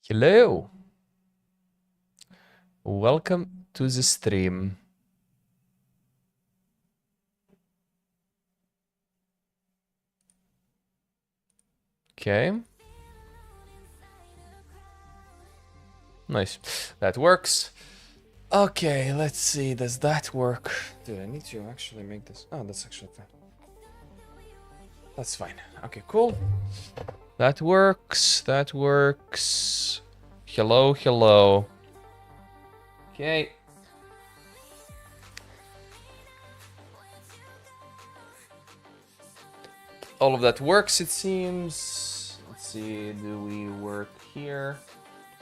Hello. Welcome to the stream. Okay. Nice. That works. Okay, let's see. Does that work? Dude, I need to actually make this. Oh, that's actually fine. That's fine. Okay, cool. That works. That works. Hello, hello. Okay. All of that works, it seems. Let's see. Do we work here?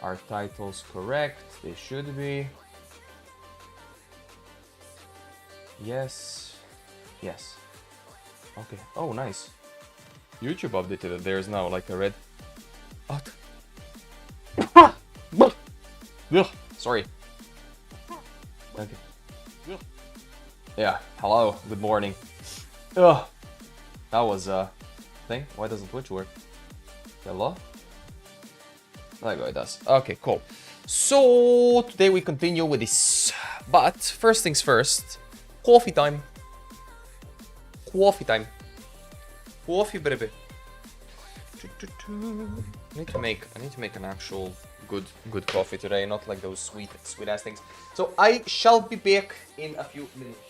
Are titles correct? They should be. Yes. Yes. Okay. Oh, nice. YouTube updated it. There's now like a red. What? Ugh, sorry. Okay. Yeah. Hello. Good morning. Ugh. That was a thing. Why doesn't Twitch work? Hello? There you go. It does. Okay. Cool. So today we continue with this, but first things first. Coffee time. Coffee time. Coffee, baby. I need to make an actual good coffee today, not like those sweet ass things. So I shall be back in a few minutes.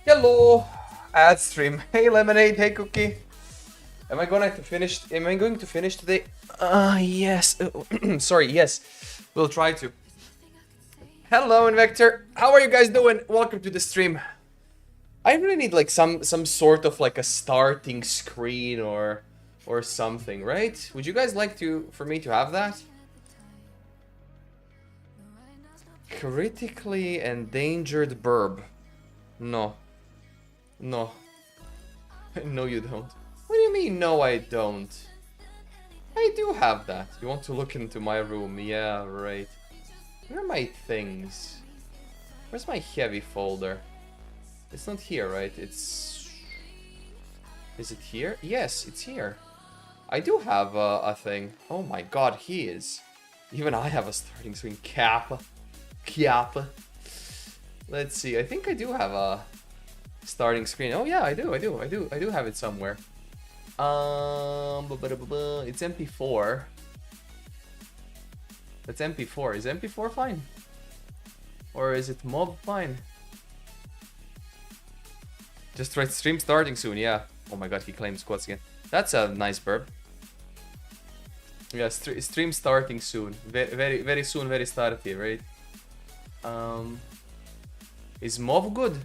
Hello, ad stream. Hey Lemonade, hey Cookie. Am I going to finish today? Yes. Sorry, yes. We'll try to. Hello, Invector. How are you guys doing? Welcome to the stream. I really need like some sort of like a starting screen or something, right? Would you guys like for me to have that? Critically endangered burb. No. No. No, you don't. What do you mean, no, I don't? I do have that. You want to look into my room? Yeah, right. Where are my things? Where's my heavy folder? It's not here, right? It's... Is it here? Yes, it's here. I do have a thing. Oh my god, he is. Even I have a starting screen. Kappa. Let's see. I think I do have a starting screen. Oh yeah, I do have it somewhere. It's MP4. That's MP4. Is MP4 fine? Or is it mob fine? Just write stream starting soon, yeah. Oh my god, he claims squats again. That's a nice burp. Yeah, stream starting soon. Very soon, very starty, right? Is MOV good?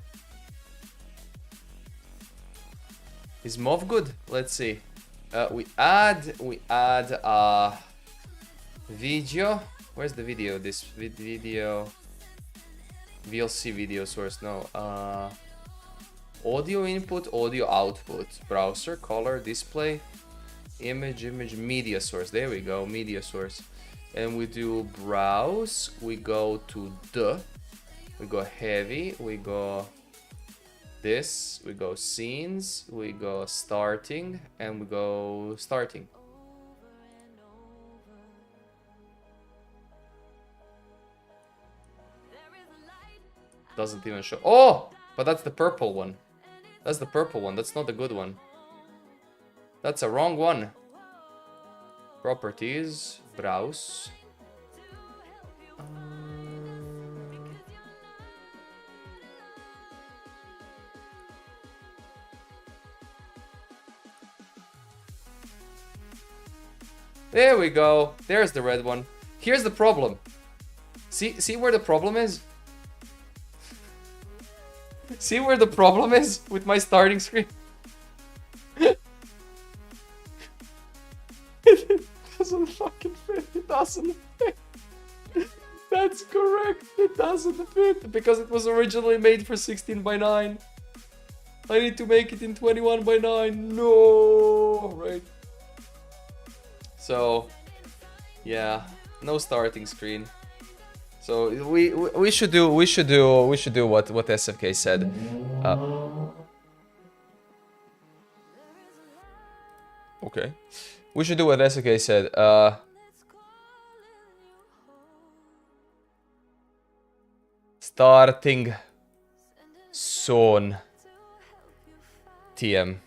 Is MOV good? Let's see. We add video. Where's the video? This video. VLC video source. No. Audio input, audio output. Browser, color, display, image, media source. There we go, media source. And we do browse. We go to we go heavy. We go this. We go scenes. We go starting. And we go starting. Doesn't even show. Oh! But that's the purple one. That's the purple one. That's not the good one. That's a wrong one. Properties. Browse. There we go. There's the red one. Here's the problem. See where the problem is? See where the problem is with my starting screen? It doesn't fucking fit. It doesn't fit. That's correct. It doesn't fit because it was originally made for 16 by 9. I need to make it in 21 by 9. No, right? So, yeah, no starting screen. So we should do what SFK said. Okay, we should do what SFK said. Starting soon. TM.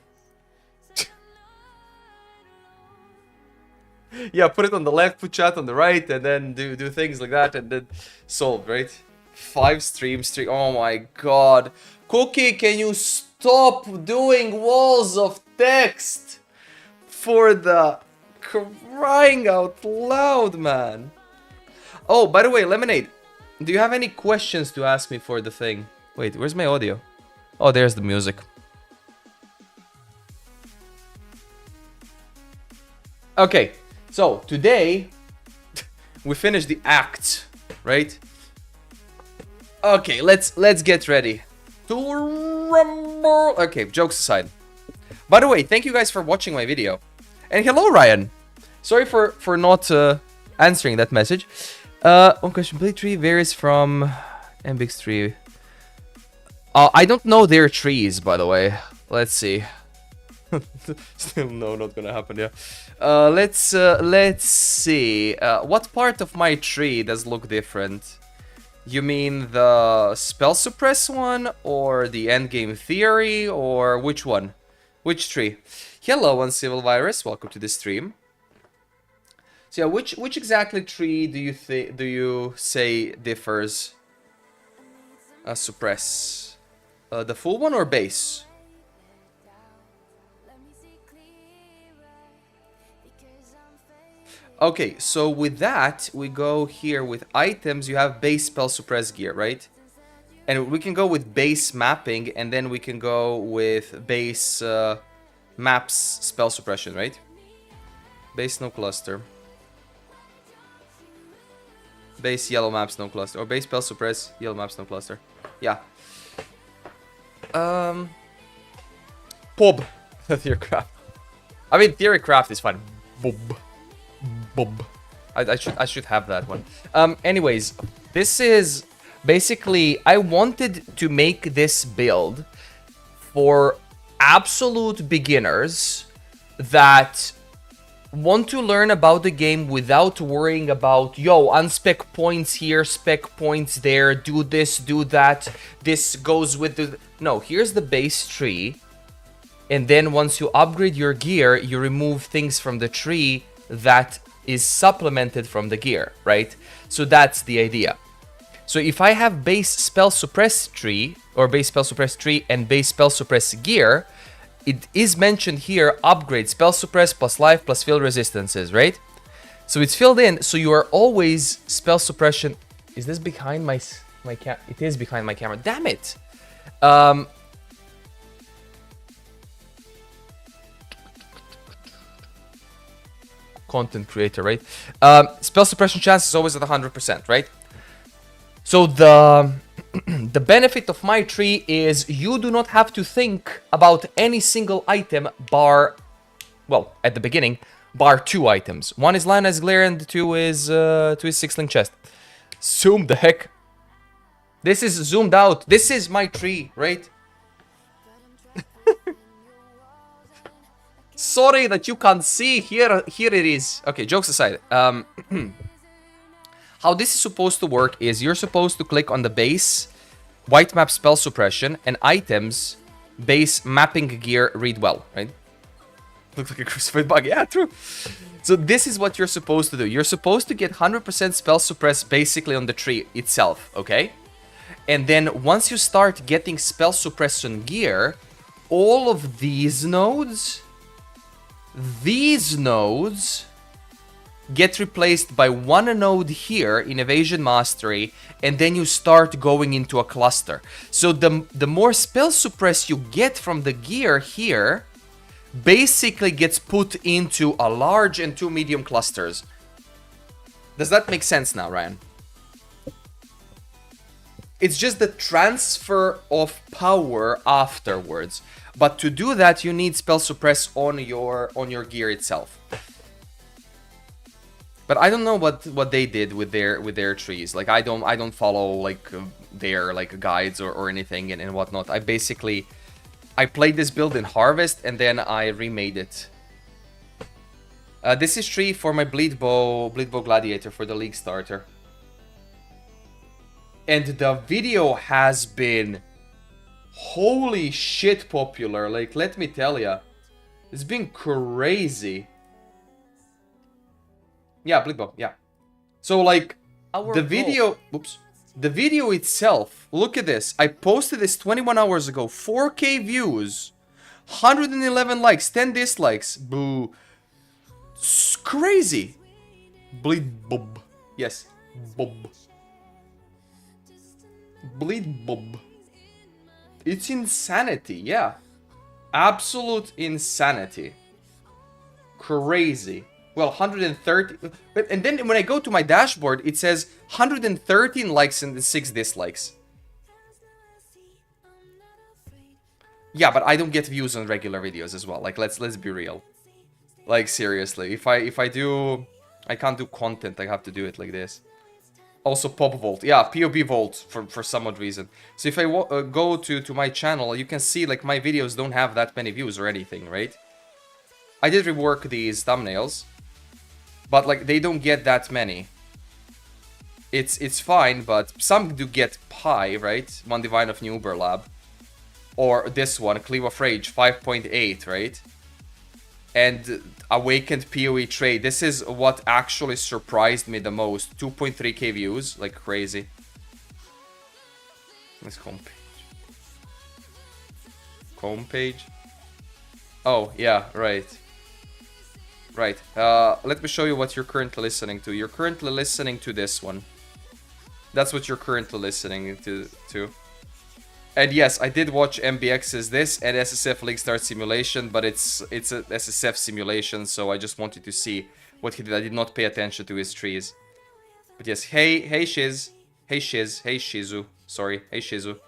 Yeah, put it on the left, put chat on the right, and then do things like that, and then solve, right? 5 streams, 3. Oh my god. Cookie, can you stop doing walls of text? For the crying out loud, man. Oh, by the way, Lemonade, do you have any questions to ask me for the thing? Wait, where's my audio? Oh, there's the music. Okay. So, today, we finished the act, right? Okay, let's get ready to rumble. Okay, jokes aside. By the way, thank you guys for watching my video. And hello, Ryan. Sorry for not answering that message. One question, play tree varies from MBX tree. I don't know their trees, by the way. Let's see. Still no, not gonna happen, yeah. Let's see. What part of my tree does look different? You mean the spell suppress one, or the endgame theory, or which one? Which tree? Hello, Uncivil Virus. Welcome to the stream. So yeah, which exactly tree do you say differs? Suppress. The full one or base? Okay, so with that, we go here with items. You have base spell suppress gear, right? And we can go with base mapping, and then we can go with base maps spell suppression, right? Base no cluster. Base yellow maps no cluster. Or base spell suppress, yellow maps no cluster. Yeah. Pub. Theorycraft. I mean, Theorycraft is fine. Bob. Bob. I should have that one. Anyways, this is basically, I wanted to make this build for absolute beginners that want to learn about the game without worrying about, yo, unspec points here, spec points there, do this, do that, this goes with the... No, here's the base tree, and then once you upgrade your gear, you remove things from the tree that is supplemented from the gear, right? So that's the idea. So if I have base spell suppress tree, or base spell suppress tree and base spell suppress gear, it is mentioned here, upgrade spell suppress plus life plus field resistances, right? So it's filled in, so you are always spell suppression. Is this behind my cam? It is behind my camera. Damn it! Content creator, right? Spell suppression chance is always at 100%, right? So the the benefit of my tree is you do not have to think about any single item bar, well, at the beginning, bar 2 items. One is Lioness Glare and 2 is 6-link chest. Zoom the heck. This is zoomed out. This is my tree, right? Sorry that you can't see. Here it is. Okay, jokes aside. How this is supposed to work is you're supposed to click on the base, white map spell suppression, and items, base mapping gear, read well, right? Looks like a crucified bug. Yeah, true. So this is what you're supposed to do. You're supposed to get 100% spell suppress basically on the tree itself, okay? And then once you start getting spell suppression gear, all of these nodes get replaced by one node here in Evasion Mastery, and then you start going into a cluster. So the more spell suppress you get from the gear here, basically gets put into a large and 2 medium clusters. Does that make sense now, Ryan? It's just the transfer of power afterwards. But to do that, you need spell suppress on your gear itself. But I don't know what they did with their trees. Like I don't follow like their like guides or anything and whatnot. I played this build in Harvest and then I remade it. This is tree for my Bleed Bow Gladiator for the League starter. And the video has been holy shit popular. Like, let me tell ya, it's been crazy. Yeah, Bleed Bow, yeah. So like the video, the video itself, look at this. I posted this 21 hours ago, 4K views, 111 likes, 10 dislikes. Boo. It's crazy. Bleed Bob. Yes, Bob. Bleed Bob. It's insanity, yeah. Absolute insanity. Crazy. Well, 130... And then when I go to my dashboard, it says 113 likes and 6 dislikes. Yeah, but I don't get views on regular videos as well. Like, let's be real. Like, seriously. If I do... I can't do content. I have to do it like this. Also, Pop Vault. Yeah, POB Vault for some odd reason. So if I go to my channel, you can see, like, my videos don't have that many views or anything, right? I did rework these thumbnails. But, like, they don't get that many. It's fine, but some do get high, right? One Divine of New Uberlab. Or this one, Cleave of Rage, 5.8, right? And Awakened PoE Trade. This is what actually surprised me the most. 2.3k views, like crazy. This homepage. Homepage? Oh, yeah, right. Right. Let me show you what you're currently listening to. You're currently listening to this one. That's what you're currently listening to. And yes, I did watch MBX's this and SSF League Start Simulation, but it's a SSF simulation, so I just wanted to see what he did. I did not pay attention to his trees. But yes, hey Shiz. Hey Shiz. Hey Shizu. Sorry, hey Shizu.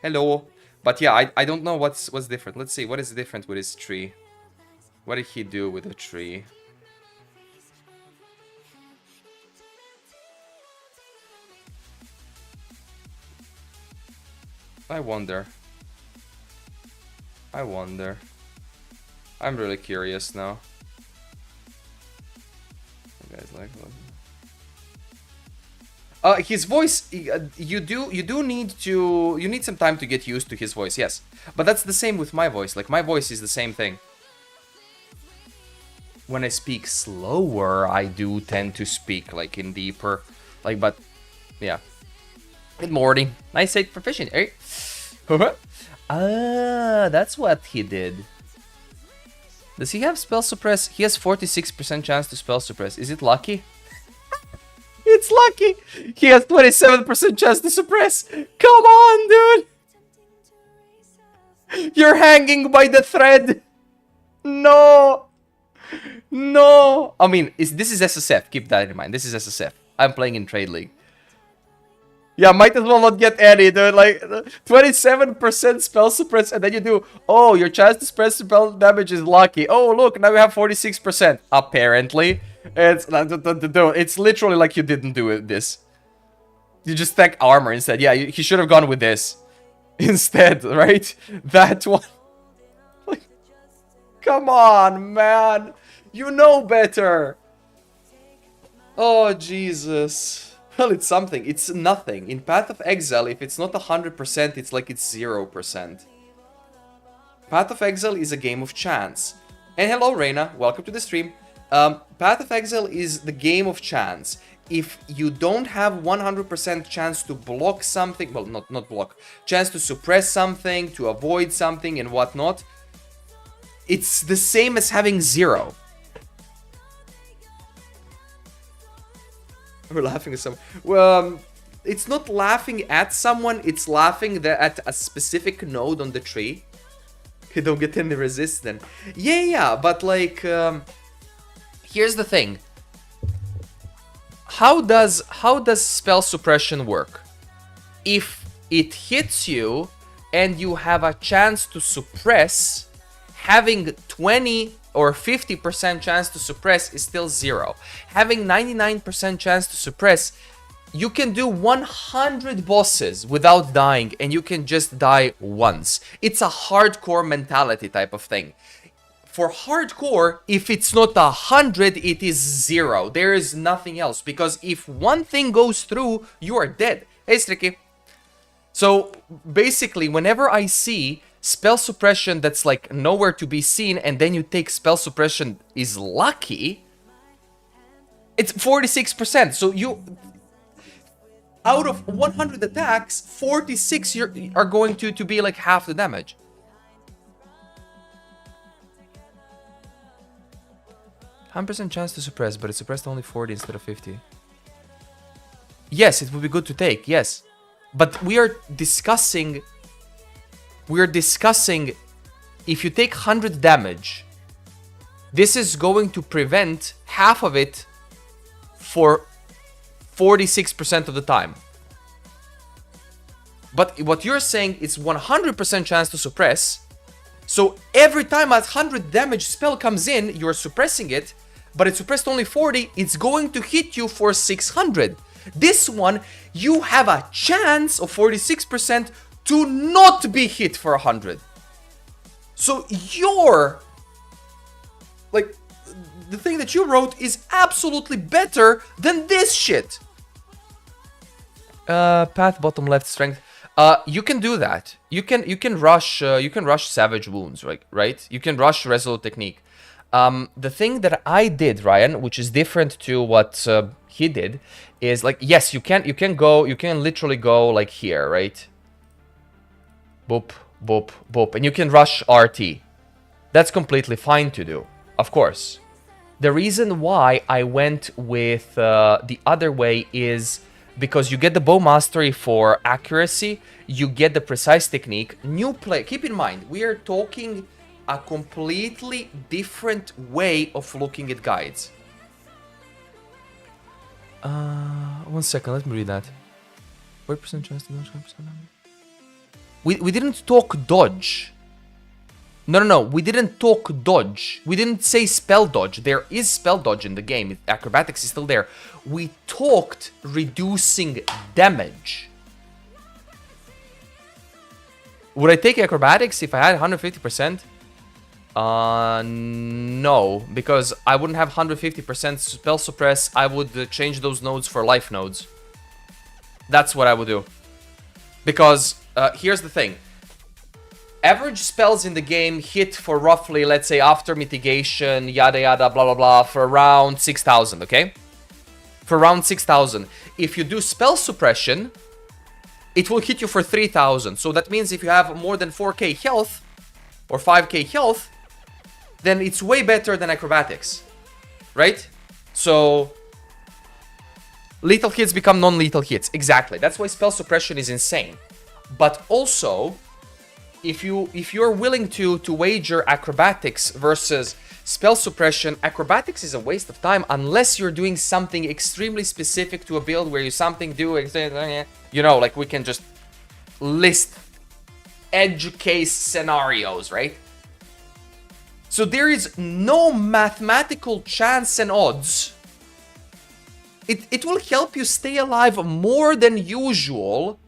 Hello. But yeah, I don't know what's different. Let's see, what is different with his tree? What did he do with the tree? I wonder. I'm really curious now. You guys like his voice, you need some time to get used to his voice, yes. But that's the same with my voice. Like, my voice is the same thing. When I speak slower, I do tend to speak, like, in deeper. Like, but, yeah. Good morning. Nice 8 proficient, eh? That's what he did. Does he have spell suppress? He has 46% chance to spell suppress. Is it lucky? It's lucky. He has 27% chance to suppress. Come on, dude. You're hanging by the thread. No. No. I mean, this is SSF. Keep that in mind. This is SSF. I'm playing in Trade League. Yeah, might as well not get any, dude. Like, 27% spell suppress, and then you do, oh, your chance to suppress spell damage is lucky. Oh, look, now we have 46%. Apparently. It's literally like you didn't do this. You just stack armor instead. Yeah, he should have gone with this instead, right? That one. Like, come on, man. You know better. Oh, Jesus. Well, it's something. It's nothing. In Path of Exile, if it's not 100%, it's like it's 0%. Path of Exile is a game of chance. And hello, Reina. Welcome to the stream. Path of Exile is the game of chance. If you don't have 100% chance to block something, well, not block, chance to suppress something, to avoid something and whatnot, it's the same as having 0. We're laughing at someone. Well, it's not laughing at someone, it's laughing at a specific node on the tree. You don't get any resistance. Yeah, but like... here's the thing. How does spell suppression work? If it hits you and you have a chance to suppress, having 20 or 50% chance to suppress is still 0. Having 99% chance to suppress, you can do 100 bosses without dying and you can just die once. It's a hardcore mentality type of thing. For hardcore, if it's not 100, it is 0. There is nothing else. Because if one thing goes through, you are dead. Hey, Stricky. So, basically, whenever I see spell suppression that's like nowhere to be seen, and then you take spell suppression is lucky, it's 46%. So, out of 100 attacks, 46 are going to be like half the damage. %100% chance to suppress, but it suppressed only 40 instead of 50. Yes, it would be good to take, yes. But we are discussing if you take 100 damage, this is going to prevent half of it for 46% of the time. But what you're saying is 100% chance to suppress. So every time a 100 damage spell comes in, you're suppressing it, but it suppressed only 40, it's going to hit you for 600. This one, you have a chance of 46% to not be hit for 100. So like, the thing that you wrote is absolutely better than this shit. Path bottom left strength. You can do that. You can rush Savage Wounds, right? You can rush Resolute Technique. The thing that I did, Ryan, which is different to what he did, is like, yes, you can literally go like here, right? Boop, boop, boop, and you can rush RT. That's completely fine to do, of course. The reason why I went with the other way is because you get the bow mastery for accuracy, you get the precise technique. New play. Keep in mind, we are talking a completely different way of looking at guides. 1 second, let me read that. 4% chance to dodge, 5% damage. We didn't talk dodge. No, we didn't talk dodge. We didn't say spell dodge. There is spell dodge in the game. Acrobatics is still there. We talked reducing damage. Would I take acrobatics if I had 150%? No, because I wouldn't have 150% spell suppress. I would change those nodes for life nodes. That's what I would do. Because here's the thing. Average spells in the game hit for roughly, let's say, after mitigation, yada yada, blah blah blah, for around 6,000, okay? For around 6,000. If you do spell suppression, it will hit you for 3,000. So that means if you have more than 4k health, or 5k health, then it's way better than acrobatics, right? So lethal hits become non-lethal hits. Exactly. That's why spell suppression is insane. But also, if you're willing to wager acrobatics versus spell suppression, acrobatics is a waste of time unless you're doing something extremely specific to a build where you you know, like we can just list edge case scenarios, right? So there is no mathematical chance and odds. It will help you stay alive more than usual,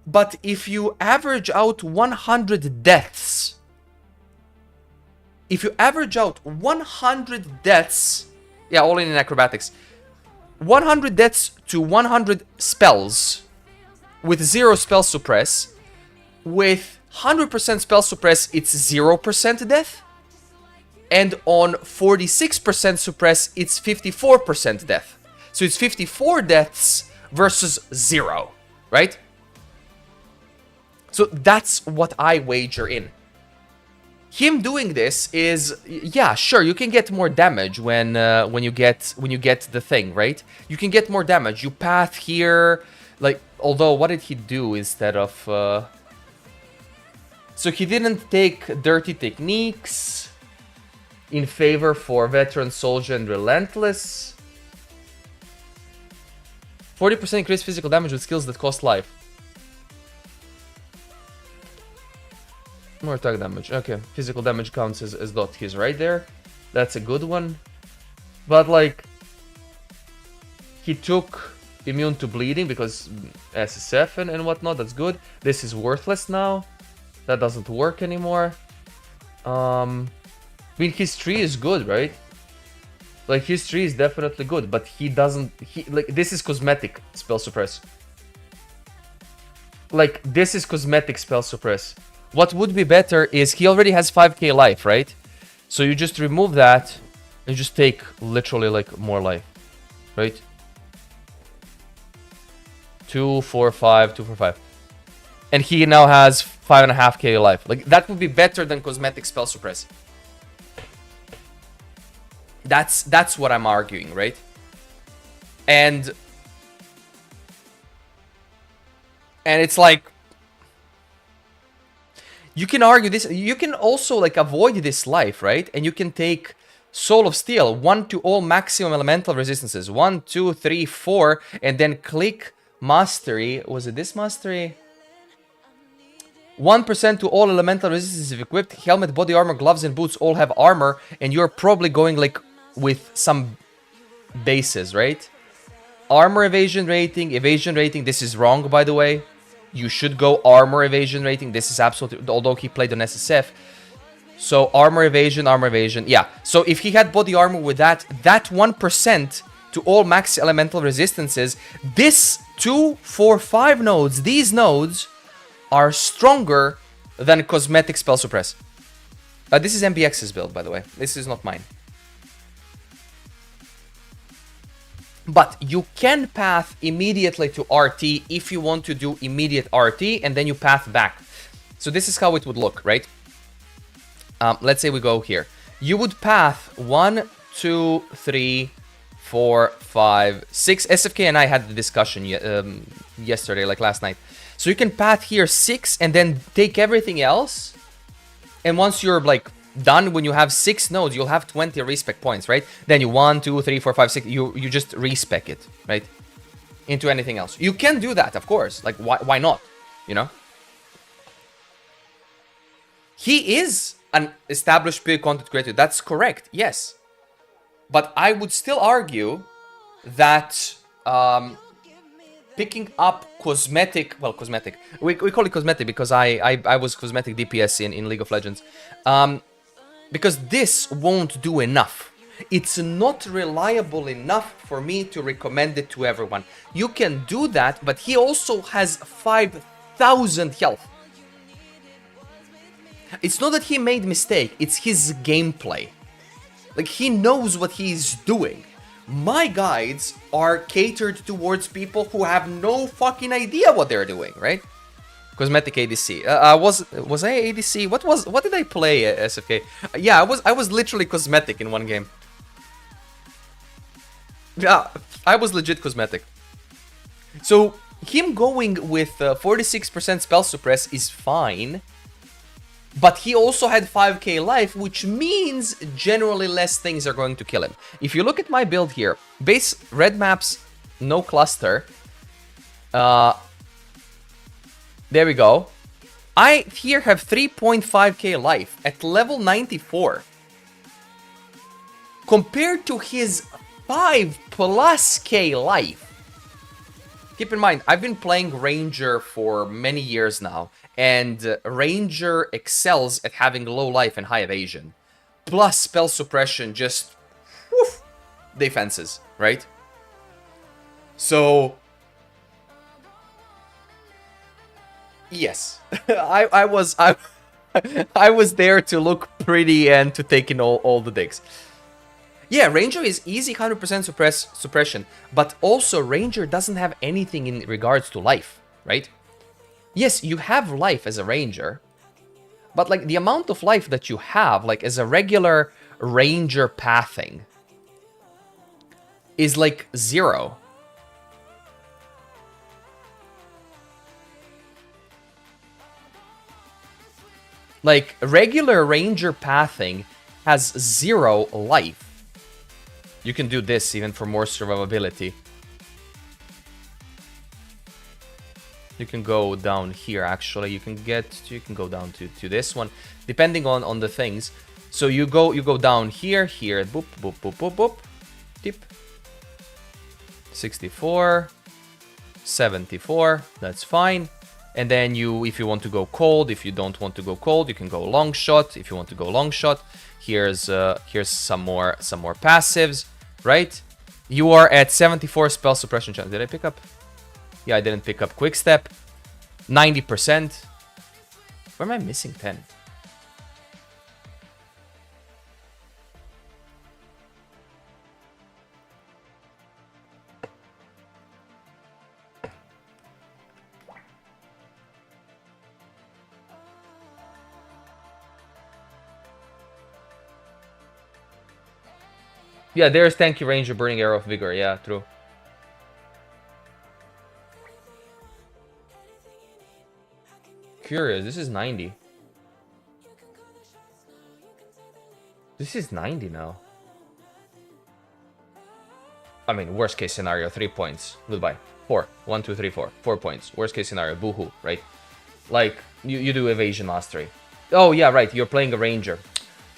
but if you average out 100 deaths, yeah, all in acrobatics, 100 deaths to 100 spells with 0 spell suppress, with 100% spell suppress, it's 0% death, and on 46% suppress, it's 54% death. So it's 54 deaths versus 0, right? So that's what I wager in. Him doing this is, yeah, sure, you can get more damage when you get the thing, right? You can get more damage. You path here, like, although what did he do instead of? So he didn't take dirty techniques in favor for veteran soldier and relentless. 40% increased physical damage with skills that cost life. More attack damage. Okay, physical damage counts as dot. He's right there. That's a good one. But like, he took immune to bleeding because SSF and whatnot. That's good. This is worthless now. That doesn't work anymore. I mean, his tree is good, right? Like, his tree is definitely good, but he doesn't... like, this is cosmetic spell suppress. Like, this is cosmetic spell suppress. What would be better is he already has 5k life, right? So you just remove that and just take literally, like, more life, right? 2, 4, 5, 2, 4, 5. And he now has 5.5k life. Like, that would be better than cosmetic spell suppress. That's what I'm arguing, right? And it's like, you can argue this. You can also like avoid this life, right? And you can take Soul of Steel, 1 to all maximum elemental resistances, 1, 2, 3, 4, and then click Mastery. Was it this Mastery? 1% to all elemental resistances if equipped. Helmet, body armor, gloves, and boots all have armor, and you're probably going like with some bases, right? Armor evasion rating, this is wrong, by the way. You should go armor evasion rating. This is absolutely, although he played on SSF. So armor evasion, yeah. So if he had body armor with that 1% to all max elemental resistances, this 2, 4, 5 nodes, these nodes are stronger than cosmetic spell suppress. This is MBX's build, by the way. This is not mine. But you can path immediately to RT if you want to do immediate RT, and then you path back. So this is how it would look, right? Let's say we go here. You would path 1, 2, 3, 4, 5, 6. SFK and I had the discussion yesterday, like last night. So you can path here 6 and then take everything else. And once you're like done, when you have 6 nodes, you'll have 20 respec points, right? Then you 1, 2, 3, 4, 5, 6. You just respec it, right? Into anything else. You can do that, of course. Like, why not? You know? He is an established big content creator. That's correct, yes. But I would still argue that picking up cosmetic... Well, cosmetic. We call it cosmetic because I was cosmetic DPS in League of Legends. Because this won't do enough. It's not reliable enough for me to recommend it to everyone. You can do that, but he also has 5,000 health. It's not that he made mistake, it's his gameplay. Like, he knows what he's doing. My guides are catered towards people who have no fucking idea what they're doing, right? Cosmetic ADC. Was I ADC? What did I play, SFK? Yeah, I was literally cosmetic in one game. Yeah, I was legit cosmetic. So, him going with 46% spell suppress is fine. But he also had 5k life, which means generally less things are going to kill him. If you look at my build here, base red maps, no cluster. There we go. I here have 3.5k life at level 94. Compared to his 5+k life. Keep in mind, I've been playing Ranger for many years now. And Ranger excels at having low life and high evasion. Plus spell suppression, just woof, defenses, right? So, yes, I was there to look pretty and to take in all the digs. Yeah, Ranger is easy 100% suppression, but also Ranger doesn't have anything in regards to life, right? Yes, you have life as a Ranger, but like the amount of life that you have, like as a regular Ranger pathing, is like 0. Like regular Ranger pathing has 0 life. You can do this even for more survivability. You can go down here, actually. You can go down to this one, depending on the things. So you go down here, boop, boop, boop, boop, boop, tip. 64, 74, that's fine. And then if you want to go cold, if you don't want to go cold, you can go long shot. If you want to go long shot, here's some more passives, right? You are at 74 spell suppression chance. Did I pick up? Yeah, I didn't pick up quick step. 90%. Where am I missing 10? Yeah, there's Thank You Ranger Burning Arrow of Vigor. Yeah, true. Curious, this is 90. This is 90 now. I mean, worst case scenario, 3 points. Goodbye. 4. 1, 2, 3, 4. 4 points. Worst case scenario, boohoo, right? Like, you do evasion mastery. Oh, yeah, right, you're playing a Ranger.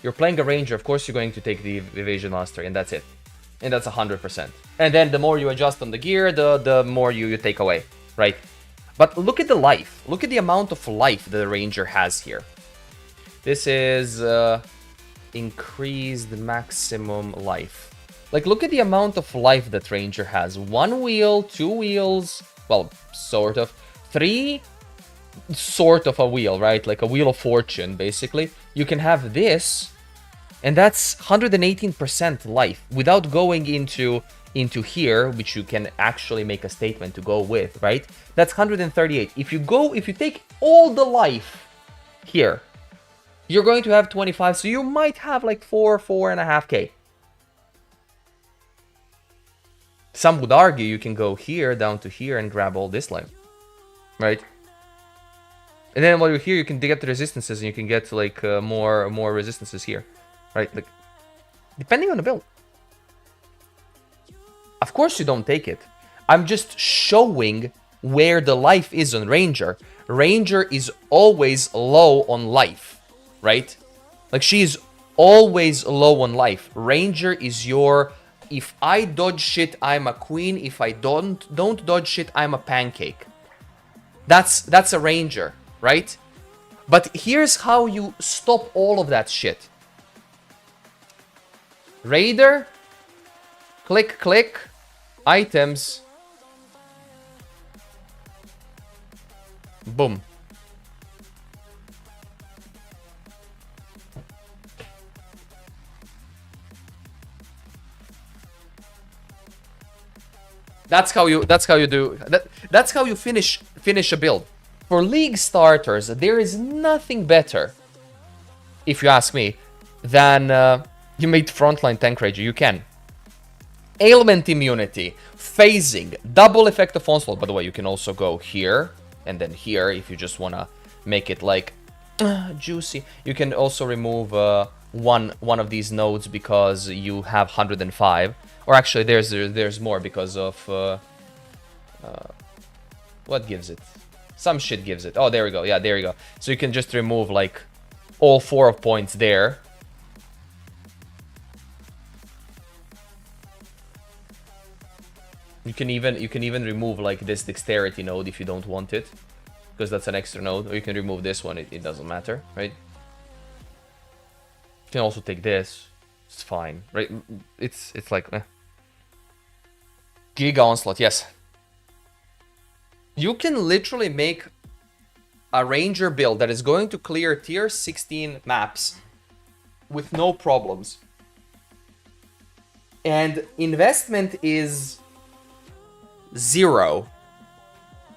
You're playing a Ranger, of course you're going to take the evasion mastery, and that's it. And that's 100%. And then the more you adjust on the gear, the more you take away, right? But look at the life. Look at the amount of life the Ranger has here. This is increased maximum life. Like, look at the amount of life that Ranger has. 1 wheel, 2 wheels, well, sort of. 3, sort of a wheel, right? Like a wheel of fortune, basically. You can have this, and that's 118% life without going into here, which you can actually make a statement to go with, right? That's 138. If you take all the life here, you're going to have 25, so you might have like 4.5k. Some would argue you can go here, down to here, and grab all this life. Right? And then while you're here, you can get the resistances, and you can get like more resistances here. Right? Like, depending on the build. Of course you don't take it. I'm just showing where the life is on Ranger. Ranger is always low on life, right? Like, she is always low on life. Ranger is your, if I dodge shit, I'm a queen. If I don't dodge shit, I'm a pancake. That's a Ranger, right? But here's how you stop all of that shit. Raider, click, click, items, boom. That's how you do that. That's how you finish a build. For League starters, there is nothing better, if you ask me, than you made frontline tank rager. You can. Ailment immunity, phasing, double effect of onslaught. By the way, you can also go here and then here if you just wanna make it like juicy. You can also remove one of these nodes because you have 105. Or actually, there's more because of what gives it? Some shit gives it. Oh, there we go. Yeah, there you go. So you can just remove like all 4 of points there. You can even remove like this dexterity node if you don't want it, because that's an extra node. Or you can remove this one. It doesn't matter, right? You can also take this. It's fine, right? It's like Giga Onslaught, yes. You can literally make a Ranger build that is going to clear tier 16 maps with no problems. And investment is 0.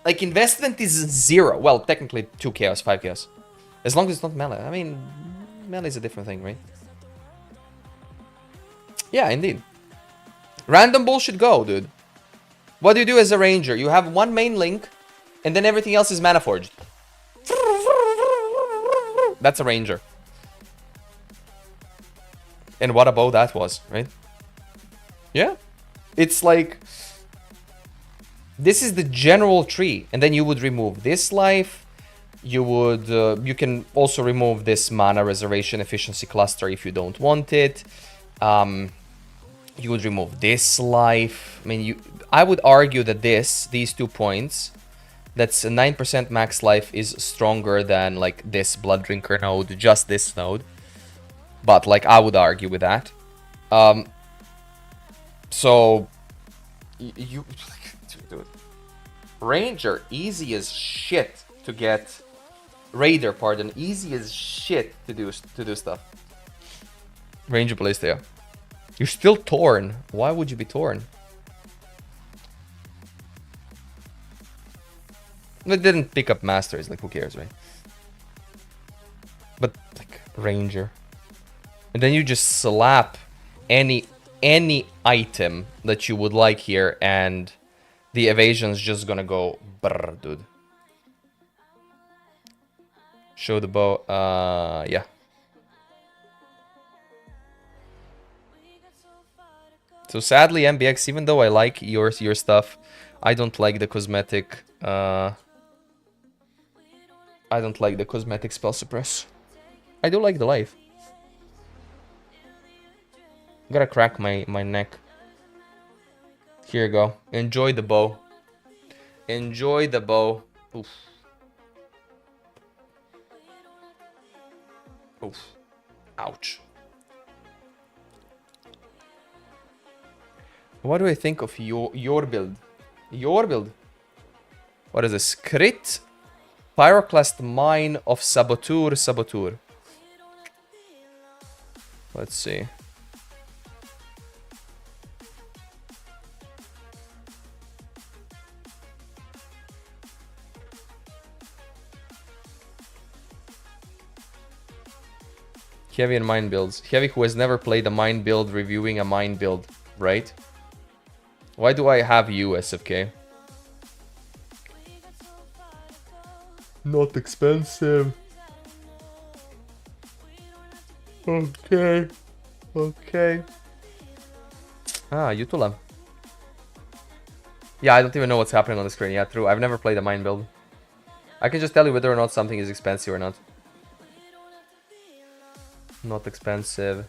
Like, investment is 0. Well, technically 2 chaos, 5 chaos. As long as it's not melee. I mean, melee is a different thing, right? Yeah, indeed. Random bullshit go, dude. What do you do as a Ranger? You have one main link, and then everything else is mana forged. That's a Ranger. And what a bow that was, right? Yeah. It's like, this is the general tree, and then you would remove this life. You would, you can also remove this mana reservation efficiency cluster if you don't want it. You would remove this life. I mean, I would argue that these 2 points, that's a 9% max life, is stronger than like this Blood Drinker node, just this node. But like, I would argue with that. So you dude, Ranger, easy as shit to get. Raider, pardon, easy as shit to do stuff. Ranger Ballista. You're still torn. Why would you be torn? It didn't pick up masters, like who cares, right? But like Ranger. And then you just slap any item that you would like here, and the evasion's just gonna go brrr, dude. Show the bow. Yeah. So sadly, MBX, even though I like your stuff, I don't like the cosmetic. I don't like the cosmetic spell suppress. I do like the life. Gotta crack my neck. Here you go. Enjoy the bow. Enjoy the bow. Oof. Oof. Ouch. What do I think of your build? Your build? What is this? Crit Pyroclast Mine of Saboteur. Let's see. Heavy and mine builds. Heavy who has never played a mine build reviewing a mine build, right? Why do I have you, SFK? Not expensive. Okay. Okay. Ah, Utula. Yeah, I don't even know what's happening on the screen. Yeah, true. I've never played a mine build. I can just tell you whether or not something is expensive or not. Not expensive.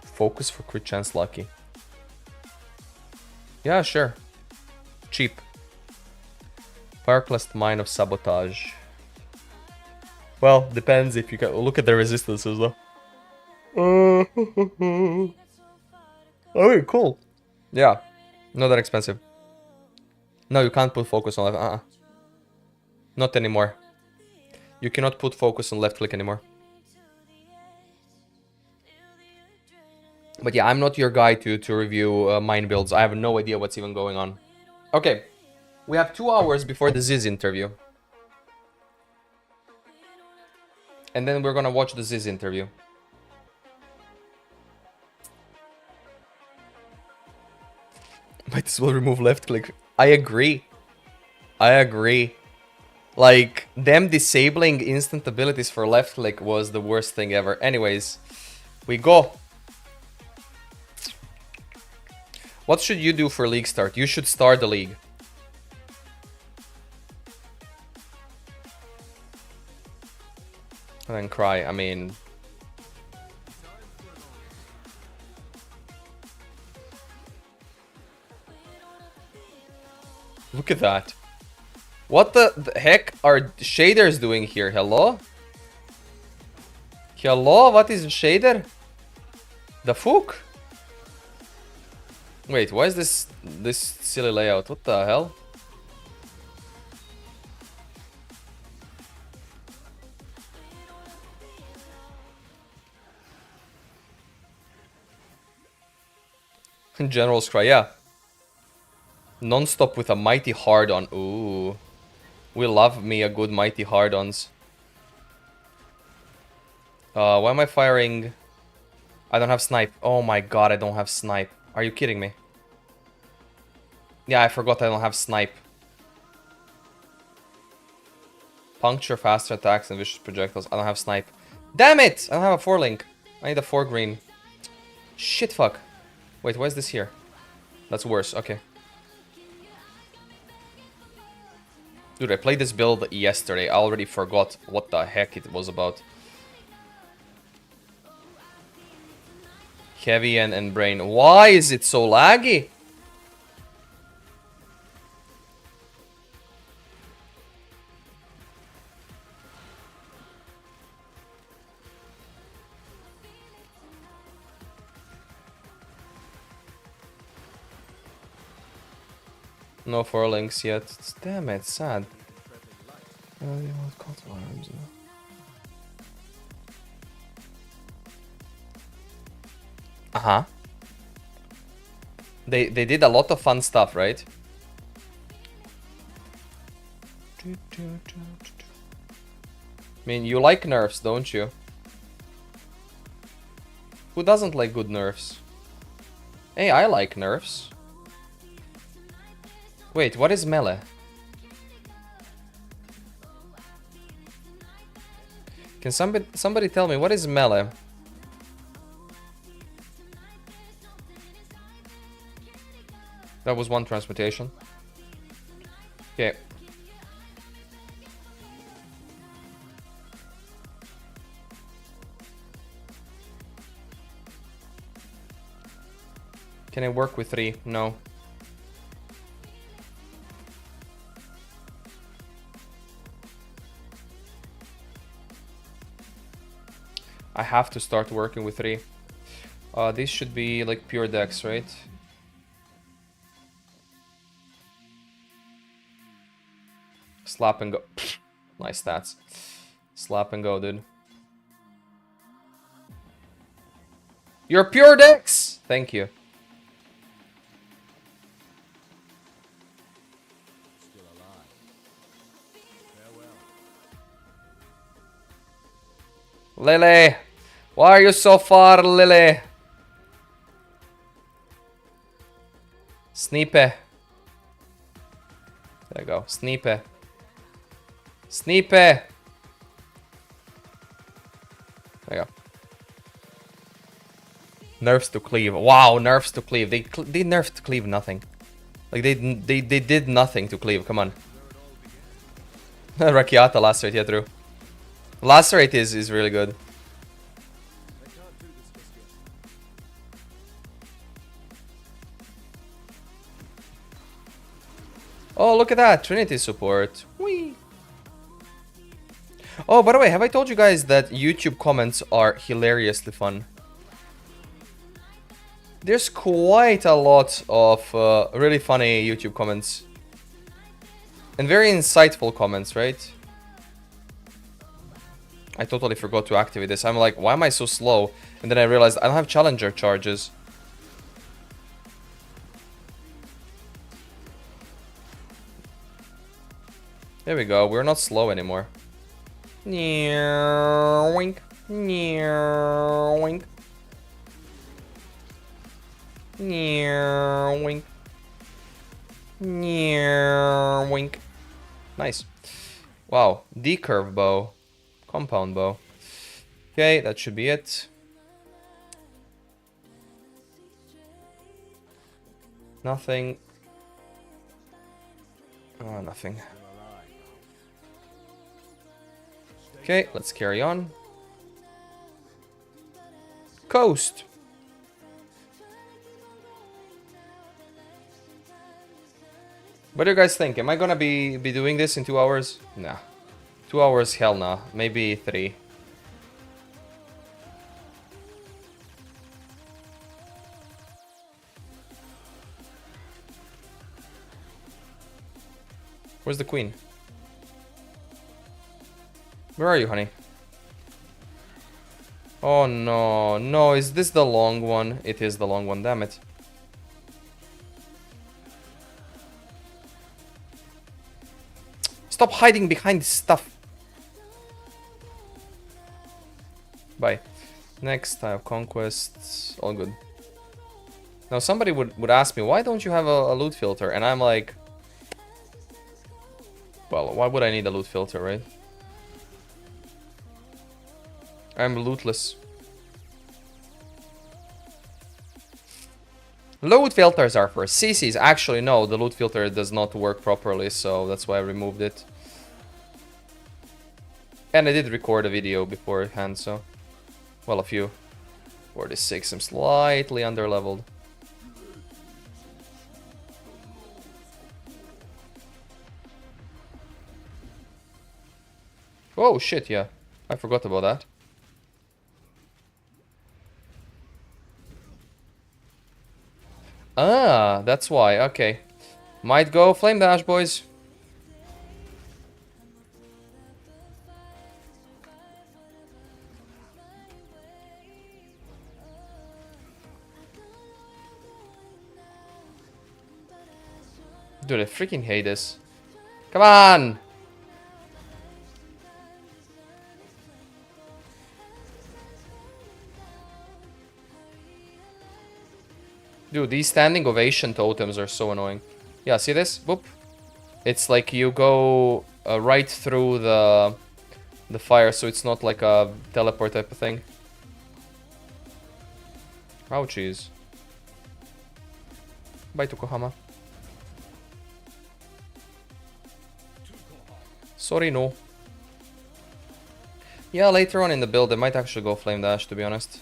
Focus for crit chance lucky. Yeah, sure. Cheap. Fireclast Mine of Sabotage. Well, depends if you can look at the resistances though. Oh, cool. Yeah, not that expensive. No, you can't put focus on left. Not anymore. You cannot put focus on left click anymore. But yeah, I'm not your guy to review mine builds. I have no idea what's even going on. Okay, we have 2 hours before the Ziz interview. And then we're gonna watch the Ziz interview. Might as well remove left click. I agree. I agree. Like, them disabling instant abilities for left click was the worst thing ever. Anyways, we go. What should you do for league start? You should start the league. And then cry. I mean... Look at that. What the heck are shaders doing here? Hello? Hello? What is shader? The fuck? Wait, why is this silly layout? What the hell? General's cry, yeah. Non-stop with a mighty hard-on. Ooh. We love me a good mighty hard-ons. Why am I firing? I don't have snipe. Oh my god, I don't have snipe. Are you kidding me? Yeah, I forgot I don't have snipe. Puncture, faster attacks, and vicious projectiles. I don't have snipe. Damn it! I don't have a 4-link. I need a 4 green. Shit fuck. Wait, why is this here? That's worse, okay. Dude, I played this build yesterday. I already forgot what the heck it was about. Heavy and brain. Why is it so laggy? No 4 links yet. Damn it, sad. Uh-huh. They did a lot of fun stuff, right? I mean, you like nerfs, don't you? Who doesn't like good nerfs? Hey, I like nerfs. Wait, what is melee? Can somebody tell me what is melee? That was one transmutation. Okay. Can I work with 3? No. I have to start working with 3. These should be like pure decks, right? Slap and go. Nice stats. Slap and go, dude. You're pure decks! Thank you. Lele! Why are you so far, Lily? Snipe. There you go. Snipe. Snipe. There you go. Nerfs to cleave. Wow, nerfs to cleave. They nerfed cleave nothing. Like they did nothing to cleave. Come on. Rakiata lacerate, yeah, true. Lacerate is really good. Oh, look at that. Trinity support. Whee. Oh, by the way, have I told you guys that YouTube comments are hilariously fun? There's quite a lot of really funny YouTube comments. And very insightful comments, right? I totally forgot to activate this. I'm like, why am I so slow? And then I realized I don't have challenger charges. There we go. We're not slow anymore. Wink. Wink. Wink. Wink. Nice. Wow. D-curve bow. Compound bow. Okay, that should be it. Nothing. Oh, nothing. Okay, let's carry on. Coast. What do you guys think? Am I gonna be doing this in 2 hours? Nah. 2 hours, hell nah. Maybe 3. Where's the queen? Where are you, honey? Oh no, no, is this the long one? It is the long one, damn it. Stop hiding behind stuff. Bye. Next, I have conquests. All good. Now, somebody would ask me, why don't you have a loot filter? And I'm like, well, why would I need a loot filter, right? I'm lootless. Loot filters are for CCs. Actually, no, the loot filter does not work properly, so that's why I removed it. And I did record a video beforehand, so... Well, a few. 46, I'm slightly under-leveled. Oh, shit, yeah. I forgot about that. Ah, that's why. Okay. Might go Flame Dash, boys. Dude, I freaking hate this. Come on! Dude, these standing ovation totems are so annoying. Yeah, see this? Boop. It's like you go right through the fire, so it's not like a teleport type of thing. Ouchies. Bye, Tokohama. Sorry, no. Yeah, later on in the build, I might actually go Flame Dash, to be honest.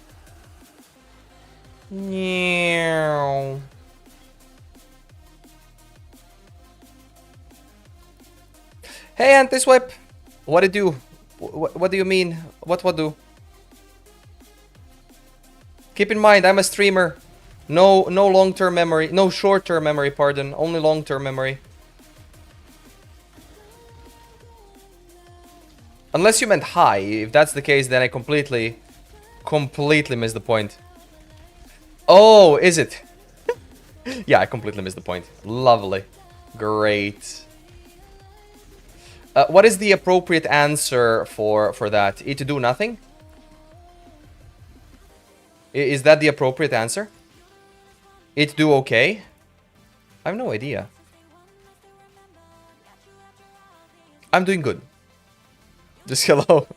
Meow. Hey, Anti-Swipe! What it do? What do you mean? What do? Keep in mind, I'm a streamer. No long-term memory. No short-term memory, pardon. Only long-term memory. Unless you meant high. If that's the case, then I completely missed the point. Oh, is it? Yeah, I completely missed the point. Lovely. Great. What is the appropriate answer for that? It to do nothing? Is that the appropriate answer? It do okay? I have no idea. I'm doing good. Just hello.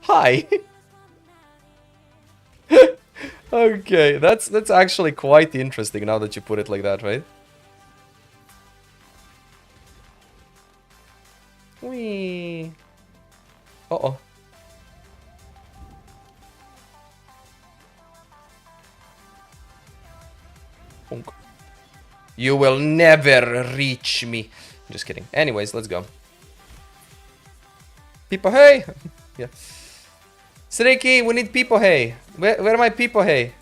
Hi. Okay, that's actually quite interesting now that you put it like that, right? Whee. Uh-oh. You will never reach me. Just kidding. Anyways, let's go. People, hey! Yeah. Sreki, we need people, hey. Where are my people, hey?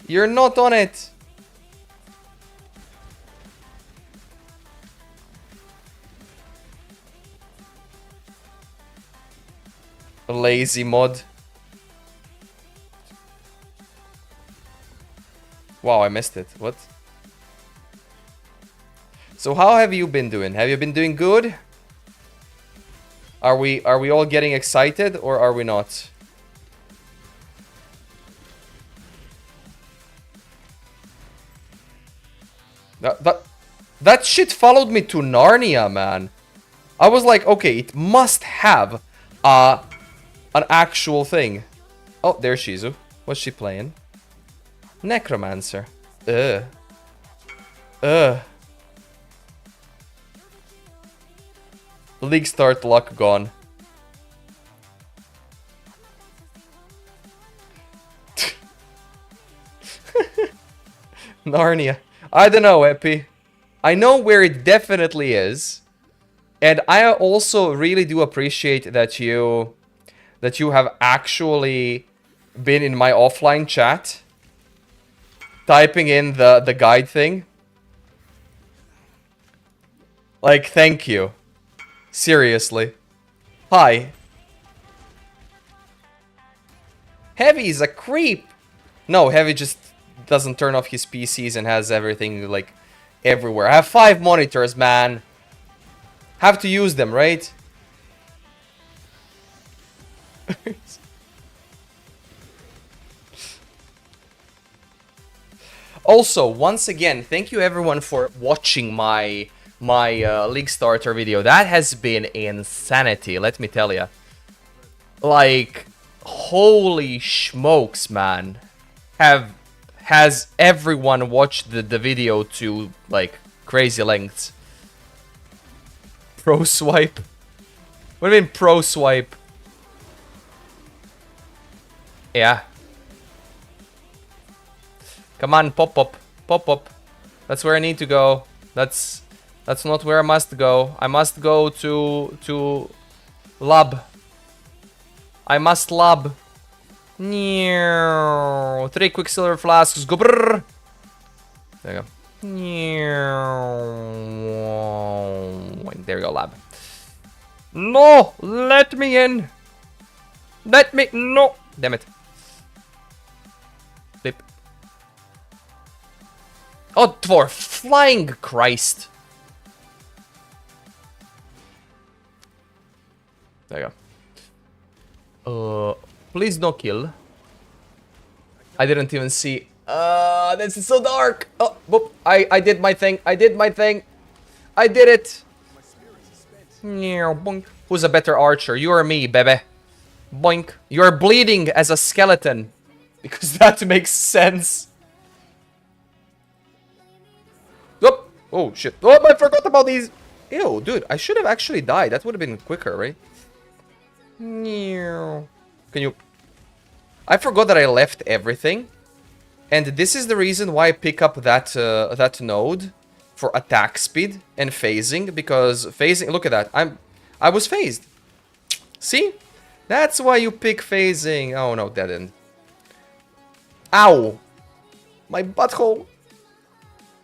You're not on it. Lazy mod. Wow, I missed it. What? So how have you been doing? Have you been doing good? Are we all getting excited or are we not? That shit followed me to Narnia, man. I was like, okay, it must have an actual thing. Oh, there's Shizu. What's she playing? Necromancer. Ugh. League start luck gone. Narnia. I don't know, Epi. I know where it definitely is. And I also really do appreciate that you have actually been in my offline chat typing in the guide thing. Like, thank you. Seriously. Hi. Heavy is a creep. No, Heavy just doesn't turn off his PCs and has everything, like, everywhere. I have 5 monitors, man. Have to use them, right? Also, once again, thank you everyone for watching my League Starter video. That has been insanity, let me tell you. Like, holy smokes, man. Has everyone watched the video to, like, crazy lengths? Pro swipe? What do you mean pro swipe? Yeah. Come on, pop up. Pop up. That's where I need to go. That's not where I must go. I must go to lab. I must lab. 3 quicksilver flasks. Go brrr. There you go. There you go, lab. No! Let me in! Let me... No! Damn it. Flip. Oh, for flying Christ. There you go. Please no kill. I didn't even see. This is so dark. Oh, boop. I did my thing. I did my thing. I did it. Boink. Who's a better archer? You or me, baby? Boink. You're bleeding as a skeleton. Because that makes sense. Oop. Oh, shit. Oh, I forgot about these. Ew, dude. I should have actually died. That would have been quicker, right? Can you... I forgot that I left everything. And this is the reason why I pick up that that node for attack speed and phasing, because phasing, look at that. I was phased. See? That's why you pick phasing. Oh no, dead end. Ow. My butthole.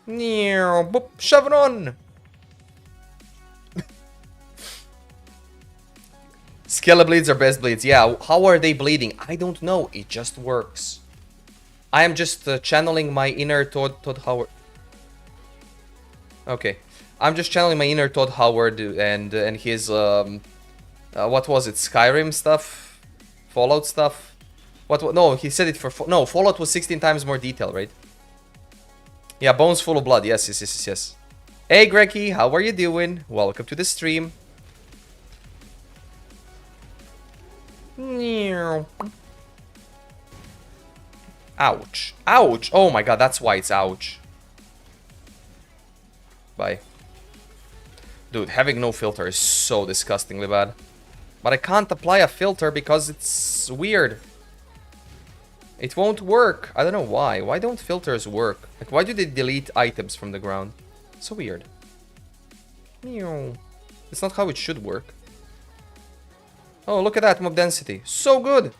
Boop, shove it on. Skele bleeds are best bleeds. Yeah, how are they bleeding? I don't know. It just works. I am just channeling my inner Todd Howard. Okay. I'm just channeling my inner Todd Howard and his what was it? Skyrim stuff? Fallout stuff? What? No, he said it for... No, Fallout was 16 times more detail, right? Yeah, bones full of blood. Yes, yes, yes, yes, yes. Hey, Greggy, how are you doing? Welcome to the stream. Ouch. Ouch. Oh my god, that's why it's ouch. Bye. Dude, having no filter is so disgustingly bad. But I can't apply a filter because it's weird. It won't work. I don't know why. Why don't filters work? Like, why do they delete items from the ground? So weird. It's not how it should work. Oh, look at that mob density. So good.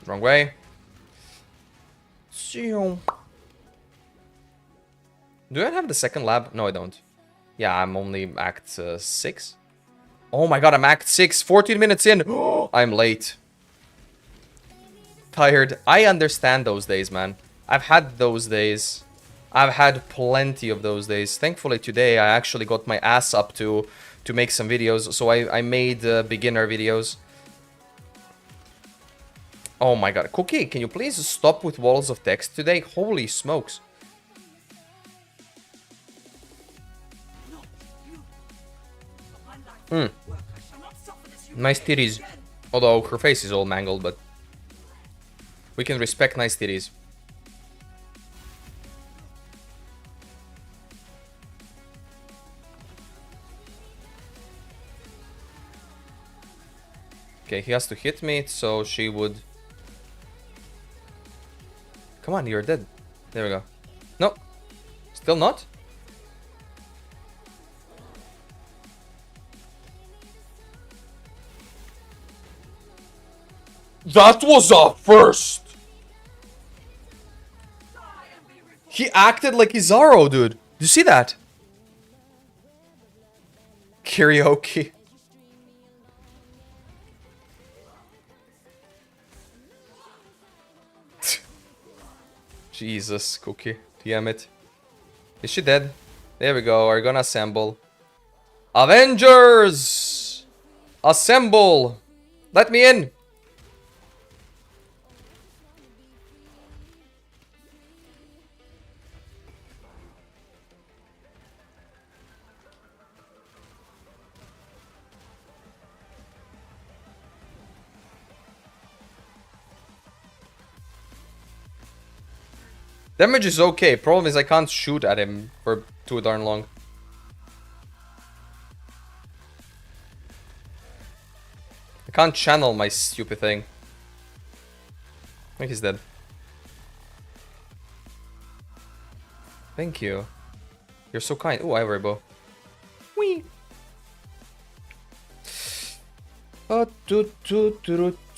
Wrong way. Do I have the second lab? No, I don't. Yeah, I'm only Act 6. Oh my god, I'm Act 6. 14 minutes in. I'm late. Tired. I understand those days, man. I've had those days. I've had plenty of those days. Thankfully, today I actually got my ass up to make some videos. So I made beginner videos. Oh my god. Cookie, can you please stop with walls of text today? Holy smokes. Nice titties. Although her face is all mangled, but we can respect nice titties. Okay, he has to hit me, so she would... Come on, you're dead. There we go. No. Still not? That was a first! He acted like Izaro, dude. Did you see that? Karaoke. Jesus, Cookie. Damn it. Is she dead? There we go. We're gonna assemble. Avengers! Assemble! Let me in! Damage is okay. Problem is I can't shoot at him for too darn long. I can't channel my stupid thing. I think he's dead. Thank you. You're so kind. Oh, ivory bow. Whee! Oh,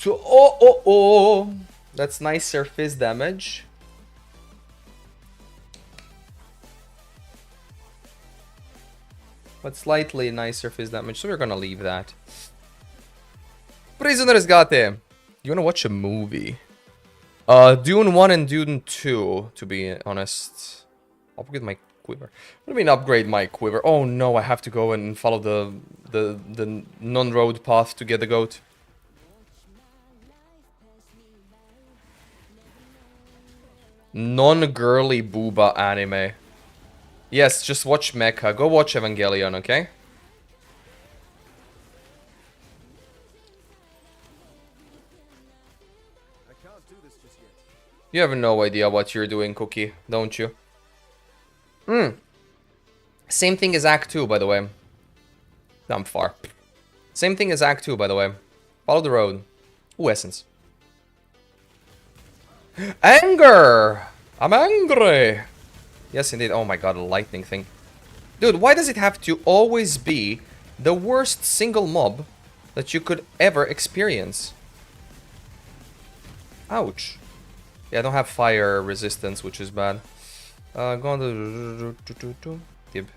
oh, oh. That's nice surface damage. But slightly nice surface damage, so we're gonna leave that. Prisoners got him. You wanna watch a movie? Dune 1 and Dune 2, to be honest. Upgrade my quiver. What do you mean upgrade my quiver? Oh no, I have to go and follow the non-road path to get the goat. Non-girly booba anime. Yes, just watch Mecha. Go watch Evangelion, okay? I can't do this just yet. You have no idea what you're doing, Cookie, don't you? Same thing as Act 2, by the way. I'm far. Same thing as Act 2, by the way. Follow the road. Ooh, essence. Anger! I'm angry! Yes, indeed. Oh my god, a lightning thing. Dude, why does it have to always be the worst single mob that you could ever experience? Ouch. Yeah, I don't have fire resistance, which is bad. Go on to... Tib.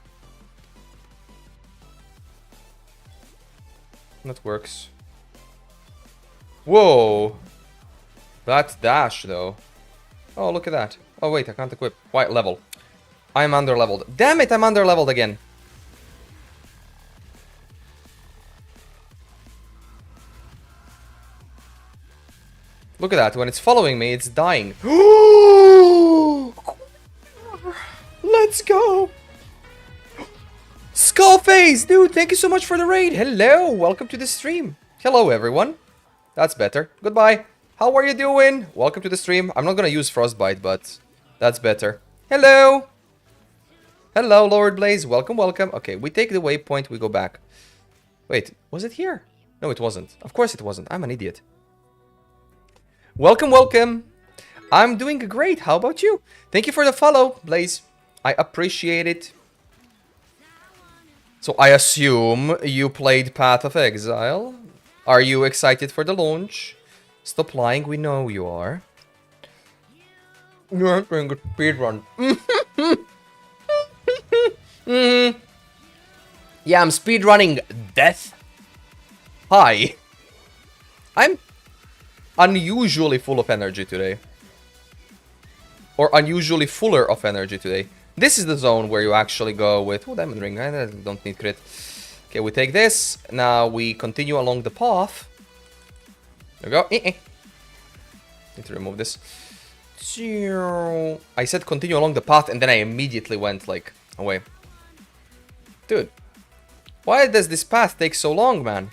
That works. Whoa! That dash, though. Oh, look at that. Oh, wait, I can't equip. White level. I'm underleveled. Damn it, I'm underleveled again. Look at that. When it's following me, it's dying. Let's go. Skullface, dude, thank you so much for the raid. Hello, welcome to the stream. Hello, everyone. That's better. Goodbye. How are you doing? Welcome to the stream. I'm not gonna use Frostbite, but that's better. Hello. Hello, Lord Blaze. Welcome, welcome. Okay, we take the waypoint, we go back. Wait, was it here? No, it wasn't. Of course it wasn't. I'm an idiot. Welcome, welcome. I'm doing great. How about you? Thank you for the follow, Blaze. I appreciate it. So I assume you played Path of Exile. Are you excited for the launch? Stop lying, we know you are. You're doing a speedrun. Yeah, I'm speedrunning death. Hi. I'm unusually full of energy today. Or unusually fuller of energy today. This is the zone where you actually go with... Oh, diamond ring. I don't need crit. Okay, we take this. Now we continue along the path. There we go. Need to remove this. I said continue along the path and then I immediately went, like, away. Dude. Why does this path take so long, man?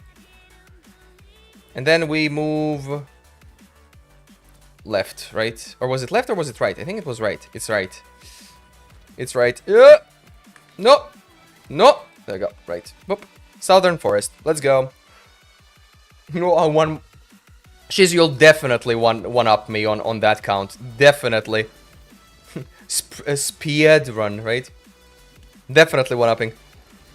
And then we move... left, right? Or was it left or was it right? I think it was right. It's right. It's right. Yeah. No. No. There we go. Right. Boop. Southern Forest. Let's go. No, I won. Shiz, you'll definitely one up me on that count. Definitely. Speed run, right? Definitely one upping.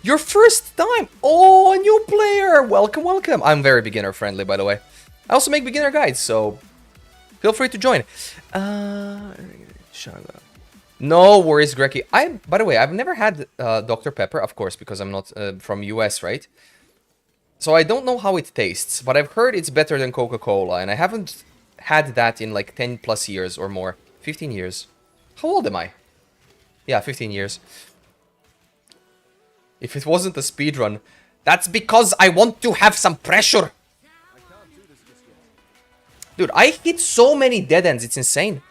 Your first time. Oh, a new player. Welcome, welcome. I'm very beginner friendly, by the way. I also make beginner guides, so feel free to join. No worries, Greki. By the way, I've never had Dr. Pepper, of course, because I'm not from US, right? So I don't know how it tastes, but I've heard it's better than Coca-Cola, and I haven't had that in like 10 plus years or more. 15 years. How old am I? Yeah, 15 years. If it wasn't a speedrun, that's because I want to have some pressure. Dude, I hit so many dead ends, it's insane.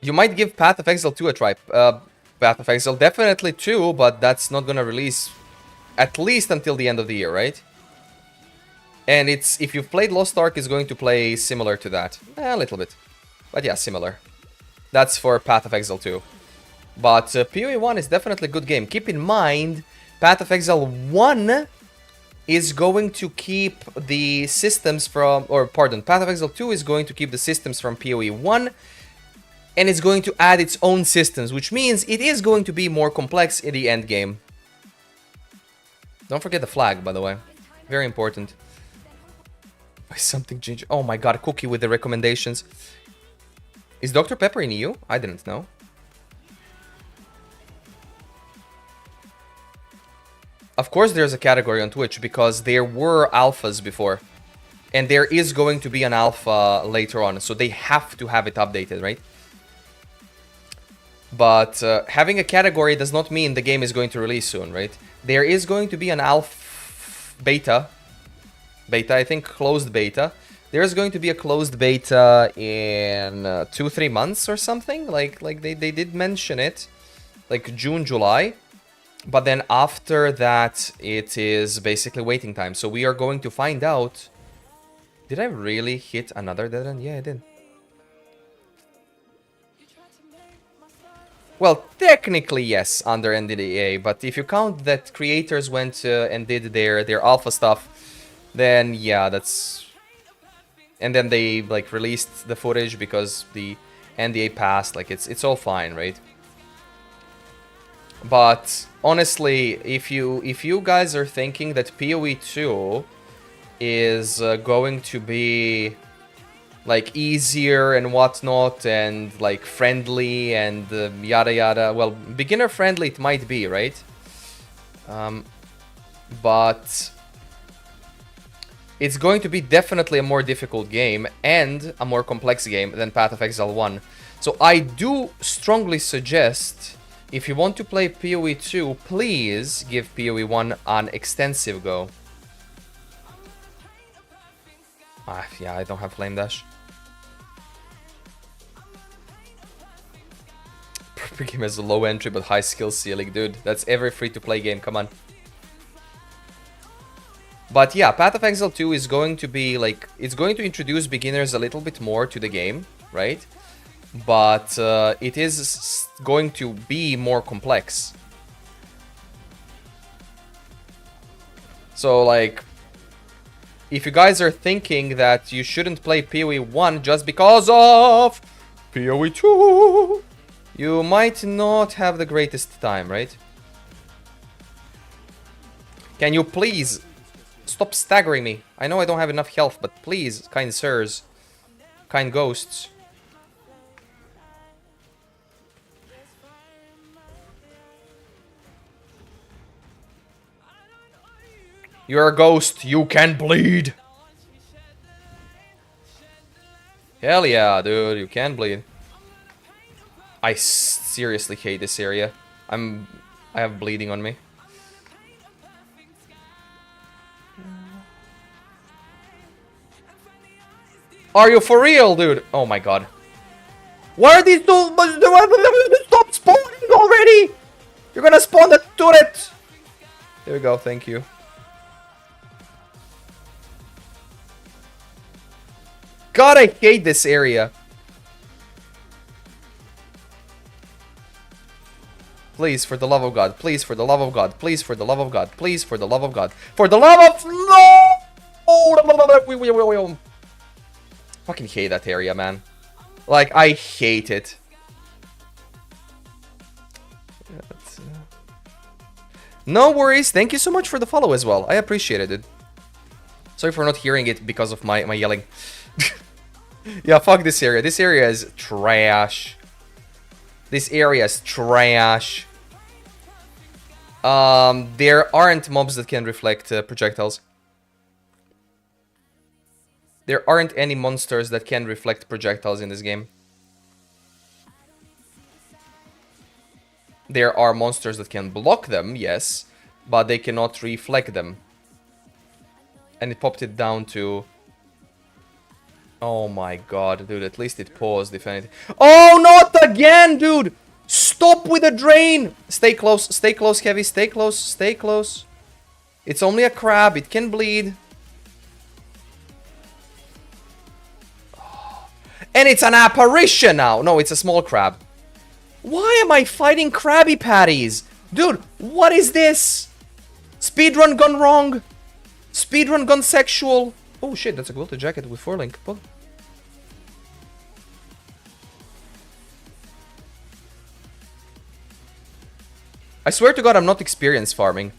You might give Path of Exile 2 a try. Path of Exile definitely 2, but that's not gonna release at least until the end of the year, right? And it's, if you've played Lost Ark, it's going to play similar to that. A little bit. But yeah, similar. That's for Path of Exile 2. But PoE 1 is definitely a good game. Keep in mind, Path of Exile 1 is going to keep the systems from... Or, pardon, Path of Exile 2 is going to keep the systems from PoE 1. And it's going to add its own systems, which means it is going to be more complex in the end game. Don't forget the flag, by the way. Very important. Something ginger. Oh my god, Cookie with the recommendations. Is Dr. Pepper in EU? I didn't know. Of course there's a category on Twitch, because there were alphas before. And there is going to be an alpha later on, so they have to have it updated, right? But having a category does not mean the game is going to release soon, right? There is going to be an alpha beta, I think closed beta. There is going to be a closed beta in 2-3 months or something. Like they did mention it, like June, July. But then after that, it is basically waiting time. So we are going to find out. Did I really hit another dead end? Yeah, I did. Well, technically yes, under NDA, but if you count that creators went and did their alpha stuff, then yeah, that's... And then they like released the footage because the NDA passed, like it's all fine, right? But honestly, if you guys are thinking that PoE 2 is going to be like easier and whatnot and like friendly and yada yada, well, beginner friendly it might be, right? But it's going to be definitely a more difficult game and a more complex game than Path of Exile 1. So I do strongly suggest, if you want to play PoE 2, please give PoE 1 an extensive go. Ah, yeah, I don't have Flame Dash. Perfect game has a low entry but high skill ceiling, dude. That's every free-to-play game, come on. But yeah, Path of Exile 2 is going to be like... It's going to introduce beginners a little bit more to the game, right? But it is going to be more complex. So like... If you guys are thinking that you shouldn't play PoE 1 just because of PoE 2, you might not have the greatest time, right? Can you please stop staggering me? I know I don't have enough health, but please, kind sirs, kind ghosts. You're a ghost, you can bleed. Hell yeah, dude, you can bleed. I seriously hate this area. I have bleeding on me. Are you for real, dude? Oh my god. Why are these two? Stop spawning already! You're gonna spawn the turret! There we go, thank you. God, I hate this area. Please, for the love of God. Please, for the love of God. Please, for the love of God. Please, for the love of God. For the love of... No! Fucking hate that area, man. Like, I hate it. No worries. Thank you so much for the follow as well. I appreciate it, dude. Sorry for not hearing it because of my yelling. Yeah, fuck this area. This area is trash. This area is trash. There aren't mobs that can reflect projectiles. There aren't any monsters that can reflect projectiles in this game. There are monsters that can block them, yes, but they cannot reflect them. And it popped it down to... Oh my god, dude, at least it paused, if anything. Oh, not again, dude! Stop with the drain! Stay close, Heavy, stay close, stay close. It's only a crab, it can bleed. And it's an apparition now! No, it's a small crab. Why am I fighting Krabby Patties? Dude, what is this? Speedrun gone wrong. Speedrun gone sexual. Oh shit, that's a quilted jacket with 4-link. Oh. I swear to God, I'm not experienced farming.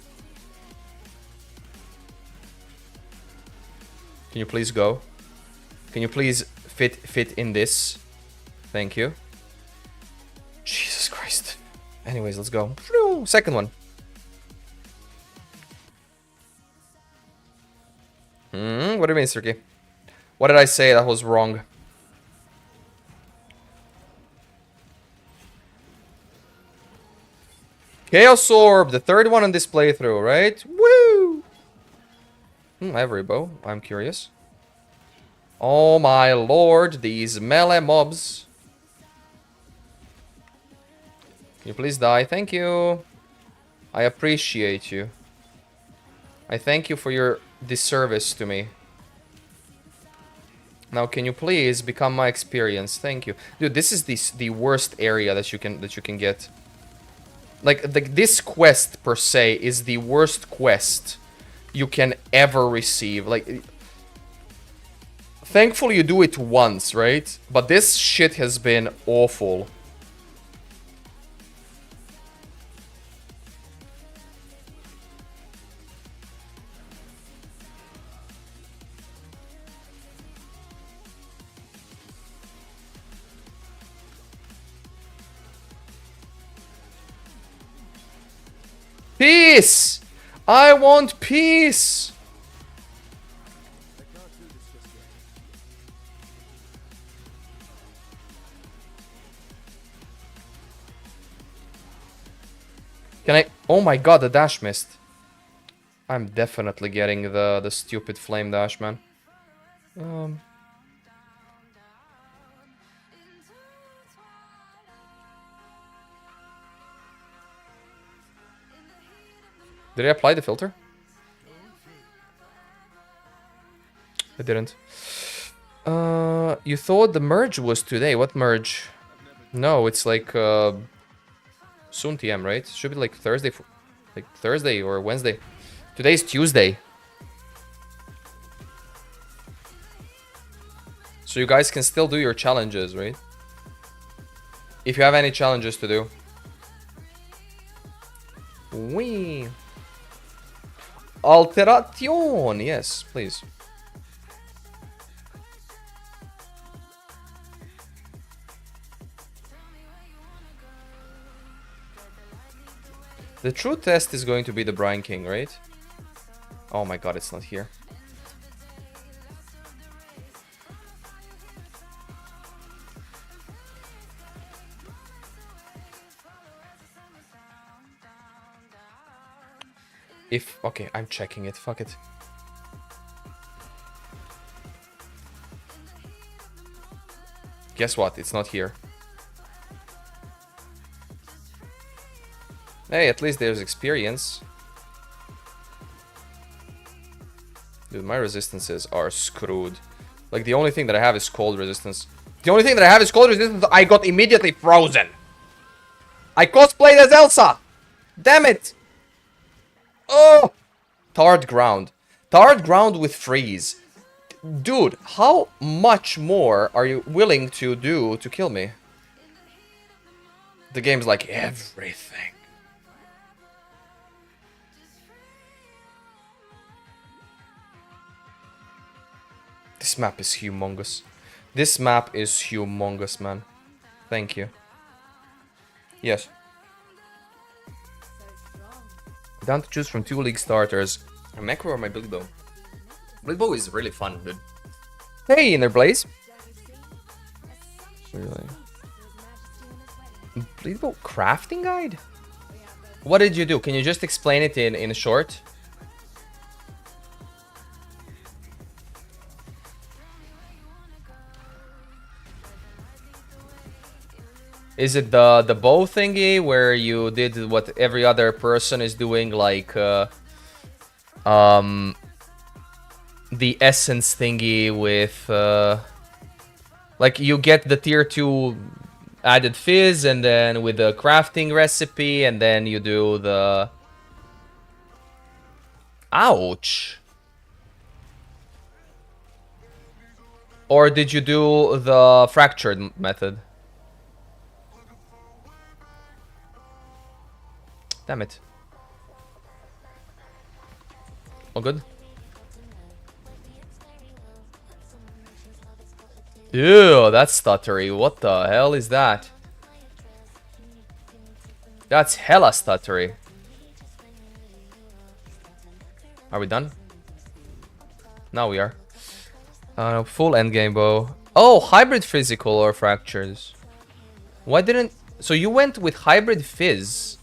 Can you please go? Can you please fit in this? Thank you. Jesus Christ. Anyways, let's go. Second one. What do you mean, Sirki? What did I say that was wrong? Chaos Orb, the third one on this playthrough, right? Woo! Every bow, I'm curious. Oh my lord, these melee mobs. Can you please die? Thank you. I appreciate you. I thank you for your disservice to me. Now, can you please become my experience? Thank you, dude. This is the worst area that you can get. Like this quest per se is the worst quest you can ever receive. Like, thankfully you do it once, right? But this shit has been awful. Peace! I want peace! Can I... Oh my god, the dash missed. I'm definitely getting the stupid flame dash, man. Did I apply the filter? I didn't. You thought the merge was today. What merge? No, it's like soon TM, right? Should be like Thursday, like Thursday or Wednesday. Today's Tuesday. So you guys can still do your challenges, right? If you have any challenges to do. Wee. Alteration. Yes, please. The true test is going to be the Brian King, right? Oh my god, it's not here. If... Okay, I'm checking it. Fuck it. Guess what? It's not here. Hey, at least there's experience. Dude, my resistances are screwed. Like, the only thing that I have is cold resistance. The only thing that I have is cold resistance. I got immediately frozen. I cosplayed as Elsa. Damn it. Oh! Tarred ground. Tarred ground with freeze. Dude, how much more are you willing to do to kill me? The game's like everything. This map is humongous. This map is humongous, man. Thank you. Yes. Down to choose from 2 league starters. A macro or my Billy Bow? Billy Bow is really fun, dude. Hey, Inner Blaze. Really? Billy Bow crafting guide? What did you do? Can you just explain it in short? Is it the bow thingy where you did what every other person is doing, like the essence thingy with like you get the tier 2 added fizz and then with the crafting recipe and then you do the... Ouch! Or did you do the fractured method? Damn it. All good? Ew, that's stuttery. What the hell is that? That's hella stuttery. Are we done? Now we are. Full endgame bow. Oh, hybrid physical or fractures. Why didn't... So you went with hybrid fizz.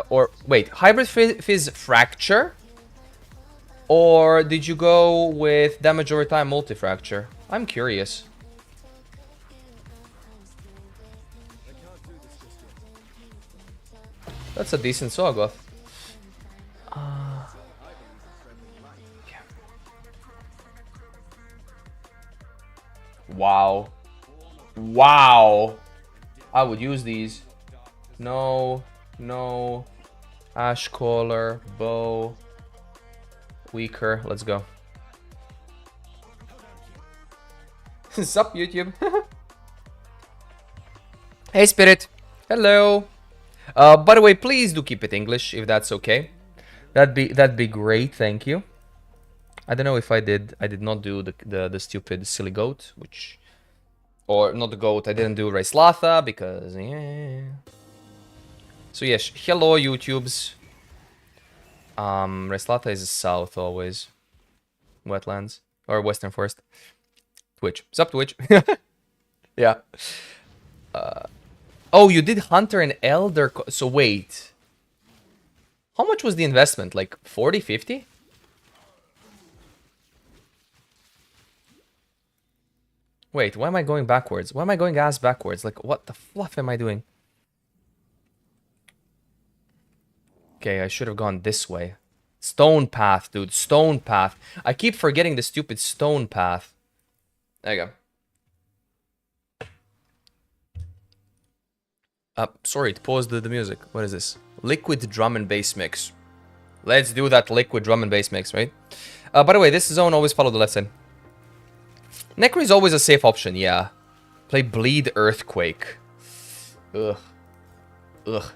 Or wait, hybrid fizz fracture? Or did you go with damage over time multi-fracture? I'm curious. That's a decent Soggoth. Yeah. Wow. Wow. I would use these. No. No. Ash Caller. Bow. Weaker. Let's go. Sup, YouTube? Hey, Spirit. Hello. By the way, please do keep it English if that's okay. That'd be great. Thank you. I don't know if I did not do the stupid silly goat, which, or not the goat. I didn't do Raislatha because yeah. So yes, hello YouTubes. Raislatha is south always. Wetlands or Western Forest. Twitch. Sup, Twitch. Yeah. Oh, you did Hunter and Elder. So wait. How much was the investment? Like 40, 50? Wait, why am I going backwards? Why am I going ass backwards? Like, what the fluff am I doing? Okay, I should have gone this way. Stone path, dude. Stone path. I keep forgetting the stupid stone path. There you go. Sorry, it paused the music. What is this? Liquid drum and bass mix. Let's do that liquid drum and bass mix, right? By the way, this zone always follow the left side. Necro is always a safe option, yeah. Play Bleed Earthquake. Ugh. Ugh.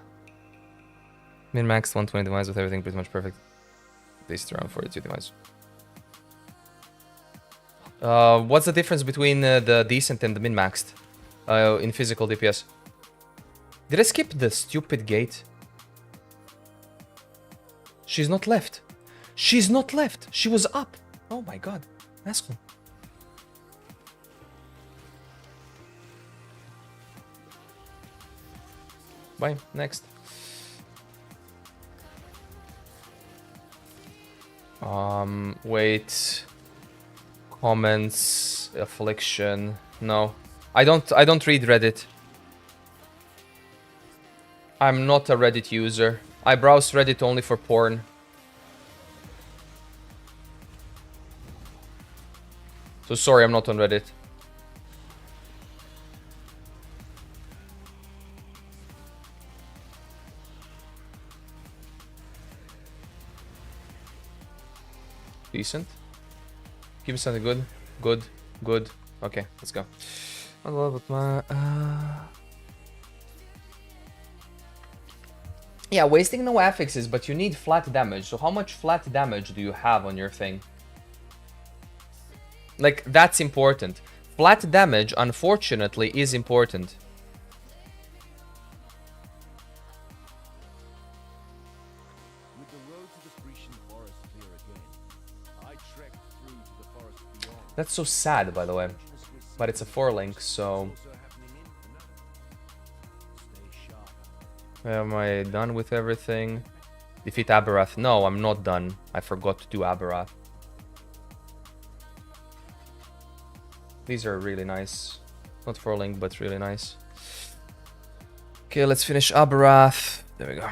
Min-max 120 device with everything pretty much perfect. This around 42 device. What's the difference between the decent and the min-maxed in physical DPS? Did I skip the stupid gate? She's not left. She's not left. She was up. Oh my god. Asshole. Bye. Next. Wait. Comments, affliction. No. I don't read Reddit. I'm not a Reddit user. I browse Reddit only for porn. So sorry, I'm not on Reddit. Decent. Give me something good. Good. Good. Okay, let's go. I love it, man. Yeah, wasting no affixes, but you need flat damage. So how much flat damage do you have on your thing? Like, that's important. Flat damage, unfortunately, is important. With the road to the Grecian forest clear again, I trekked through to the forest beyond. That's so sad, by the way. But it's a 4-link, so... Am I done with everything? Defeat Aberath. No, I'm not done. I forgot to do Aberath. These are really nice. Not 4-link, but really nice. Okay, let's finish Aberath. There we go.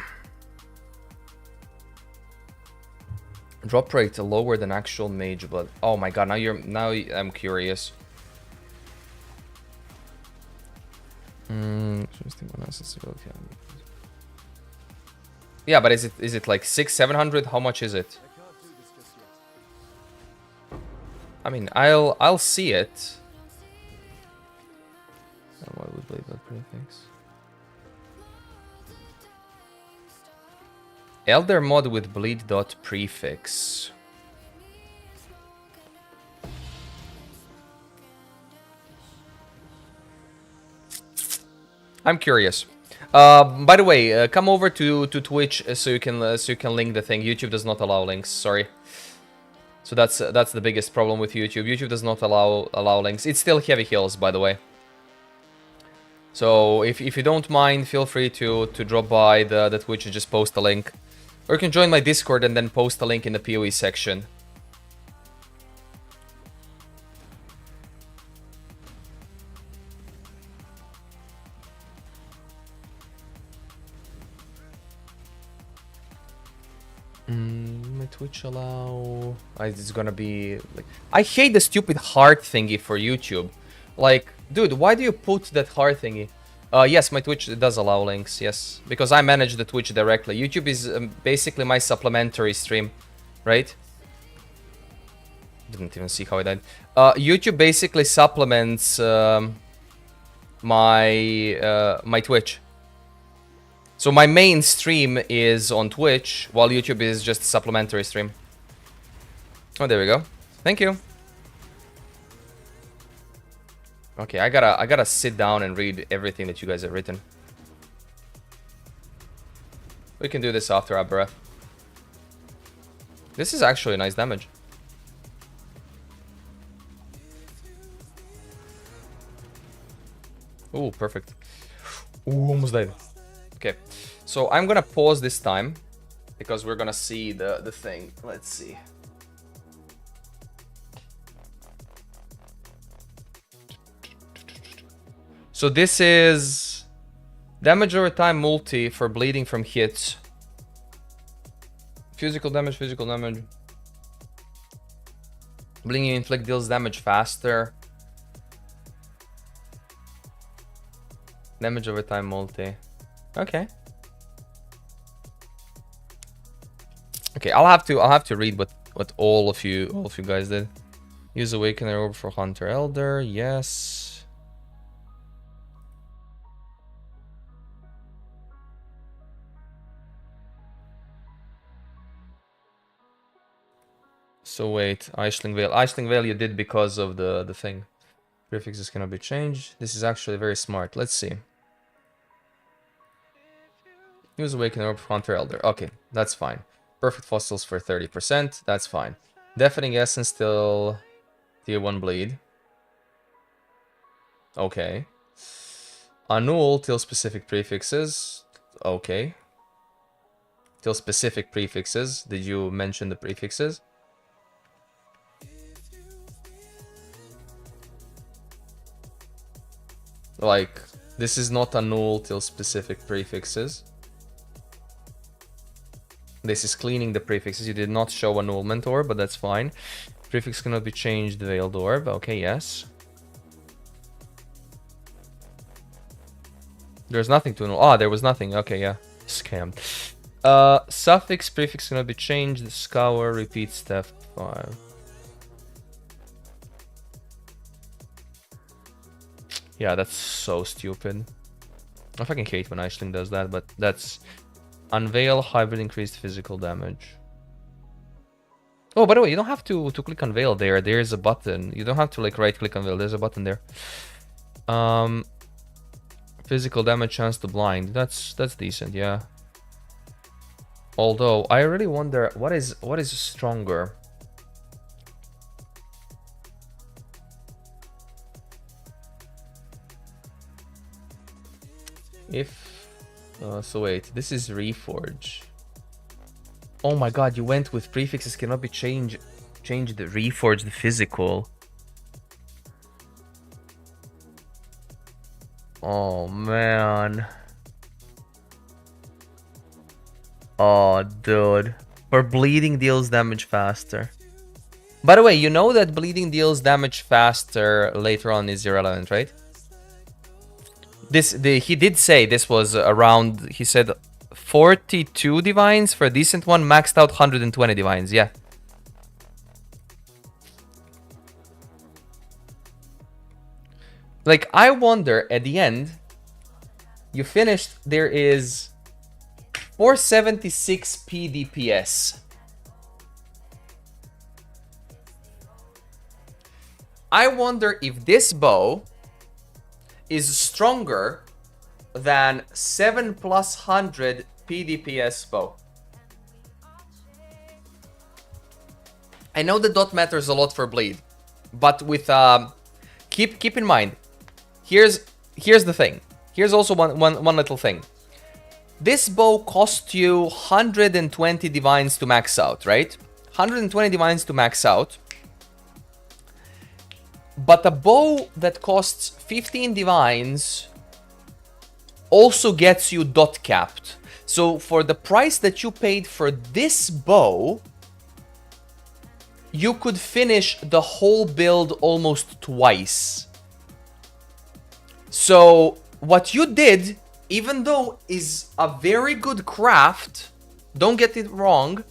Drop rate lower than actual mage blood. Oh my god, now I'm curious. Yeah, but is it like 600-700? How much is it? I mean, I'll see it. Why would Blade not prefix? Elder mod with bleed dot prefix. I'm curious. By the way, come over to Twitch so you can link the thing. YouTube does not allow links. Sorry. So that's the biggest problem with YouTube. YouTube does not allow links. It's still heavy heals, by the way. So if you don't mind, feel free to drop by the Twitch and just post a link. Or you can join my Discord and then post a link in the PoE section. My Twitch allow... it's gonna be... like, I hate the stupid heart thingy for YouTube. Like, dude, why do you put that heart thingy? Yes, my Twitch does allow links, yes. Because I manage the Twitch directly. YouTube is basically my supplementary stream, right? Didn't even see how I died. YouTube basically supplements my Twitch. So my main stream is on Twitch, while YouTube is just a supplementary stream. Oh, there we go. Thank you. Okay, I gotta sit down and read everything that you guys have written. We can do this after our breath. This is actually nice damage. Ooh, perfect. Ooh, almost died. Okay, so I'm gonna pause this time because we're gonna see the thing. Let's see. So this is damage over time multi for bleeding from hits. Physical damage, physical damage. Bleeding you inflict deals damage faster. Damage over time multi. Okay. Okay, I'll have to read what all of you guys did. Use Awakener Orb for Hunter Elder, yes. So wait, Aisling Veil. Aisling Veil you did because of the thing. Prefixes cannot be changed. This is actually very smart. Let's see. Use Awakener Orb for Hunter Elder. Okay, that's fine. Perfect Fossils for 30%. That's fine. Deafening Essence till Tier 1 Bleed. Okay. Annul till specific prefixes. Okay. Till specific prefixes. Did you mention the prefixes? Like, this is not annul till specific prefixes. This is cleaning the prefixes. You did not show annulment orb, but that's fine. Prefix cannot be changed, veiled orb. Okay, yes. There's nothing to annul. Ah, there was nothing. Okay, yeah. Scammed. Suffix, prefix cannot be changed. Scour, repeat step 5. Yeah, that's so stupid. I fucking hate when Aisling does that, but that's... Unveil, hybrid, increased physical damage. Oh, by the way, you don't have to click Unveil there. There's a button. You don't have to like right-click Unveil. There's a button there. Physical damage, chance to blind. That's decent, yeah. Although, I really wonder what is stronger. If... so wait, this is Reforge. Oh my god, you went with prefixes cannot be changed. Change the Reforge, the physical. Oh man. Oh dude. For bleeding deals damage faster. By the way, you know that bleeding deals damage faster later on is irrelevant, right? He did say this was around, he said 42 divines for a decent one, maxed out 120 divines, yeah. Like, I wonder, at the end, you finished, there is 476 PDPS. I wonder if this bow is stronger than 7 plus 100 PDPS bow. I know the dot matters a lot for bleed, but with keep in mind, here's the thing. Here's also one little thing. This bow cost you 120 divines to max out, right? 120 divines to max out. But a bow that costs 15 divines also gets you dot capped. So for the price that you paid for this bow, you could finish the whole build almost twice. So what you did, even though is a very good craft, don't get it wrong,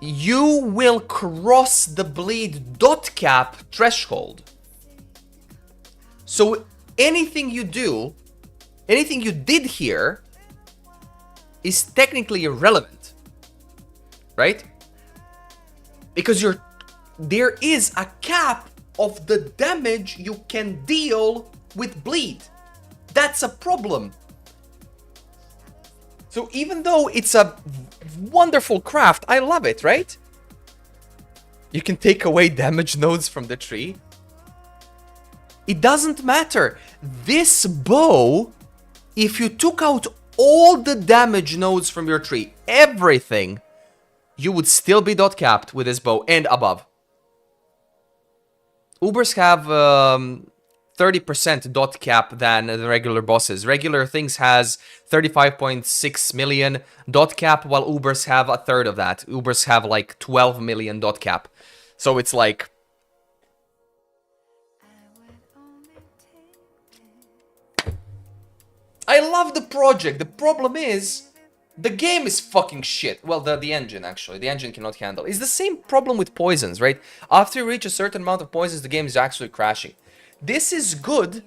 you will cross the bleed dot cap threshold. So anything you do, anything you did here is technically irrelevant, right? Because there is a cap of the damage you can deal with bleed. That's a problem. So even though it's a wonderful craft, I love it, right? You can take away damage nodes from the tree. It doesn't matter. This bow, if you took out all the damage nodes from your tree, everything, you would still be dot capped with this bow and above. Ubers have 30% dot cap than the regular bosses. Regular things has 35.6 million dot cap, while Ubers have a third of that. Ubers have like 12 million dot cap. So it's like... I love the project. The problem is, the game is fucking shit. Well, the engine, actually. The engine cannot handle. It's the same problem with poisons, right? After you reach a certain amount of poisons, the game is actually crashing. This is good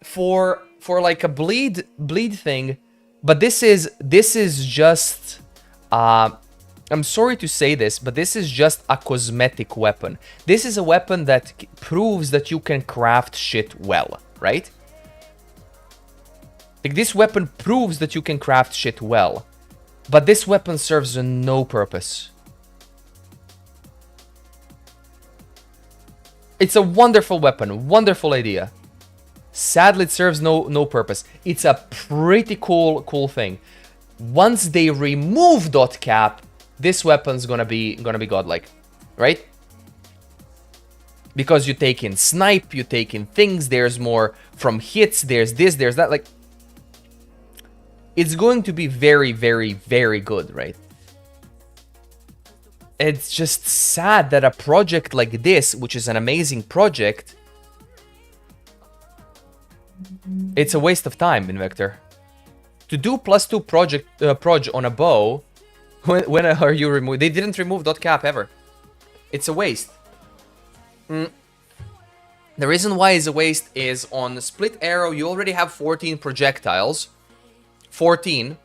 for like a bleed thing, but this is just... I'm sorry to say this, but this is just a cosmetic weapon. This is a weapon that proves that you can craft shit well, right? Like, this weapon proves that you can craft shit well. But this weapon serves no purpose. It's a wonderful weapon, wonderful idea. Sadly, it serves no purpose. It's a pretty cool thing. Once they remove dot cap, this weapon's gonna be godlike, right? Because you take in snipe, you take in things, there's more from hits, there's this, there's that, like... It's going to be very, very, very good, right? It's just sad that a project like this, which is an amazing project, it's a waste of time, Invector. To do +2 proj on a bow, when are you remove? They didn't remove dot cap ever. It's a waste. The reason why it's a waste is on split arrow you already have 14 projectiles. 14,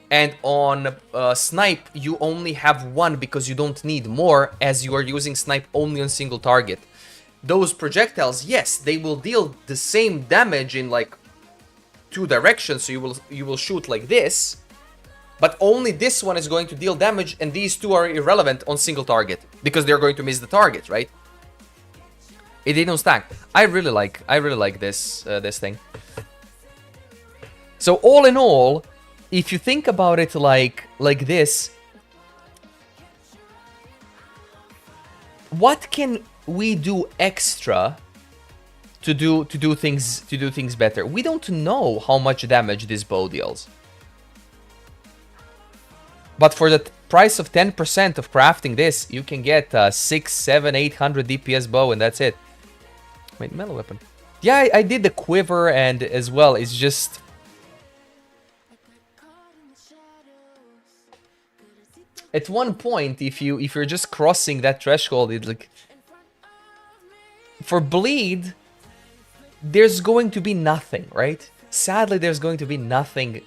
and on snipe you only have 1 because you don't need more, as you are using snipe only on single target. Those projectiles, yes, they will deal the same damage in like 2 directions, so you will shoot like this, but only this one is going to deal damage, and these 2 are irrelevant on single target because they're going to miss the target, right? It didn't stack. I really like this this thing. So all in all, if you think about it like this, what can we do extra to do things better? We don't know how much damage this bow deals. But for the price of 10% of crafting this, you can get a 6, 7, 800 DPS bow, and that's it. Wait, melee weapon. Yeah, I did the quiver, and as well, it's just... At one point, if you're just crossing that threshold, it's like... For bleed, there's going to be nothing, right? Sadly, there's going to be nothing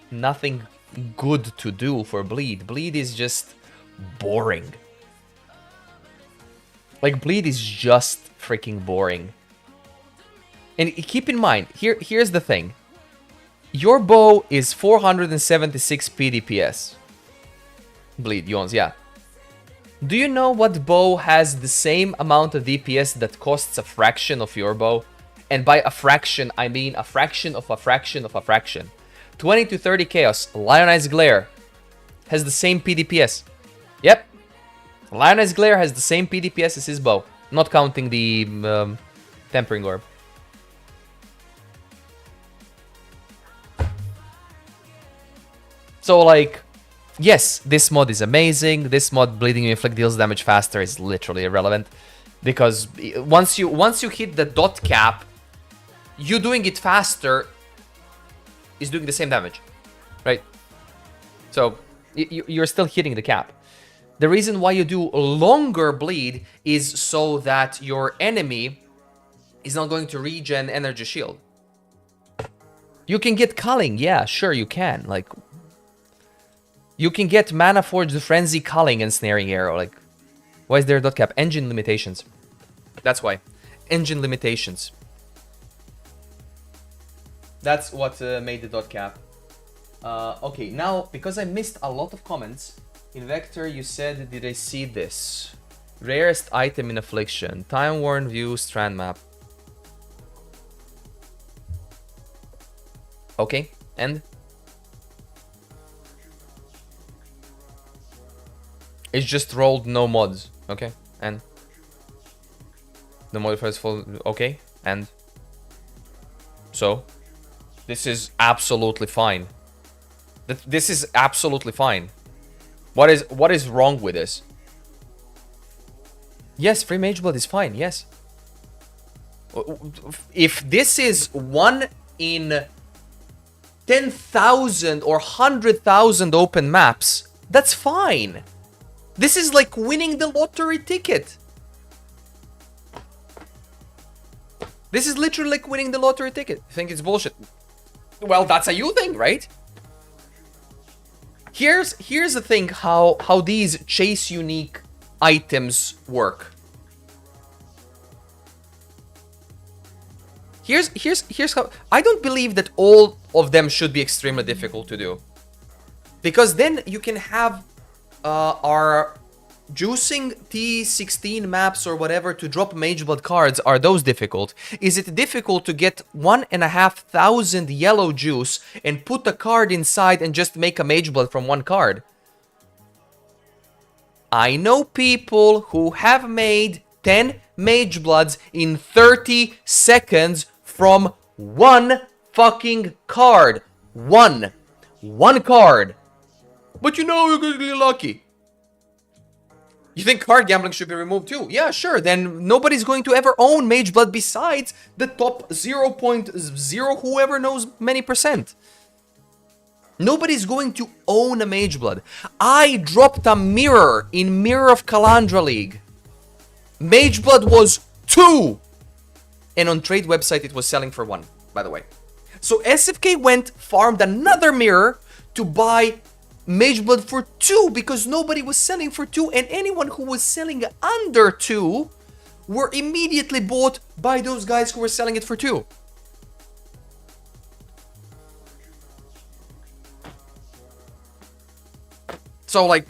good to do for bleed. Bleed is just boring. Like, bleed is just freaking boring. And keep in mind, here's the thing. Your bow is 476 PDPS. Bleed, yawns, yeah. Do you know what bow has the same amount of DPS that costs a fraction of your bow? And by a fraction, I mean a fraction of a fraction of a fraction. 20 to 30 Chaos, Lionized Glare, has the same PDPS. Yep. Lionized Glare has the same PDPS as his bow, not counting the Tempering Orb. So, like... Yes, this mod is amazing. This mod, bleeding you inflict deals damage faster, is literally irrelevant. Because once you hit the dot cap, you doing it faster is doing the same damage, right? So you're still hitting the cap. The reason why you do longer bleed is so that your enemy is not going to regen energy shield. You can get culling, yeah, sure you can. Like, you can get Mana Forge, the Frenzy, Culling, and Snaring Arrow. Like, why is there a dot cap? Engine limitations. That's why. Engine limitations. That's what made the dot cap. Okay, now, because I missed a lot of comments, Invector, you said, did I see this? Rarest item in Affliction. Time Worn View, Strand Map. Okay, and? It's just rolled, no mods. Okay, and? The modifiers full. Okay, and? So, this is absolutely fine. This is absolutely fine. What is wrong with this? Yes, free Mage Blood is fine, yes. If this is 1 in 10,000 or 100,000 open maps, that's fine. This is like winning the lottery ticket. This is literally like winning the lottery ticket. You think it's bullshit? Well, that's a you thing, right? Here's the thing how these chase unique items work. Here's how I don't believe that all of them should be extremely difficult to do. Because then you can have our juicing T16 maps or whatever to drop Mage Blood cards. Are those difficult? Is it difficult to get 1,500 yellow juice and put a card inside and just make a Mage Blood from one card? I know people who have made 10 Mage Bloods in 30 seconds from one fucking card. One card. But you know, you're gonna be lucky. You think card gambling should be removed too? Yeah, sure. Then nobody's going to ever own Mage Blood besides the top 0.0 whoever knows many percent. Nobody's going to own a Mage Blood. I dropped a mirror in Mirror of Kalandra League. Mage Blood was 2. And on trade website it was selling for 1, by the way. So SFK went, farmed another mirror to buy Mage Blood for 2 because nobody was selling for 2, and anyone who was selling under 2 were immediately bought by those guys who were selling it for 2. So like,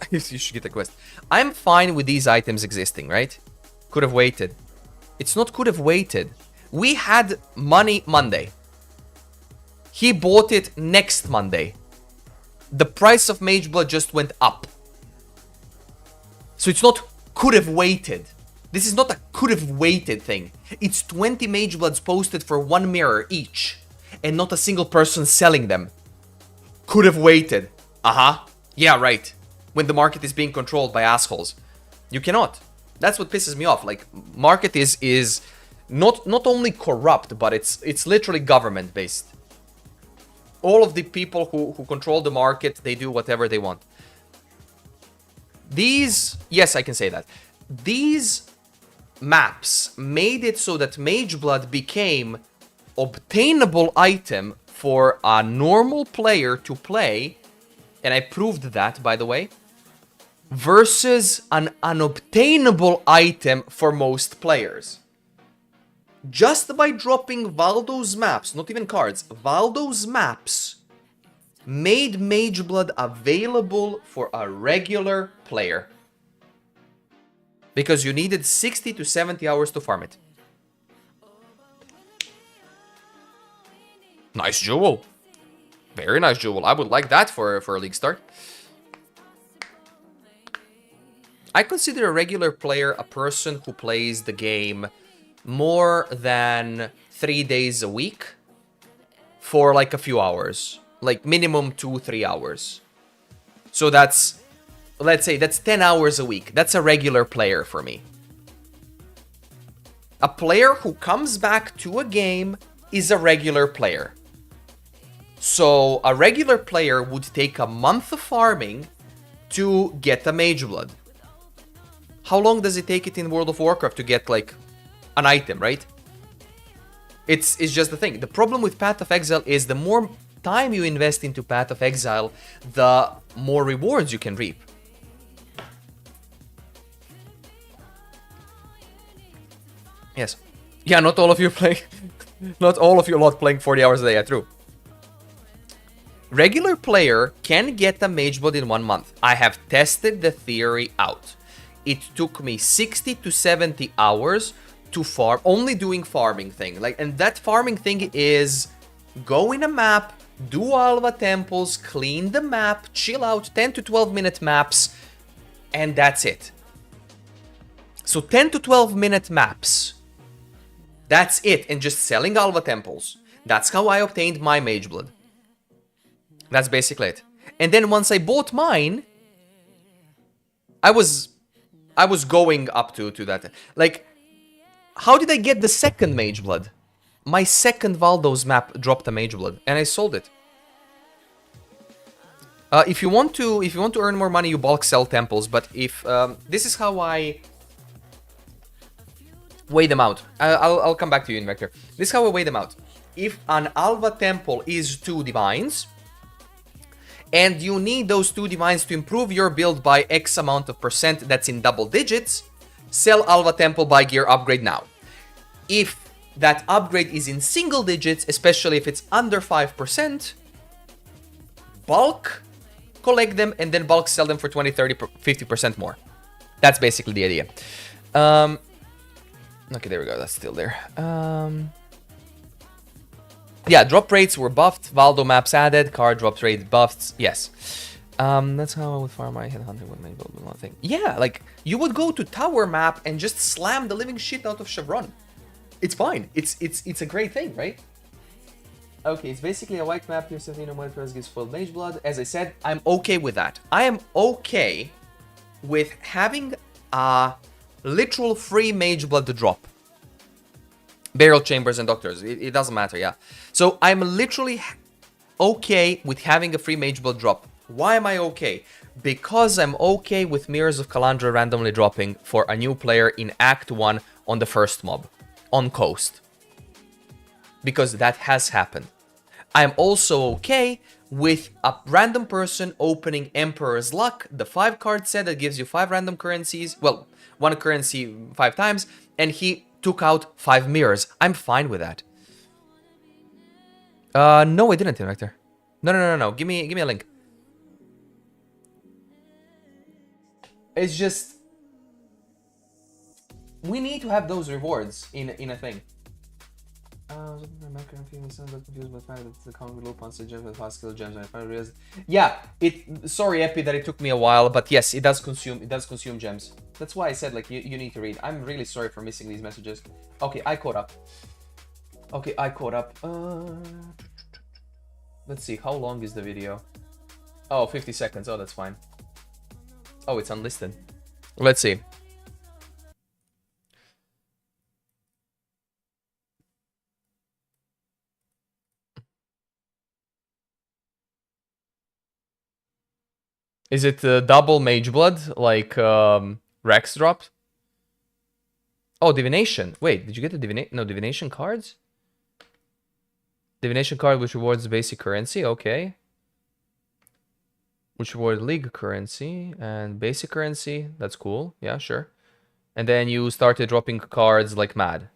you should get a quest. I'm fine with these items existing, right? Could have waited. It's not could have waited. We had money Monday. He bought it next Monday. The price of Mage Blood just went up. So it's not could have waited. This is not a could have waited thing. It's 20 Mage Bloods posted for 1 mirror each. And not a single person selling them. Could have waited. Yeah, right. When the market is being controlled by assholes. You cannot. That's what pisses me off. Like, market is not only corrupt, but it's literally government based. All of the people who control the market, they do whatever they want. These, yes, I can say that. These maps made it so that Mage Blood became obtainable item for a normal player to play, and I proved that, by the way, versus an unobtainable item for most players. Just by dropping Valdo's maps, not even cards, Valdo's maps made Mage Blood available for a regular player. Because you needed 60 to 70 hours to farm it. Nice jewel. Very nice jewel. I would like that for a league start. I consider a regular player a person who plays the game more than 3 days a week for like a few hours. Like minimum 2-3 hours. So that's, let's say that's 10 hours a week. That's a regular player for me. A player who comes back to a game is a regular player. So a regular player would take a month of farming to get a Mage Blood. How long does it take it in World of Warcraft to get like an item, right? It's just the thing. The problem with Path of Exile is the more time you invest into Path of Exile, the more rewards you can reap. Yes. Yeah, not all of you play. Not all of you lot playing 40 hours a day, yeah, true. Regular player can get a Mage Blood in 1 month. I have tested the theory out. It took me 60 to 70 hours to farm, only doing farming thing. Like, and that farming thing is go in a map, do Alva temples, clean the map, chill out, 10 to 12 minute maps, and that's it. So 10 to 12 minute maps That's it. And just selling Alva Temples. That's how I obtained my Mage Blood. That's basically it. And then once I bought mine, I was going up to that. Like, how did I get the second Mage Blood? My second Valdo's map dropped a Mage Blood, and I sold it. If you want to earn more money, you bulk sell temples. But if this is how I weigh them out. I'll come back to you, Invector. This is how I weigh them out. If an Alva Temple is 2 Divines, and you need those 2 Divines to improve your build by X amount of percent that's in double digits, sell Alva Temple, buy gear, upgrade now. If that upgrade is in single digits, especially if it's under 5%, bulk, collect them, and then bulk sell them for 20, 30, 50% more. That's basically the idea. Okay, there we go. That's still there. Yeah, drop rates were buffed. Valdo maps added. Card drop rate buffed. Yes. That's how I would farm my headhunter with my build one thing. Yeah, like, you would go to tower map and just slam the living shit out of Chevron. It's fine. It's a great thing, right? Okay, it's basically a white map. Your Sethino White Press gives full Mage Blood. As I said, I'm okay with that. I am okay with having a literal free Mage Blood to drop. Burial Chambers and Doctors. It doesn't matter, yeah. So I'm literally okay with having a free Mage Blood drop. Why am I okay? Because I'm okay with Mirrors of Kalandra randomly dropping for a new player in Act 1 on the first mob. On Coast. Because that has happened. I'm also okay with a random person opening Emperor's Luck, the 5-card set that gives you 5 random currencies. Well, 1 currency 5 times. And he took out 5 mirrors. I'm fine with that. No, I didn't, Invector. No. Give me a link. It's just, we need to have those rewards in a thing. Yeah, sorry, Epi, that it took me a while, but yes, it does consume gems. That's why I said, like, you need to read. I'm really sorry for missing these messages. Okay, I caught up. Let's see, how long is the video? Oh, 50 seconds. Oh, that's fine. Oh, it's unlisted. Let's see. Is it double Mage Blood, like Rex dropped? Oh, Divination. Wait, did you get the Divination? No, Divination cards? Divination card which rewards basic currency, okay. Which reward league currency and basic currency. That's cool. Yeah, sure. And then you started dropping cards like mad.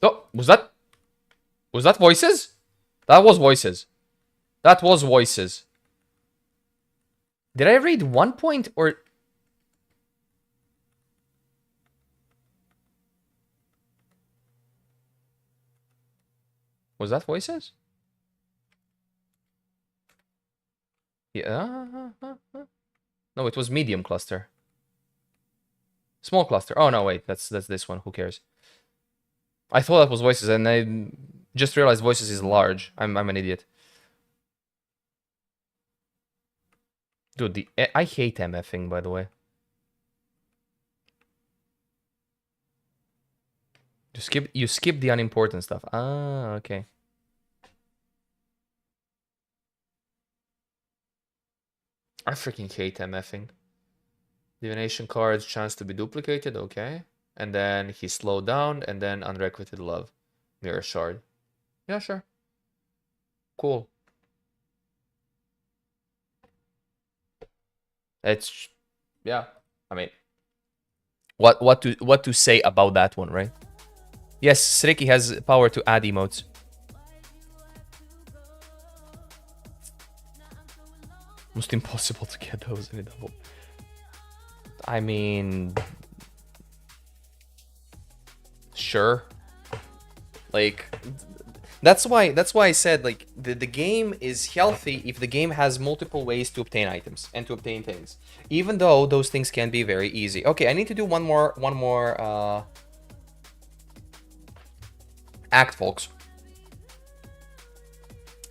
Oh, was that voices? That was voices. That was voices. Did I read 1 point or... Was that voices? Yeah. No, it was medium cluster. Small cluster. Oh, no, wait. That's this one. Who cares? I thought that was voices, and I just realized voices is large. I'm an idiot. Dude, I hate MFing, by the way. You skip the unimportant stuff. Ah, okay. I freaking hate MFing. Divination cards, chance to be duplicated, okay. And then he slowed down, and then unrequited love. Mirror shard. Yeah, sure. Cool. It's, yeah. I mean, what to say about that one, right? Yes, Sriki has power to add emotes. Almost impossible to get those in a double. I mean, sure. Like, That's why I said, like, the game is healthy if the game has multiple ways to obtain items and to obtain things. Even though those things can be very easy. Okay, I need to do one more act, folks.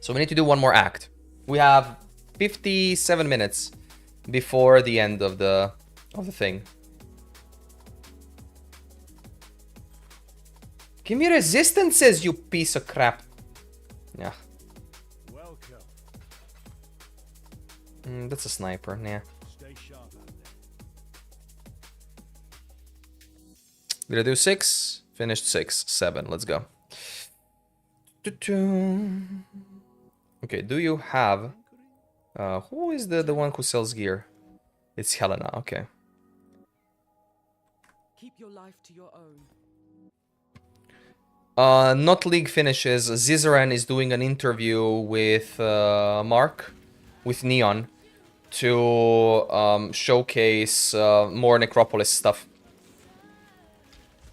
So we need to do one more act. We have 57 minutes before the end of the thing. Give me resistances, you piece of crap. Yeah. Welcome. That's a sniper, yeah. Stay sharp out there. Did I do 6? Finished 6. 7. Let's go. Okay, do you have... who is the one who sells gear? It's Helena, okay. Keep your life to your own. Not league finishes. Zizaran is doing an interview with Mark, with Neon, to showcase more Necropolis stuff.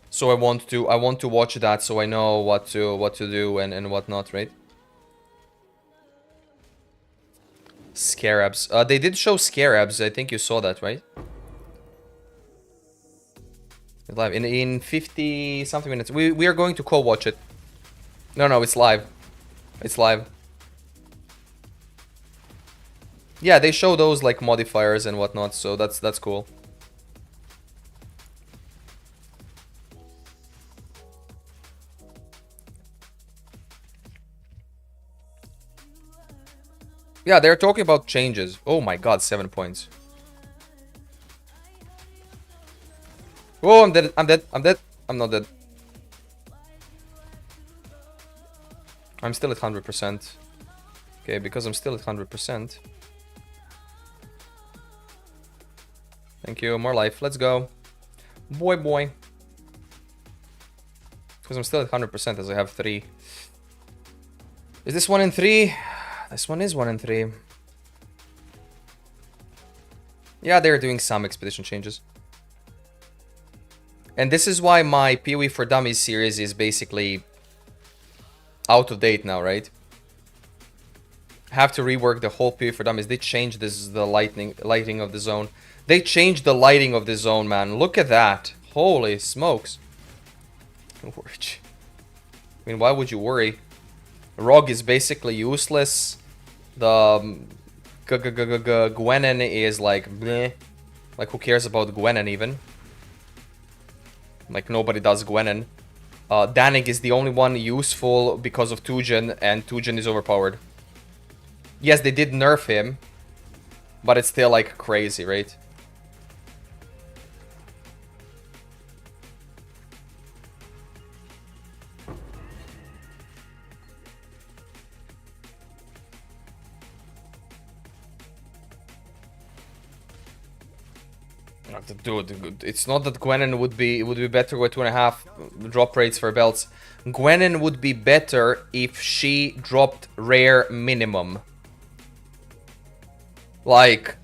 So I want to watch that, so I know what to do and whatnot, right? Scarabs. They did show Scarabs. I think you saw that, right? Live in 50 something minutes. We are going to co-watch it. No, it's live. It's live. Yeah, they show those like modifiers and whatnot, so that's cool. Yeah, they're talking about changes. Oh my god, 7 points. Oh, I'm dead. I'm dead. I'm dead. I'm not dead. I'm still at 100%. Okay, because I'm still at 100%. Thank you. More life. Let's go. Boy. Because I'm still at 100% as I have 3. Is this 1 in 3? This one is 1 in 3. Yeah, they're doing some expedition changes. And this is why my PoE for Dummies series is basically out of date now, right? Have to rework the whole PoE for Dummies. They changed the lighting of the zone. They changed the lighting of the zone, man. Look at that. Holy smokes. I mean, why would you worry? Rogue is basically useless. The Gwennen is like bleh. Like, who cares about Gwennen even? Like, nobody does Gwennen. Danig is the only one useful because of Tujen, and Tujen is overpowered. Yes, they did nerf him, but it's still like crazy, right? Dude, it's not that Gwennen would be better with 2.5 drop rates for belts. Gwennen would be better if she dropped rare minimum. Like,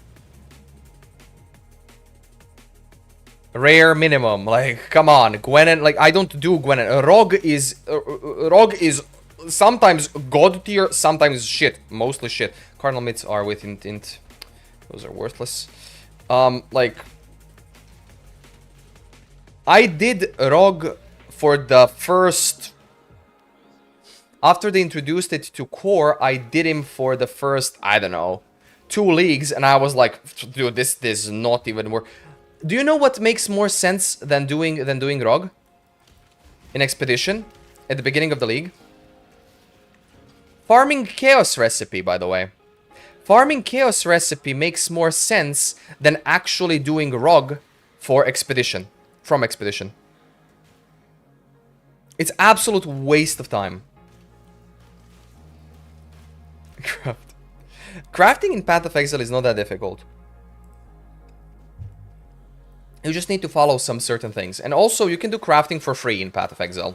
rare minimum. Like, come on, Gwennen. Like, I don't do Gwennen. Rogue is sometimes god tier, sometimes shit, mostly shit. Cardinal mids are with int. Those are worthless. Like, I did Rogue for the first... After they introduced it to core, I did him for the first, I don't know, 2 leagues, and I was like, dude, this is not even work. Do you know what makes more sense than doing Rogue in Expedition at the beginning of the league? Farming Chaos Recipe, by the way. Farming Chaos Recipe makes more sense than actually doing Rogue for Expedition. From Expedition. It's absolute waste of time. Crafting in Path of Exile is not that difficult. You just need to follow some certain things. And also, you can do crafting for free in Path of Exile.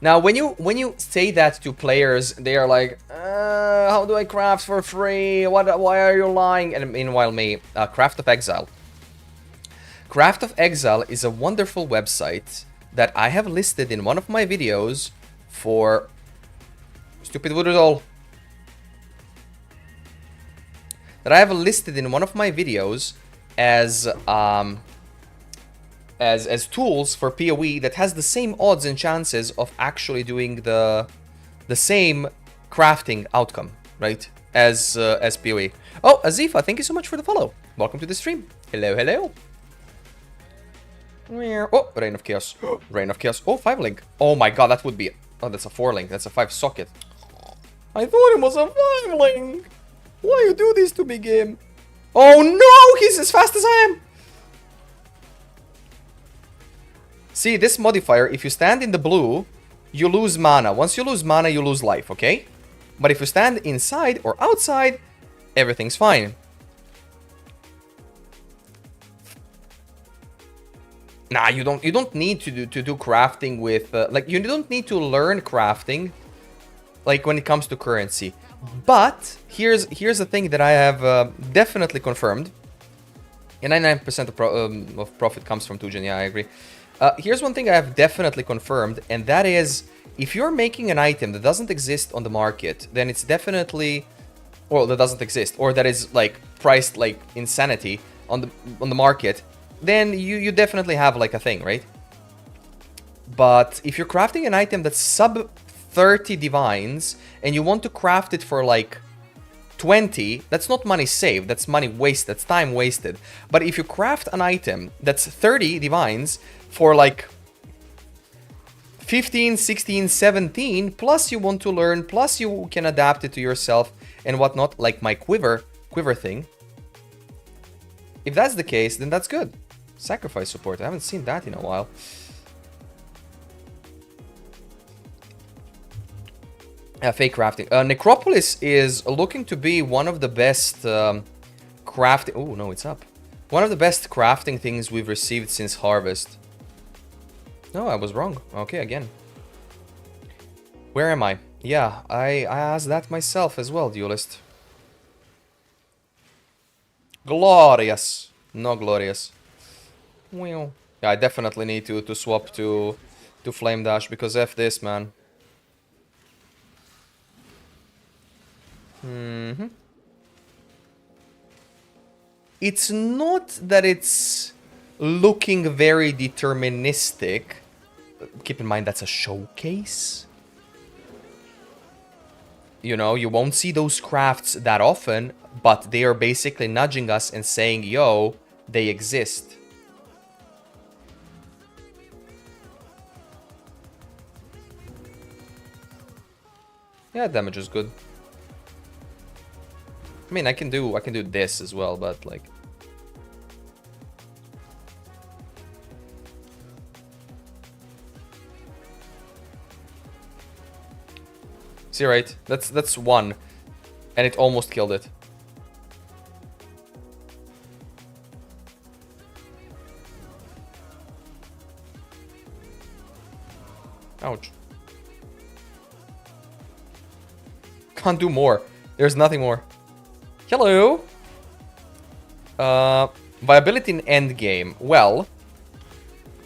Now, when you say that to players, they are like, how do I craft for free? Why are you lying? And meanwhile, Craft of Exile. Craft of Exile is a wonderful website that I have listed in one of my videos for stupid voodoo doll that I have listed in one of my videos as as tools for PoE that has the same odds and chances of actually doing the same crafting outcome, right? As PoE. Oh, Azifa, thank you so much for the follow. Welcome to the stream. Hello, hello. Oh, Rain of Chaos. Rain of Chaos. Oh, 5-link. Oh my god, that would be... Oh, that's a 4-link. That's a 5-socket. I thought it was a 5-link. Why you do this to me, game? Oh no, he's as fast as I am. See, this modifier, if you stand in the blue, you lose mana. Once you lose mana, you lose life, okay? But if you stand inside or outside, everything's fine. Nah, you don't need to do crafting with like you don't need to learn crafting like when it comes to currency. But here's the thing that I have definitely confirmed. And 99% of profit comes from Tujen. Yeah, I agree. Here's one thing I have definitely confirmed, and that is if you're making an item that doesn't exist on the market, then it's definitely, well, that doesn't exist, or that is like priced like insanity on the market, then you definitely have like a thing, right? But if you're crafting an item that's sub 30 divines and you want to craft it for like 20, that's not money saved, that's money wasted, that's time wasted. But if you craft an item that's 30 divines for like 15, 16, 17, plus you want to learn, plus you can adapt it to yourself and whatnot, like my quiver thing. If that's the case, then that's good. Sacrifice support, I haven't seen that in a while. Fake crafting. Necropolis is looking to be one of the best crafting... Oh, no, it's up. One of the best crafting things we've received since Harvest. No, I was wrong. Okay, again. Where am I? Yeah, I asked that myself as well, Duelist. Glorious. No glorious. Well, yeah, I definitely need to swap to Flame Dash because F this, man. It's not that it's looking very deterministic. Keep in mind that's a showcase. You know, you won't see those crafts that often, but they are basically nudging us and saying, yo, they exist. Yeah, damage is good. I mean, I can do this as well, but like... See, right? That's one. And it almost killed it. Ouch. Can't do more. There's nothing more. Hello. Viability in endgame. Well,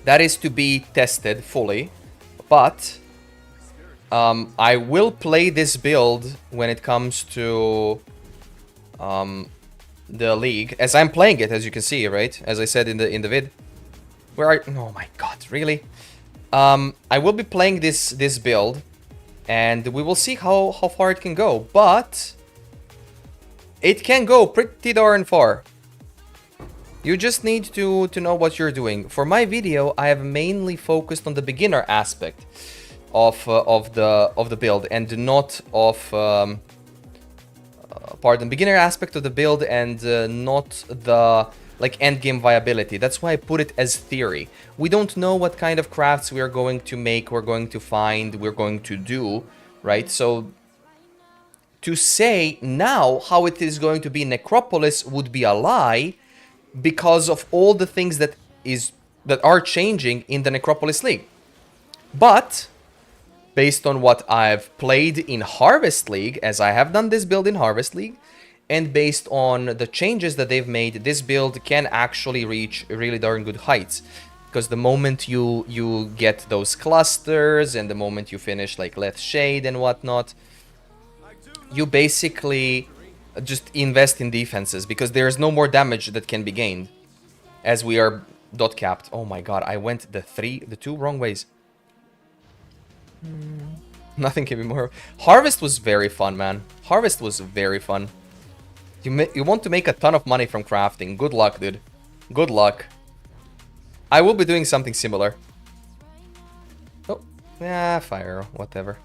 that is to be tested fully, but I will play this build when it comes to the league, as I'm playing it, as you can see, right? As I said in the vid. Where are? Oh my god, really? I will be playing this build, and we will see how far it can go, but it can go pretty darn far. You just need to know what you're doing. For my video, I have mainly focused on the beginner aspect of the build, and not of pardon, beginner aspect of the build, and not the like end game viability. That's why I put it as theory. We don't know what kind of crafts we are going to make, we're going to find, we're going to do, right? So to say now how it is going to be Necropolis would be a lie, because of all the things that are changing in the Necropolis League. But based on what I've played in Harvest League, as I have done this build in Harvest League, and based on the changes that they've made, this build can actually reach really darn good heights. Because the moment you get those clusters and the moment you finish like Left Shade and whatnot, you basically just invest in defenses because there's no more damage that can be gained as we are dot capped. Oh my god, I went the two wrong ways. Nothing can be more. Harvest was very fun, man. Harvest was very fun. You want to make a ton of money from crafting. Good luck, dude. Good luck. I will be doing something similar. Oh, yeah, fire, whatever.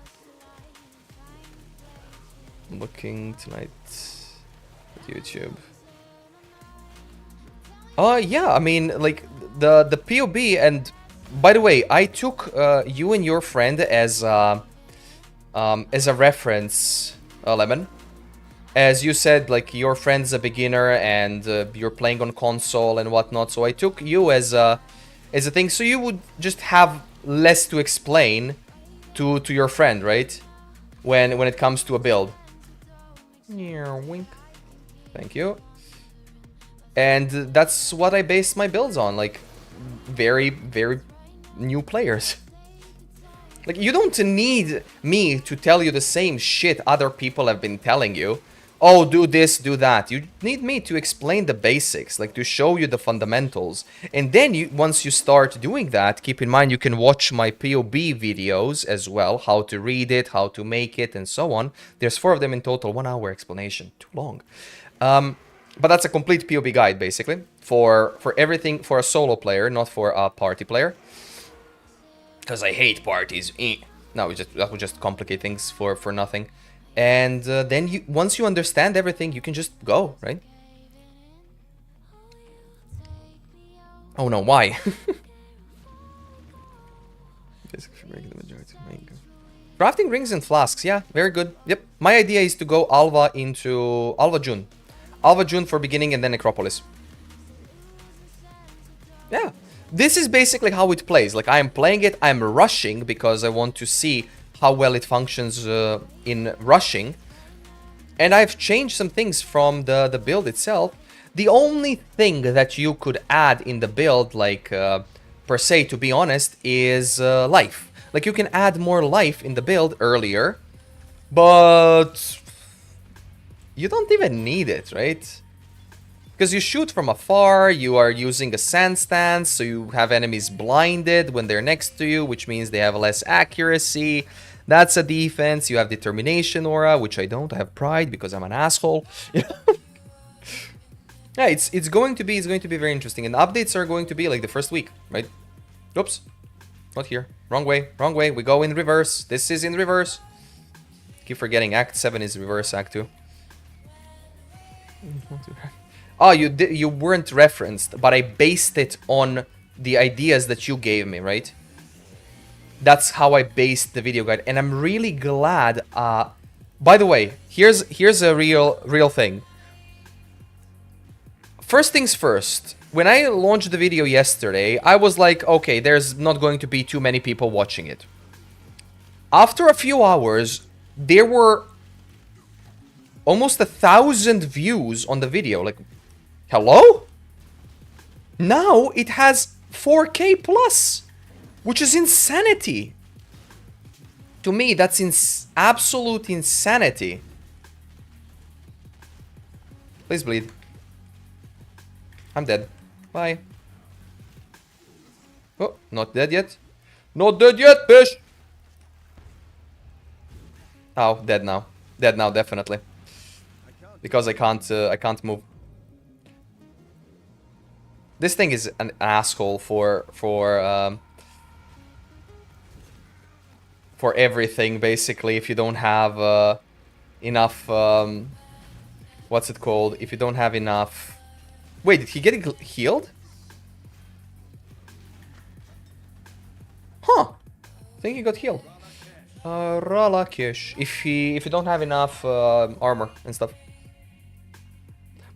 Looking tonight at YouTube. Yeah, I mean, like the POB, and by the way, I took you and your friend as a reference, Lemon. As you said, like your friend's a beginner and you're playing on console and whatnot, so I took you as a thing, so you would just have less to explain to your friend, right? When it comes to a build. Yeah, wink. Thank you. And that's what I based my builds on, like very, very new players. Like, you don't need me to tell you the same shit other people have been telling you. Oh, do this, do that. You need me to explain the basics, like to show you the fundamentals. And then once you start doing that, keep in mind you can watch my POB videos as well, how to read it, how to make it, and so on. There's 4 of them in total, 1 hour explanation, too long. But that's a complete POB guide, basically, for everything, for a solo player, not for a party player. Because I hate parties. No, that would just complicate things for nothing. And then once you understand everything, you can just go, right? Oh no, why? Crafting rings and flasks, yeah, very good. Yep, my idea is to go Alva into Alva June. Alva June for beginning and then Necropolis. Yeah, this is basically how it plays. Like, I am playing it, I'm rushing because I want to see how well it functions in rushing. And I've changed some things from the build itself. The only thing that you could add in the build, like, per se, to be honest, is life. Like, you can add more life in the build earlier, but you don't even need it, right? Because you shoot from afar, you are using a sand stance, so you have enemies blinded when they're next to you, which means they have less accuracy. That's a defense. You have determination aura, which I don't. I have pride because I'm an asshole. Yeah, it's going to be very interesting, and updates are going to be like the first week, right? Oops, not here. Wrong way. Wrong way. We go in reverse. This is in reverse. Keep forgetting. Act 7 is reverse. Act 2. Oh, you weren't referenced, but I based it on the ideas that you gave me, right? That's how I based the video guide, and I'm really glad. By the way, here's a real thing. First things first. When I launched the video yesterday, I was like, okay, there's not going to be too many people watching it. After a few hours, there were almost 1,000 views on the video. Like, hello? Now it has 4K plus. Which is insanity. To me, that's absolute insanity. Please bleed. I'm dead. Bye. Oh, not dead yet. Not dead yet, bitch! Oh, dead now. Dead now, definitely. Because I can't move. This thing is an asshole for everything, basically. If you don't have enough, what's it called? If you don't have enough... Wait, did he get healed? Huh. I think he got healed. Ralakish. If you don't have enough armor and stuff.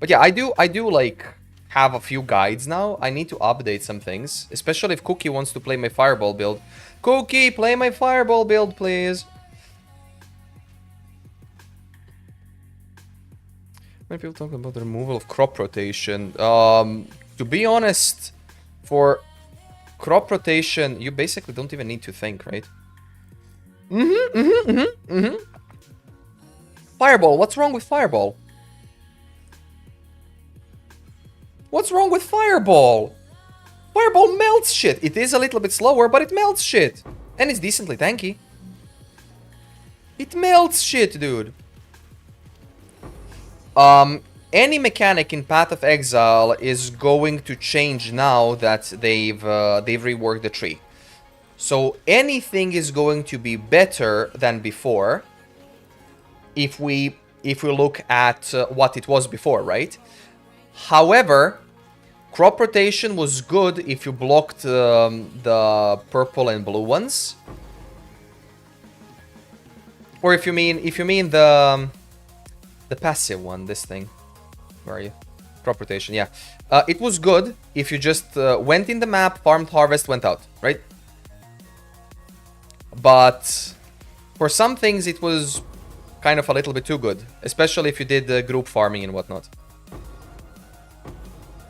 But yeah, I do like have a few guides now. I need to update some things, especially if Cookie wants to play my fireball build. Cookie, play my fireball build, please. Many people talk about the removal of crop rotation. To be honest, for crop rotation, you basically don't even need to think, right? Fireball, what's wrong with Fireball? What's wrong with Fireball? Fireball melts shit. It is a little bit slower, but it melts shit. And it's decently tanky. It melts shit, dude. Any mechanic in Path of Exile is going to change now that they've reworked the tree. So anything is going to be better than before if we look at what it was before, right? However, crop rotation was good if you blocked the purple and blue ones, or if you mean the passive one, this thing. Where are you? Crop rotation, yeah. It was good if you just went in the map, farmed, harvest, went out, right? But for some things it was kind of a little bit too good, especially if you did group farming and whatnot.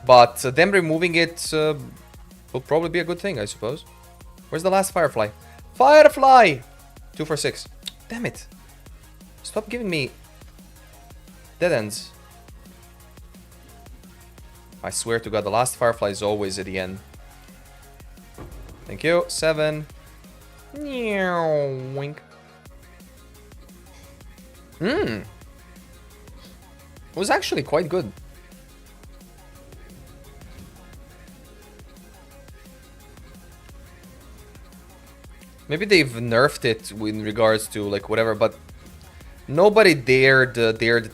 But them removing it will probably be a good thing, I suppose. Where's the last Firefly? Firefly! 2 for 6. Damn it. Stop giving me dead ends. I swear to God, the last Firefly is always at the end. Thank you. 7. Wink. It was actually quite good. Maybe they've nerfed it in regards to like whatever, but nobody dared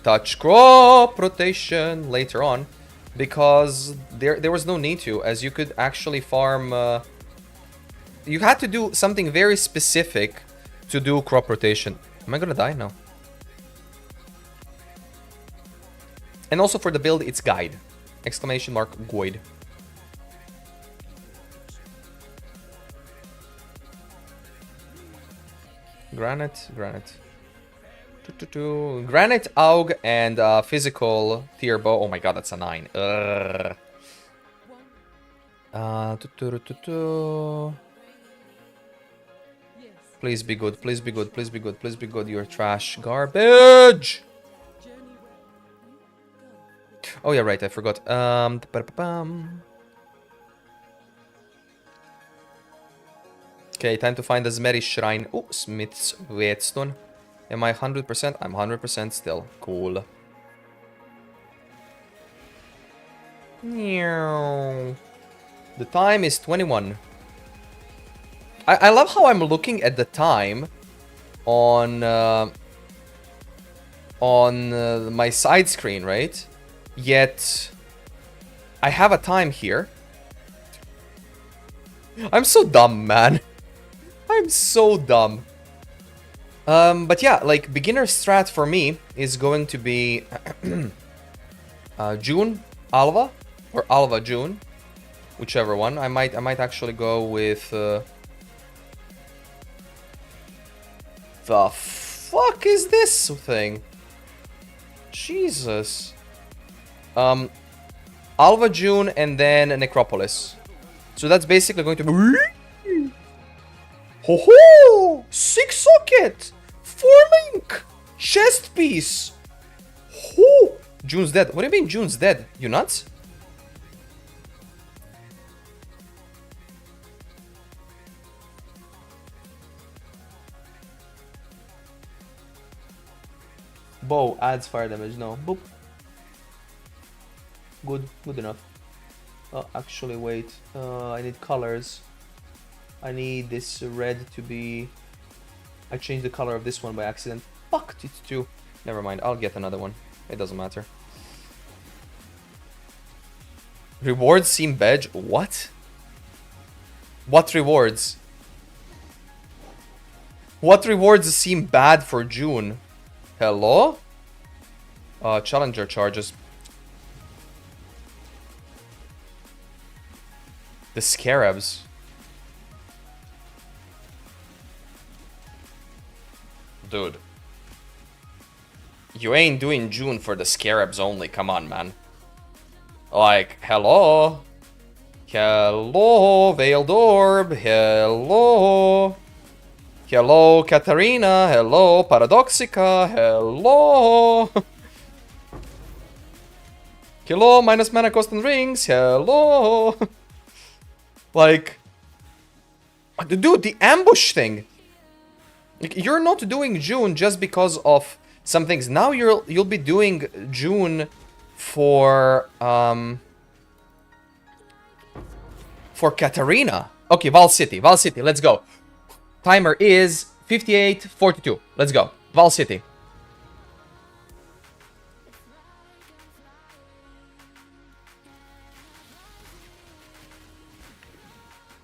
touch crop rotation later on because there was no need to, as you could actually farm. You had to do something very specific to do crop rotation. Am I gonna die? No. And also for the build, it's guide. Exclamation mark guide. Granite. Granite, Aug, and physical tier bow. Oh my god, that's a 9. Please be good, please be good, please be good, please be good. You're trash. Garbage! Oh yeah, right, I forgot. Okay, time to find the Zmeri Shrine. Oh, Smith's Whetstone. Am I 100%? I'm 100% still. Cool. The time is 21. I love how I'm looking at the time on my side screen, right? Yet I have a time here. I'm so dumb, man. I'm so dumb. But yeah, like beginner strat for me is going to be June Alva or Alva June, whichever one. I might actually go with the fuck is this thing? Jesus. Alva June and then Necropolis. So that's basically going to be ho ho! 6 socket! 4 link! Chest piece! Ho! June's dead. What do you mean June's dead? You nuts? Bow adds fire damage. No. Boop. Good. Good enough. Oh, actually, wait. I need colors. I need this red to be... I changed the color of this one by accident. Fuck, it's 2. Never mind, I'll get another one. It doesn't matter. Rewards seem badge. What? What rewards? What rewards seem bad for June? Hello? Challenger charges. The scarabs. Dude. You ain't doing June for the scarabs only. Come on, man. Like, hello? Hello, Veiled Orb. Hello. Hello, Katarina. Hello, Paradoxica. Hello. Hello, minus mana cost and rings. Hello. Like, dude, the ambush thing. Like, you're not doing June just because of some things. Now you'll be doing June for Katarina. Okay, Val City, let's go. Timer is 58:42. Let's go. Val City.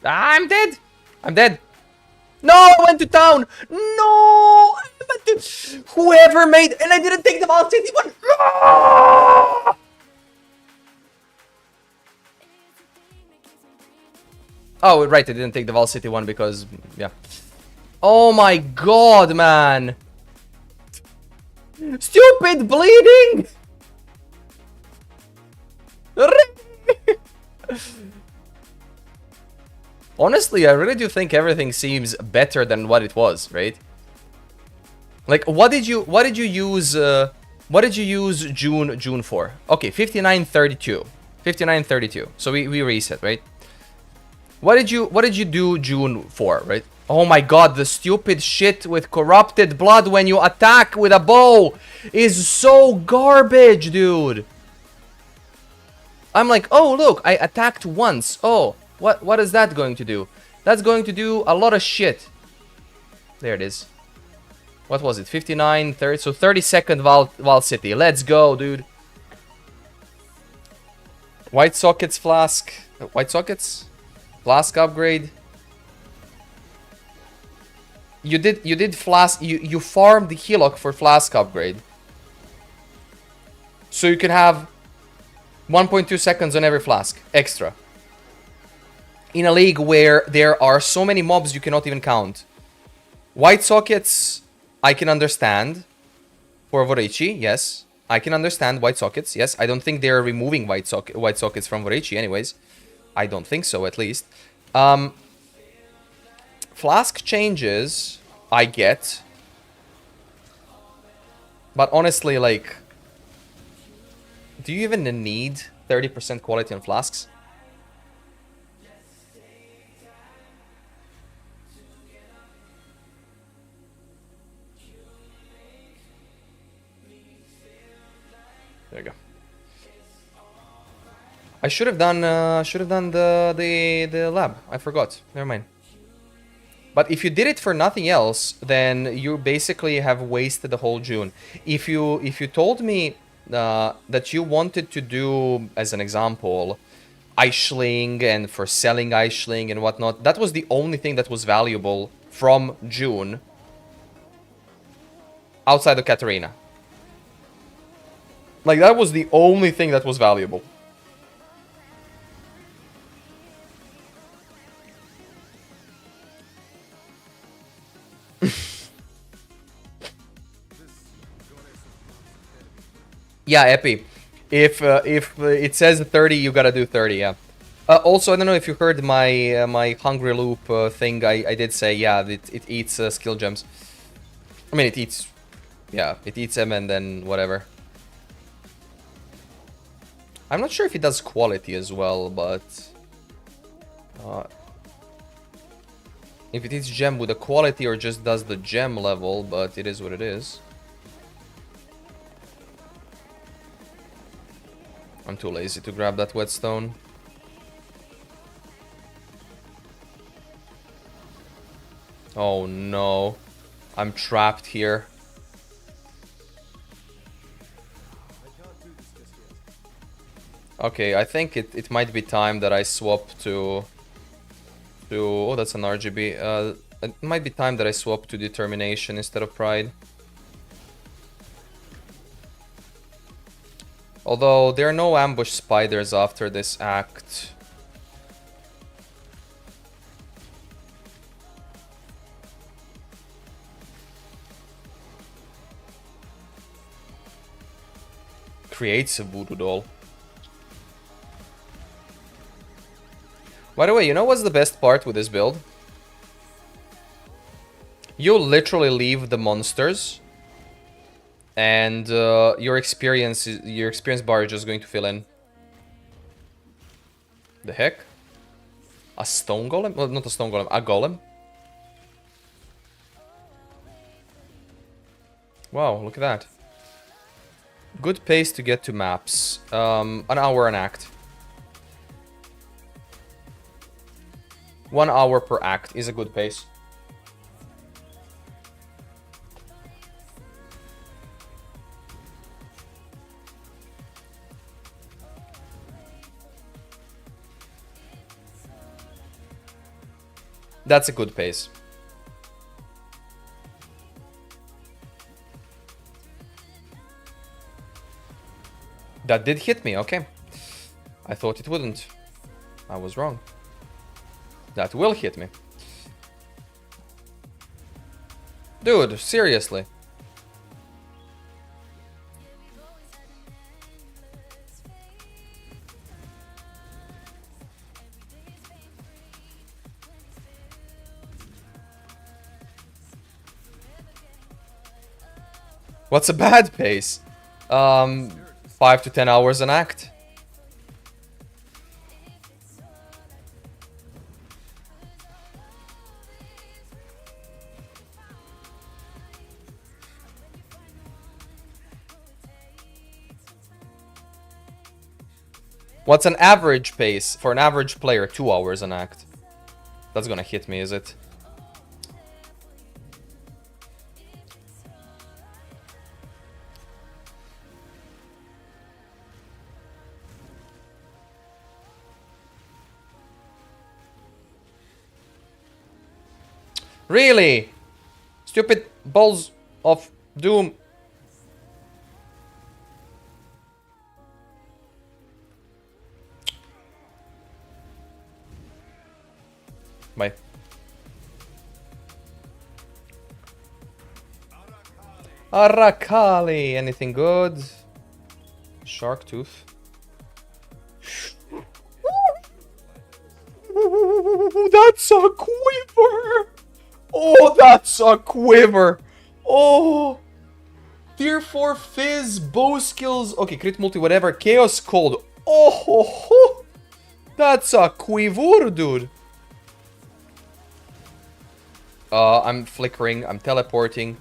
I'm dead. I'm dead. No, I went to town. No, I went to... Whoever made... And I didn't take the Val City one. No! Oh, right, I didn't take the Val City one because... Yeah. Oh my god, man. Stupid bleeding. Honestly, I really do think everything seems better than what it was, right? Like, what did you use June for? Okay, 59:32. 59:32. So we reset, right? What did you do June for, right? Oh my god, the stupid shit with corrupted blood when you attack with a bow is so garbage, dude. I'm like, oh look, I attacked once. Oh, what is that going to do? That's going to do a lot of shit. There it is. What was it? 59, 30, so 30-second Val City. Let's go, dude. White sockets, flask. White sockets? Flask upgrade. You did flask. You farmed the Hillock for flask upgrade. So you can have 1.2 seconds on every flask extra. In a league where there are so many mobs you cannot even count. White sockets, I can understand. For Vorici, yes. I can understand white sockets, yes. I don't think they're removing white sockets from Vorici anyways. I don't think so, at least. Flask changes, I get. But honestly, like... Do you even need 30% quality on flasks? There you go. I should have done the lab. I forgot. Never mind. But if you did it for nothing else, then you basically have wasted the whole June. If you told me that you wanted to do, as an example, Eichling and for selling Eichling and whatnot, that was the only thing that was valuable from June outside of Katarina. Like, that was the only thing that was valuable. Yeah, Epi. If it says 30, you gotta do 30, yeah. Also, I don't know if you heard my my Hungry Loop thing. I did say, yeah, it eats skill gems. I mean, it eats... Yeah, it eats them and then whatever. I'm not sure if it does quality as well, but... if it eats gem with a quality or just does the gem level, but it is what it is. I'm too lazy to grab that whetstone. Oh no. I'm trapped here. Okay, I think it might be time that I swap to... Oh, that's an RGB. It might be time that I swap to Determination instead of Pride. Although, there are no ambush spiders after this act. Creates a voodoo doll. By the way, you know what's the best part with this build? You literally leave the monsters, and your experience bar is just going to fill in. The heck? A stone golem? Well, not a stone golem, a golem. Wow, look at that. Good pace to get to maps. An hour an act. 1 hour per act is a good pace. That's a good pace. That did hit me, okay. I thought it wouldn't. I was wrong. That will hit me. Dude, seriously. What's a bad pace? 5 to 10 hours an act. What's an average pace for an average player? 2 hours an act. That's gonna hit me, is it? Really? Stupid balls of doom. Bye. Arakali, anything good? Shark tooth. That's a quiver. Oh, that's a quiver. Oh. Tier 4 Fizz, bow skills. Okay, crit multi, whatever. Chaos cold. Oh, ho, ho. That's a quiver, dude. I'm flickering. I'm teleporting.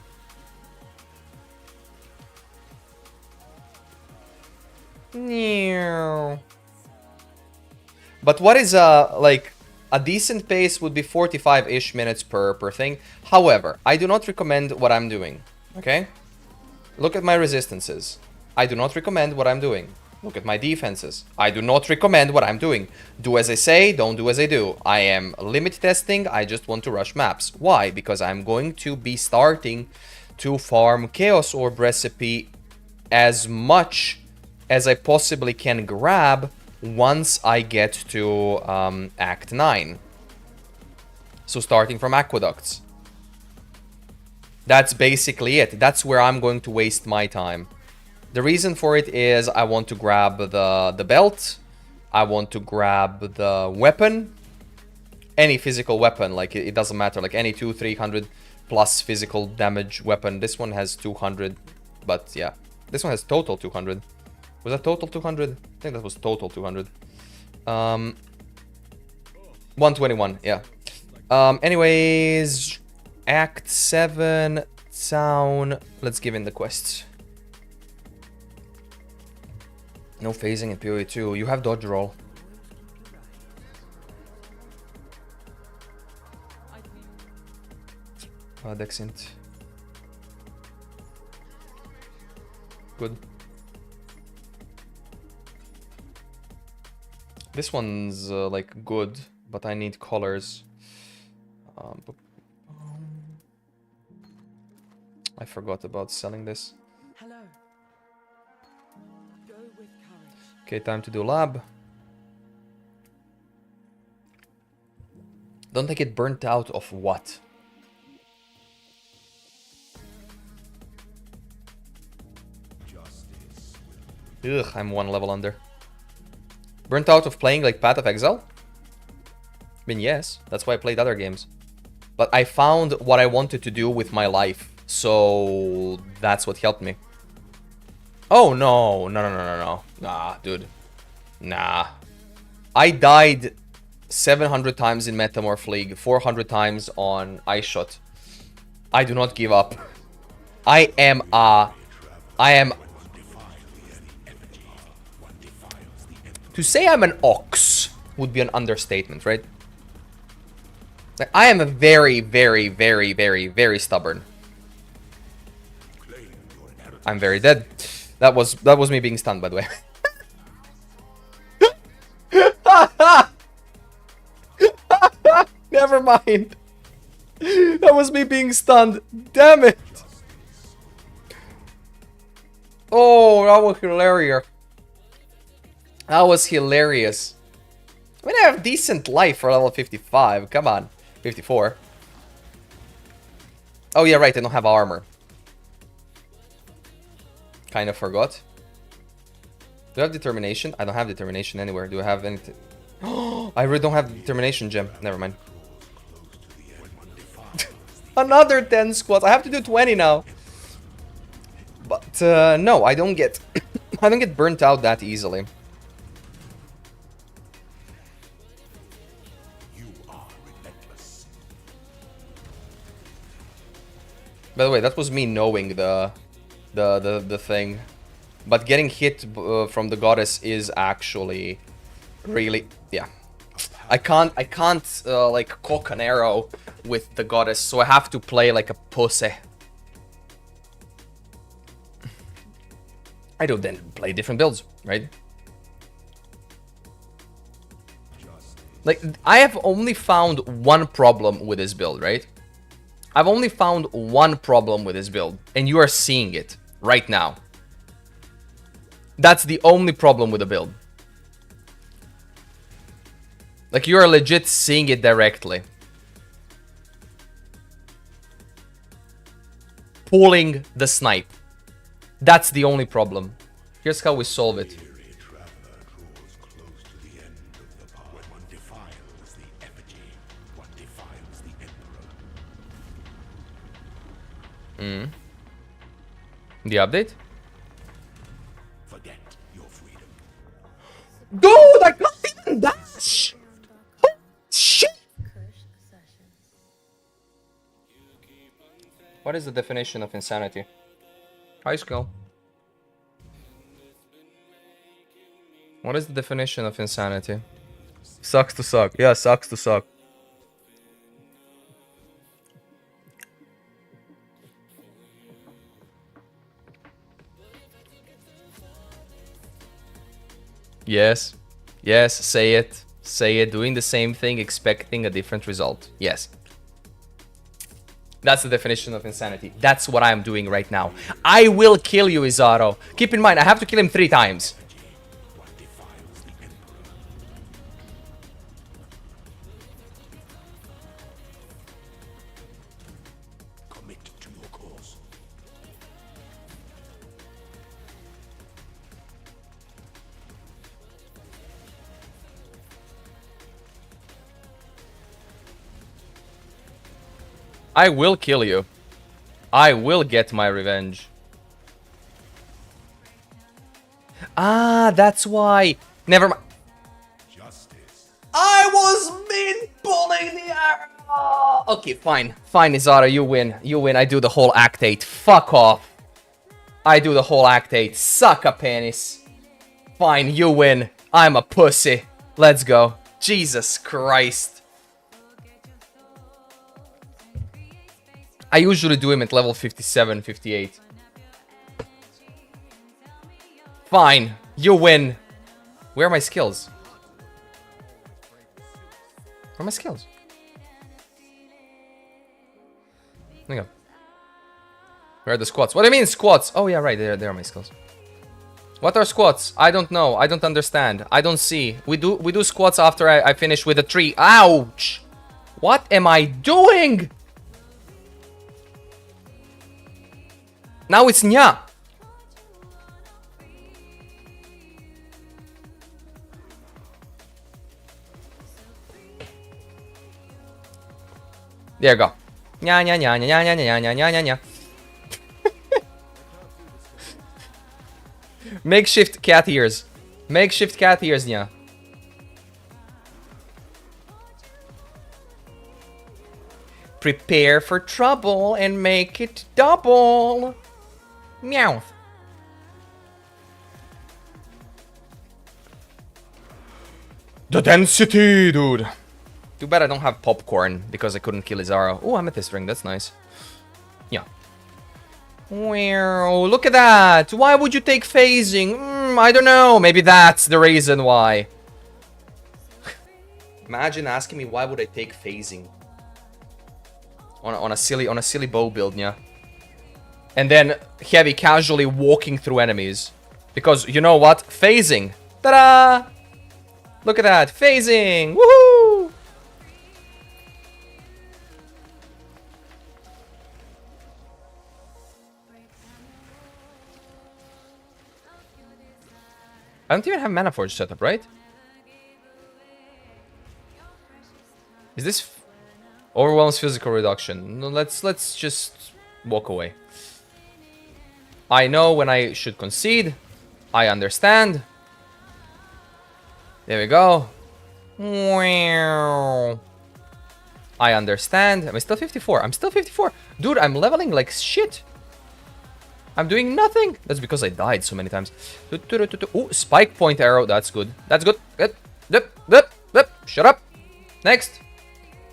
But what is like a decent pace would be 45-ish minutes per thing. However, I do not recommend what I'm doing. Okay? Look at my resistances. I do not recommend what I'm doing. Look at my defenses. I do not recommend what I'm doing. Do as I say, don't do as I do. I am limit testing, I just want to rush maps. Why? Because I'm going to be starting to farm Chaos Orb recipe as much as I possibly can grab once I get to Act 9. So starting from Aqueducts. That's basically it. That's where I'm going to waste my time. The reason for it is I want to grab the belt. I want to grab the weapon. Any physical weapon, like it doesn't matter. Like any 200-300 plus physical damage weapon. This one has 200, but yeah. This one has total 200. Was that total 200? I think that was total 200. 121, yeah. Anyways, Act 7, Town. Let's give in the quests. No phasing in PoE 2. You have dodge roll. Dexint. Good. This one's like good, but I need colors. I forgot about selling this. Hello. Go with courage. Okay, time to do lab. Don't take it burnt out of what? Ugh, I'm one level under. Burnt out of playing like Path of Exile? I mean, yes, that's why I played other games. But I found what I wanted to do with my life, so that's what helped me. Oh, no. No. Nah, dude. Nah. I died 700 times in Metamorph League, 400 times on Ice Shot. I do not give up. I am... To say I'm an ox would be an understatement, right? Like, I am a very, very, very, very, very stubborn. I'm very dead. That was me being stunned, by the way. Never mind. That was me being stunned. Damn it. Oh, that was hilarious. That was hilarious. I mean, I have decent life for level 55. Come on. 54. Oh, yeah, right. I don't have armor. Kind of forgot. Do I have determination? I don't have determination anywhere. Do I have anything? Oh, I really don't have the determination gem. Never mind. Another 10 squats. I have to do 20 now. But no, I don't get I don't get burnt out that easily. By the way, that was me knowing the thing. But getting hit from the goddess is actually really, yeah. I can't like cock an arrow with the goddess, so I have to play like a pussy. I do then play different builds, right? Like, I have only found one problem with this build, right? I've only found one problem with this build, and you are seeing it right now. That's the only problem with the build. Like, you are legit seeing it directly. Pulling the snipe. That's the only problem. Here's how we solve it. The update? Forget your freedom. Dude, I can't even dash! Shit! What is the definition of insanity? High skill. What is the definition of insanity? Sucks to suck. Yeah, sucks to suck. Yes. Yes, say it. Say it. Doing the same thing, expecting a different result. Yes. That's the definition of insanity. That's what I'm doing right now. I will kill you, Izaro. Keep in mind, I have to kill him 3 times. Commit to your cause. I will kill you. I will get my revenge. Ah, that's why. Never mind. Justice. I was mid pulling the arrow. Okay, fine. Fine, Izara, you win. You win. I do the whole Act 8. Fuck off. I do the whole Act 8. Suck a penis. Fine, you win. I'm a pussy. Let's go. Jesus Christ. I usually do him at level 57, 58. Fine, you win. Where are my skills? Where are my skills? There you go. Where are the squats? What do you mean squats? Oh yeah, right, there are my skills. What are squats? I don't know. I don't understand. I don't see. We do squats after I finish with a tree. Ouch! What am I doing? Now it's nya. There you go. Nya nya nya nya nya nya nya nya nya nya. Makeshift cat ears. Makeshift cat ears, nya. Prepare for trouble and make it double. Meow. The density, dude. Too bad I don't have popcorn because I couldn't kill Izara. Oh, amethyst ring. That's nice. Yeah. Wow, look at that. Why would you take phasing? I don't know. Maybe that's the reason why. Imagine asking me why would I take phasing on a silly bow build, yeah. And then heavy casually walking through enemies because you know what? Phasing. Ta-da! Look at that. Phasing. Woohoo! I don't even have Mana Forge set up, right? Is this overwhelms physical reduction? No, let's just walk away. I know when I should concede. I understand. There we go. I understand. Am I still 54? I'm still 54. Dude, I'm leveling like shit. I'm doing nothing. That's because I died so many times. Ooh, spike point arrow. That's good. That's good. Good. Shut up. Next.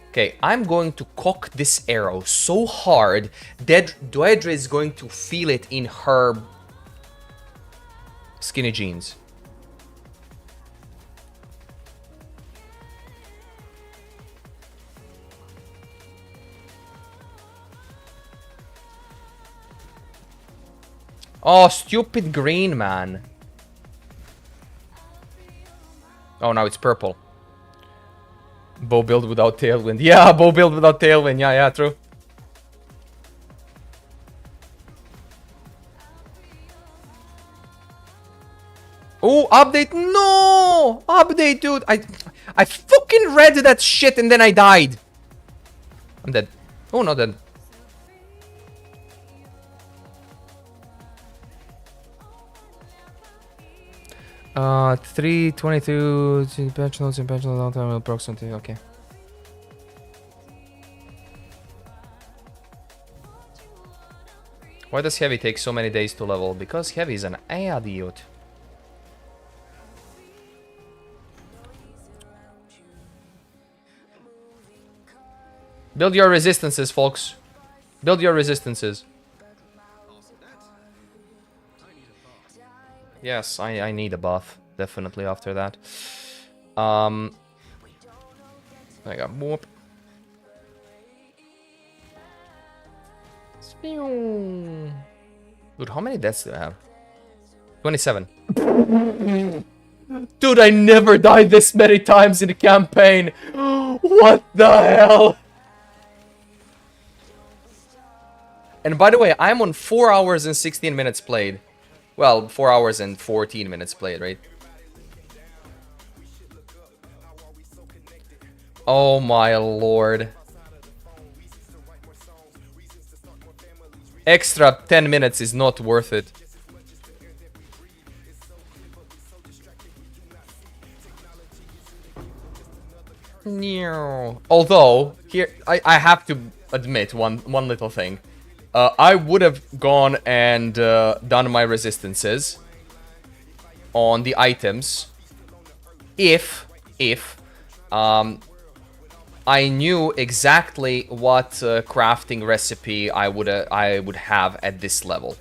Okay, I'm going to cock this arrow so hard that Deirdre is going to feel it in her skinny jeans. Oh, stupid green, man. Oh, now it's purple. Bow build without tailwind. Yeah, bow build without tailwind. Yeah, true. Oh, update. No! Update, dude. I fucking read that shit and then I died. I'm dead. Oh, not dead. Uh, 322 patch notes and patch notes long time approximately. Okay. Why does Heavy take so many days to level? Because Heavy is an idiot. Build your resistances, folks. Build your resistances. Yes, I need a buff. Definitely after that. I got whoop. Dude, how many deaths do I have? 27. Dude, I never died this many times in a campaign. What the hell? And by the way, I'm on 4 hours and 16 minutes played. Well, 4 hours and 14 minutes played, right? Oh my lord. Extra 10 minutes is not worth it. Although, here, I have to admit one little thing. I would have gone and done my resistances on the items if I knew exactly what crafting recipe I would have at this level.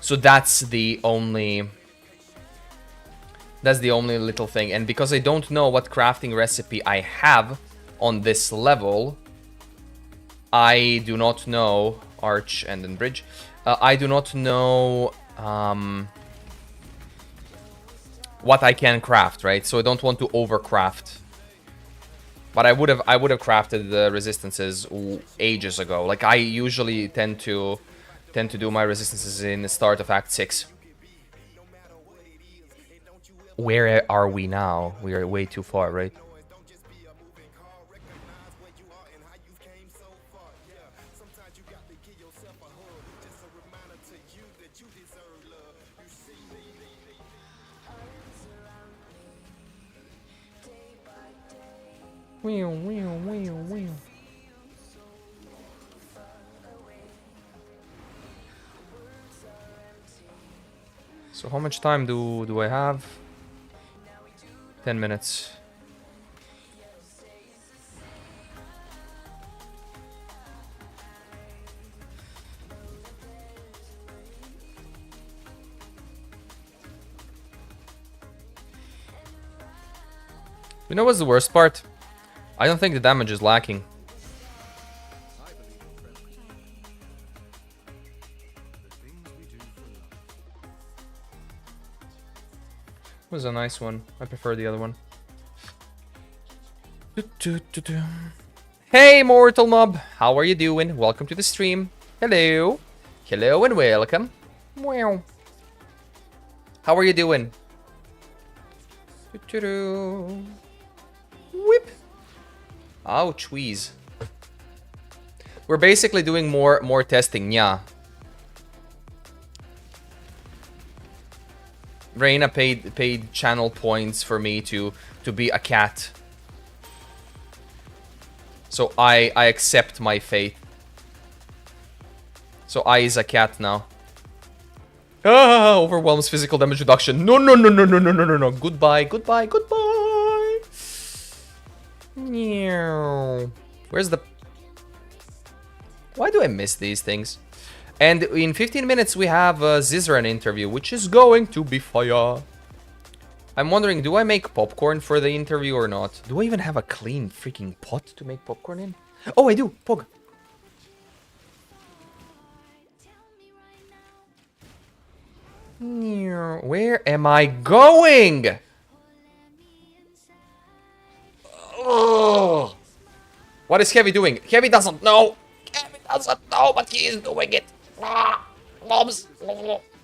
So that's the only little thing. And because I don't know what crafting recipe I have on this level, I do not know arch and then bridge. I do not know what I can craft, right? So I don't want to overcraft. But I would have crafted the resistances ages ago. Like I usually tend to do my resistances in the start of Act 6. Where are we now? We are way too far, right? So how much time do I have? 10 minutes. You know what's the worst part? I don't think the damage is lacking. It was a nice one. I prefer the other one. Hey, Mortal Mob! How are you doing? Welcome to the stream. Hello. Hello and welcome. Wow. How are you doing? Whip. Ouch, wheeze. We're basically doing more testing, yeah. Reina paid channel points for me to be a cat. So I accept my fate. So I is a cat now. Ah, overwhelms physical damage reduction. No. Goodbye. Where's the... Why do I miss these things? And in 15 minutes we have a Zizran interview, which is going to be fire. I'm wondering, do I make popcorn for the interview or not? Do I even have a clean freaking pot to make popcorn in? Oh, I do. Pog. Where am I going? Oh. What is Heavy doing? Heavy doesn't know. Heavy doesn't know, but he is doing it. Mobs.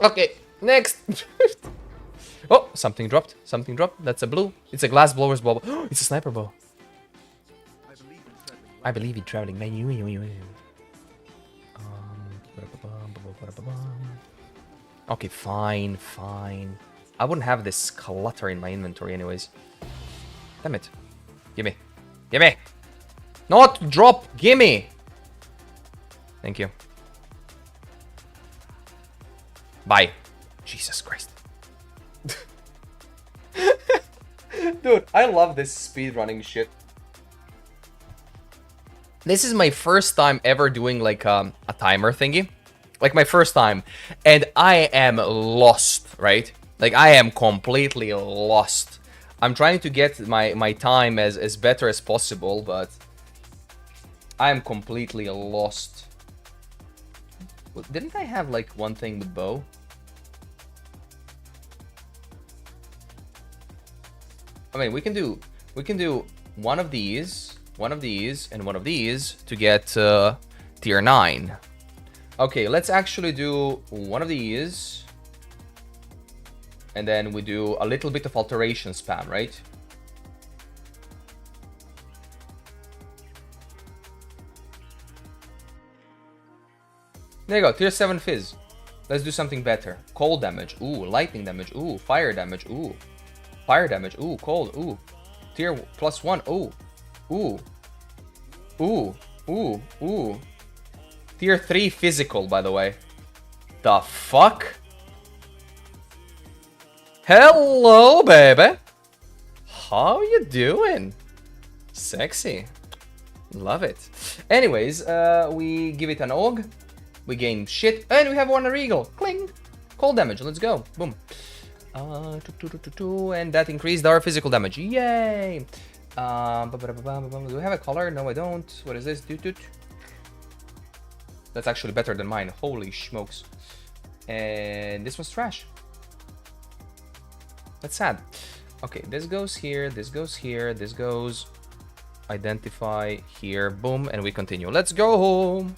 Okay, next. Oh, something dropped. That's a blue. It's a glass blower's bow. It's a sniper bow. I believe in traveling. Okay, fine. I wouldn't have this clutter in my inventory anyways. Damn it. Gimme. Not drop. Gimme. Thank you. Bye. Jesus Christ. Dude, I love this speedrunning shit. This is my first time ever doing like a timer thingy. Like my first time. And I am lost, right? Like I am completely lost. I'm trying to get my time as better as possible, but I am completely lost. Didn't I have like one thing with bow? I mean, we can do one of these, and one of these to get tier 9. Okay, let's actually do one of these, and then we do a little bit of alteration spam, right? There you go, tier 7 fizz. Let's do something better. Cold damage, ooh, lightning damage, ooh, fire damage, ooh. Fire damage, ooh, cold, ooh. Tier +1, ooh. Ooh. Tier 3 physical, by the way. The fuck? Hello, baby. How you doing? Sexy. Love it. Anyways, we give it an AUG. We gain shit. And we have one regal. Cling. Cold damage. Let's go. Boom. And that increased our physical damage. Yay! Do we have a color? No, I don't. What is this? That's actually better than mine. Holy smokes. And this was trash. That's sad. Okay, this goes here, this goes here, this goes... Identify here, boom, and we continue. Let's go home!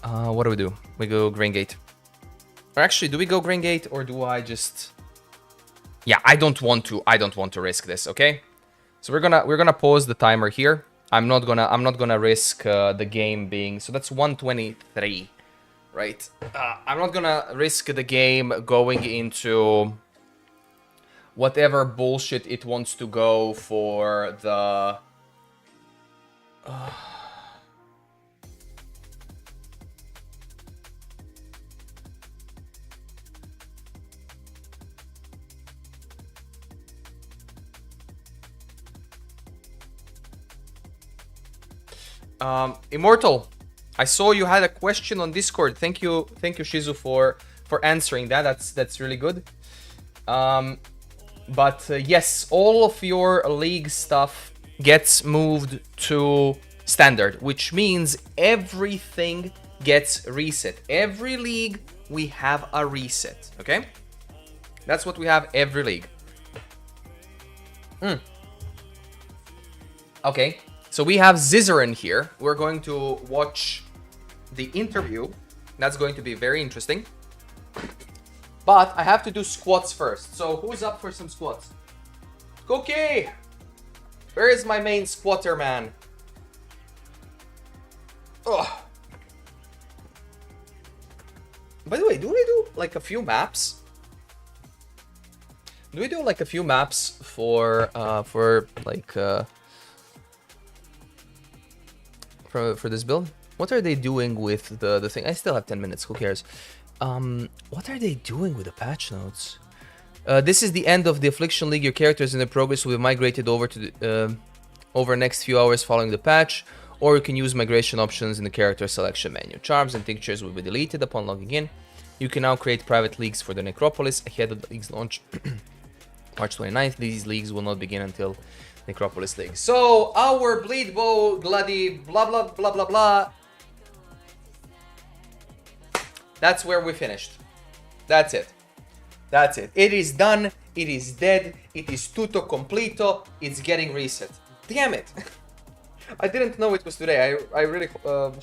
What do? We go Grain Gate. Or actually, do we go Grain Gate, or do I just... Yeah, I don't want to risk this, okay? So we're gonna pause the timer here. I'm not gonna risk the game being... So that's 123, right? I'm not gonna risk the game going into whatever bullshit it wants to go for the Immortal, I saw you had a question on Discord. Thank you, Shizu, for answering that. That's really good. But yes, all of your league stuff gets moved to standard, which means everything gets reset. Every league we have a reset. Okay, that's what we have every league. Okay, so we have Zizarin here. We're going to watch the interview. That's going to be very interesting. But I have to do squats first. So who's up for some squats? Cookie! Where is my main squatter, man? Ugh. By the way, do we do like a few maps? Do we do like a few maps for this build? What are they doing with the thing? I still have 10 minutes, who cares? What are they doing with the patch notes? This is the end of the Affliction League. Your characters in the progress will be migrated over to the over next few hours following the patch, or you can use migration options in the character selection menu. Charms and tinctures will be deleted upon logging in. You can now create private leagues for the Necropolis ahead of the league's launch March 29th. These leagues will not begin until Necropolis League. So, our Bleed Bow, Glady, blah blah blah blah blah. That's where we finished. That's it. That's it. It is done. It is dead. It is tutto completo. It's getting reset. Damn it. I didn't know it was today. I really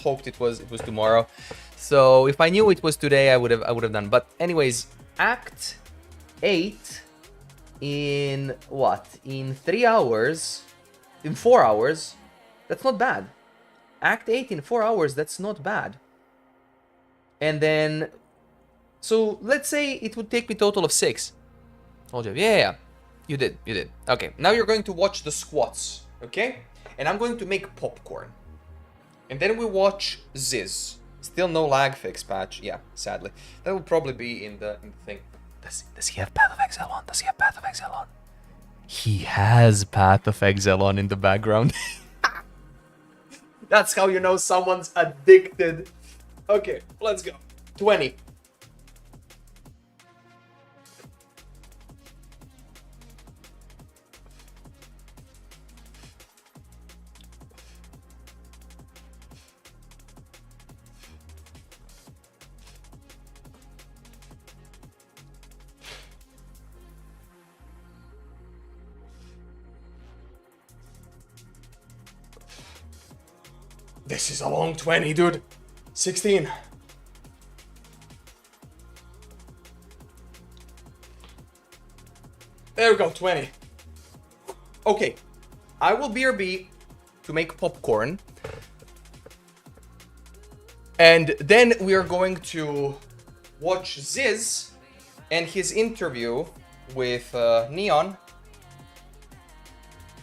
hoped it was tomorrow. So if I knew it was today, I would have done. But anyways, Act 8 in what? In 3 hours? In 4 hours? That's not bad. Act 8 in 4 hours, that's not bad. And then, so let's say it would take me a total of 6. Hold you. Yeah. You did. Okay, now you're going to watch the squats, okay? And I'm going to make popcorn. And then we watch Ziz. Still no lag fix patch. Yeah, sadly. That will probably be in the thing. Does he have Path of Exile on? Does he have Path of Exile on? He has Path of Exile on in the background. That's how you know someone's addicted. Okay, let's go. 20. This is a long 20, dude. 16. There we go, 20. Okay, I will BRB to make popcorn. And then we are going to watch Ziz and his interview with Neon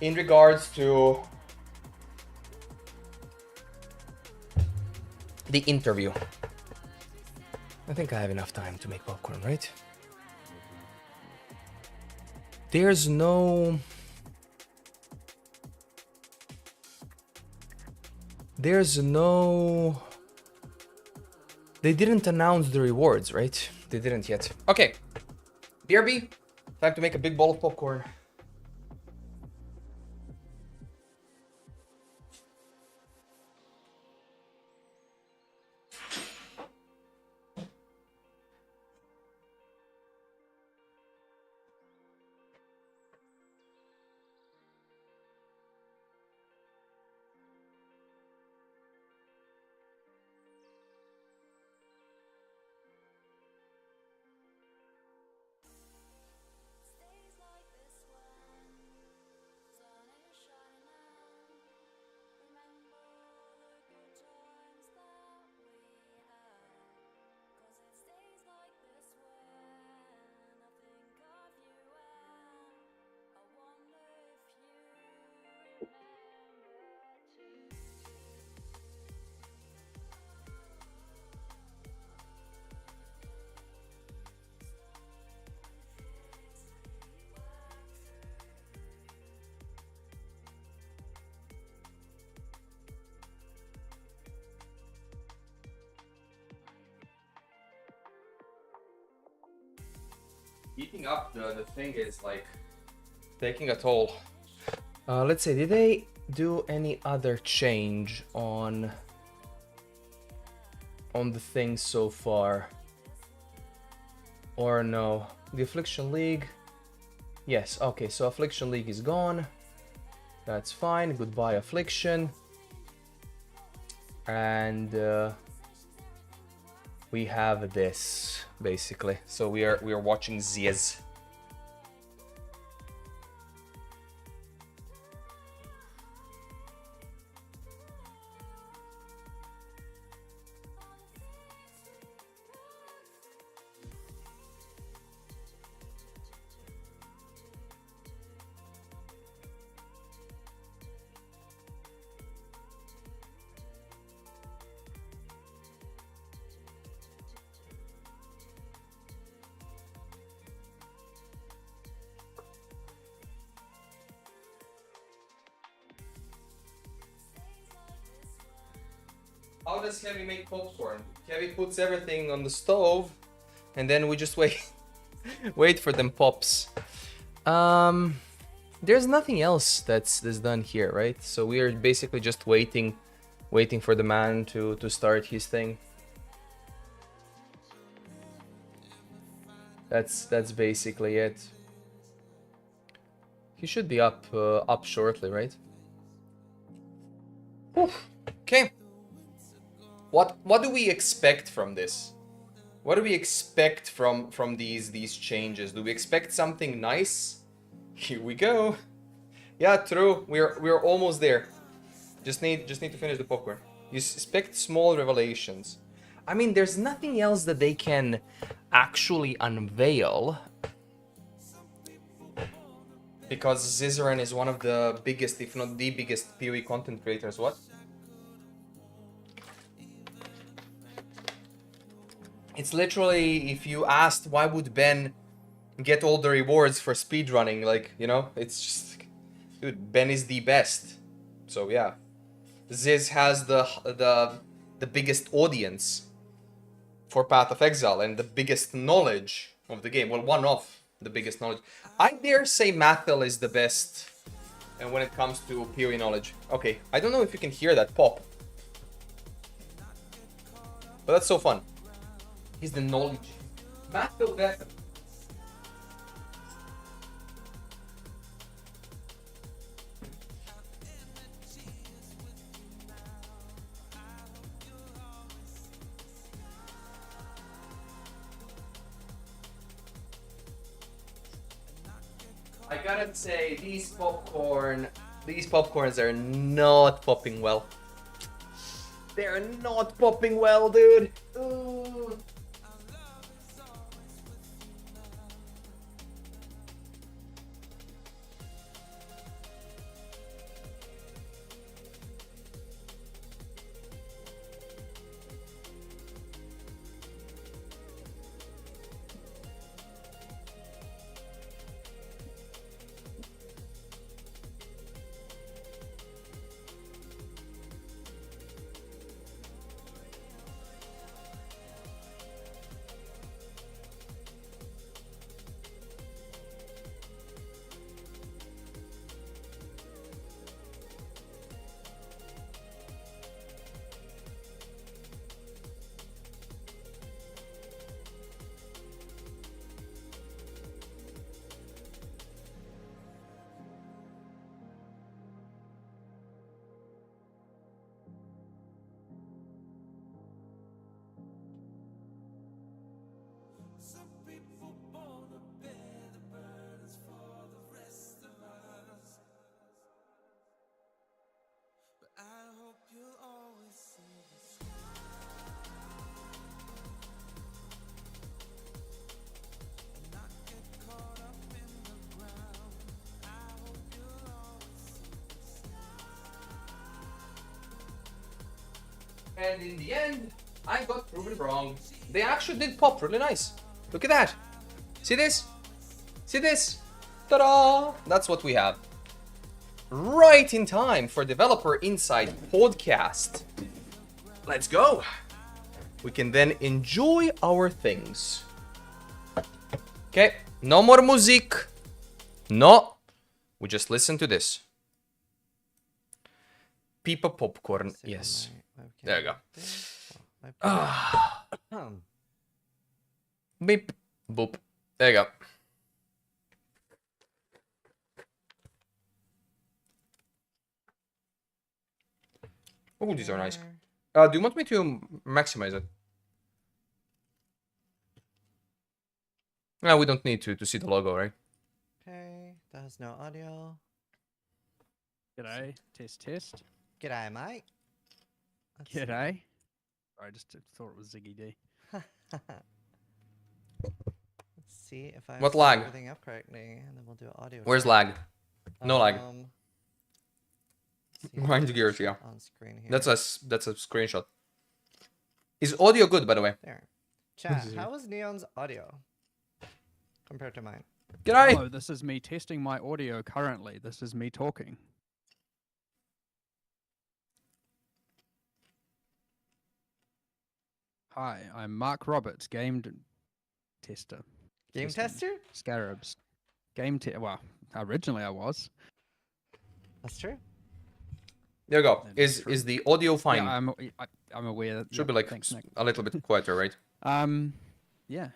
in regards to the interview. I think I have enough time to make popcorn, right? There's no... They didn't announce the rewards, right? They didn't yet. Okay. BRB, time to make a big bowl of popcorn. Heating up the thing is like taking a toll. Let's see, did they do any other change on the thing so far? Or no? The Affliction League. Yes, okay, so Affliction League is gone. That's fine. Goodbye, Affliction. And we have this basically. So we are watching Ziz. How does Heavy make popcorn? Heavy puts everything on the stove, and then we just wait, wait for them pops. There's nothing else that's done here, right? So we are basically just waiting for the man to start his thing. That's basically it. He should be up shortly, right? Oof. Okay. What do we expect from this? What do we expect from these changes? Do we expect something nice? Here we go. Yeah, true. We're almost there. Just need to finish the popcorn. You expect small revelations. I mean, there's nothing else that they can actually unveil, because Zizaran is one of the biggest, if not the biggest, PoE content creators. What? It's literally, if you asked why would Ben get all the rewards for speedrunning, like, you know, it's just, dude, Ben is the best. So yeah, Ziz has the biggest audience for Path of Exile and the biggest knowledge of the game. Well, one of the biggest knowledge. I dare say Mathil is the best, and when it comes to PoE knowledge. Okay, I don't know if you can hear that pop, but that's so fun. He's the knowledge. Mathil better. I gotta say, these popcorns are not popping well. They're not popping well, dude. Ooh. And in the end, I got proven wrong. They actually did pop really nice. Look at that. See this? See this? Ta-da! That's what we have. Right in time for Developer Insight podcast. Let's go. We can then enjoy our things. Okay, No more music. No. We just listen to this. Pipa popcorn. See what Yes. my webcam There you go. did. Well, Ah. my- Beep. Boop. There you go. Oh, these are nice. there. Do you want me to maximize it? No, we don't need to see the logo, right? Okay, that has no audio. G'day. Test, test. G'day, mate. Let's see. G'day. I just thought it was Ziggy D. Let's see if I What set lag? everything up correctly, and then we'll do audio. Where's check. lag? No lag. See Grind if gears, it's yeah. On screen here. That's a screenshot. Is audio good, by the way? There. Chat. is it? How is Neon's audio compared to mine? G'day. Hello, this is me testing my audio currently. This is me talking. Hi, I'm Mark Roberts, tester. Game Testing. tester? Scarabs. Well, originally I was. That's true. There you go. That is Is the audio fine? Yeah, I'm aware. That, Should be yeah, like thanks, Nick. a little bit quieter, right? Yeah,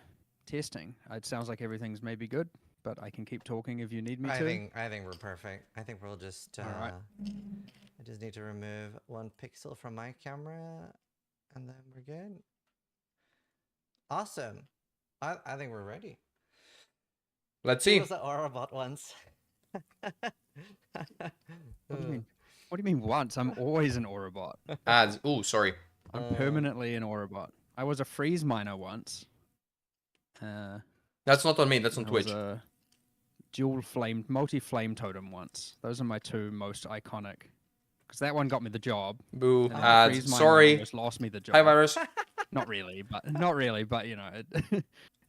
testing. It sounds like everything's maybe good, but I can keep talking if you need me I to. think we're perfect. I think we'll just Alright. I just need to remove 1 pixel from my camera and then we're good. Awesome. I think we're ready. Let's He see. was an Aurobot once. What do you mean? What do you mean once? I'm always an Aurobot. Ads. Oh, sorry. I'm permanently an Aurobot. I was a freeze miner once. That's not on me. That's on I was Twitch. a multi-flame totem once. Those are my two most iconic. Because that one got me the job. Boo. And then Ads. freeze miner Sorry. almost lost me the job. Hi, virus. Not really, but you know,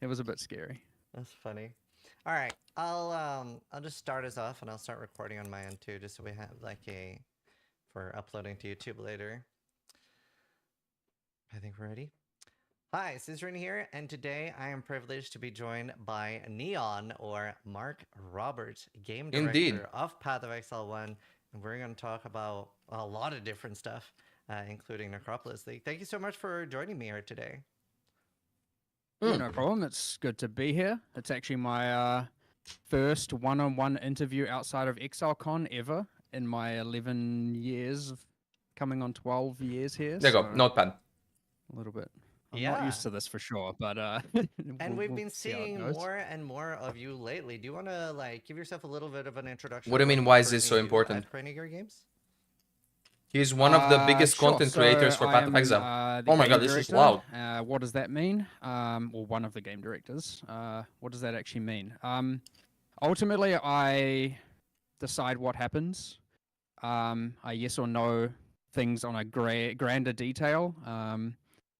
it was a bit scary. That's funny. All right, I'll just start us off and I'll start recording on my end too, just so we have like for uploading to YouTube later. I think we're ready. Hi, Scissorin here, and today I am privileged to be joined by Neon, or Mark Roberts, game director Indeed. of Path of Exile 1, and we're going to talk about a lot of different stuff, including Necropolis League. Thank you so much for joining me here today. Yeah, no problem. It's good to be here. It's actually my first one-on-one interview outside of ExileCon ever in my 11 years, coming on 12 years here. There you go. so Notepad. A little bit. I'm Yeah. not used to this for sure, but And we've been see how it seeing goes. more and more of you lately. Do you want to like give yourself a little bit of an introduction? What do you of mean, what why you is this so currently do important? at Craniger Games? He's one of the biggest Sure. content So creators for I Path of am, Exile. the Oh my game god, this is director. loud. What does that mean? Well, one of the game directors. What does that actually mean? Ultimately, I decide what happens. I yes or no things on a grander detail.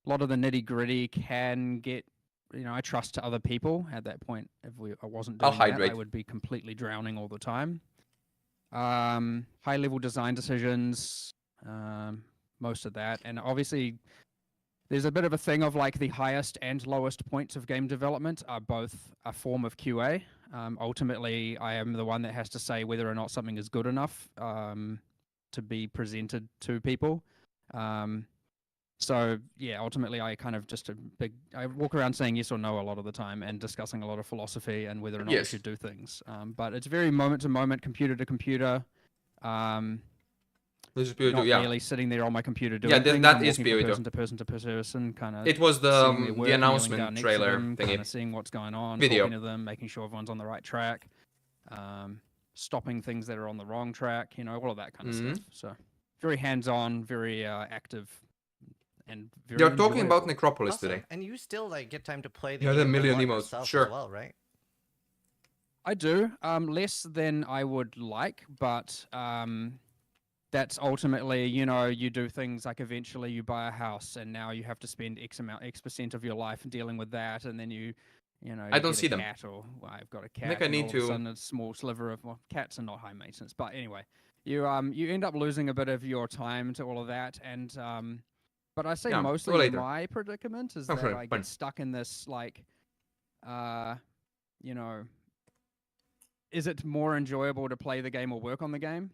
A lot of the nitty gritty can get, I trust to other people. At that point, if I wasn't I'll doing that, I hydrate. would be completely drowning all the time. High level design decisions, most of that, and obviously there's a bit of a thing of like the highest and lowest points of game development are both a form of QA. Ultimately, I am the one that has to say whether or not something is good enough to be presented to people. So yeah, ultimately I kind of I walk around saying yes or no a lot of the time and discussing a lot of philosophy and whether or not we Yes. should do things. But it's very moment to moment, computer to computer. This is beautiful, Not yeah. really sitting there on my computer doing Yeah, things. that I'm is walking beautiful. from person to person, kind of. It was the announcement trailer kind thingy. of seeing what's going on, Video. talking to them, making sure everyone's on the right track, stopping things that are on the wrong track, all of that kind of Mhm. stuff. So very hands-on, very active, and very. You're talking about enjoyable. Necropolis Awesome. today. And you still like get time to play the Yeah, game the a million lot emotes, yourself sure. as well, right? I do, less than I would like, but that's ultimately, you do things like eventually you buy a house and now you have to spend X% of your life dealing with that, and then you I don't get see a them. cat, or well, I've got a cat. think I and need all of a to- sudden a small sliver of cats are not high maintenance, but anyway, you end up losing a bit of your time to all of that, and but I say Yeah, mostly later. my predicament is Oh, that sorry, I fine. get stuck in this like you know, is it more enjoyable to play the game or work on the game?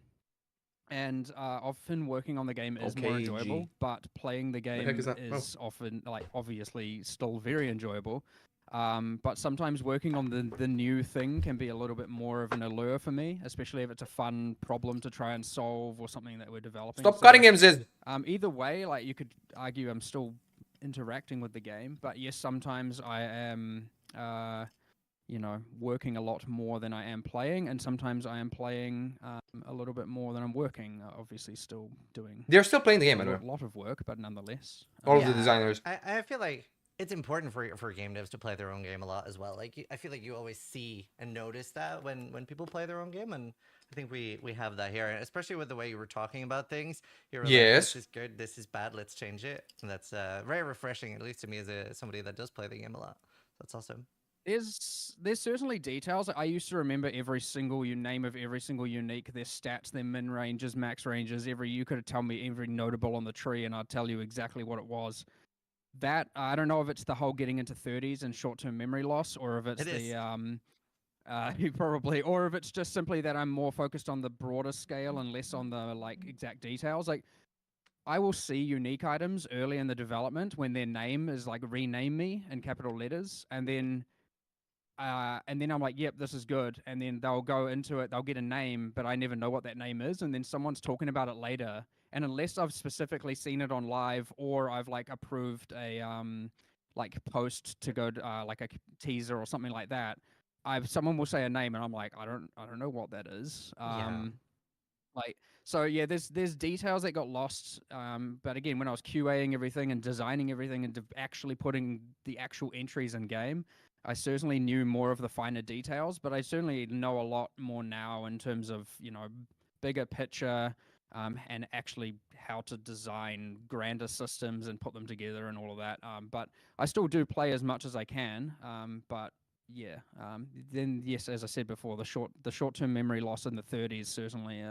And often working on the game is more Okay, enjoyable, G. but playing the heck game is that? is often, like, obviously still very enjoyable. But sometimes working on the new thing can be a little bit more of an allure for me, especially if it's a fun problem to try and solve or something that we're developing. Stop So, cutting him, Ziz. either way, like, you could argue I'm still interacting with the game, but yes, sometimes I am, you know, working a lot more than I am playing, and sometimes I am playing a little bit more than I'm working. Obviously, still doing They're still playing the game, a by the way. lot of work, but nonetheless. All of the designers. I feel like it's important for game devs to play their own game a lot as well. Like I feel like you always see and notice that when people play their own game, and I think we have that here, especially with the way you were talking about things. You were like, Yes. this is good, this is bad, let's change it. And that's very refreshing, at least to me as somebody that does play the game a lot. That's awesome. There's certainly details. I used to remember every single name of every single unique, their stats, their min ranges, max ranges. You could tell me every notable on the tree, and I'd tell you exactly what it was. That I don't know if it's the whole getting into 30s and short-term memory loss, or if it's probably, or if it's just simply that I'm more focused on the broader scale and less on the like exact details. Like, I will see unique items early in the development when their name is like rename me in capital letters, and then I'm like, yep, this is good. And then they'll go into it, they'll get a name, but I never know what that name is. And then someone's talking about it later. And unless I've specifically seen it on live, or I've like approved a like post to go to, like a teaser or something like that, someone will say a name, and I'm like, I don't know what that is. Like, so yeah, there's details that got lost. But again, when I was QAing everything and designing everything and actually putting the actual entries in game, I certainly knew more of the finer details, but I certainly know a lot more now in terms of, you know, bigger picture, and actually how to design grander systems and put them together and all of that. But I still do play as much as I can. But yeah, then yes, as I said before, the short-term memory loss in the 30s certainly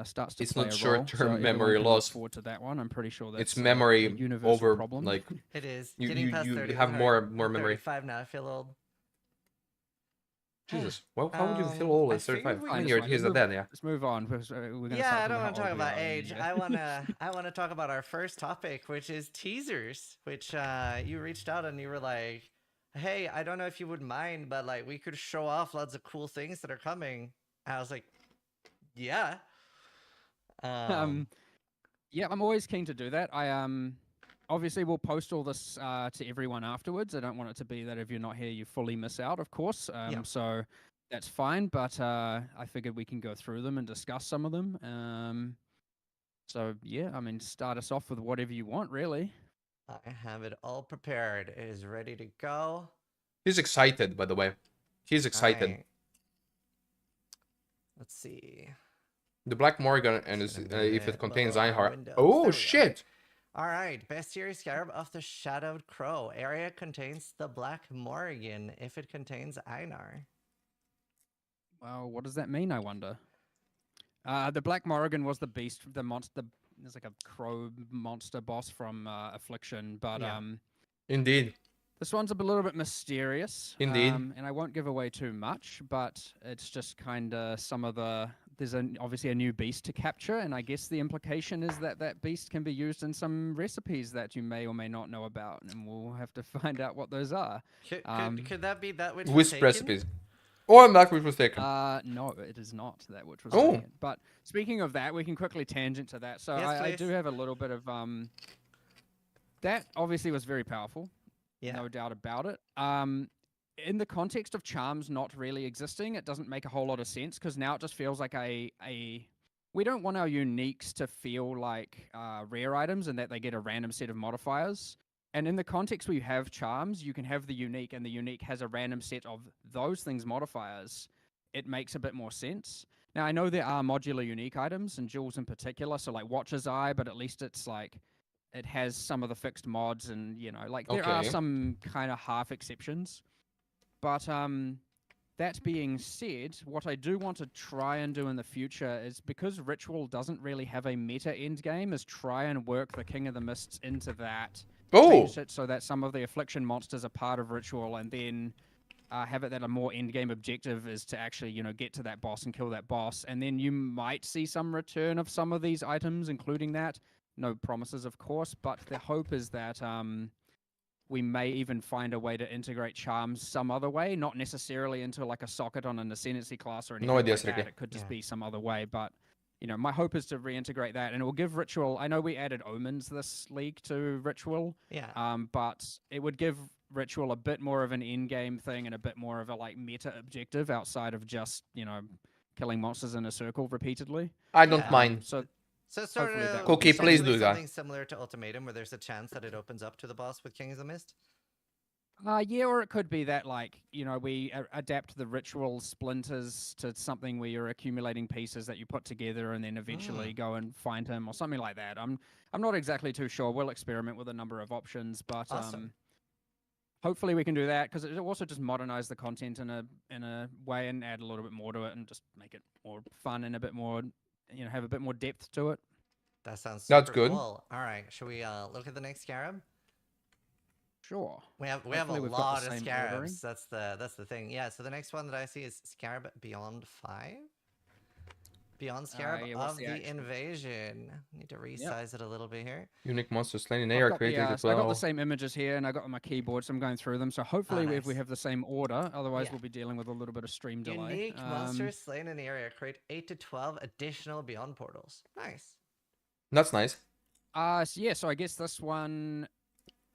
starts to It's play not a role. short-term So everyone memory can look loss. forward to that one. I'm pretty sure that's It's memory a universal over problem. like It is. you Getting past 30 have is more hard. I'm memory. 35 now. I feel old. Jesus, well, how would you feel old I at 35? figured I mean, we- you're Fine, he's let's dead, yeah. Let's move on. We're gonna Yeah, start I don't talking want to talk how old we about are and, age. yeah. I wanna talk about our first topic, which is teasers. Which you reached out and you were like, "Hey, I don't know if you would mind, but like we could show off lots of cool things that are coming." And I was like, "Yeah." Yeah, I'm always keen to do that. I obviously will post all this to everyone afterwards. I don't want it to be that if you're not here, you fully miss out, of course. Yeah. So that's fine, but I figured we can go through them and discuss some of them. So yeah, I mean, start us off with whatever you want, really. I have it all prepared. It is ready to go. He's excited, by the way. He's excited. Alright. Let's see. The Black Morgan and Just his, gonna if move it it contains below our Einhar. windows. Oh There we go. shit! All right, Bestiary Scarab of the Shadowed Crow. Area contains the Black Morrigan if it contains Einar. Well, what does that mean, I wonder? The Black Morrigan was the beast, the monster. There's like a crow monster boss from Affliction, but Yeah. Indeed. this one's a little bit mysterious. Indeed. And I won't give away too much, but it's just kind of some of the. There's obviously a new beast to capture, and I guess the implication is that that beast can be used in some recipes that you may or may not know about, and we'll have to find out what those are. Could that be that which was Wisp taken? recipes. Oh, I'm back with mistaken. No, it is not that which was Oh. taken. But speaking of that, we can quickly tangent to that. So Yes, I do please. have a little bit of that obviously was very powerful. Yeah. No doubt about it. In the context of charms not really existing, it doesn't make a whole lot of sense because now it just feels like we don't want our uniques to feel like rare items and that they get a random set of modifiers. And in the context where you have charms, you can have the unique, and the unique has a random set of those things modifiers. It makes a bit more sense. Now, I know there are modular unique items, and jewels in particular, so like Watcher's Eye, but at least it's like, it has some of the fixed mods, and, you know, like there are Okay. some kind of half exceptions. But that being said, what I do want to try and do in the future is, because Ritual doesn't really have a meta end game, is try and work the King of the Mists into that. Oh! Change it so that some of the Affliction monsters are part of Ritual, and then have it that a more end game objective is to actually, get to that boss and kill that boss, and then you might see some return of some of these items, including that. No promises, of course, but the hope is that we may even find a way to integrate charms some other way, not necessarily into like a socket on an ascendancy class or anything No idea, like that. Sriki. It could just be some other way, but my hope is to reintegrate that, and it will give Ritual. I know we added omens this league to Ritual, Yeah. but it would give Ritual a bit more of an end game thing and a bit more of a like meta objective outside of just killing monsters in a circle repeatedly. I don't Yeah. mind. So So sort Hopefully that of will Cookie, please essentially do that. something similar to Ultimatum, where there's a chance that it opens up to the boss with King of the Mist. yeah, or it could be that we adapt the ritual splinters to something where you're accumulating pieces that you put together and then eventually go and find him or something like that. I'm not exactly too sure. We'll experiment with a number of options, but Awesome. hopefully we can do that because it also just modernize the content in a way and add a little bit more to it and just make it more fun and a bit more have a bit more depth to it. That sounds That's super good. cool. All right, should we look at the next scarab? Sure. We have a Hopefully we've got lot the of same scarabs. ordering. That's the thing. Yeah. So the next one that I see is Scarab Beyond 5. Beyond Scarab yeah, what's of the the actual- Invasion. Need to resize it a little bit here. Unique monsters slain in I've air got created the, as so I got the well. same images here, and I got on my keyboard, so I'm going through them. So hopefully, if we nice. have the same order, otherwise Yeah. we'll be dealing with a little bit of stream delay. Unique monsters slain in the area create 8 to 12 additional Beyond portals. Nice. That's nice. So I guess this one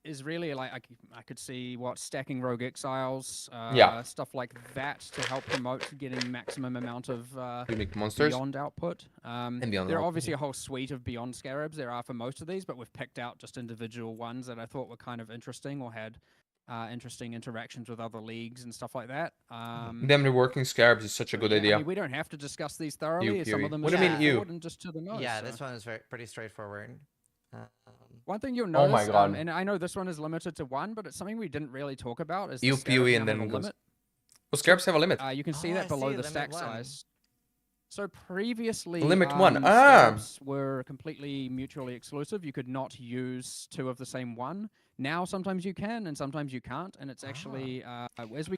is really like I could see stacking rogue exiles, Yeah. stuff like that to help promote getting maximum amount of Unique monsters. beyond output. Beyond there are output, obviously a whole suite of beyond scarabs. There are for most of these, but we've picked out just individual ones that I thought were kind of interesting or had interesting interactions with other leagues and stuff like that. Them reworking scarabs is such a good I idea. mean, we don't have to discuss these thoroughly. Some Yui. of them What do are you mean, you? straightforward and just to the nose. yeah, so. this one is pretty straightforward. One thing you'll Oh notice, my God. and I know this one is limited to one, but it's something we didn't really talk about. Is You the scarabs PoE now and have then a goes- limit. Well, scarabs have a limit. You can see Oh, I that below see, the limit stack 1. size. So previously, Limit 1, scarabs were completely mutually exclusive. You could not use 2 of the same one. Now sometimes you can, and sometimes you can't, and it's actually as we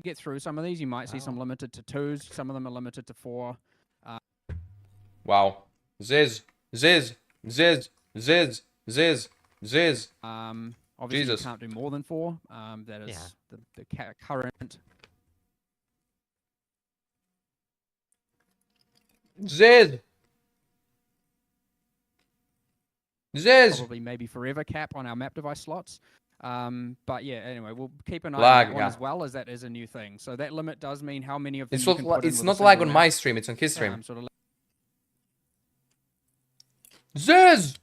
get through some of these, you might see some limited to 2s. Some of them are limited to 4. Wow. Ziz. Ziz. Ziz. Ziz. Ziz. Ziz. Obviously, Jesus. you can't do more than 4. That is Yeah. the current. Ziz. Ziz. Probably maybe forever cap on our map device slots. But yeah, anyway, we'll keep an eye Lag, on that one yeah. as well, as that is a new thing. So that limit does mean how many of them It's you not, can put in it's with a not lag single on my map. stream, it's on his stream. Sort of Ziz!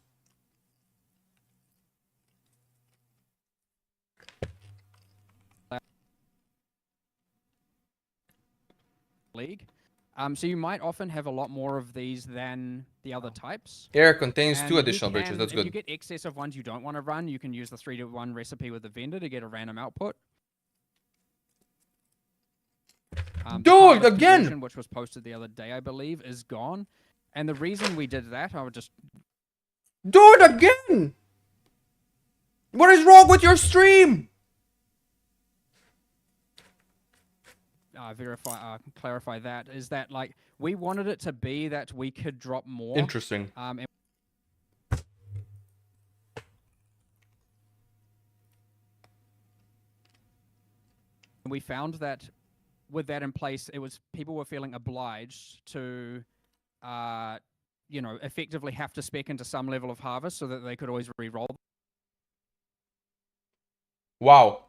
league. So you might often have a lot more of these than the other types. Air contains And 2 you additional bridges, can- that's If you good. get excess of ones you don't want to run, you can use the 3-to-1 recipe with the vendor to get a random output. The Dude, part of again! conversion, which was posted the other day, I believe, is gone. And the reason we did that, I would just Dude, again! What is wrong with your stream? clarify that, is that like we wanted it to be that we could drop more. Interesting. And we found that with that in place, people were feeling obliged to, effectively have to spec into some level of harvest so that they could always re-roll Wow.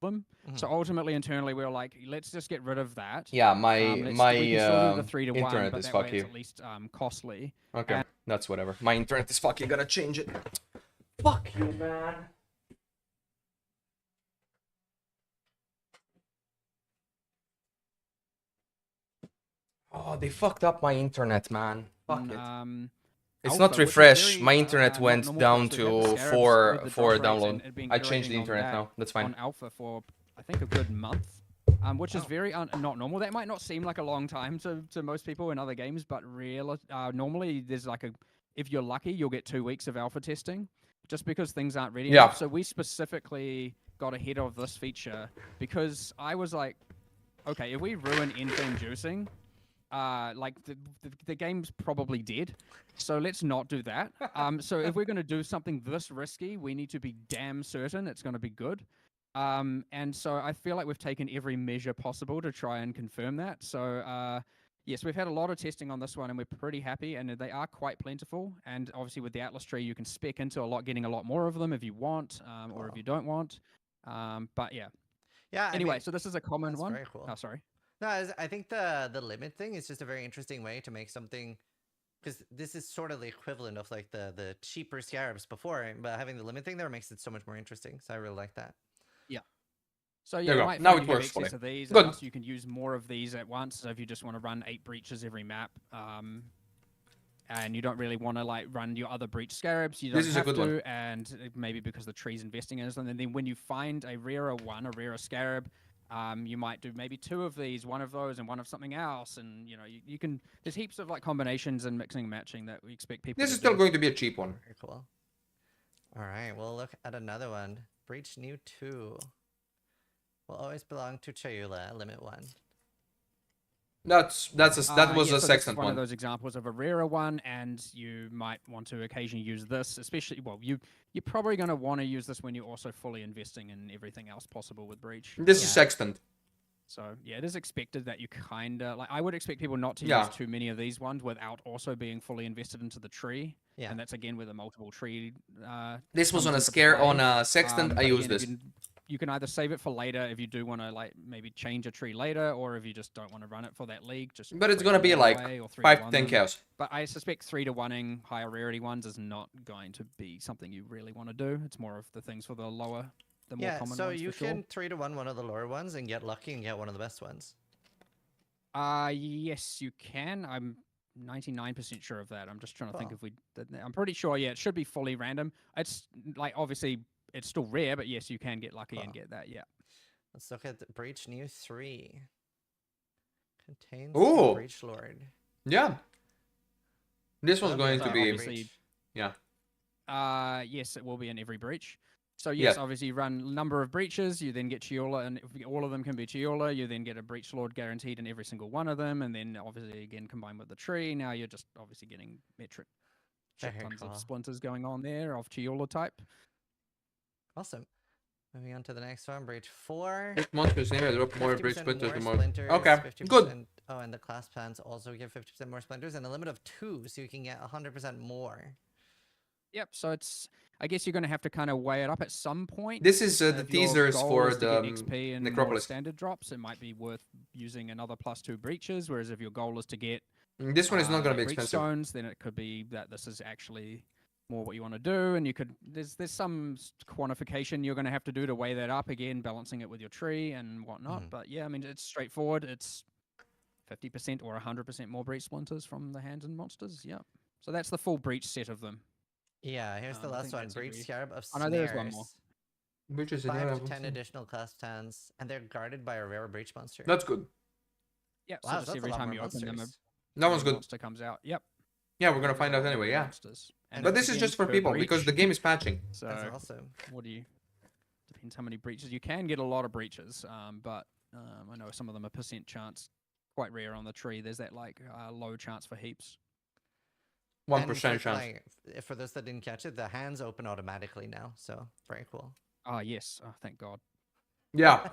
them. So ultimately, internally, we were like, let's just get rid of that. Yeah, my We can still do the 3-to-1, internet but is that way fucky. it's at least costly. Okay, that's whatever. My internet is fucking gonna change it. Fuck you, man. Oh, they fucked up my internet, man. Fuck it. It's Alpha, not which is refresh. very, My internet not went normal down for us. We had the to scarabs 4 with the for drop rates download. and it being I changed the iterating on internet that now. That's fine. on alpha for I think a good month, which is very not normal. That might not seem like a long time to most people in other games, but normally there's like if you're lucky, you'll get 2 weeks of alpha testing, just because things aren't ready Yeah. enough. So we specifically got ahead of this feature because I was like, okay, if we ruin end-game juicing, like the game's probably dead. So let's not do that. So if we're going to do something this risky, we need to be damn certain it's going to be good. And so I feel like we've taken every measure possible to try and confirm that. So yes, we've had a lot of testing on this one, and we're pretty happy, and they are quite plentiful. And obviously with the Atlas tree, you can spec into getting a lot more of them if you want, or if you don't want. But yeah. Yeah. Anyway, so this is a common that's one. very cool. Oh, sorry. No, I think the limit thing is just a very interesting way to make something, because this is sort of the equivalent of like the cheaper scarabs before, but having the limit thing there makes it so much more interesting. So I really like that. So There yeah, you you go. might Now find it you have works for access you. to these, Good. and also you can use more of these at once. So if you just want to run 8 breaches every map, and you don't really want to like run your other breach scarabs, you don't This is a have good one. to, and maybe because the tree's investing in it, and then when you find a rarer scarab, you might do maybe 2 of these, 1 of those, and 1 of something else, and you know you can. There's heaps of like combinations and mixing and matching that we expect people. This to is still do. going to be a cheap one. Very cool. All right, we'll look at another one. Breach new 2 will always belong to Chayula, limit 1. That was a So this is sextant one of one. those examples of a rarer one, and you might want to occasionally use this, especially, well, you're probably going to want to use this when you're also fully investing in everything else possible with Breach. This is Yeah. sextant. So yeah, it is expected that you kind of, like, I would expect people not to Yeah. use too many of these ones without also being fully invested into the tree. Yeah. And that's again with a multiple tree. This was comes on a into scare play. on a sextant. I But use again, this. you can either save it for later if you do want to like maybe change a tree later, or if you just don't want to run it for that league, just. But it's put gonna them be all like away or 3 to 5 to 1 10 them. cows. But I suspect 3 to 1ing higher rarity ones is not going to be something you really want to do. It's more of the things for the lower, the more Yeah, common so ones. you for sure. can 3 to 1 one of the lower ones and get lucky and get one of the best ones. Yes, you can. I'm 99% sure of that. I'm just trying to think Cool. if we. I'm pretty sure. Yeah, it should be fully random. It's like obviously it's still rare, but yes, you can get lucky and Cool. get that. Yeah. Let's look at the Breach new 3. Contains Ooh. the Breach Lord. Yeah. This one's Love going that to So be. obviously- Breach. Yeah. Yes, it will be in every breach. So yes, Yeah. obviously you run number of breaches, you then get Chiola, and if all of them can be Chiola, you then get a breach lord guaranteed in every single one of them, and then obviously again combined with the tree, now you're just obviously getting metric shit Very tons cool. of splinters going on there of Chiola type. Awesome. Moving on to the next one, Breach 4. Each monster's name drop more bridge 50% splitters more the more. splinters, Okay, 50%, good. Oh, and the class plans also give 50% more splinters and a limit of 2, so you can get 100% more. Yep, so it's, I guess you're going to have to kind of weigh it up at some point. This is the If your teasers goal for is to the get XP and more Necropolis. standard drops, it might be worth using another +2 breaches, whereas if your goal is to get This one is not going to be breach expensive. stones, then it could be that this is actually more what you want to do, and you could there's some quantification you're going to have to do to weigh that up again, balancing it with your tree and whatnot. Mhm. But yeah, I mean it's straightforward. It's 50% or 100% more breach splinters from the hands and monsters. Yeah, so that's the full breach set of them. Yeah, here's the I last think one, that's Breach every- Scarab of Oh, Snares. no, there's one more. Which is 5 to 10 additional class plans, and they're guarded by a rare breach monster. That's good. Yeah, Wow, so that's just a every lot time more you open them, monsters. That one's new good. monster comes out. Yep. Yeah, we're gonna There's a find out lot anyway. more Yeah. monsters. And But it's this is again just for per people because the breach. game is patching. So That's awesome. what do you? Depends how many breaches you can get. A lot of breaches, but I know some of them are percent chance, quite rare on the tree. There's that like low chance for heaps. 1% And chance. for those that didn't catch it, the hands open automatically now, so very cool. Oh yes, oh thank God. Yeah.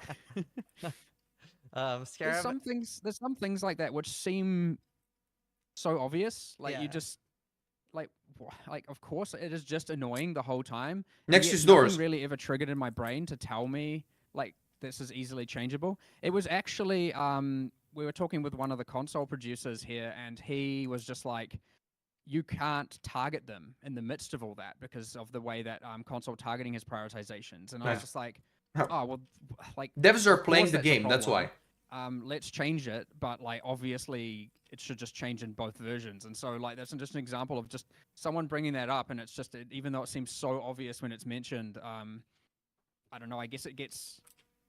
There's Scarab. some things. There's some things like that which seem so obvious. Like you Yeah. just like of course it is just annoying the whole time. and Next yet is doors. nothing really ever triggered in my brain to tell me like this is easily changeable. It was actually we were talking with one of the console producers here, and he was just like, you can't target them in the midst of all that because of the way that console targeting has prioritizations. And I was Yeah. just like, Huh. oh well, like Devs are of playing course the that's a game. That's problem. why. Let's change it, but like obviously it should just change in both versions. And so like that's just an example of just someone bringing that up, and it's just even though it seems so obvious when it's mentioned, I don't know. I guess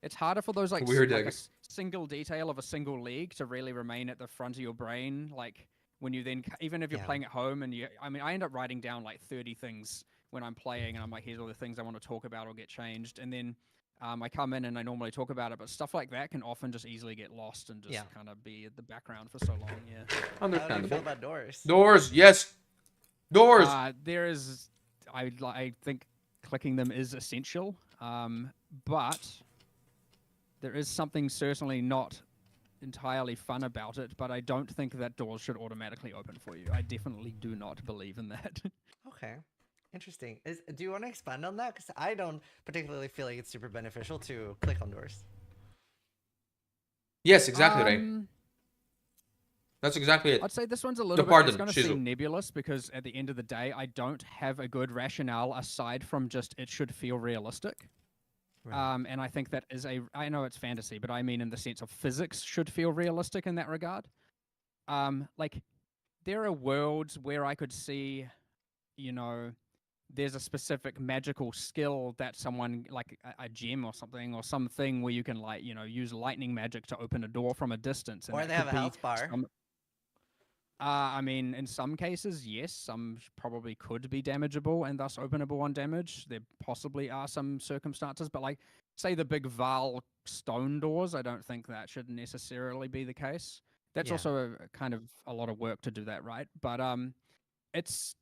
it's harder for those like, Weird, like I a guess. single detail of a single league to really remain at the front of your brain, like when you then even if you're Yeah. playing at home and I mean, I end up writing down like 30 things when I'm playing, and I'm like, here's all the things I want to talk about or get changed, and then I come in and I normally talk about it, but stuff like that can often just easily get lost and just Yeah. kind of be at the background for so long. Yeah. How do you feel Understandable. about doors? Doors, yes. Doors. There is, I think clicking them is essential, but there is something certainly not entirely fun about it, but I don't think that doors should automatically open for you. I definitely do not believe in that. Okay. Interesting. Do you want to expand on that? Because I don't particularly feel like it's super beneficial to click on doors. Yes, exactly, Ray. Um, That's exactly it. I'd say this one's a little bit, pardon, it's going to Shizu. seem nebulous because at the end of the day, I don't have a good rationale aside from just it should feel realistic. Right. And I think that is I know it's fantasy, but I mean in the sense of physics should feel realistic in that regard. Like, there are worlds where I could see, you know, there's a specific magical skill that someone, like a gem or something where you can, like, you know, use lightning magic to open a door from a distance. And Or that they have a could be health bar. I mean, in some cases, yes, some probably could be damageable and thus openable on damage. There possibly are some circumstances, but like, say the big Val stone doors, I don't think that should necessarily be the case. That's Yeah. also a kind of a lot of work to do that, right? But it's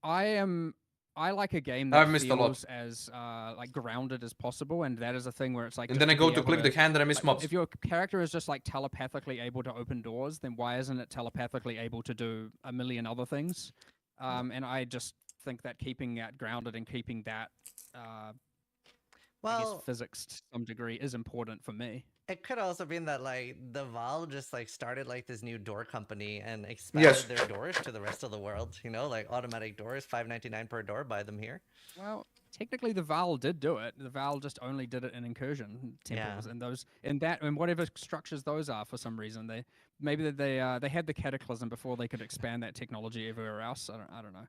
I like a game that I've missed a lot. feels as like grounded as possible, and that is a thing where it's like. And just then I go be to able click the hand and I miss like, mobs. if your character is just like telepathically able to open doors, then why isn't it telepathically able to do a million other things? And I just think that keeping that grounded and keeping that, I guess, Well, physics to some degree is important for me. it could also be that like the Valve just like started like this new door company and expanded Yes. their doors to the rest of the world. You know, like automatic doors, $5.99 per door. Buy them here. Well, technically, the Val did do it. The Val just only did it in incursion temples and those and whatever structures those are for some reason. They had the cataclysm before they could expand that technology everywhere else. I don't know.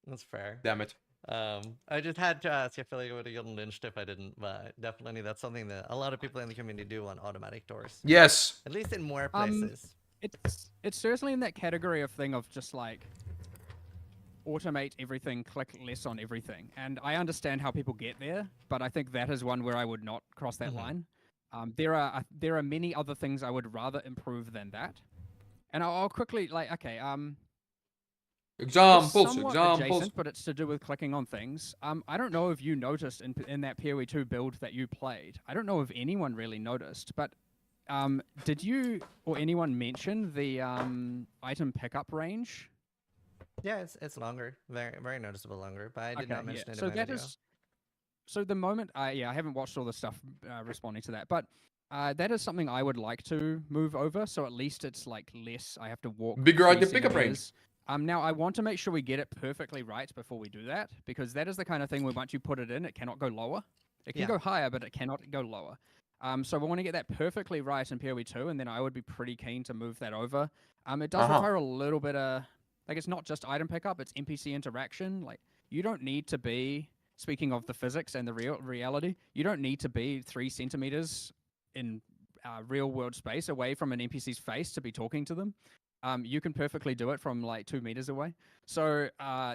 That's fair. Damn it. I just had to ask if I would have gotten lynched if I didn't, but definitely that's something that a lot of people in the community do on automatic doors. Yes. At least in more places. It's certainly in that category of thing of just like automate everything, click less on everything. And I understand how people get there, but I think that is one where I would not cross that line. There are many other things I would rather improve than that. And I'll quickly like it's Examples. somewhat Examples. adjacent, but it's to do with clicking on things. I don't know if you noticed in that PoE 2 build that you played. I don't know if anyone really noticed, but did you or anyone mention the item pickup range? Yeah, it's longer, very noticeable longer. But I did not mention it So in my that video. is so the moment I haven't watched all the stuff responding to that, but that is something I would like to move over. So at least it's like less. I have to walk Bigger 3 item pickup range. centimeters. Now I want to make sure we get it perfectly right before we do that, because that is the kind of thing where once you put it in, it cannot go lower. It can go higher, but it cannot go lower. So I want to get that perfectly right in PoE 2, and then I would be pretty keen to move that over. It does require a little bit of, like, it's not just item pickup, it's NPC interaction. Like, you don't need to be, speaking of the physics and the reality, you don't need to be 3 centimeters in real world space away from an NPC's face to be talking to them. You can perfectly do it from like 2 meters away. So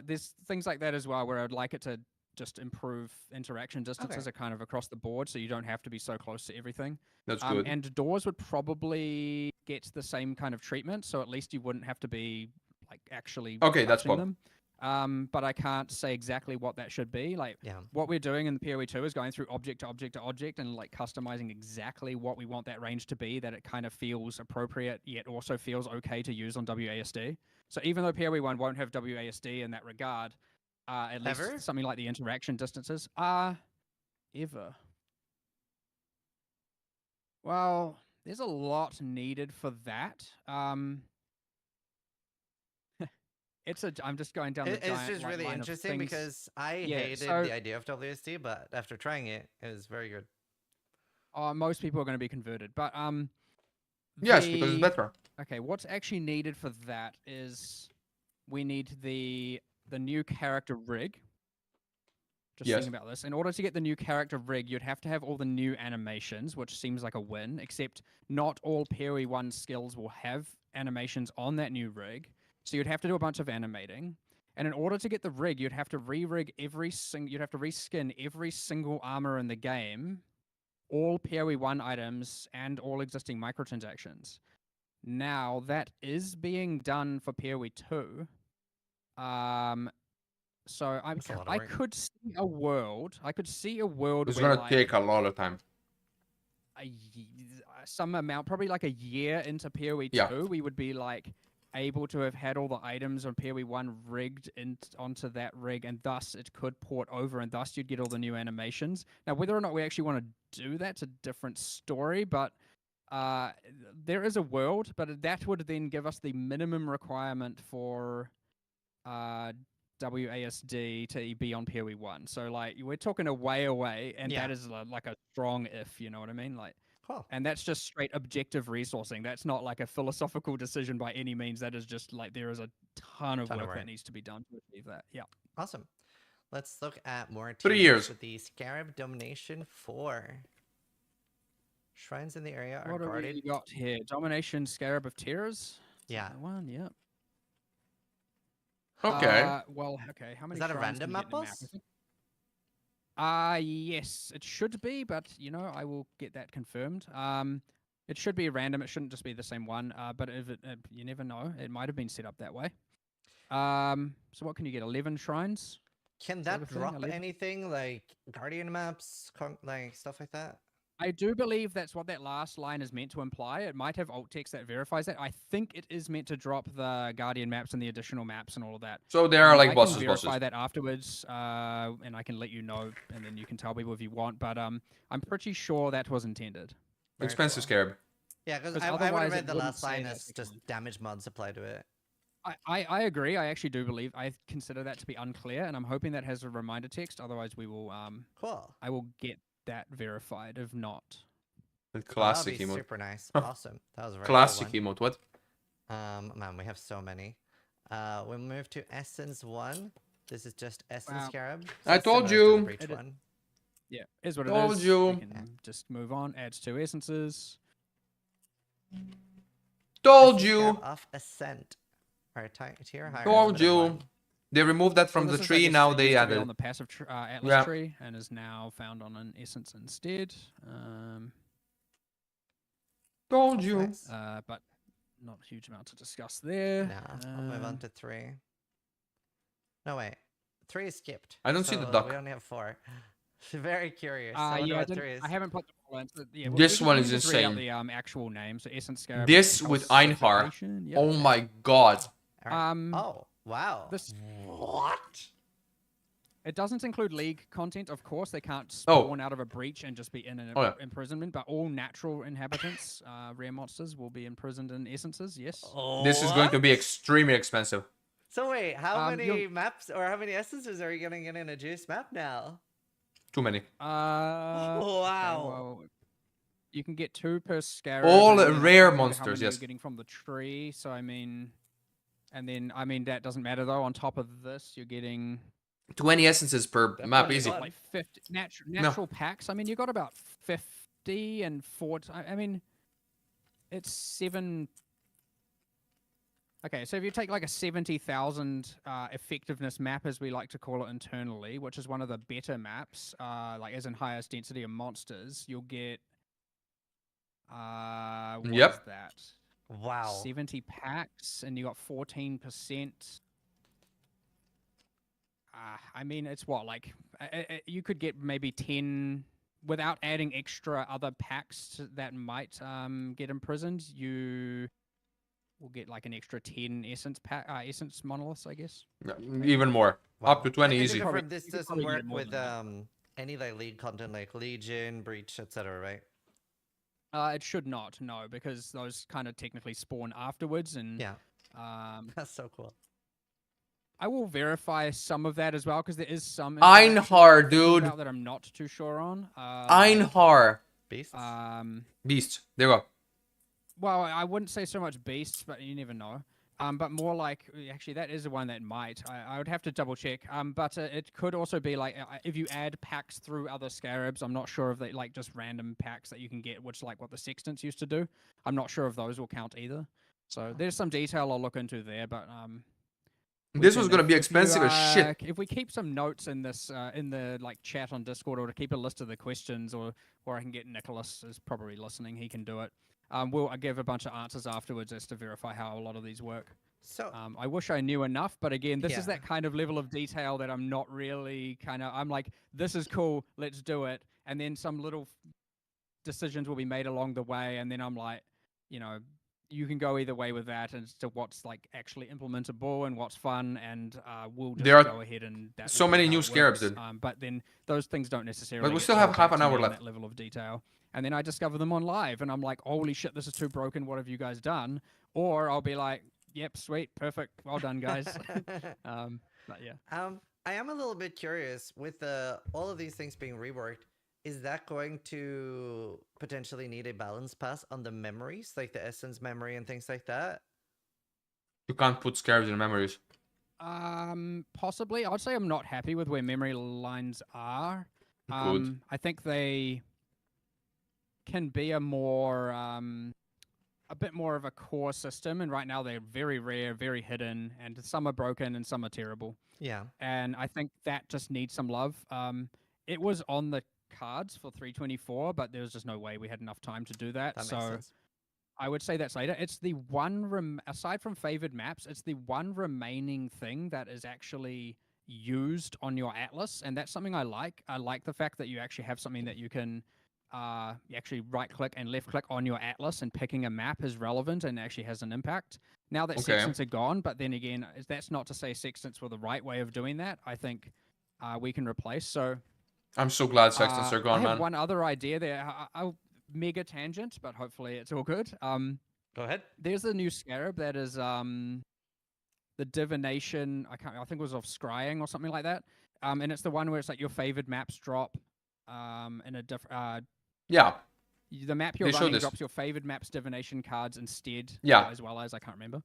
there's things like that as well where I'd like it to just improve interaction distances are kind of across the board, so you don't have to be so close to everything. That's good. And doors would probably get the same kind of treatment, so at least you wouldn't have to be like actually That's touching them. But I can't say exactly what that should be. Like, what we're doing in the PoE 2 is going through object to object to object and like customizing exactly what we want that range to be, that it kind of feels appropriate yet also feels okay to use on WASD. So even though PoE 1 won't have WASD in that regard, at least something like the interaction distances ever. Well, there's a lot needed for that. I'm just going down the It's giant, just like, really line of interesting things. because I hated the idea of WSD, but after trying it, it was very good. Most people are going to be converted, but yes, because it's better. Okay, what's actually needed for that is we need the new character rig. Just thinking about this. In order to get the new character rig, you'd have to have all the new animations, which seems like a win, except not all PoE 1 skills will have animations on that new rig. So you'd have to do a bunch of animating. And in order to get the rig, you'd have to re-rig you'd have to reskin every single armor in the game, all PoE1 items, and all existing microtransactions. Now that is being done for PoE2. So That's a lot of I work. could see a world. I could see a world It's where gonna like take a lot of time. some amount, probably like a year into PoE2, Yeah. we would be like able to have had all the items on PoE1 rigged onto that rig, and thus it could port over, and thus you'd get all the new animations. Now, whether or not we actually want to do that's a different story, but there is a world, but that would then give us the minimum requirement for WASD to be on PoE1. So like we're talking a way away, and that is like a strong if, you know what I mean? Like, Cool. and that's just straight objective resourcing. That's not like a philosophical decision by any means. That is just like there is a ton of work that needs to be done to achieve that. Yeah. Awesome. Let's look at more 3 teams years. with the Scarab Domination 4. Shrines in the area are What have guarded. we got here? Domination Scarab of Tears. Yeah. One. Yeah. Okay. Well, okay. How many? Is that a shrines random can you map get in a boss? I think? Yes, it should be, but you know, I will get that confirmed. It should be random. It shouldn't just be the same one. But if it, you never know, it might have been set up that way. So what can you get? 11 shrines. Can Sort that of thing, drop 11? anything like Guardian maps, like stuff like that? I do believe that's what that last line is meant to imply. It might have alt text that verifies that. I think it is meant to drop the Guardian maps and the additional maps and all of that. So they are like I bosses, can verify bosses. that afterwards, and I can let you know, and then you can tell people if you want. But I'm pretty sure that was intended. Very Expensive cool. scarab. Yeah, because 'Cause I would otherwise have it read the wouldn't last say line that as second just one. damage mods apply to it. I agree. I actually do believe. I consider that to be unclear, and I'm hoping that has a reminder text. Otherwise, we will. Cool. I will get that verified. If not, The Well, classic that'll be emote. super nice. Awesome. That was a very Classic cool emote. What? one. Man, we have so many. We'll move to Essence 1. This is just Essence Wow. Scarab. I So told similar to the you. Breach It is- one. yeah, is what it Told is. you. We can just move on. Adds 2 essences. Told Essence you. Scarab off Ascent. Or tier higher. Told limited you. one. They removed that So from the this is, I tree. guess, Now it they used to be added. on the passive Atlas Yeah. tree, and is now found on an essence instead. Told That's you. nice. But not a huge amount to discuss there. Nah, I'll move on to 3. No, wait. 3 is skipped. I don't see the so duck. We only have 4. Very curious. I wonder Yeah, what 3 is. I haven't put the full answer. Yeah, This one we is can just read out insane. the actual name. So Essence Scarab. This with Einhar. Calcification, Oh my god. Alright. Oh, wow. This What? it doesn't include league content, of course. They can't Oh. spawn out of a breach and just be in an Oh, yeah. imprisonment. But all natural inhabitants, rare monsters, will be imprisoned in essences. Yes. This is going to be What? extremely expensive. So wait, how many you'll- maps or how many essences are you gonna get in a juice map now? Too many. Wow. Well, you can get 2 per scarab. All and then rare I don't know how monsters, many yes. You're getting from the tree, so I mean, and then I mean that doesn't matter though. On top of this, you're getting 20 essences per That's map, pretty easy. fun. like 50 natural packs. I mean, you got about 50 and 40. I mean, it's 7. Okay, so if you take like a 70,000 effectiveness map, as we like to call it internally, which is one of the better maps, like as in highest density of monsters, you'll get. What Yep. is that? Wow. 70 packs, and you got 14%. I mean, it's what, like, you could get maybe 10 without adding extra other packs that might get imprisoned. You will get like an extra 10 essence essence monoliths, I guess. Yeah, even more. Wow. Up to 20 And easy. to confirm, Probably- this you could doesn't probably get work more with than that. any like league content like Legion, Breach, etc. Right? It should not, no, because those kind of technically spawn afterwards, and Yeah. um, That's so cool. I will verify some of that as well, because there is some Einhar, information dude. about that I'm not too sure on. Einhar. Beasts. Beast. There you go. Well, I wouldn't say so much beasts, but you never know. But more like, actually, that is the one that might. I would have to double check. But it could also be like if you add packs through other scarabs. I'm not sure if they like just random packs that you can get, which like what the sextants used to do. I'm not sure if those will count either. So there's some detail I'll look into there, but This was gonna be expensive as shit. If we keep some notes in this in the like chat on Discord, or to keep a list of the questions, or I can get Nicholas is probably listening. He can do it. We'll give a bunch of answers afterwards as to verify how a lot of these work. So I wish I knew enough, but again, this is Yeah. that kind of level of detail that I'm not really I'm like, this is cool, let's do it, and then some little decisions will be made along the way, and then I'm like, you know, you can go either way with that as to what's like actually implementable and what's fun, and we'll just There are go ahead and that's so many new scarabs, dude. But then those things don't necessarily. But we get still have told half back an to hour me on left. that level of detail, and then I discover them on live, and I'm like, holy shit, this is too broken. What have you guys done? Or I'll be like, yep, sweet, perfect, well done, guys. But yeah. I am a little bit curious with all of these things being reworked. Is that going to potentially need a balance pass on the memories, like the essence memory and things like that? You can't put scarabs in memories. Possibly. I'd say I'm not happy with where memory lines are. Good. I think they can be a bit more of a core system, and right now they're very rare, very hidden, and some are broken and some are terrible. Yeah. And I think that just needs some love. It was on the cards for 324, but there was just no way we had enough time to do that. That makes So sense. I would say that's later. It's the one aside from favored maps, it's the one remaining thing that is actually used on your atlas, and that's something I like. I like the fact that you actually have something that you can you actually right click and left click on your atlas, and picking a map is relevant and actually has an impact. Now that Okay. sextants are gone, but then again, that's not to say sextants were the right way of doing that. I think we can replace. So I'm so glad sextants are I gone, have man. one other idea there. I'll mega tangent, but hopefully it's all good. Go ahead. There's a new scarab that is the divination. I think it was of scrying or something like that. And it's the one where it's like your favored maps drop in a different. Yeah. The map you're They showed running this. drops your favored maps divination cards instead. Yeah. Or as well as I can't remember.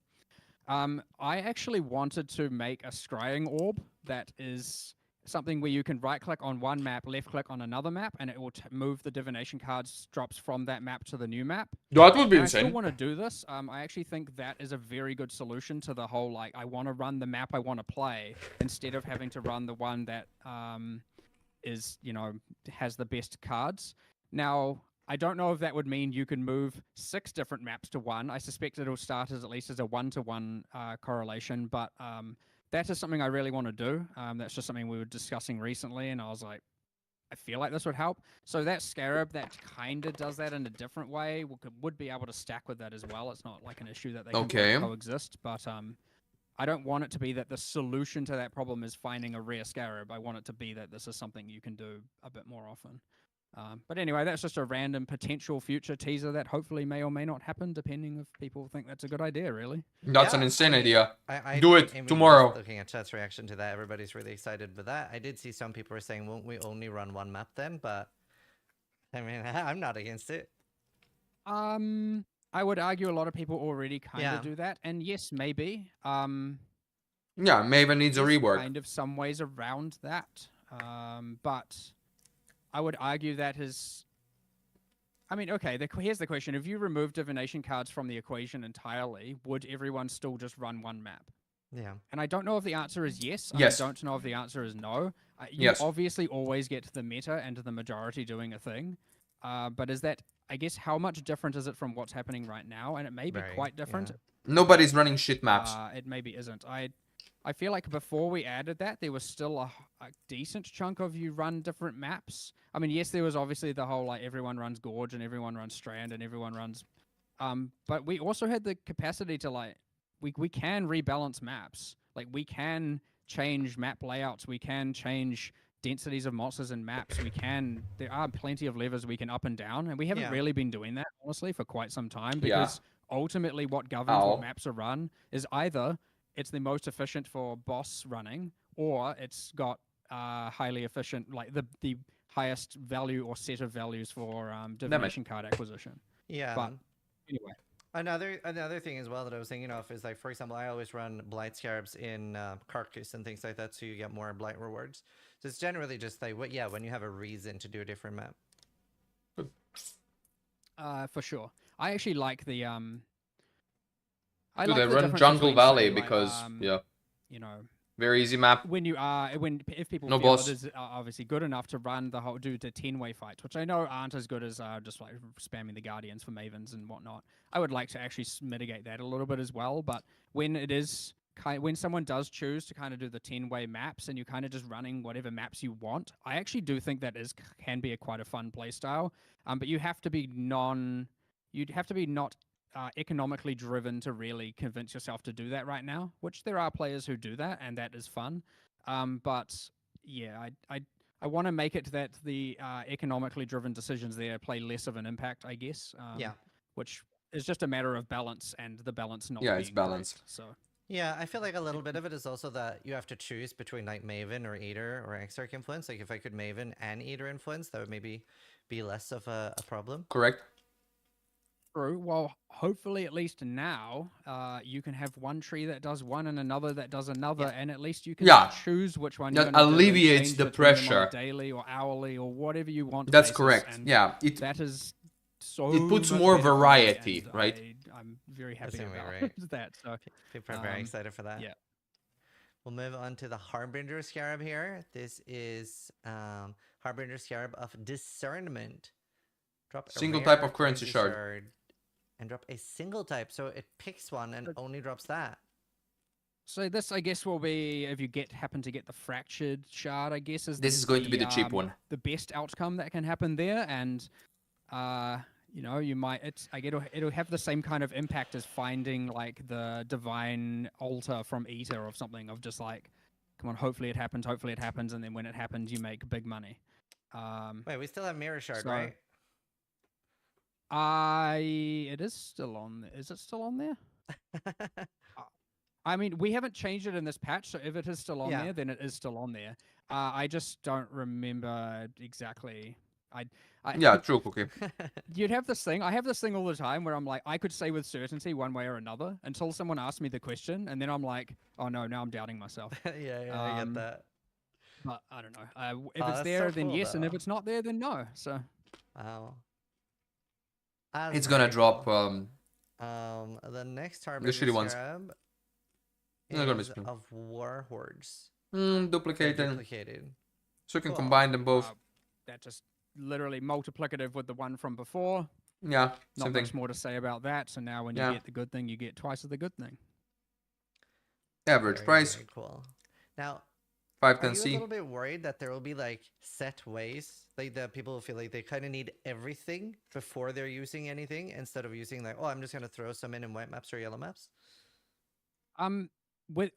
I actually wanted to make a scrying orb that is something where you can right click on one map, left click on another map, and it will move the divination cards drops from that map to the new map. That would be And I still insane. want to do this. I actually think that is a very good solution to the whole like I want to run the map I want to play instead of having to run the one that is has the best cards. Now I don't know if that would mean you can move 6 different maps to one. I suspect it'll start as at least as a 1-to-1 correlation, but that is something I really want to do. That's just something we were discussing recently, and I was like, I feel like this would help. So that scarab that kind of does that in a different way would be able to stack with that as well. It's not like an issue that they can Okay. coexist, but I don't want it to be that the solution to that problem is finding a rare scarab. I want it to be that this is something you can do a bit more often. But anyway, that's just a random potential future teaser that hopefully may or may not happen, depending if people think that's a good idea, really. That's an Yeah, insane I mean, idea. I Do think, it I mean, tomorrow. just looking at chat's reaction to that, everybody's really excited with that. I did see some people were saying, won't we only run one map then? But I mean, I'm not against it. I would argue a lot of people already kind Yeah. of do that, and yes, maybe. Yeah, Maven needs a There's rework. kind of some ways around that, but I would argue that is. I mean, okay. Here's the question: if you remove divination cards from the equation entirely, would everyone still just run one map? Yeah. And I don't know if the answer is yes. And Yes. I don't know if the answer is no. You Yes. obviously always get to the meta and to the majority doing a thing. But is that, I guess, how much different is it from what's happening right now? And it may be Very, quite different. yeah. Nobody's running shit maps. It maybe isn't. I feel like before we added that, there was still a decent chunk of you run different maps. I mean, yes, there was obviously the whole like everyone runs Gorge and everyone runs Strand and everyone runs. But we also had the capacity to like we can rebalance maps. Like we can change map layouts. We can change densities of monsters and maps. There are plenty of levers we can up and down, and we haven't Yeah. really been doing that honestly for quite some time Yeah. because ultimately what governs Ow. what maps are run is either it's the most efficient for boss running, or it's got highly efficient, like the highest value or set of values for divination card acquisition. Yeah. But anyway, Another thing as well that I was thinking of is like, for example, I always run blight scarabs in Carcass and things like that, so you get more blight rewards. So it's generally just like when you have a reason to do a different map. for sure, I actually like the I Dude, like I the run difference Jungle between, Valley say, like, because, yeah, you know, very easy map. if people No feel boss. it is obviously good enough to run the whole do the 10-way fights, which I know aren't as good as just like spamming the Guardians for Mavens and whatnot. I would like to actually mitigate that a little bit as well, but when it is when someone does choose to kind of do the 10-way maps and you're kind of just running whatever maps you want, I actually do think that can be quite a fun play style. But you have to be you'd have to be not economically driven to really convince yourself to do that right now, which there are players who do that, and that is fun. But yeah, I want to make it that the economically driven decisions there play less of an impact, I guess. Yeah. Which is just a matter of balance, and the balance not Yeah, being it's balance. great, so. Yeah, I feel like a little bit of it is also that you have to choose between like Maven or Eater or Exarch influence. Like if I could Maven and Eater influence, that would maybe be less of a problem. Correct. True. Well, hopefully, at least now, you can have one tree that does one and another that does another, and at least you can choose which one. That you're gonna alleviates do the and change between them on pressure. a daily or hourly or whatever you want. That's basis, correct. and Yeah, that is so. it puts much more better for me, variety, and right? I'm very happy That's gonna be about great. that. So People are very excited for that. yeah. We'll move on to the Harbinger Scarab here. This is Harbinger Scarab of Discernment. Drop a Single rare type of currency shard. and drop a single type, so it picks one and only drops that. So this, I guess, will be if you happen to get the fractured shard. I guess This is going to be the cheap one. the best outcome that can happen there, and you know, you might it'll have the same kind of impact as finding like the divine altar from Eater or something, of just like, come on, hopefully it happens, and then when it happens, you make big money. Wait, we still have Mirror Shard, so- right? It is still on. Is it still on there? I mean, we haven't changed it in this patch, so if it is still on there, then it is still on there. I just don't remember exactly. Yeah, true, Cookie. You'd have this thing. I have this thing all the time where I'm like, I could say with certainty one way or another until someone asks me the question, and then I'm like, oh no, now I'm doubting myself. yeah, I get that. But I don't know. If Oh, it's that's there, so then cool, yes, and if though. it's not there, then no. So. Wow. It's gonna drop. The next the Harbinger shitty ones. Scarab They're gonna be is spin. of War Hordes. They're Duplicated. duplicated. So you can Cool. combine them both. That just literally multiplicative with the one from before. Yeah, Not same thing. much more to say about that. So now when you Yeah. get the good thing, you get twice of the good thing. Average Very, price, very cool. Now, 510 are you a C. little bit worried that there will be like set ways, like that people will feel like they kind of need everything before they're using anything, instead of using like, oh, I'm just gonna throw some in white maps or yellow maps?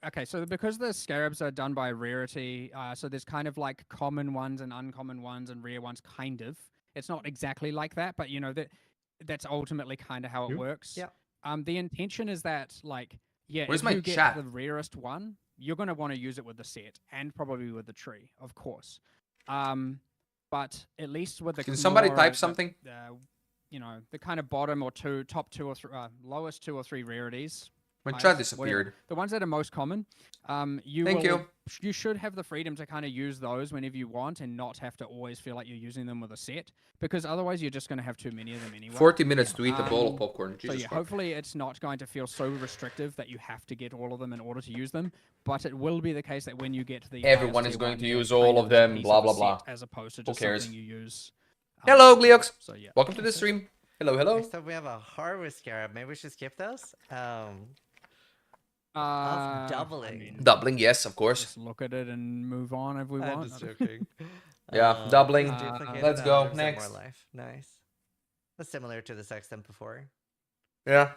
Okay, so because the scarabs are done by rarity, so there's kind of like common ones and uncommon ones and rare ones, kind of. It's not exactly like that, but you know that's ultimately kind of how it works. Yeah. The intention is that like, yeah, Where's if my you get chat? the rarest one, you're gonna want to use it with the set and probably with the tree, of course. But at least with the Can somebody more, type something? You know, the kind of bottom or top two or three, lowest 2 or 3 rarities. My highest, chat whatever, disappeared. the ones that are most common, Thank you should have the freedom to kind of use those whenever you want and not have to always feel like you're using them with a set, because otherwise you're just going to have too many of them anyway. 40 minutes to eat a bowl of popcorn. So Jesus yeah, fuck. hopefully it's not going to feel so restrictive that you have to get all of them in order to use them, but it will be the case that when you get the Everyone highest is tier going to one, use they're kind all of just a them, piece blah, a blah, blah. set as opposed to Who just cares? something you use. Hello, Gleox. So yeah. Welcome to the stream. Hello, hello. Next up, we have a Harvest Scarab. Maybe we should skip those. I doubling. mean, Doubling, yes, of course. just look at it and move on if we I'm want. just joking. Yeah, doubling. Duplicated Let's at go, 100% next. More life. Nice. That's similar to the Sextant before. Yeah,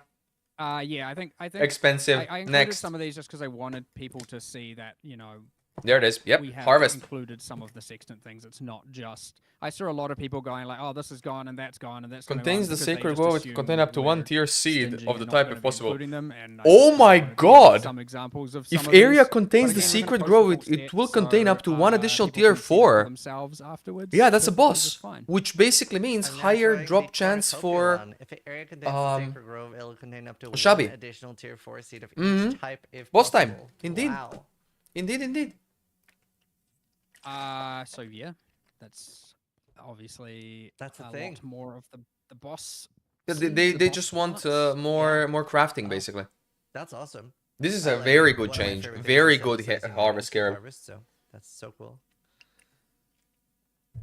Yeah, I think expensive. I included Next. some of these just because I wanted people to see that, you know, There it is. Yep, we have harvest. included some of the sextant things. It's not just. I saw a lot of people going like, "Oh, this is gone and that's gone and that's gonna Contains go," the because they sacred just grove. It assume contain up to one we're tier seed stingy of the and not type gonna if be possible. including them, and I Oh just my wanted to give god! Some examples of If some of area these. contains But the again, we're gonna secret post grove, the full it set, will contain so, up to one additional people tier can see them for 4. themselves afterwards. Yeah, that's a That's boss. just fine. Which basically means I'm now higher showing drop the chance cornucopia for one. If an area contains the Sacred Grove, it'll contain up to one Shabby. additional tier 4 seed of Mhm. each type if Boss time. possible. Indeed. Wow. Indeed. So yeah, that's obviously That's the a thing. lot more of the boss. Yeah, seeds, they the boss just want parts. more crafting basically. That's awesome. This is I a like very it. good One of my change. favorite things Very is good emphasizing the harvest mental scarab. harvest, so that's so cool.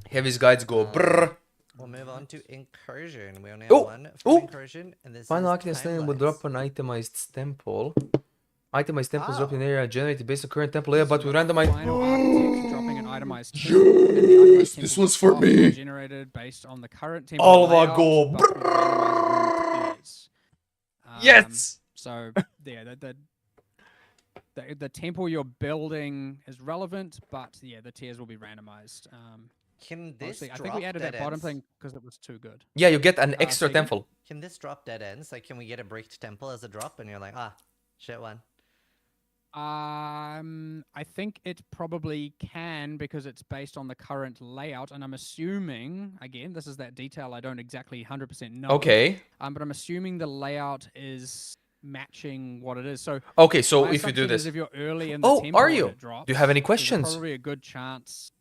Heavy's guides go brrr. We'll move on to incursion. We only have Oh, one oh. from incursion, and this Final is Arcane Slaying will timelines. drop an itemized temple. Itemized temples drop in Oh. area generated based on current temple layer, but So with the randomized. final architect dropping an itemized temple, and the itemized This temple one's for drop is me. generated based on the current temple Alva layout, go but with randomized room tiers. Yes. So yeah, the temple you're building is relevant, but yeah, the tiers will be randomized. Can this Honestly, I drop think we added dead that bottom ends? thing because it was too good. Yeah, you get an extra say again? temple. Can this drop dead ends? Like, can we get a bricked temple as a drop, and you're like, ah, shit one. I think it probably can because it's based on the current layout, and I'm assuming again this is that detail I don't exactly 100% know. Okay. But I'm assuming the layout is matching what it is. So Okay, so my if you do assumption this. is if you're early in the Oh, temple are and you? it drops, Do you have any there's questions? probably a good chance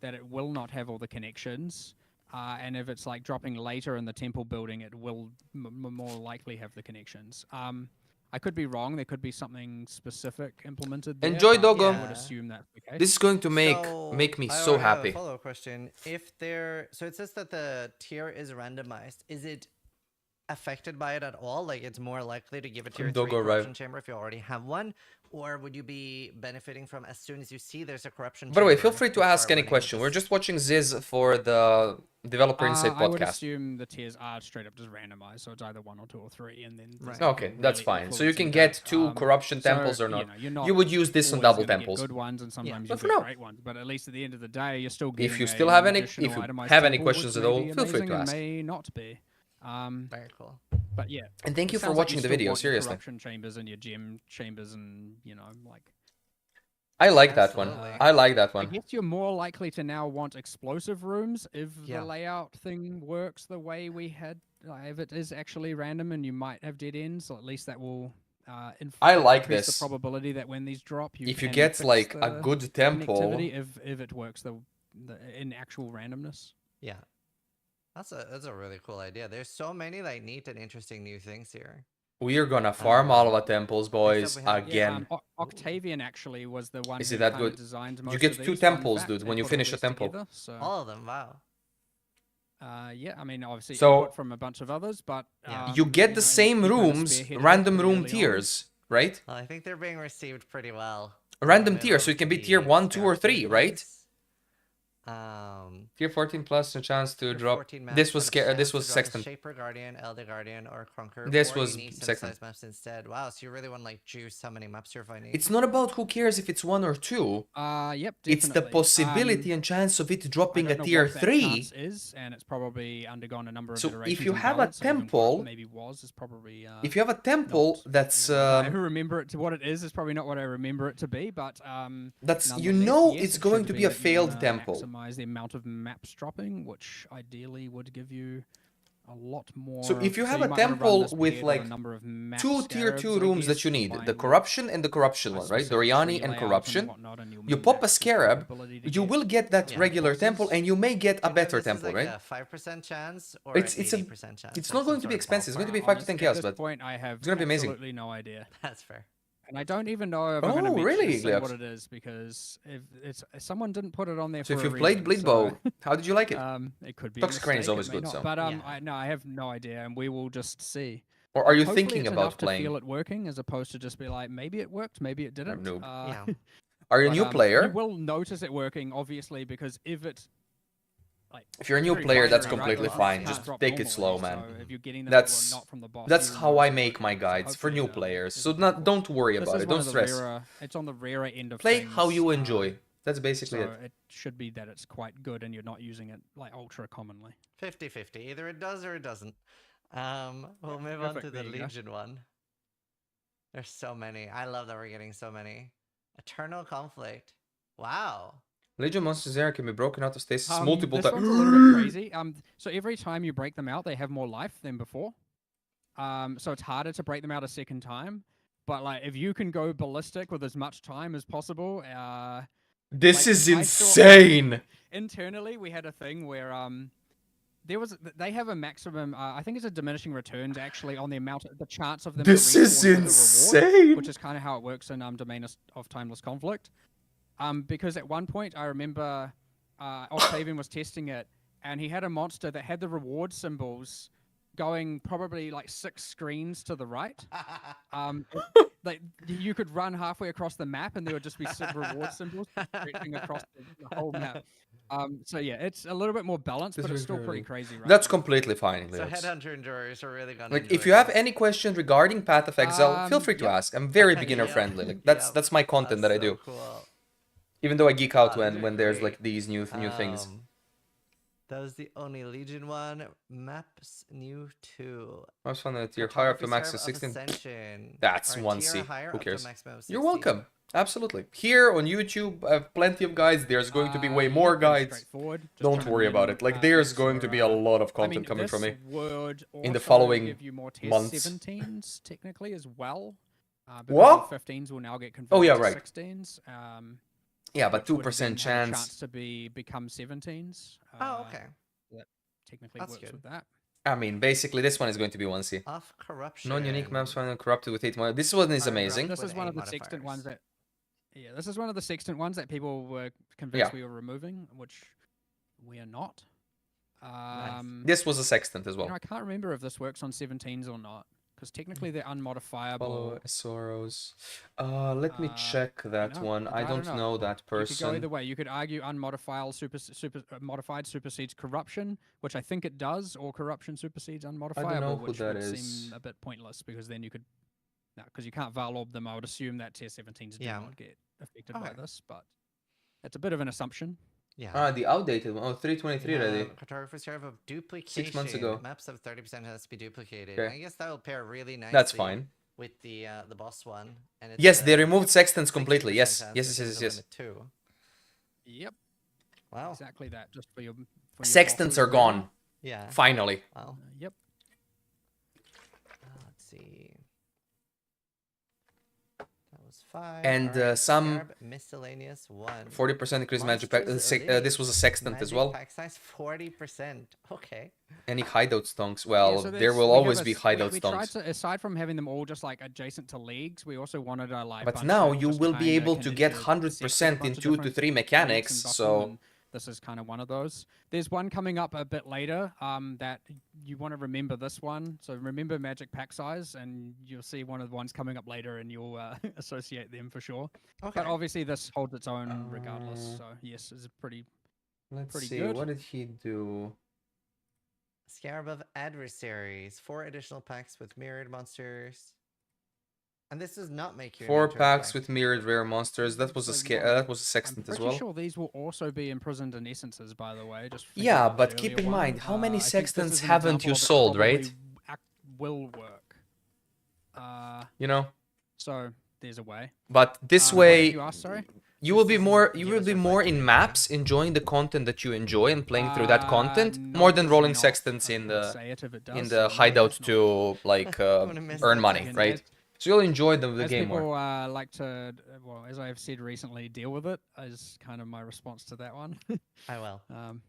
that it will not have all the connections. And if it's like dropping later in the temple building, it will more likely have the connections. I could be wrong. There could be something specific implemented there. Enjoy, but Doggo. I would assume that's the case. This is going to make me I so already have a happy. follow-up question. If there, so it says that the tier is randomized. Is it affected by it at all? Like, it's more likely to give a tier 3 Doggo corruption arrived. chamber if you already have one, or would you be benefiting from as soon as you see there's a corruption? By the way, feel chamber, free to you ask start any running question. this? We're just watching Ziz for the Developer Insight I would podcast. assume the tiers are straight up just randomized, so it's either 1 or 2 or 3, and then there's Right. nothing Okay, that's really fine. So you can influencing get that. 2 corruption So, temples or not. you're not You would use this on always double gonna get temples. good ones, and sometimes But you for get now. great ones. But at least at the end of the day, you're still getting If you still have any, if additional you itemized have any temple, questions which at may all, be feel free amazing to and ask. may not be. Very cool. But yeah. And thank it you for sounds like watching the still video. want your Seriously, corruption chambers and your gem chambers, and like. I like that one. Absolutely. I like that I one. guess you're more likely to now want explosive rooms if Yeah. the layout thing works the way we had. If it is actually random and you might have dead ends, so at least that will I like increase this. the probability that when these drop, If you can get fix like a the good temple, connectivity if it works in actual randomness. Yeah. That's a really cool idea. There's so many like neat and interesting new things here. we are gonna farm all of our temples, boys, we have- again. Octavian actually was the one Is who it that kinda good? designed You most get of 2 these, fun temples, fact, dude, and when you put all finish a these temple. together, so, All of them, wow. yeah, I mean, obviously So- input from a bunch of others, but Yeah. You get the know, same he kinda rooms, spearheaded it random pretty room early on. tiers, right? Well, I think they're being received pretty well. Random in the tier, middle so it of can be the tier 1, 2, or 3, scarcity right? phase. Tier 14 plus a chance to tier drop. 14 maps This was with a chance this to was drop a Sexton. Shaper Guardian, Elder Guardian, or Conqueror. This or was unique Sexton. synthesized maps instead. Wow, so you really want to like juice how many maps you're finding. It's not about who cares if it's 1 or 2. Yep, It's the definitely. possibility and chance of it I dropping a don't know tier what that 3. chance is, and it's probably undergone a number of So if iterations you and have a balance, and even what it temple- maybe was is probably If you have a temple not, that's I who remember it to what it is probably not what I remember it to be, but you nonetheless, know yes, it's it going should to be be a that you failed wanna temple. Maximize the amount of maps dropping, which ideally would give you a lot more. So if you have a might wanna run temple this with, paired with a like, number of map 2 tier 2 scarabs, I rooms that guess, you need. The combined with corruption and the corruption a one, right? specific Doriani tree and layout corruption. whatnot, and you'll You pop a max the scarab, probability to you get will get that Yeah. regular temple bosses. and you may get a And better this is temple, like right? a 5% chance or It's- an it's a- 80% chance. it's or not some going to sort be of expensive, it's going to be ballpark? 5 to 10 Honestly, chaos, at this but point, I have gonna be amazing. absolutely no idea. That's fair. And I don't even know if I'm going to Oh, really, say what Glebs? it is because if someone didn't put it on there So for if a you played reason, Bleed so, Bow, how did you like it? it could be Toxic Rain is a mistake, always it may good, not, so. but Yeah. I have no idea, and we will just see. Or are you Hopefully thinking it's about enough to playing? feel it working, as opposed to just be like, maybe it worked, maybe it didn't. noob. Yeah. Are you a but, new you player? will notice it working, obviously, because if it If you're a new very player, that's binary, right? completely Those fine. can't Just drop take it normally, slow, man. so if you're getting them That's- not from the boss, That's you'll how notice I it make working, my so guides for hopefully new it players. is So useful. don't worry This about is it. one Don't of the stress. it's on the rarer end of Play things. how you enjoy. That's basically So it. it should be that it's quite good and you're not using it like ultra commonly. 50-50. Either it does or it doesn't. We'll move on perfect, to the there you go. Legion one. There's so many. I love that we're getting so many. Eternal Conflict. Wow. Legion monsters there can be broken out of stasis multiple this times. one's a little bit crazy. So every time you break them out, they have more life than before. So it's harder to break them out a second time. But like, if you can go ballistic with as much time as possible, This like, is I saw- insane. internally we had a thing where they have a maximum. I think it's a diminishing returns actually on the the chance of them. This to is respawn with a insane. reward, which is kind of how it works in Domain of Timeless Conflict. Because at one point I remember Octavian was testing it, and he had a monster that had the reward symbols going probably like 6 screens to the right. Like you could run halfway across the map, and there would just be reward symbols stretching across the whole map. So yeah, it's a little bit more balanced, but it's still pretty crazy, right? That's completely fine. So Liz. Headhunter Endurers are really gonna. Like, if you have any questions regarding Path of Exile, feel free to Yep. ask. I'm very beginner friendly. Like, that's my content that I do. Cool. Even though I geek out Those are when there's great. like these new things. That was the only Legion one. Maps new 2. I was fun that you're higher up to max of 16. That's 1C. Who cares? You're welcome. Absolutely. Here on YouTube, I have plenty of guides. There's going to be way more Yep, pretty guides. straightforward. Just Don't trying to worry about remember, it. Like, there's these going to are, be a lot of I mean, content coming from me. this would in the also following give you more tier months. 17s technically as well. What? 15s will now get converted Oh, yeah, to right. 16s. Yeah, but which would 2% then have a chance. to become 17s. Oh, okay. That technically That's works good. with that. I mean, basically, this one is going to be 1C. Off corruption. Non-unique maps finally corrupted with 8 more. This one is Are amazing. corrupt This is with one 8 of the sextant ones modifiers. that. Yeah, this is one of the sextant ones that people were convinced Yeah. we were removing, which we are not. This was a sextant as You know, well. I can't remember if this works on 17s or not, because technically they're unmodifiable. Follow Soros. Let me check that know. one. I don't know that You could go either person. way. You could argue unmodified modified supersedes corruption, which I think it does, or corruption supersedes unmodifiable, know who which that would is. seem a bit pointless because then you could, no, because you can't Valorb them. I would assume that tier 17s do Yeah. not get affected by Okay. this, but it's a bit of an assumption. Yeah. The outdated one. Oh, 323 already. Cartographer's Sheriff of Duplication. 6 months ago. Maps have 30% has to be duplicated. Okay. I guess that will pair really nicely. That's fine. With the boss one. And it's, Yes, they removed sextants completely. 60% Yes, chance yes, that yes, there's yes, a yes. limit too. Yep, Wow. exactly that. Just for your Sextants bosses are really. gone. Yeah. Finally. Wow. Yep. Let's see. That was 5. And, Alright, some- Scarab Miscellaneous 1. 40% increased magic pack. Monsters This was a sextant as Magic well. Pack size 40%. Okay. Any hideout stonks? Yeah, Well, so there there's- will we have always a be s- hideout we tried stonks. to, aside from having them all just like adjacent to leagues, we also wanted a like. But bunch now that you just will be kinda able to can get intersect 100% a bunch in of 2 to different 3 leagues mechanics, and buff them, so and this is kind of one of those. There's one coming up a bit later. That you want to remember this one. So remember magic pack size, and you'll see one of the ones coming up later, and you'll associate them for sure. Okay. But obviously this holds its own regardless. So yes, it's pretty. let's Pretty see. good. What did he do? Scarab of Adversaries. 4 additional packs with mirrored monsters. And this does not make you an 4 inter packs pack. with mirrored rare monsters. That was a So scare. what- That was a I'm sextant as pretty well. sure these will also be imprisoned in essences, by the way. Just thinking Yeah, about the but keep earlier in one, mind, how many I think this sextants is an haven't example you of it sold, probably right? Will work. You know. So there's a way. But this What way, did you ask, sorry? you will be This more. isn't You give will us be a more fight in to maps, enjoying the content that you enjoy and playing through that content, No, more than it's rolling not. sextants I in would the say it if it in does, the so no, hideout it's not. to like gonna miss earn that money, text. right? So you'll enjoy the As game people more. like to, well, as I've said recently, deal with it is kind of my response to that one. I will.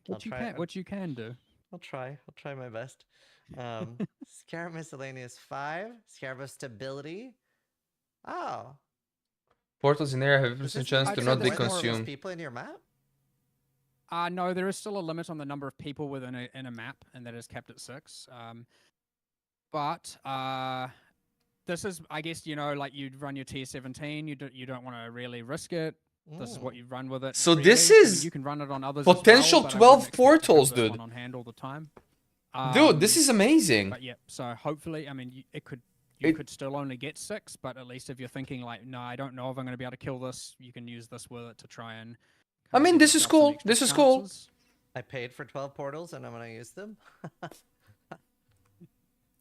Which you try can, it. which you can do. I'll try. I'll try my best. Scarab Miscellaneous 5. Scarab of Stability. Oh. Portals in there have a Does percent this chance mean to I'd not say be there's more or more less consumed. people in your map? No, there is still a limit on the number of people within a map, and that is capped at 6. But this is, I guess, you know, like you'd run your tier 17. You don't want to really risk it. This is what you run with it. So really. this I mean, is you can run it on others as potential well, but I 12 wouldn't expect to have portals, this one dude. on hand all the time. Dude, this is amazing. But yeah, so hopefully, I mean, you It- could still only get 6, but at least if you're thinking like, no, I don't know if I'm going to be able to kill this, you can use this with it to try and. I kinda mean, give this is yourself some cool. extra This is cool. chances. I paid for 12 portals and I'm going to use them.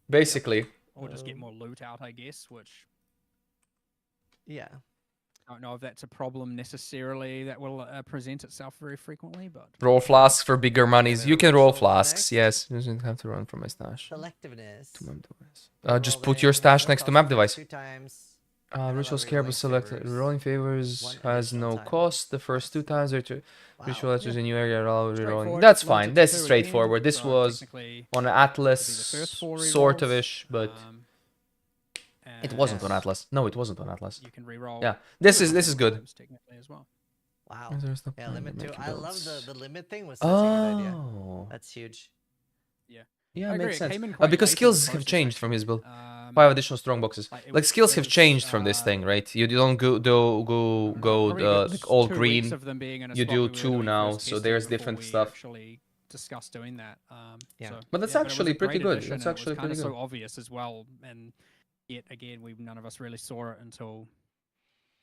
Basically. Or just get more loot out, I guess, which Yeah. I don't know if that's a problem necessarily that will present itself very frequently, but Roll flasks for bigger monies. You can roll Soul flasks, next. yes. You don't have to run from my stash. Selectiveness. To map device. Roll Just the put your damage, stash roll next to cost map effect device. 2 times. love Ritual Scarab rerolling was selected. favors. Rolling favors One has additional no time. cost. The first 2 times ritual Wow. enters a new area are all rerolling. Straightforward, That's loads fine. of That's two again, straightforward. This so was technically on could be the Atlas, first 4 sort of rerolls, ish, but it and wasn't on Yes. Atlas. No, it wasn't on Atlas. You can reroll. Yeah, this 2 is additional good. times technically as well. Wow. Is there stuff Yeah, behind limit the 2. Maker I love builds? the limit thing was such a good idea. Oh, That's huge. yeah, I agree, makes it sense. came in quite Because late in the skills have process, changed from his actually. build. 5 additional strong boxes. Like, Like skills it have was, changed from this thing, right? You don't go probably a good like all 2 weeks green. of them being in a You spot do where we were 2 doing now, first so testing there's before different we stuff. actually discussed doing that. Yeah. So, But that's yeah, it was actually a pretty great good. addition, That's and actually it was kind pretty of good. so obvious as well, and yet again, none of us really saw it until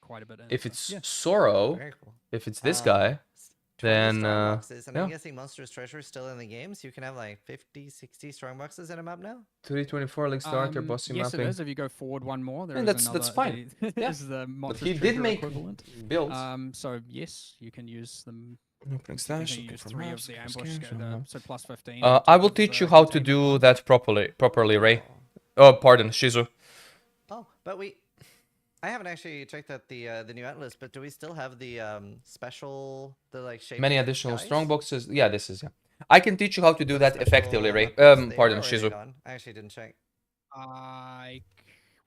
quite a bit in. If so, it's yeah. Sorrow, Very cool. if it's this guy, 20 then, strong boxes, and I'm yeah. guessing Monster's Treasure is still in the game, so you can have like 50, 60 strong boxes in a map now. 324 League Starter, bossy yes, mapping. it is. If you go forward one more, there And is that's another. fine. The, Yeah. is the But Monstrous he did Treasure make equivalent. builds. So yes, you can use them. Opening You stash, can looking use for 3 maps, of the looking ambush, for scams, so plus 15. on I top will of teach the you how to containment do one. that properly, Ray. Oh, pardon, Shizu. Oh, but I haven't actually checked out the new Atlas, but do we still have the special, the like shape? Many additional strong boxes. Yeah, this is, yeah. I can teach you how to do that effectively, Ray. Pardon, Shizu. I actually didn't check.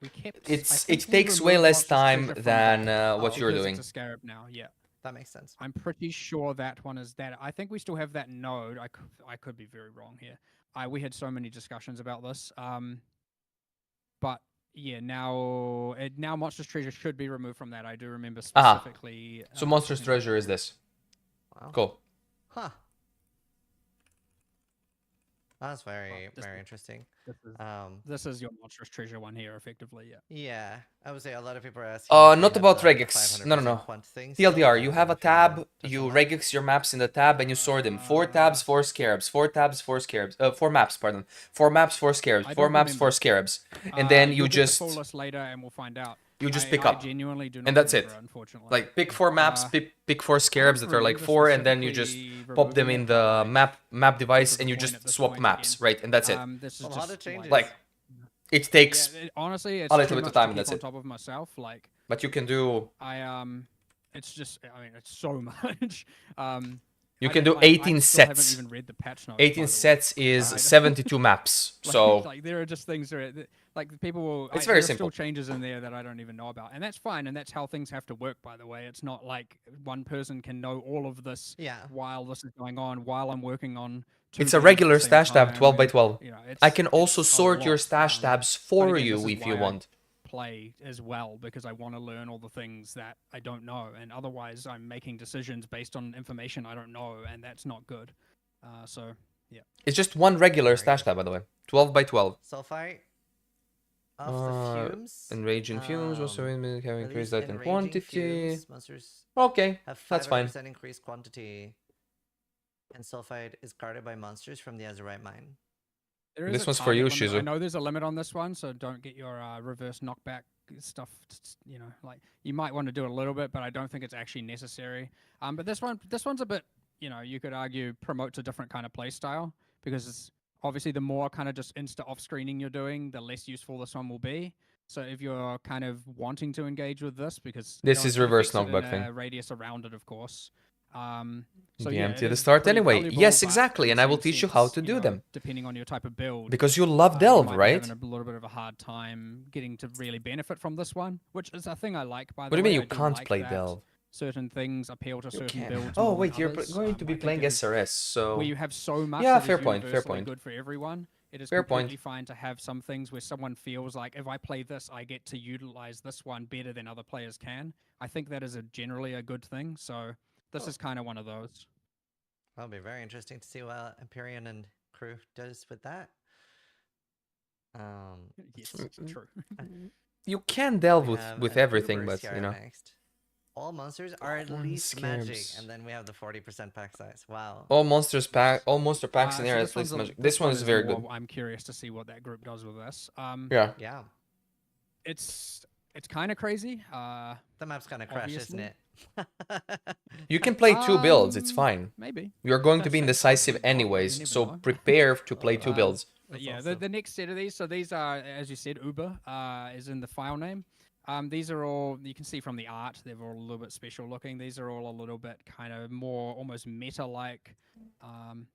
We kept. It takes way less time than what you're doing. It's a scarab now. Yeah. That makes sense. I'm pretty sure that one is that. I think we still have that node. I could be very wrong here. We had so many discussions about this. But yeah, now Monstrous Treasure should be removed from that. I do remember specifically. So Monstrous Treasure is this. Wow. Cool. Huh. That's very interesting. This is your Monstrous Treasure one here, effectively. Yeah. Yeah, I would say a lot of people are asking. if they Not have about the regex. No. 500% quant thing still, TLDR, you or have a if you wanna tab, touch you on that. regex your maps in the tab, and you sort them. 4 tabs, 4 scarabs. 4 tabs, 4 scarabs. 4 maps, pardon. 4 maps, 4 scarabs. I 4 don't maps, 4 remember. scarabs. And then You'll you get just the full list later, and we'll find out. you just pick I up. genuinely do not And that's it. remember, unfortunately. Like pick 4 maps, pick 4 scarabs that are like 4, and then you just pop them in the map device, and you just swap maps, right? And that's it. This is A lot just of changes. Like it takes, honestly, it's a little too bit of much time, to and that's keep it. on top of myself. Like but you can do. it's just. I mean, it's so much. You I can don't- do like, 18 I still sets. haven't even read the patch notes. 18 by the way. sets is I don't- 72 maps. Like, So like there are just things that like people will. It's there very are simple. Still changes in there that I don't even know about, and that's fine, and that's how things have to work. By the way, it's not like one person can know all of this Yeah. while this is going on, while I'm working on. 2 it's a builds at regular the same stash tab, time, 12 by and, 12. you know, I can it's also a sort your lot, stash tabs but for again, you this is if you why I want. play as well because I want to learn all the things that I don't know, and otherwise I'm making decisions based on information I don't know, and that's not good. So yeah. It's just one regular stash tab, by the way. 12 by 12. Sulfite of the fumes. Enraging fumes also have release increased that in enraging quantity. fumes. Monsters Okay, have that's fine. 500% increased quantity, and sulfite is guarded by monsters from the Azurite mine. There is This a one's for you, target limit. I Shizu. know there's a limit on this one, so don't get your reverse knockback stuff. You know, like you might want to do it a little bit, but I don't think it's actually necessary. But this one's a bit. You know, you could argue promotes a different kind of play style because it's obviously the more kind of just insta off screening you're doing, the less useful this one will be. So if you're kind of wanting to engage with this, because This is reverse knockback knockback thing. Radius around it, of course. So The yeah, empty it at the is start pretty anyway. valuable, Yes, but exactly, in and the I will same teach you how sense, to do know, them. depending on your type of build. Because you love you Delve, might be right? having a little bit of a hard time getting to really benefit from this one, which is a thing I like. By the What do you way, mean you I do can't like play that Delve? certain things appeal to certain builds. Oh more than wait, you're others. going to I be think playing there's- SRS, so where you have so much. Yeah, that is fair point, fair universally point. Good for everyone. It is Fair point. completely fine to have some things where someone feels like if I play this, I get to utilize this one better than other players can. I think that is generally a good thing. So this is kind of one of those. That'll be very interesting to see what Empyrean and crew does with that. Yes, Mm, true. you can delve We with have with an everything, Uber but you Scarab know. next. All monsters are at Corn least magic, scarabs. and then we have the 40% pack size. Wow. All monster packs in there So at this one's least a- magic. This one is very more- good. I'm curious to see what that group does with this. Yeah. Yeah. It's kind of crazy. The map's gonna crash, isn't it? You can play 2 builds, it's Um, fine. Maybe. You're going to be That's indecisive probably not, you anyways, never so know. prepare to play 2 Um, builds. But That's yeah, awesome. the next set of these, so these are, as you said, Uber is in the file name. These are all, you can see from the art, they're all a little bit special looking. These are all a little bit kind of more almost meta-like.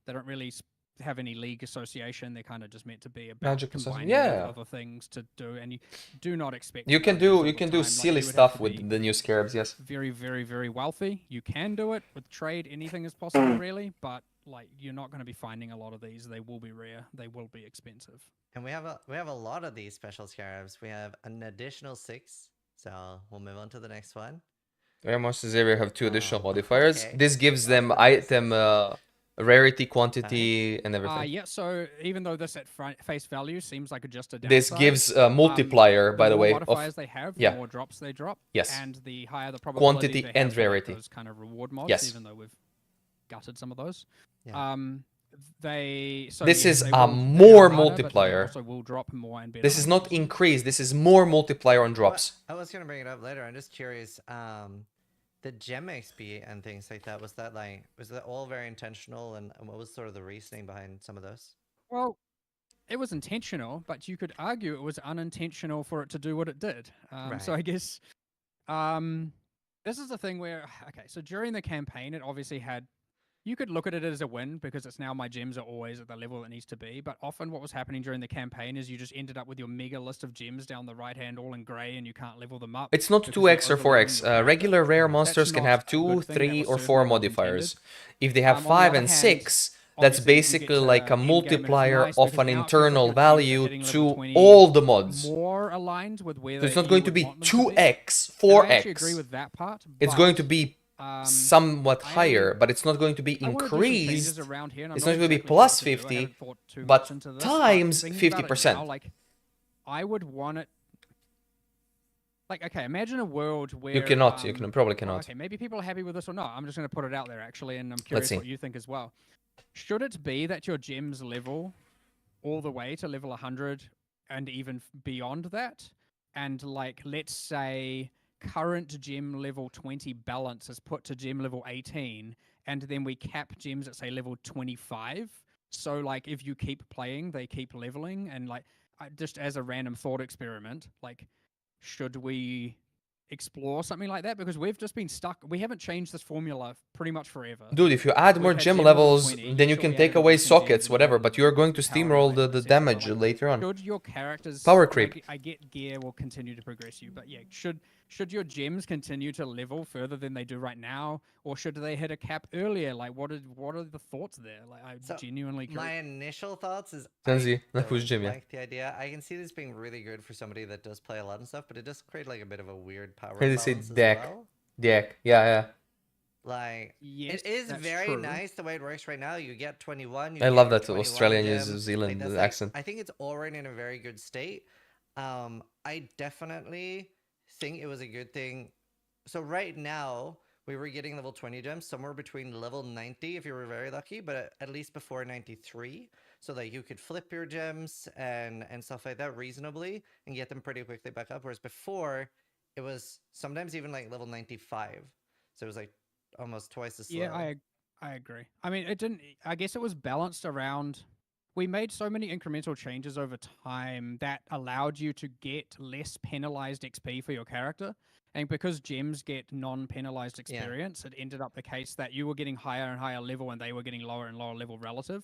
They don't really have any league association. They're kind of just meant to be about Magic association. combining with Yeah. other things to do, and you do not expect You to can these all do the time. Like, silly you would have stuff to with be the new scarabs, yes. very, very, very wealthy. You can do it with trade. Anything is possible, really, but like you're not going to be finding a lot of these. They will be rare. They will be expensive. And we have a lot of these special scarabs. We have an additional 6. So we'll move on to the next one. Rare monsters area have 2 additional Oh, modifiers. okay. This gives them That's nice. item rarity, quantity, and everything. Yeah, so even though this at face value seems like just a downside, This gives a multiplier, by the more way, modifiers of they have, yeah. the more drops they drop. Yes. And the higher the probability Quantity they and have for, like, rarity. those kind of reward mods, Yes. even though we've gutted some of those. Yeah. This is they a will- they more are harder, but they multiplier. also will drop more and better This is not items. increase. This is more multiplier on drops. I was gonna bring it up later. I'm just curious. The gem XP and things like that, was that all very intentional, and what was sort of the reasoning behind some of those? Well, it was intentional, but you could argue it was unintentional for it to do what it did. So Right. I guess this is the thing where, okay, so during the campaign, it obviously had, you could look at it as a win because it's now my gems are always at the level it needs to be. But often what was happening during the campaign is you just ended up with your mega list of gems down the right hand all in grey and you can't level them up. It's not because 2x you're or 4x. overleveling your character. Regular rare That's monsters can not have a 2, good thing. That 3, was or certainly 4 not modifiers. intended. If they have On the 5 other and hand, 6, that's obviously you get basically to like a in-game and it's multiplier nice of because an now it feels like internal your gems are value hitting level to 20 all the mods. more aligned with where So it's they- not going you to would be want them to be. 2x, And I actually 4x. agree with that part. It's but, going to be somewhat I higher, but it's not going to be I wanna do some changes increased. around here, and I'm It's not not going to be exactly plus sure what to do. I 50, haven't thought too but much into this, times thinking about it 50%. now, like, I would want it. Like, okay, imagine a world where You cannot. You probably well, cannot. okay, maybe people are happy with this or not. I'm just going to put it out there actually, and I'm curious see. what you think as well. Should it be that your gems level all the way to level 100 and even beyond that, and like let's say current gem level 20 balance is put to gem level 18, and then we cap gems at say level 25. So like if you keep playing, they keep leveling, and like just as a random thought experiment, like should we explore something like that? Because we've just been stuck. We haven't changed this formula pretty much forever. Dude, if you add more We've had gem gem level levels, 20, then you sure, can we take added away additional gems sockets, and whatever, added but you're going to power steamroll level, the etc., damage but, like, later on. Should your characters Power and creep. I get gear will continue to progress you, but yeah, should your gems continue to level further than they do right now, or should they hit a cap earlier? Like, what are the thoughts there? Like, I'm So, genuinely curious. My initial thoughts is Senzi, I who's don't Jim, yeah. like the idea. I can see this being really good for somebody that does play a lot and stuff, but it does create like a bit of a weird power Crazy balance say as deck. well. Deck. Yeah. Like, Yes, it is that's very true. nice the way it works right now. You get 21. I love that 21 Australian New gems. Zealand that's, accent. I think it's already in a very good state. I definitely think it was a good thing. So right now, we were getting level 20 gems somewhere between level 90 if you were very lucky, but at least before 93. So that you could flip your gems and stuff like that reasonably and get them pretty quickly back up. Whereas before, it was sometimes even like level 95. So it was like almost twice as slow. Yeah, I agree. I mean, it didn't. I guess it was balanced around. We made so many incremental changes over time that allowed you to get less penalized XP for your character. And because gems get non-penalized experience, it ended up the case that you were getting higher and higher level and they were getting lower and lower level relative.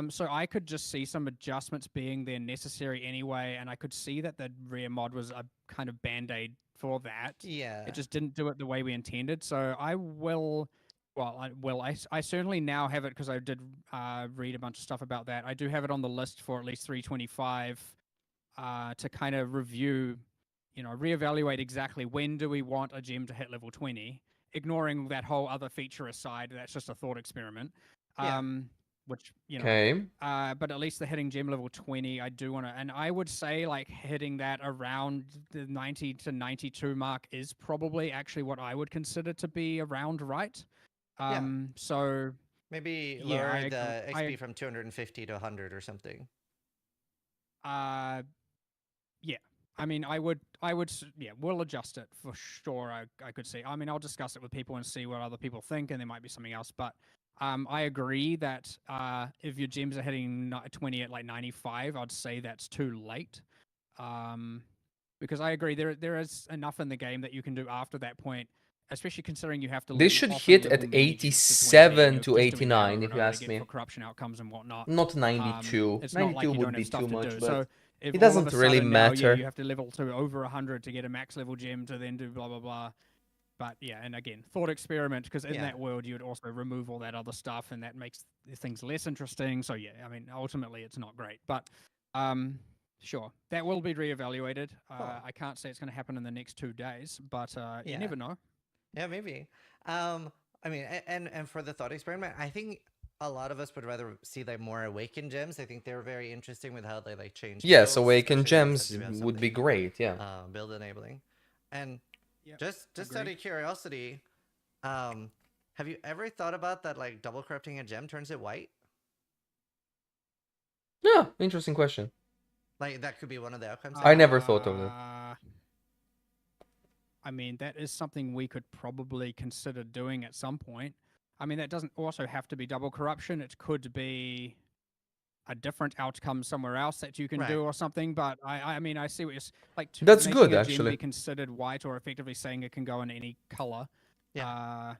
So I could just see some adjustments being there necessary anyway, and I could see that the rare mod was a kind of band-aid for that. Yeah. It just didn't do it the way we intended. So I will. Well, I certainly now have it because I did read a bunch of stuff about that. I do have it on the list for at least 325 to kind of review, reevaluate exactly when do we want a gem to hit level 20, ignoring that whole other feature aside. That's just a thought experiment. Yeah. Which, Okay. but at least the hitting gem level 20, I do want to, and I would say like hitting that around the 90 to 92 mark is probably actually what I would consider to be around right. So maybe yeah, lower I the agree. XP from 250 to 100 or something. Yeah. I mean, we'll adjust it for sure. I could see. I mean, I'll discuss it with people and see what other people think, and there might be something else. But I agree that if your gems are hitting 20 at like 95, I'd say that's too late. because I agree there is enough in the game that you can do after that point, especially considering you have to. This should often hit level at many gems 87 you're to just doing that 89, over if and you over ask again me. for corruption outcomes and whatnot. Not 92. It's not like 92 you would don't be have stuff too to much, do. but So if it all of a doesn't really sudden now, matter. you have to level to over 100 to get a max level gem to then do blah blah blah. But yeah, and again, thought experiment, because in that world you would also remove all that other stuff, and that makes things less interesting. So yeah, I mean, ultimately it's not great, but sure, that will be reevaluated. I can't say it's going to happen in the next 2 days, but you never know. Yeah, maybe. I mean, and for the thought experiment, I think a lot of us would rather see like more awakened gems. I think they're very interesting with how they like change. Yes, builds, awakened especially ones gems that do have would be something, great, yeah. build enabling. And Yep, just out agreed. of curiosity, have you ever thought about that like double corrupting a gem turns it white? Yeah, interesting question. Like that could be one of the outcomes. I never thought of that. I mean, that is something we could probably consider doing at some point. I mean, that doesn't also have to be double corruption. It could be a different outcome somewhere else that you can do or something. But I mean, I see what you're like. That's making good, a gem actually. be considered white, or effectively saying it can go in any color. Yeah.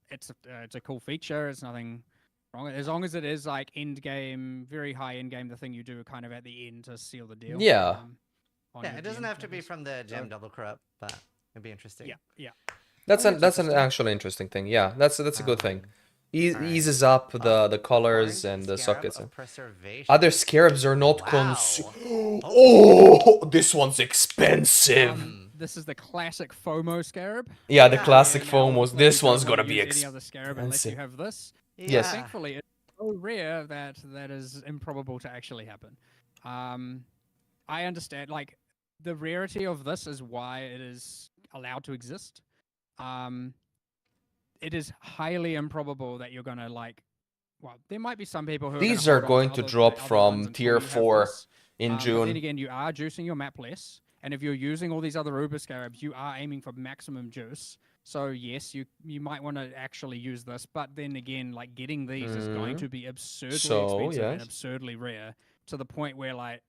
It's a cool feature. It's nothing wrong as long as it is like end game, very high end game. The thing you do kind of at the end to seal the deal. Yeah. Yeah, it doesn't have to be from the gem double corrupt, but it'd be interesting. Yeah. That's I mean, an it's actually interesting thing. Yeah, that's a good thing. alright. Eases up the colors Orange and the Scarab sockets. of Preservation. Other scarabs are not Wow. Oh, this one's expensive. This is the classic FOMO scarab. Yeah, the Yeah, classic Yeah, now FOMOs. the This players one's don't wanna gonna be use any other scarab unless you expensive. have this. Yes. Thankfully, it's so rare that that is improbable to actually happen. I understand, like, the rarity of this is why it is allowed to exist. It is highly improbable that you're gonna like. Well, there might be some people who These are are going to drop from tier 4 in But then June. again, you are juicing your map less, and if you're using all these other Uber scarabs, you are aiming for maximum juice. So yes, you might want to actually use this, but then again, like getting these is going to be absurdly expensive and yes. absurdly rare, to the point where, like,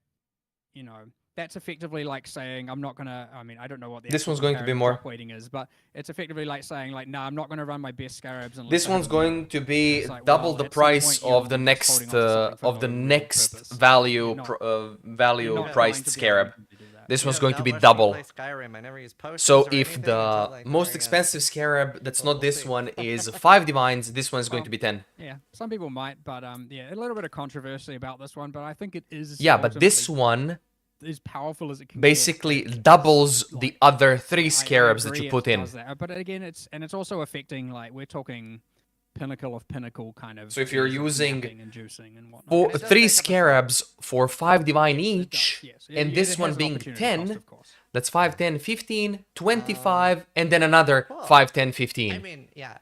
you know, that's effectively like saying I'm not gonna. I mean, I don't know what the This actual one's going to be comparative more. drop weighting is, but it's effectively like saying like, nah, I'm not gonna run my best scarabs unless This I one's have a mirror. going to be It's like, double well, the at some price point, you're of the just next holding on to something for no real purpose. value You're not- value you're not priced going to be scarab. able to do that. This one's Yeah, going to not be watching me double. play Skyrim, I never use potions So or if anything the until, like, most during a- expensive scarab that's Well, not we'll this see. one is 5 divines, this one's going Well, to be 10. Yeah, some people might, but yeah, a little bit of controversy about this one, but I think it is. Yeah, but this ultimately one as powerful as it can basically get. doubles Like, the other 3 I scarabs that agree you it put in. does that, but again, it's also affecting, like, we're talking pinnacle of pinnacle kind of. So if you're things of using mapping and juicing and whatnot. For And it does 3 take up a slot. scarabs for 5 divine Yes, it each, does, yes. and It this has one an being opportunity 10, cost, of course. that's 5, 10, 15, 25, and then another Cool. 5, 10, 15. I mean, yeah,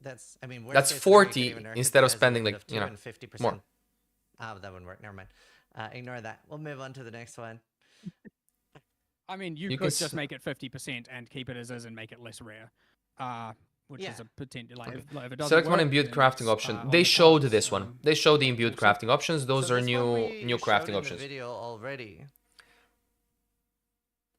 that's. I mean, worst That's case scenario, you could 40 even nerf it instead of because spending, rid like, of 2 you know, and 50%. more. That wouldn't work. Never mind. Ignore that. We'll move on to the next one. I mean, you You could can just s- make it 50% and keep it as is and make it less rare. Which Yeah. is a potential, like, if it doesn't Select one work, imbued then crafting it's, option. on They the showed cards. this one. They showed the imbued we'll see. crafting options. Those So are this one new we showed crafting in the options. video already.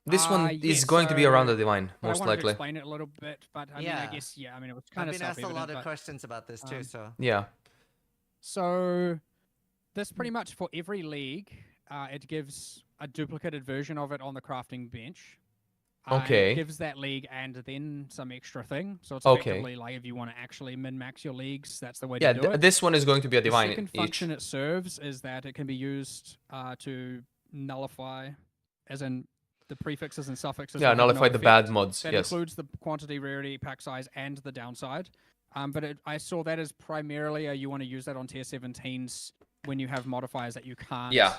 This one Yeah, is going to be around the divine, but I most wanted to likely. explain it a little bit, but I mean, I Yeah. guess, yeah, I mean, it was I've kind of been asked a lot self-evident, of but, questions about this too, so Yeah. so this pretty much for every league, it gives a duplicated version of it on the crafting bench. And Okay. it gives that league and then some extra thing. So it's Okay. effectively like if you want to actually min-max your leagues, that's the way Yeah, to do it. this one is going to be a The divine second each. function it serves is that it can be used to nullify, as in the prefixes and suffixes. Yeah, will have no nullify the effect. bad mods. That Yes. includes the quantity, rarity, pack size, and the downside. But I saw that as primarily you want to use that on tier 17s when you have modifiers that you can't. Yeah.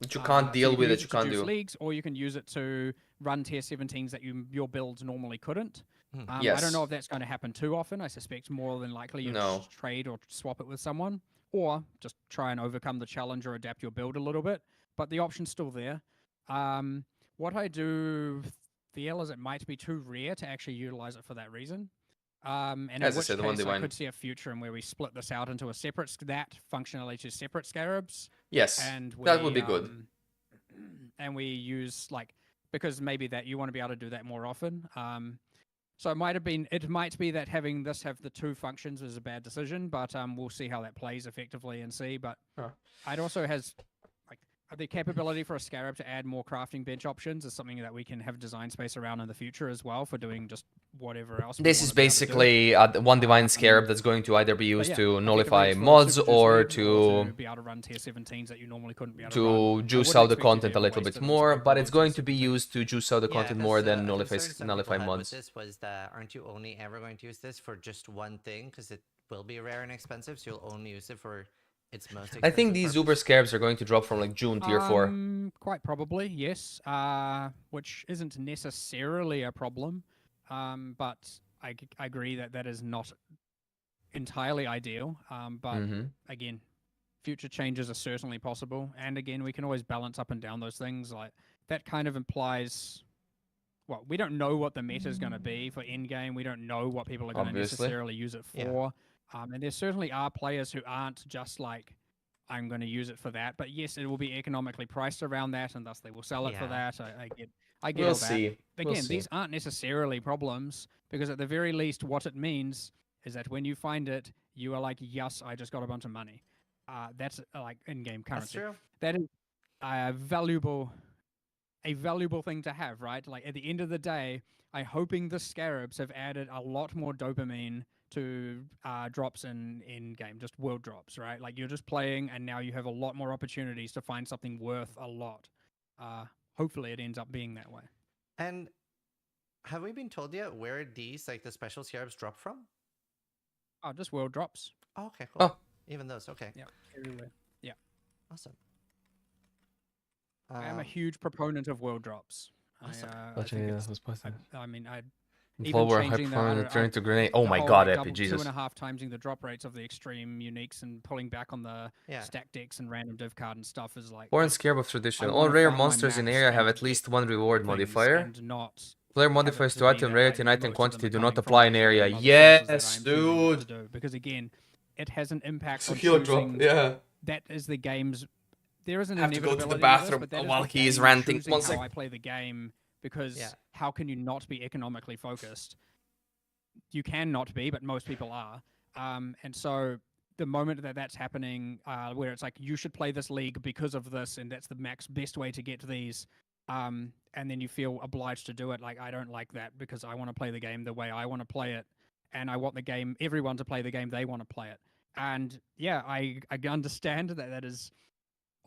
That you can't so deal can with, use that you it to can't juice do. leagues, or you can use it to run tier 17s that your builds normally couldn't. I Yes. don't know if that's going to happen too often. I suspect more than likely you No. just trade or swap it with someone, or just try and overcome the challenge or adapt your build a little bit. But the option's still there. What I do feel is it might be too rare to actually utilize it for that reason. And in As I which said, one case I divine. could see a future in where we split this out into a separate that functionality to separate scarabs, Yes. and That would be good. And we use, like, because maybe that you want to be able to do that more often. So it might be that having this have the 2 functions was a bad decision, but we'll see how that plays effectively and see. But it also has like the capability for a Scarab to add more crafting bench options is something that we can have design space around in the future as well for doing just whatever else. This is basically one divine scarab that's going to either be used to nullify effectively, mods it's for a or super juice league, to be able to run tier 17s that you normally couldn't be able to run. juice I out the wouldn't expect you to content a ever little waste bit it on more, super but it's mods going at to be 17. used to juice out the content more than nullify With mods. this was that aren't you only ever going to use this for just one thing because it will be rare and expensive, so you'll only use it for its most expensive I think these purpose? Uber Scarabs are going to drop from like June tier 4. Quite probably, yes. Which isn't necessarily a problem. But I agree that that is not entirely ideal. But again, future changes are certainly possible. And again, we can always balance up and down those things. Like that kind of implies, well, we don't know what the meta is going to be for endgame. We don't know what people are going to Obviously. necessarily use it for. And there certainly are players who aren't just like, I'm going to use it for that. But yes, it will be economically priced around that, and thus they will sell it for that. I get We'll all that. see. Again, We'll see. these aren't necessarily problems, because at the very least, what it means is that when you find it, you are like, yes, I just got a bunch of money. That's like in-game currency. That's true. That is a valuable thing to have, right? Like at the end of the day, I'm hoping the Scarabs have added a lot more dopamine to drops in game, just world drops, right? Like you're just playing, and now you have a lot more opportunities to find something worth a lot. Hopefully, it ends up being that way. And have we been told yet where these, like the special Scarabs, drop from? Oh, just world drops. Oh, okay, cool. Oh. Even those, okay. Yeah, everywhere. Yeah. Awesome. I am a huge proponent of world drops. Awesome. I mean, Flower, changing returning to grenade. Oh the my whole, god, like, Epi, double, Jesus. 2.5 timesing the drop rates of the extreme uniques and pulling back on the stack decks and random div card and stuff is like. Foreign Scarab of Tradition. I All wanna rare farm my monsters in maps area have and at least get one reward things modifier. and not Player have it modifiers to to be item that, rarity and like, item most of quantity them do are not coming from apply in random area. other sources that Yes, I'm choosing not to dude. do. Because again, it has an impact It's a on heal drop, choosing. yeah. That is the game's. There is an Have to go to the inevitability bathroom this, but that while is the he's game ranting. choosing One how sec. I play the game, because how can you not be economically focused? You can not be, but most people are. And so the moment that that's happening, where it's like, you should play this league because of this, and that's the best way to get to these, and then you feel obliged to do it. Like, I don't like that, because I want to play the game the way I want to play it, and I want everyone to play the game they want to play it. And yeah, I understand that that is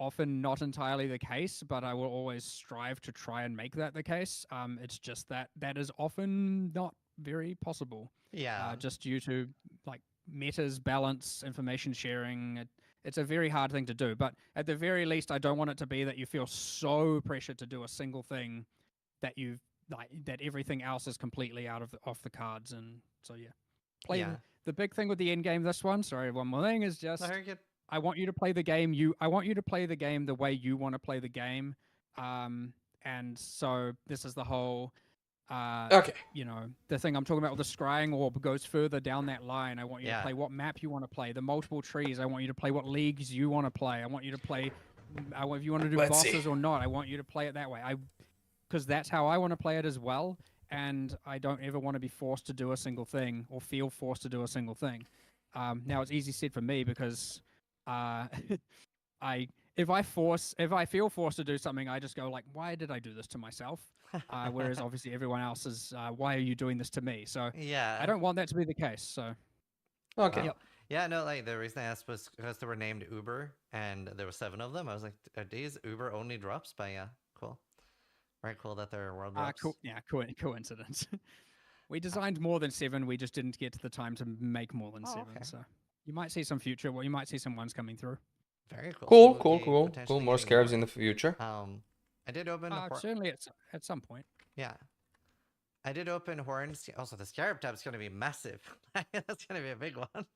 often not entirely the case, but I will always strive to try and make that the case. It's just that is often not very possible. Just due to like metas, balance, information sharing. It's a very hard thing to do. But at the very least, I don't want it to be that you feel so pressured to do a single thing that that everything else is completely off the cards. And so the big thing with the end game, this one, sorry, one more thing, is just I want you to play the game. I want you to play the game the way you want to play the game. And so this is the whole, you know, the thing I'm talking about with the scrying orb goes further down that line. I want you to play what map you want to play. The multiple trees. I want you to play what leagues you want to play. I want you to play. If you want to do bosses or not, I want you to play it that way. Because that's how I want to play it as well. And I don't ever want to be forced to do a single thing or feel forced to do a single thing. Now it's easy said for me, because if I feel forced to do something, I just go like, why did I do this to myself? Whereas obviously everyone else is, why are you doing this to me? So I don't want that to be the case. So yeah, no, like the reason I asked was because they were named Uber, and there were 7 of them. I was like, are these Uber only drops? But yeah, cool. Very cool that they're world drops. Cool. Yeah, coincidence. We designed more than 7. We just didn't get to the time to make more than 7. Okay. So you might see some future. Well, you might see some ones coming through. Very cool. Cool. More Scarabs in the future. I did open certainly at some point. Yeah. I did open Horns. Also, the Scarab tab is going to be massive. That's going to be a big one.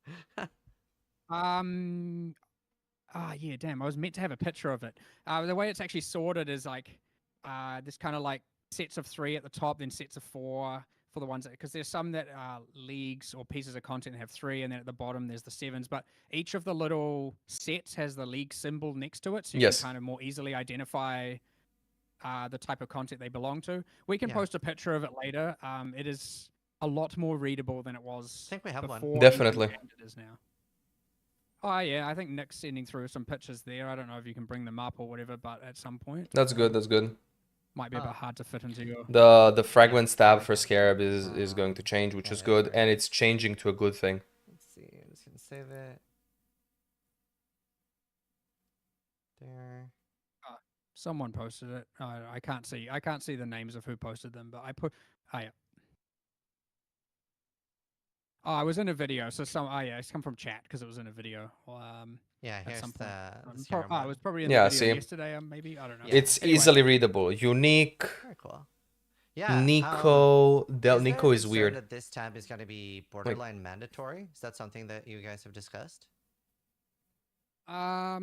Yeah, damn. I was meant to have a picture of it. The way it's actually sorted is like, there's kind of like sets of 3 at the top, then sets of 4 for the ones because there's some that are leagues or pieces of content that have 3, and then at the bottom there's the 7s. But each of the little sets has the league symbol next to it, so you can kind of more easily identify the type of content they belong to. We can Yeah. post a picture of it later. It is a lot more readable than it was I think we have one. before. Definitely. And it is now. Oh yeah, I think Nick's sending through some pictures there. I don't know if you can bring them up or whatever, but at some point. That's good. That's good. Might be a bit Oh. hard to fit into your. The fragments tab for Scarab is going to change, which Yeah, is that's good, right. and it's changing to a good thing. Let's see. I'm just gonna save it. There. Someone posted it. I can't see. I can't see the names of who posted them, but I put. Oh yeah. Oh, I was in a video, so some. Oh yeah, it's come from chat because it was in a video. Yeah, At here's some point. the Oh, serum it one. was probably in Yeah, the video see. yesterday, maybe. I don't know. Yeah. It's Anyway. easily readable. Unique. Very cool. Yeah. Nico. Is there Nico a is concern weird. that this tab is going to be borderline mandatory? Is that something that you guys have discussed? I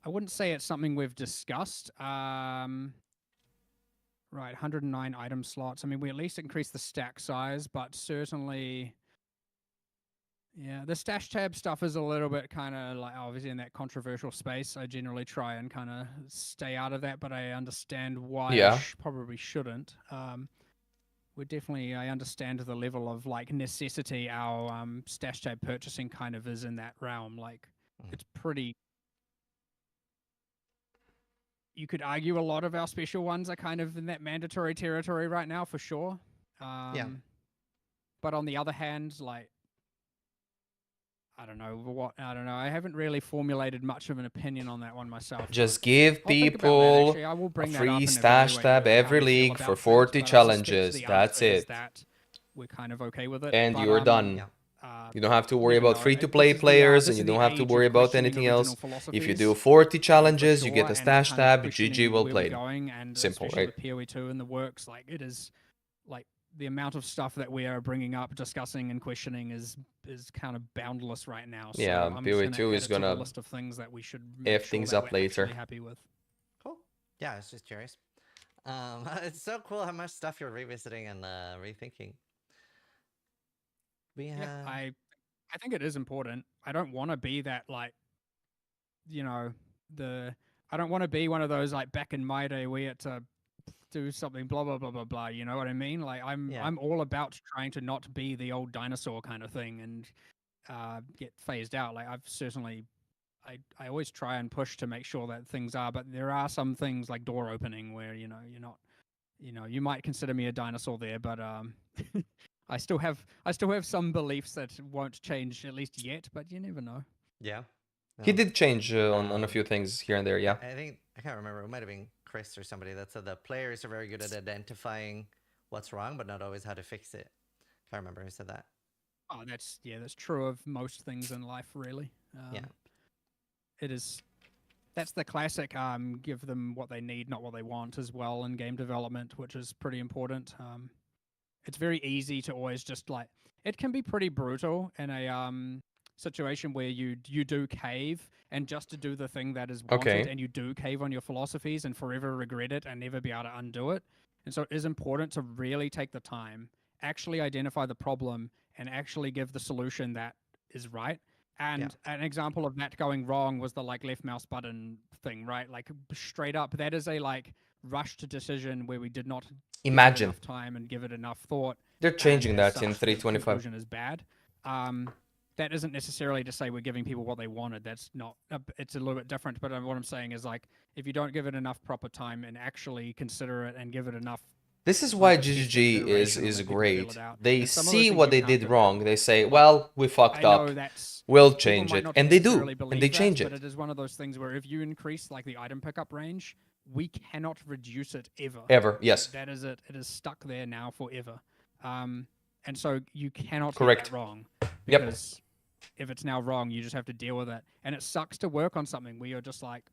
wouldn't say it's something we've discussed. Right, 109 item slots. I mean, we at least increased the stack size, but certainly, yeah, the stash tab stuff is a little bit kind of like obviously in that controversial space. I generally try and kind of stay out of that, but I understand why Yeah. I probably shouldn't. We're definitely, I understand the level of like necessity our stash tab purchasing kind of is in that realm. Like, it's pretty. You could argue a lot of our special ones are kind of in that mandatory territory right now, for sure. Yeah. But on the other hand, like, I don't know. I haven't really formulated much of an opinion on that one myself. Just give I'll think about that, people actually. I will a bring that up free and stash evaluate tab how every we feel league about for things, 40 but I suspect challenges. the That's answer is it. that we're kind of okay with it. And but, you're done. Yeah. You don't have to worry never about know. free-to-play This is players, this and you is the don't have to age worry of about questioning anything else. original If you philosophies, do 40 for challenges, you sure, get a and stash kind of tab. GG, questioning well where we're played. going, and Simple, especially right? with PoE2 in the works, like it is, like the amount of stuff that we are bringing up, discussing, and questioning is kind of boundless right now. So Yeah, I'm just PoE2 gonna is add it to the gonna list of things that we should make F sure things that up we're later. actually happy with. Cool. Yeah, I was just curious. It's so cool how much stuff you're revisiting and rethinking. We have. Yeah, I think it is important. I don't want to be that like, you know, I don't want to be one of those like back in my day we had to do something blah blah blah blah blah. You know what I mean? Like I'm all about trying to not be the old dinosaur kind of thing and get phased out. Like I've certainly. I always try and push to make sure that things are, but there are some things like door opening where you're not, you might consider me a dinosaur there, but I still have some beliefs that won't change at least yet, but you never know. Yeah. He No. did change on a few things here and there, yeah. I think I can't remember. It might have been Chris or somebody that said the players are very good at identifying what's wrong, but not always how to fix it. Can't remember who said that. Oh, that's true of most things in life, really. Yeah. It is. That's the classic. Give them what they need, not what they want, as well in game development, which is pretty important. It's very easy to always just like. It can be pretty brutal in a situation where you do cave and just to do the thing that is wanted, Okay. and you do cave on your philosophies and forever regret it and never be able to undo it. And so it is important to really take the time, actually identify the problem, and actually give the solution that is right. And an example of that going wrong was the like left mouse button thing, right? Like straight up, that is a like rushed decision where we did not give it Imagine. enough time and give it enough thought. They're changing and as that in such, the 325. conclusion is bad. That isn't necessarily to say we're giving people what they wanted. That's not. It's a little bit different. But what I'm saying is like if you don't give it enough proper time and actually consider it and give it enough. This is why Test it, GGG iteration, is let people feel great. it out. They And some of those see things what you they can't did prevent. wrong. They say, well, we fucked I know up. that's We'll people change might it. not And they do. necessarily And believe they that, change but it. it is one of those things where if you increase like the item pickup range, we cannot reduce it ever. Ever, yes. That is it. It is stuck there now forever. And so you cannot Correct. get that wrong. Yep. Because if it's now wrong, you just have to deal with it. And it sucks to work on something where you're just like,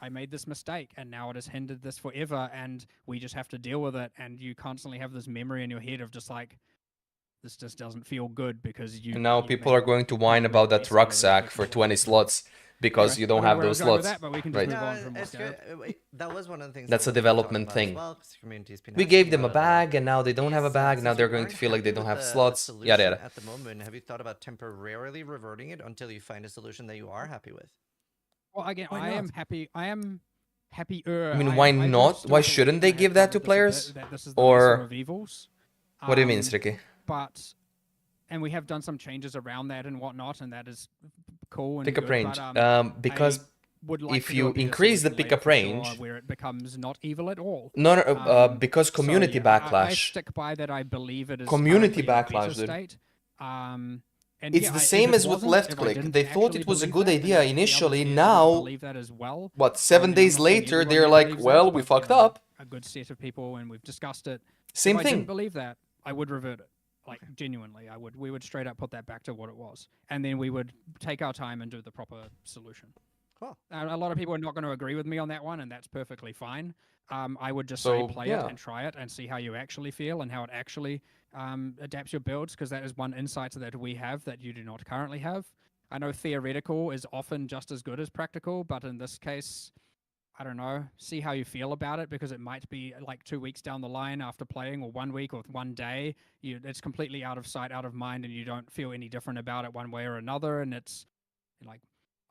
I made this mistake and now it has hindered this forever and we just have to deal with it. And you constantly have this memory in your head of just like, this just doesn't feel good because you. And now you people made are going to whine a about that basically whether it's rucksack like for a 20 lot. slots because Anyway, you don't I know have where I those was going with slots. that, but we can just Right. move No, on from it's good. That was one of the things. That's that a we wanted to talk development about thing. As well, 'cause the community's been We asking gave them a about it bag and now they don't have a bag. Now since they're you going aren't to feel like happy they don't with have the slots. solution Yada yada. At the moment, have you thought about temporarily reverting it until you find a solution that you are happy with? Well, again, Why I am not? happy. I am happier. I mean, why do not? still Why believe, shouldn't and I they have give that to covered this a bit, players? that this is the lesser Or of evils. what do you mean, Um, Stricky? But and we have done some changes around that and whatnot, and that is cool and Pickup good. range. But Because I would like if to do you a better increase the solution later pickup for sure, range, where it becomes not evil at all. no, because So community yeah, I backlash. stick by that. I believe it is Community currently in a better backlash, dude. state. And It's yeah, the if same it as with wasn't, left if I click. didn't They thought actually it was a believe good that, then idea the other initially. tiers would Now, believe that as well. what, 7 And I'm days not saying later, everyone they're here like, believes well, that, we but, fucked you know, up. a good set of people, and we've discussed it. Same if I didn't thing. believe that, I would revert it. Like genuinely, I would. We would straight up put that back to what it was, and then we would take our time and do the proper solution. Cool. A lot of people are not going to agree with me on that one, and that's perfectly fine. I would just So, say play yeah. it and try it and see how you actually feel and how it actually adapts your builds, because that is one insight that we have that you do not currently have. I know theoretical is often just as good as practical, but in this case, I don't know, see how you feel about it, because it might be like 2 weeks down the line after playing, or 1 week or 1 day, it's completely out of sight, out of mind, and you don't feel any different about it one way or another. And it's like,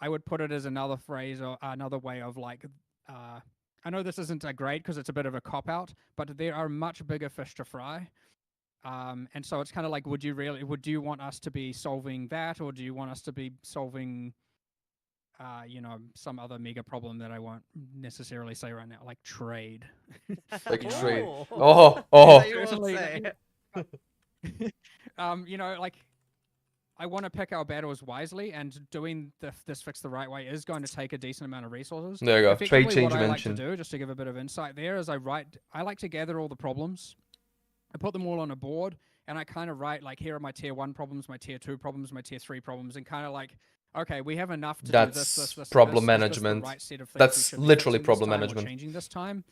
I would put it as another phrase or another way of like, I know this isn't a great because it's a bit of a cop out, but there are much bigger fish to fry. And so it's kind of like, would you want us to be solving that, or do you want us to be solving some other mega problem that I won't necessarily say right now, like trade. Like You know, trade. Ooh. Oh. You won't Personally, say. like I want to pick our battles wisely, and doing this fix the right way is going to take a decent amount of resources. There you go. Trade Effectively, change what I like mentioned. to do, just to give a bit of insight there, is I like to gather all the problems, I put them all on a board, and I kind of write like, here are my tier 1 problems, my tier 2 problems, my tier 3 problems, and kind of like, okay, we have enough to do this, problem this. management. Is this the right set of things That's we should be literally fixing problem this time or management. changing this time.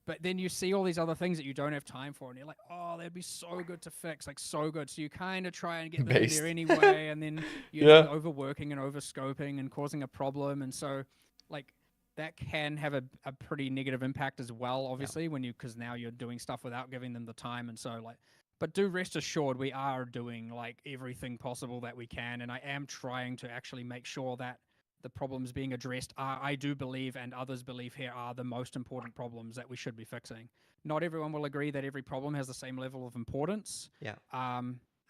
But then you see all these other things that you don't have time for, and you're like, oh, that'd be so good to fix, like so good. So you kind of try and get them in Based. there anyway, and then you Yeah. end up overworking and overscoping and causing a problem. And so, like, that can have a pretty negative impact as well, obviously, because now you're doing stuff without giving them the time. And so, like, but do rest assured, we are doing like everything possible that we can, and I am trying to actually make sure that the problems being addressed are, I do believe, and others believe here, are the most important problems that we should be fixing. Not everyone will agree that every problem has the same level of importance. Yeah.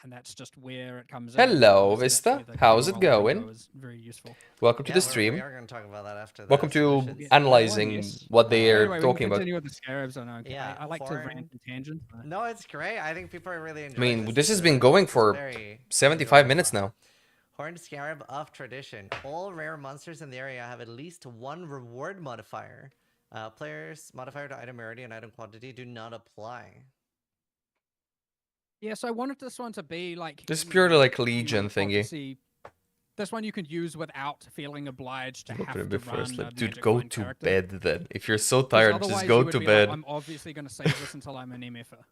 And that's just where it comes Hello, in. Obviously, that's Vista. where the How's it KOL going? lingo is very useful. Welcome to Yeah, the We stream. are going to talk about that after that. Welcome to solutions. analyzing Yes. what they are Anyway, we talking can about. continue with the scarabs. I know. Yeah, I like to foreign- rant and tangent. but- No, it's great. I think people are really I enjoying mean, this has It's been going it's for very 75 minutes enjoyable. now. Horned Scarab of Tradition. All rare monsters in the area have at least one reward modifier. Players' modifier to item rarity and item quantity do not apply. Yeah, so I wanted this one to be like. This is you purely know, like you Legion know, thingy. prophecy. This one you could use without feeling obliged to have to Before run it's a like, dude, magic go line to character. bed then. If you're so 'Cause tired, otherwise just you go would to be bed. Like, I'm obviously going to save this until I'm an MFer.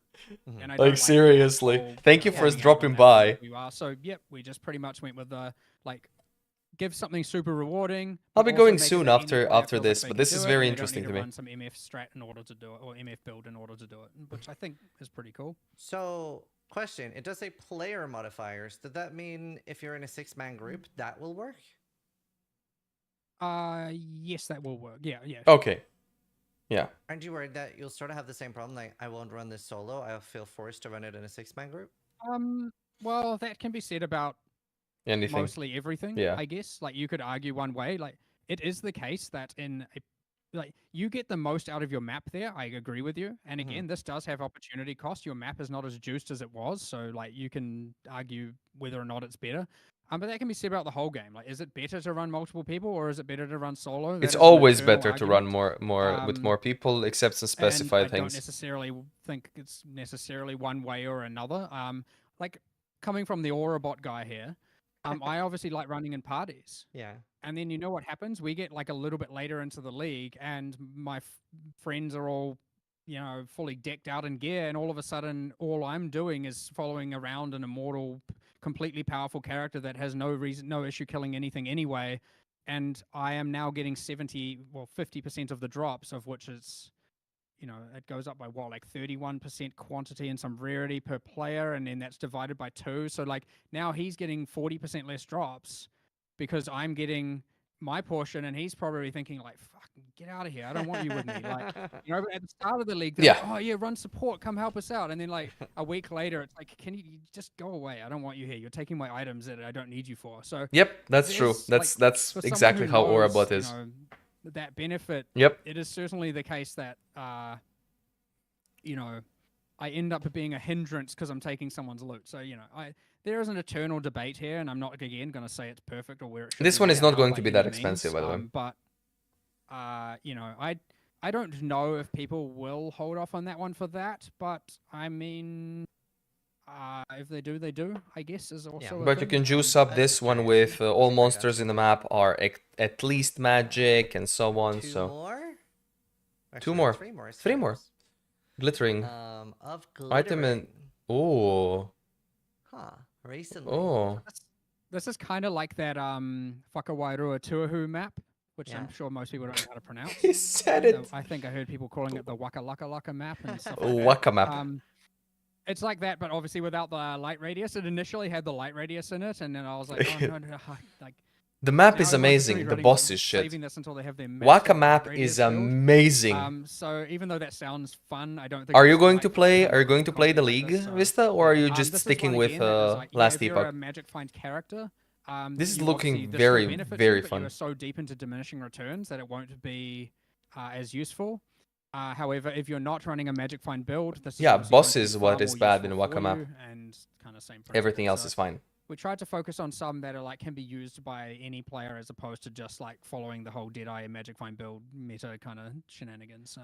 And I don't Like, that seriously. whole, Thank you like, for hanging out dropping with by. that we are. So, yep, we just pretty much went with the, like, give something super rewarding. I'll but be also going make it soon that any after player after feels this, like but they this can is do it, very and they don't interesting need to me. run some MF strat in order to do it, or MF build in order to do it, which I think is pretty cool. So, question. It does say player modifiers. Does that mean if you're in a 6-man group, that will work? Yes, that will work. Yeah. Okay. Yeah. Aren't you worried that you'll sort of have the same problem? Like, I won't run this solo. I'll feel forced to run it in a 6-man group. Well, that can be said about Anything. mostly everything. Yeah. I guess. Like, you could argue one way. Like, it is the case that like, you get the most out of your map there. I agree with you. And again, this does have opportunity cost. Your map is not as juiced as it was, so like you can argue whether or not it's better. But that can be said about the whole game. Like, is it better to run multiple people, or is it better to run solo? That It's is an always eternal better to run argument. more with more people, except some And specified I don't things. necessarily think it's necessarily one way or another. Like, coming from the Aura bot guy here, I obviously like running in parties. Yeah. And then you know what happens? We get like a little bit later into the league, and my friends are all, fully decked out in gear, and all of a sudden, all I'm doing is following around an immortal, completely powerful character that has no issue killing anything anyway. And I am now getting 50% of the drops, of which is, it goes up by what, like 31% quantity and some rarity per player, and then that's divided by 2. So like now he's getting 40% less drops because I'm getting my portion, and he's probably thinking like, "Fucking get out of here! I don't want you with me." Like, you know, at the start of the league, they're Yeah. like, "Oh yeah, run support, come help us out," and then like a week later, it's like, "Can you just go away? I don't want you here. You're taking my items that I don't need you for." So Yep, that's true. there's, That's like, that's for someone exactly who how knows, Aurabot you is. know, that benefit. Yep. It is certainly the case that you know, I end up being a hindrance because I'm taking someone's loot. So, you know, there is an eternal debate here, and I'm not, again, going to say it's perfect or where it should This be one is right not now going by to be any that means, expensive, by the way. But, you know, I don't know if people will hold off on that one for that, but, I mean, if they do, they do, I guess, is also a But you thing. can juice up That's this one crazy. with all I got monsters you. in the map are at least magic and so on. Two So more? Two Actually, more. Three more. Three more. scarabs. Glittering Of item glittering. and oh Huh. Recently. oh. This is kind of like that Whakawairua Tuahu map, which Yeah. I'm sure most people don't know how to pronounce. He said it. I think I heard people calling it the Waka Laka Laka map and stuff like Oh, that. Waka map. It's like that, but obviously without the light radius. It initially had the light radius in it, and then I was like, oh no, like The map you is know, everyone's amazing. really The running- boss is shit. Saving this until they have their Waka massive light map radius is build. amazing. So even though that sounds fun, I don't think. Are it's you going quite to play? fun Are you going to play the content like League this, so- Vista, or are you just this is sticking one with again that is like, yeah, Last if you're Epoch? a Magic Find character, This is you looking obviously- this very, still benefits very you, but fun. You are so deep into diminishing returns that it won't be as useful. However, if you're not running a Magic Find build, this is Yeah, obviously going boss to be is far what is more bad useful in Waka for map. you, and kind of same Everything principle. else So is fine. we tried to focus on some that are like can be used by any player as opposed to just like following the whole Deadeye and Magic Find build meta kind of shenanigans.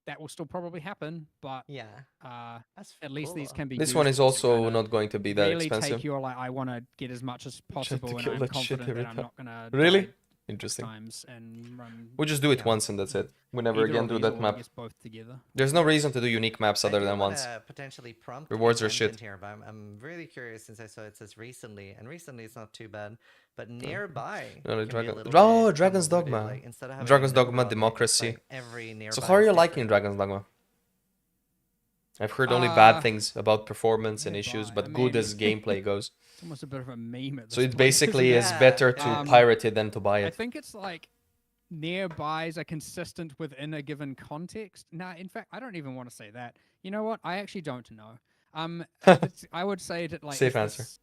That will still probably happen, but Yeah. That's at least cool, these though. can be. This used one is to also kinda not going to be that really expensive. take your like I want to get as much as possible, and kill I'm that shit confident every that I'm time. not gonna Really? die Interesting. times and run. We'll just do it Yeah. once and that's it. We never either again of do these that or I map. guess both together. There's no reason to do unique maps other I do than once. wanna potentially prompt Rewards a are shit. tangent here, but I'm really curious since I saw it says recently, and recently it's not too bad. But nearby. No, the can be a Dragon- little Oh, bit Dragon's convoluted, Dogma. like, instead of having a Dragon's number Dogma of it, it's Democracy. like every nearby So how are is you liking different. Dragon's Dogma? I've heard only bad Uh, things about performance and issues, nearby, but I good mean- as gameplay goes. It's almost a bit of a meme at this So it point, basically isn't is it? Yeah, better to Um, pirate it than to buy I it. think it's like nearbys are consistent within a given context. Nah, in fact, I don't even want to say that. You know what? I actually don't know. I would say that like Safe is answer. this-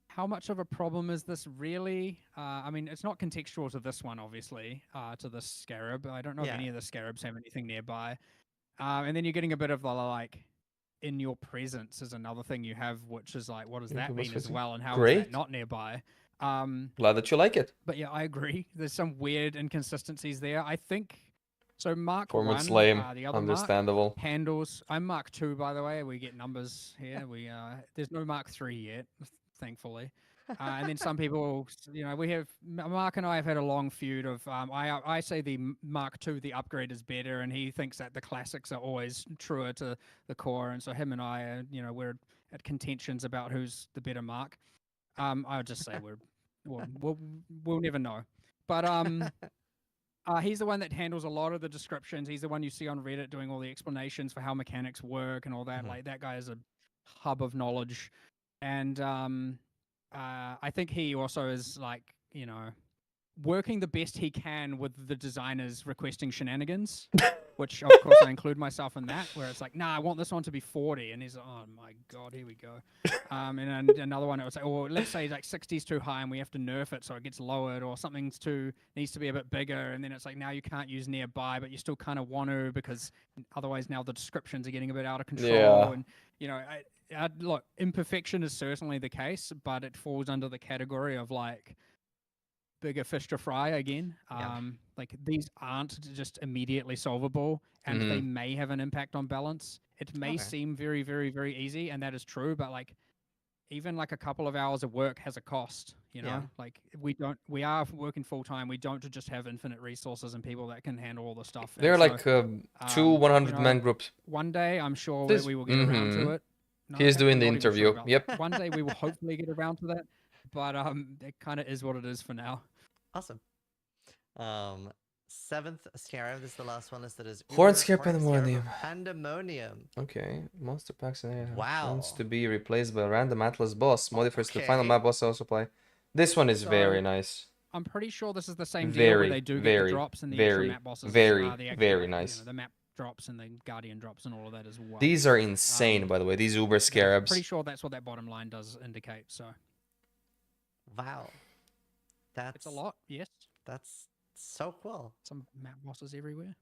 how much of a problem is this really? I mean, it's not contextual to this one, obviously, to this scarab. I don't know Yeah. if any of the scarabs have anything nearby. And then you're getting a bit of the like in your presence is another thing you have, which is like, what does that Into mean as West well, and how is Great. that not nearby? Glad that you like it. But yeah, I agree. There's some weird inconsistencies there. I think so. Mark Performance 1, lame. the other Mark, Understandable. handles. I'm Mark 2, by the way. We get numbers here. We there's no Mark 3 yet, thankfully. And then some people, you know, we have Mark and I have had a long feud of. I say the Mark 2, the upgrade is better, and he thinks that the classics are always truer to the core, and so him and I, are, you know, we're at contentions about who's the better Mark. I would just say we'll never know. But he's the one that handles a lot of the descriptions. He's the one you see on Reddit doing all the explanations for how mechanics work and all that. Mhm. Like that guy is a hub of knowledge, and I think he also is like, you know, working the best he can with the designers requesting shenanigans, which of course I include myself in that, where it's like, nah, I want this one to be 40, and he's like, oh my god, here we go. And then another one, it was like, or let's say like 60's too high and we have to nerf it so it gets lowered, or something's needs to be a bit bigger, and then it's like now you can't use nearby, but you still kind of want to because otherwise now the descriptions are getting a bit out of control, Yeah. and you know, look, imperfection is certainly the case, but it falls under the category of like bigger fish to fry again. Yeah. Like these aren't just immediately solvable, and they may have an impact on balance. It may Okay. seem very, very, very easy, and that is true, but like even like a couple of hours of work has a cost, you know? Yeah. Like we are working full time. We don't just have infinite resources and people that can handle all the stuff. And They're so, like two you 100-man know, groups. one day I'm sure This- we will get around to Mhm. it. No, He's I'm doing the not even sure interview. about Yep. that. One day we will hopefully get around to that, but it kind of is what it is for now. Awesome. Seventh scarab. This is the last one listed as Horn Uber Scare Horn Scarab of Pandemonium. Pandemonium. Okay, monster packs and Wow. wants to be replaced by a random Atlas boss. Modifiers to the final Okay. map boss also apply. This one is So, very nice. I'm pretty sure this is the same deal where Very, they do get the very, drops and the actual very, map bosses. very, The actual, very like, nice. the map drops and the guardian drops and all of that as well. These are insane, by the way. These Uber I'm Scarabs. pretty sure that's what that bottom line does indicate. So Wow. That's it's a lot. Yes. That's so cool. Some map bosses everywhere.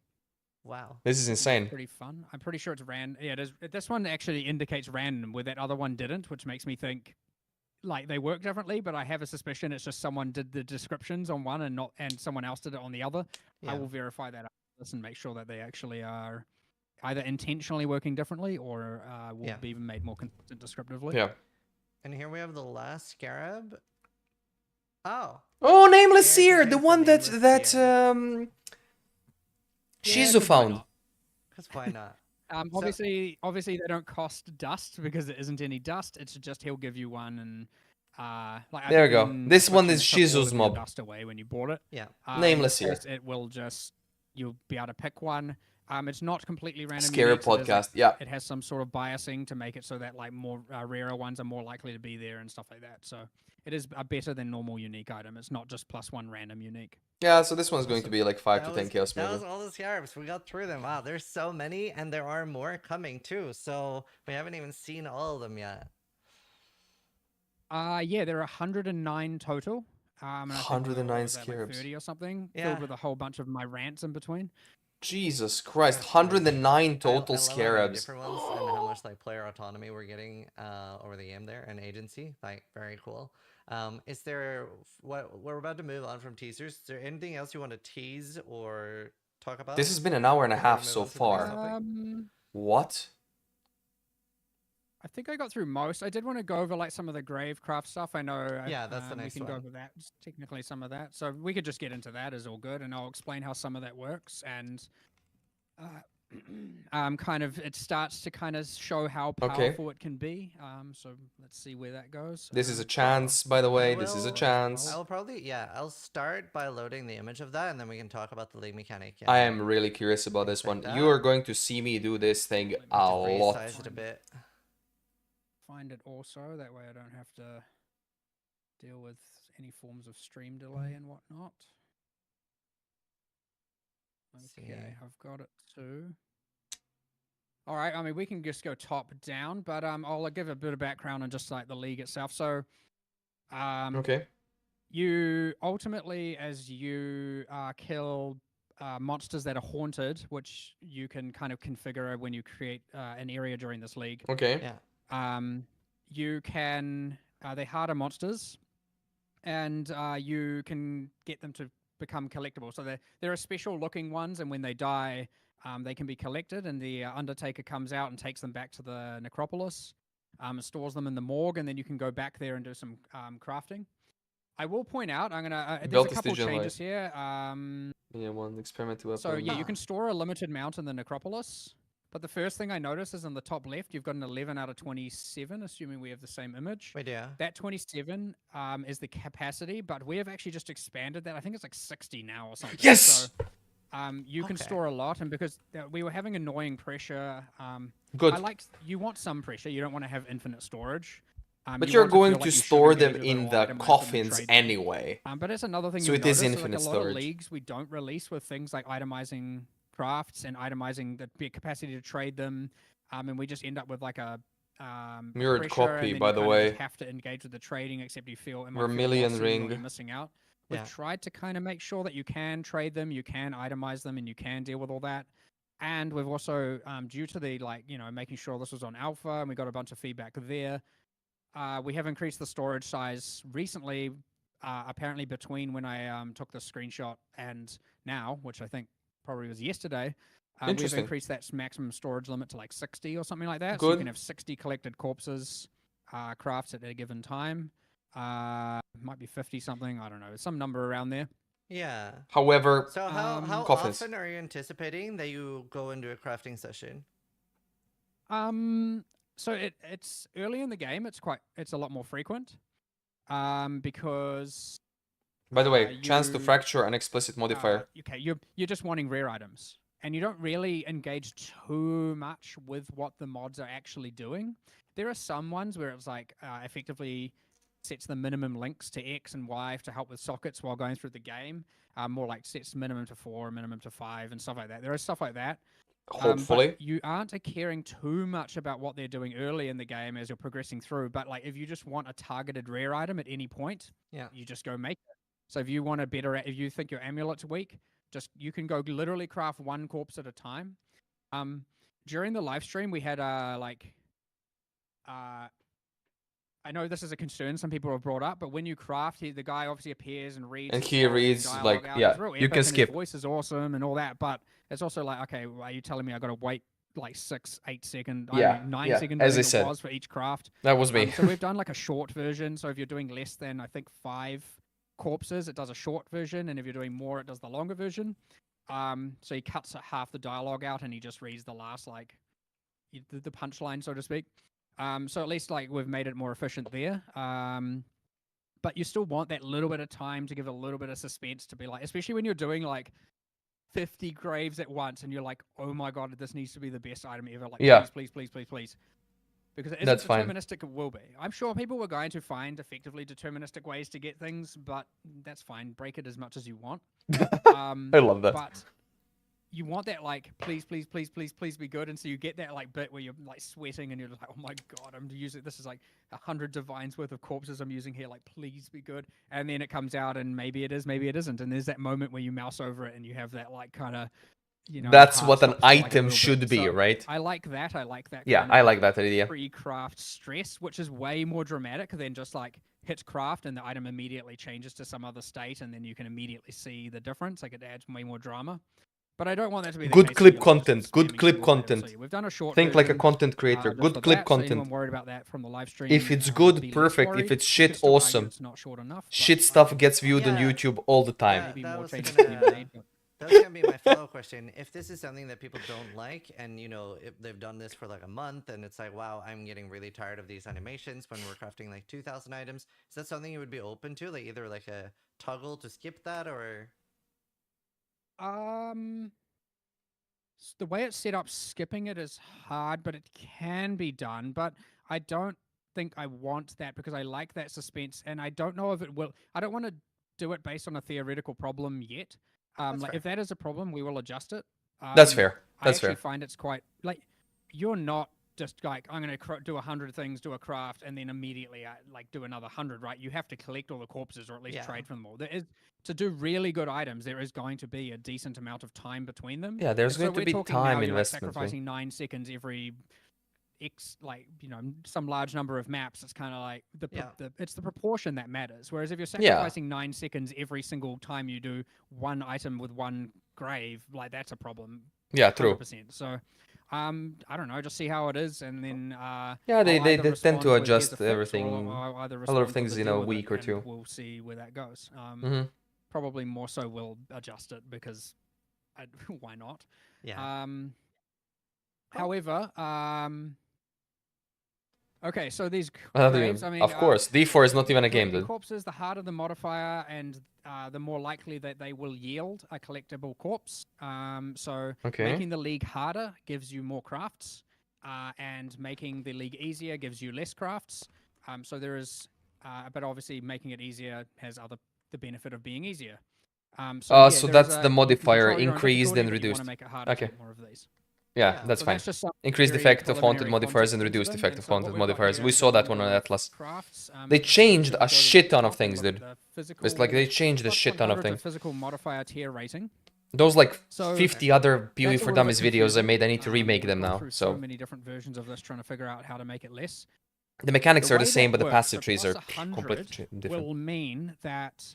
Wow. This is insane. Pretty fun. I'm pretty sure it's random. Yeah, it is. This one actually indicates random, where that other one didn't, which makes me think like they work differently. But I have a suspicion it's just someone did the descriptions on one and someone else did it on the other. Yeah. I will verify that after this and make sure that they actually are either intentionally working differently or will be even made more consistent descriptively. Yeah. And here we have the last scarab. Oh. Oh, Nameless There's Seer, the Nameless one that Seer. Shizu found. Because why not? Obviously they don't cost dust because there isn't any dust. It's just he'll give you one, and like There I you go. think This one Twitch is took all Shizu's of your mob. dust away when you bought it. Yeah. Nameless in here. this case, it will just you'll be able to pick one. It's not completely random. Scary unique, so there's, podcast. like, Yeah. It has some sort of biasing to make it so that like more rarer ones are more likely to be there and stuff like that. So it is a better than normal unique item. It's not just +1 random unique. Yeah, so this one's going to be like 5 to That 10 was- chaos That was maybe. all the scarabs. We got through them. Wow, there's so many, and there are more coming too. So we haven't even seen all of them yet. Yeah, there are 109 total. And I think 109 what was that, like scarabs. 30 or something, Yeah. filled with a whole bunch of my rants in between. Jesus Christ, That's 109 I total love how many scarabs. different ones and how much like player autonomy we're getting over the game there and agency. Like very cool. Is there what we're about to move on from teasers? Is there anything else you want to tease or talk about? This has been an hour and a before we half move so on to the next far. topic? What? I think I got through most. I did want to go over like some of the Gravecraft stuff. I know. Yeah, that's the next we can go one. over that. Just technically, some of that. So we could just get into that. Is all good, and I'll explain how some of that works. And kind of it starts to kind of show how Okay. powerful it can be. So let's see where that goes. This is a chance, by the way. This is a will- chance. I'll probably I'll start by loading the image of that and then we can talk about the league mechanic. I am really curious about this one. Like You that. are going to see me do this thing me a lot. Resize it a bit. Find it also. That way I don't have to deal with any forms of stream delay and whatnot. Okay, See. I've got it too. All right, I mean, we can just go top down, but I'll give a bit of background on just like the league itself. So, Okay. you ultimately, as you kill monsters that are haunted, which you can kind of configure when you create an area during this league. Okay. Yeah. You can they're harder monsters, and you can get them to become collectible. So there are special looking ones, and when they die, they can be collected, and the Undertaker comes out and takes them back to the necropolis, stores them in the morgue, and then you can go back there and do some crafting. I will point out, I'm gonna there's Built a couple Stygian changes here. Yeah, one experimental weapon. So yeah, you can store a limited mount in the necropolis. But the first thing I notice is on the top left, you've got an 11 out of 27, assuming we have the same image. We do. That 27 is the capacity, but we have actually just expanded that. I think it's like 60 now or something. Yes! So, you can Okay. store a lot, and because we were having annoying pressure, Good. I like you want some pressure. You don't want to have infinite storage. But you you're want to going feel to like you should store them engage with in them or the itemize them and coffins trade them. anyway. But it's another thing So you'll it is notice, infinite like a lot of storage. leagues we don't release with things like itemizing crafts and itemizing the capacity to trade them, and we just end up with like a Mirrored pressure, copy, and then by you the kind of way. just have to engage with the trading, except you feel it might feel Vermilion lost and you know ring. you're missing out. We've Yeah. tried to kind of make sure that you can trade them, you can itemize them, and you can deal with all that. And we've also, due to the making sure this was on alpha, and we got a bunch of feedback there. We have increased the storage size recently, apparently between when I took the screenshot and now, which I think probably was yesterday. We've Interesting. increased that maximum storage limit to like 60 or something like that. So you Good. can have 60 collected corpses, crafts at a given time. Might be 50 something. I don't know. Some number around there. Yeah. However, So how coffins. often are you anticipating that you go into a crafting session? So it's early in the game. It's a lot more frequent. Because by the way, chance to you- fracture an explicit modifier. okay, you're just wanting rare items, and you don't really engage too much with what the mods are actually doing. There are some ones where it's like effectively sets the minimum links to X and Y to help with sockets while going through the game. More like sets minimum to 4, minimum to 5, and stuff like that. There is stuff like that. Hopefully. But you aren't caring too much about what they're doing early in the game as you're progressing through. But like, if you just want a targeted rare item at any point, you just go make it. So if you want a better, if you think your amulet's weak, you can go literally craft 1 corpse at a time. During the live stream, we had I know this is a concern some people have brought up, but when you craft, the guy obviously appears and reads. And he reads like, yeah, you can skip. His voice is awesome and all that, but it's also like, okay, are you telling me I got to wait like 6, 8 seconds, 9 seconds, as I said, was for each craft? That was me. So we've done like a short version. So if you're doing less than, I think, 5 corpses, it does a short version, and if you're doing more, it does the longer version. So he cuts half the dialogue out, and he just reads the last, like, the punchline, so to speak. So at least like we've made it more efficient there. But you still want that little bit of time to give a little bit of suspense to be like, especially when you're doing like 50 graves at once and you're like, oh my god, this needs to be the best item ever. Like, please. Because it isn't deterministic, it will be. I'm sure people were going to find effectively deterministic ways to get things, but that's fine. Break it as much as you want. I love that. But you want that, like, please be good, and so you get that like bit where you're like sweating and you're just like, oh my god, I'm using this is like 100 divines worth of corpses I'm using here, like, please be good. And then it comes out and maybe it is, maybe it isn't, and there's that moment where you mouse over it and you have that like kind of, you know, that's what an item should be, so right? I like that. Yeah, I like that idea. Pre-craft stress, which is way more dramatic than just like hit craft and the item immediately changes to some other state and then you can immediately see the difference. Like, it adds way more drama. But I don't want that to be the good case clip content. Good clip content. So we've done a short Think like a version, content creator. Good clip that, content. So anyone worried about that from the live stream, If it's good, be less perfect. worried. If it's You shit, could still argue awesome. it's not short enough, Shit but stuff gets viewed on YouTube all the time. maybe that more was changes gonna- can be made. But That's gonna be my follow question. If this is something that people don't like, and you know, if they've done this for like a month, and it's like, wow, I'm getting really tired of these animations when we're crafting like 2,000 items, is that something you would be open to? Like either like a toggle to skip that, or the way it's set up, skipping it is hard, but it can be done. But I don't think I want that because I like that suspense, and I don't know if it will. I don't want to do it based on a theoretical problem yet. Like, fair. if that is a problem, we will adjust it. That's fair. I That's actually fair. find it's quite like, you're not just like, I'm going to do 100 things, do a craft, and then immediately like do another 100, right? You have to collect all the corpses or at least trade from them all. There is, to do really good items, there is going to be a decent amount of time between them. Yeah, there's And going so to be we're talking time now, you're, like, investment. Right? sacrificing 9 seconds every X, like, you know, some large number of maps. It's kind of like it's the proportion that matters. Whereas if you're sacrificing 9 seconds every single time you do one item with one grave, like, that's a problem. Yeah, true. 100%. So I don't know, just see how it is, and then Yeah, they I'll either tend respond to with, "Here's adjust a fix," or everything. I'll either A lot respond of with things a in deal a with week it, or and two. we'll see where that goes. Mhm. Probably more so we'll adjust it because why not? yeah, However, okay, so these Well, graves, I mean, of course, D4 is not even a game, collecting dude. corpses, the harder the modifier, and the more likely that they will yield a collectible corpse. So Okay. making the league harder gives you more crafts, and making the league easier gives you less crafts. So there is, but obviously making it easier has the benefit of being easier. So there that's is the you can modifier, control your own increased difficulty, and but you reduced. want to make it harder to Okay. get more of these. Yeah, Yeah, that's So fine. that's just some Increase the very effect of haunted preliminary modifiers and context reduce the given, effect and of so what haunted we've got modifiers. here We is saw a that little one on bit of Atlas. crafts. They If we changed just a go to the shit ton of top and things, look at dude. the physical, It's like they changed a +100 shit ton of things. physical modifier tier rating. Those like So 50 other Beauty that's a for little bit Dummies videos I confusing. made, I need to remake We've them gone now. through so So many different versions of this trying to figure out how to make it less. the mechanics The are the way same, but that the works, passive so trees are +100 completely different. will mean that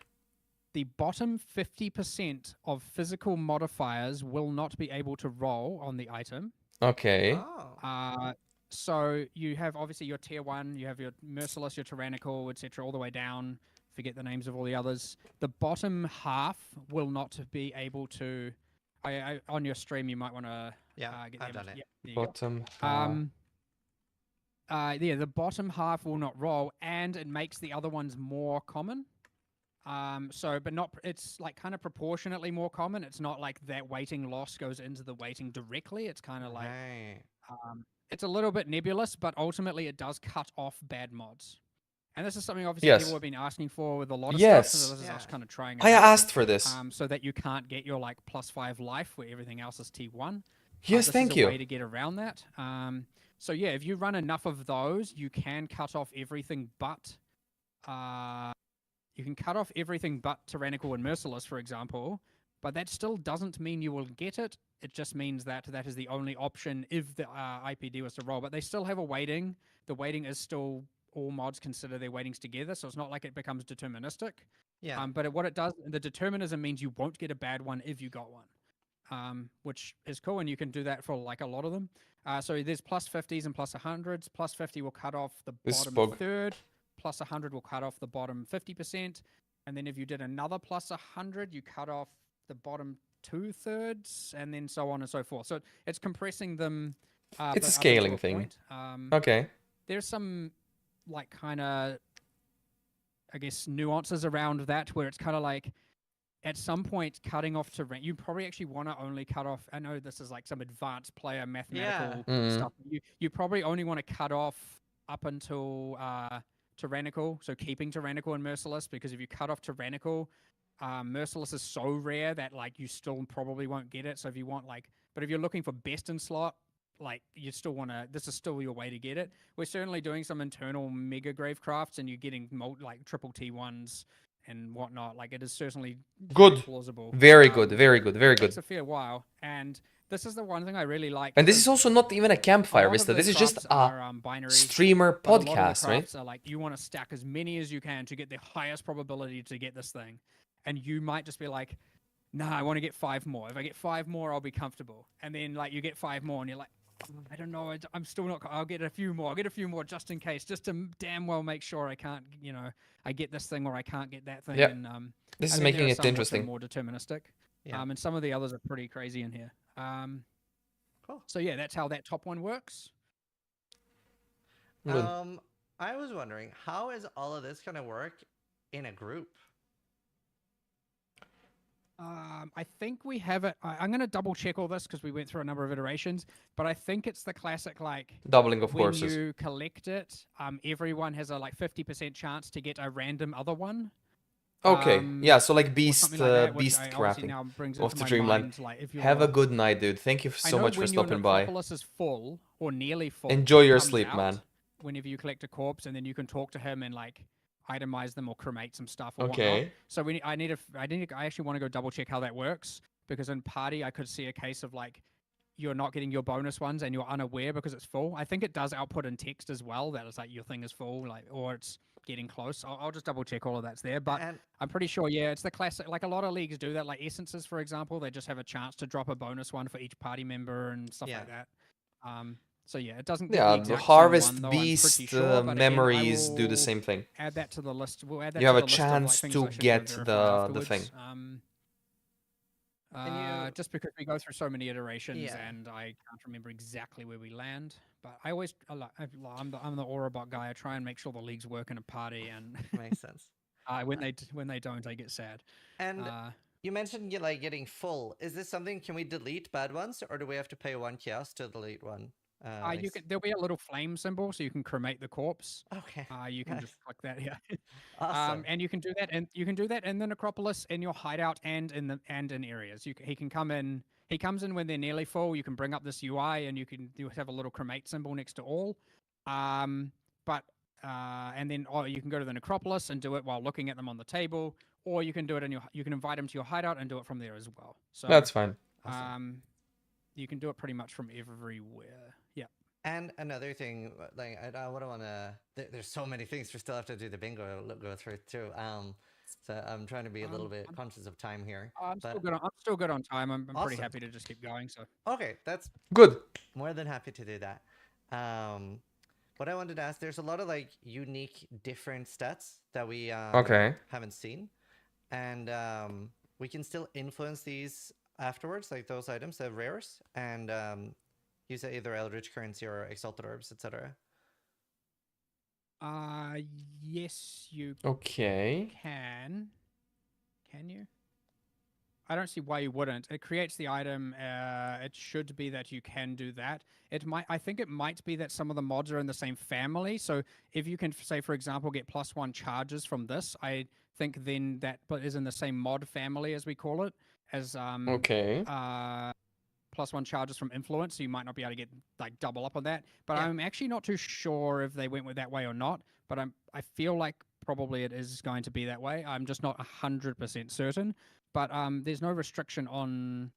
the bottom 50% of physical modifiers will not be able to roll on the item. Okay. oh, So you have obviously your tier 1, you have your merciless, your tyrannical, etc., all the way down. Forget the names of all the others. The bottom half will not be able to. On your stream, you might want to yeah, get I've the done image. it. Yeah, there you go. Bottom. Yeah, the bottom half will not roll, and it makes the other ones more common. But not. It's like kind of proportionately more common. It's not like that weighting loss goes into the weighting directly. It's kind of like Right. it's a little bit nebulous, but ultimately it does cut off bad mods. And this is something obviously Yes. people have been asking for with a lot of Yes. stuff. So this is Yeah. us kind of trying. I it out, asked for this. so that you can't get your like +5 life where everything else is T1. Yes, this thank is a you. way to get around that. So yeah, if you run enough of those, you can cut off everything but. You can cut off everything but Tyrannical and Merciless, for example, but that still doesn't mean you will get it. It just means that that is the only option if the IPD was to roll. But they still have a weighting. The weighting is still, all mods consider their weightings together, so it's not like it becomes deterministic. Yeah. But what it does, the determinism means you won't get a bad one if you got one, which is cool, and you can do that for like a lot of them. So there's +50s and +100s. +50 will cut off the This is bottom bug. third. +100 will cut off the bottom 50%. And then if you did another +100, you cut off the bottom 2/3, and then so on and so forth. So it's compressing them. It's a but up until scaling a thing. point. Okay. There's some like kind of, I guess, nuances around that where it's kind of like at some point cutting off to you probably actually want to only cut off. I know this is like some advanced player mathematical stuff. You probably only want to cut off up until Tyrannical, so keeping Tyrannical and Merciless, because if you cut off Tyrannical, Merciless is so rare that like you still probably won't get it. So if you want like, but if you're looking for best in slot, like you still want to, this is still your way to get it. We're certainly doing some internal mega grave crafts, and you're getting like triple T1s and whatnot. Like it is certainly Good. plausible. Very good. Very good. Very It takes good. a fair while, and this is the one thing I really like. And this is also not even a campfire, Vista. This is just a binaries, streamer but a lot of the podcast, right? crafts are like you want to stack as many as you can to get the highest probability to get this thing, and you might just be like, "Nah, I want to get 5 more. If I get 5 more, I'll be comfortable." And then like you get 5 more, and you're like, "I don't know. I'm still not. I'll get a few more. I'll get a few more just in case, just to damn well make sure I can't, I get this thing or I can't get that thing." Yeah. And This I is think there making are it some which are interesting. more deterministic. Yeah. And some of the others are pretty crazy in here. Cool. So yeah, that's how that top one works. Good. I was wondering, how is all of this gonna work in a group? I think we have it. I'm going to double check all this because we went through a number of iterations, but I think it's the classic like Doubling of when courses. you collect it, everyone has a like 50% chance to get a random other one. Okay. Yeah, so like Or beast something like that, which beast I obviously crafting now brings of into the my dreamland. mind, like, if Have a you're- good night, dude. Thank you I so know much for when your stopping by. necropolis is full or nearly full. Enjoy it your comes sleep, out man. Whenever you collect a corpse, and then you can talk to him and like itemize them or cremate some stuff or whatnot. Okay. So I actually want to go double check how that works, because in party I could see a case of like you're not getting your bonus ones and you're unaware because it's full. I think it does output in text as well that it's like your thing is full, like, or it's getting close. I'll just double check all of that's there, but And I'm pretty sure, yeah, it's the classic. Like a lot of leagues do that, like Essences, for example, they just have a chance to drop a bonus one for each party member and stuff like that. So yeah, it doesn't. Get Yeah, the the exact same Harvest one, though, I'm Beast pretty sure, but again, I memories do the will same thing. Add that to the list. We'll add that You to have a the list of, chance things to I should go get verify the afterwards. thing. Just because we go through so many iterations, Yeah. and I can't remember exactly where we land. But I always, I'm the Aurabot guy. I try and make sure the leagues work in a party, and makes sense. when they don't, I get sad. And you mentioned getting full. Is this something? Can we delete bad ones, or do we have to pay 1 chaos to delete one? There'll be a little flame symbol, so you can cremate the corpse. Okay. You can just click that here. Awesome. And you can do that, and you can do that in the necropolis, in your hideout, and in areas. He can come in. He comes in when they're nearly full. You can bring up this UI, and you have a little cremate symbol next to all. And then you can go to the necropolis and do it while looking at them on the table, or you can do it you can invite them to your hideout and do it from there as well. So That's fine. Awesome. You can do it pretty much from everywhere. Yeah. And another thing, like I what I want to. There's so many things we still have to do the bingo go through too. So I'm trying to be a little bit conscious of time here. I'm still good on time. I'm Awesome. pretty happy to just keep going. So Okay, that's Good. more than happy to do that. What I wanted to ask, there's a lot of like unique, different stats that we haven't seen, and we can still influence these afterwards, like those items, the rares, and use either Eldritch Currency or Exalted Orbs, etc. yes, you Okay. can. Can you? I don't see why you wouldn't. It creates the item. It should be that you can do that. I think it might be that some of the mods are in the same family. So if you can say, for example, get +1 charges from this, I think then that is in the same mod family, as we call it, as Okay. +1 charges from influence. So you might not be able to get like double up on that. But Yeah. I'm actually not too sure if they went with that way or not. But I feel like probably it is going to be that way. I'm just not 100% certain. But there's no restriction on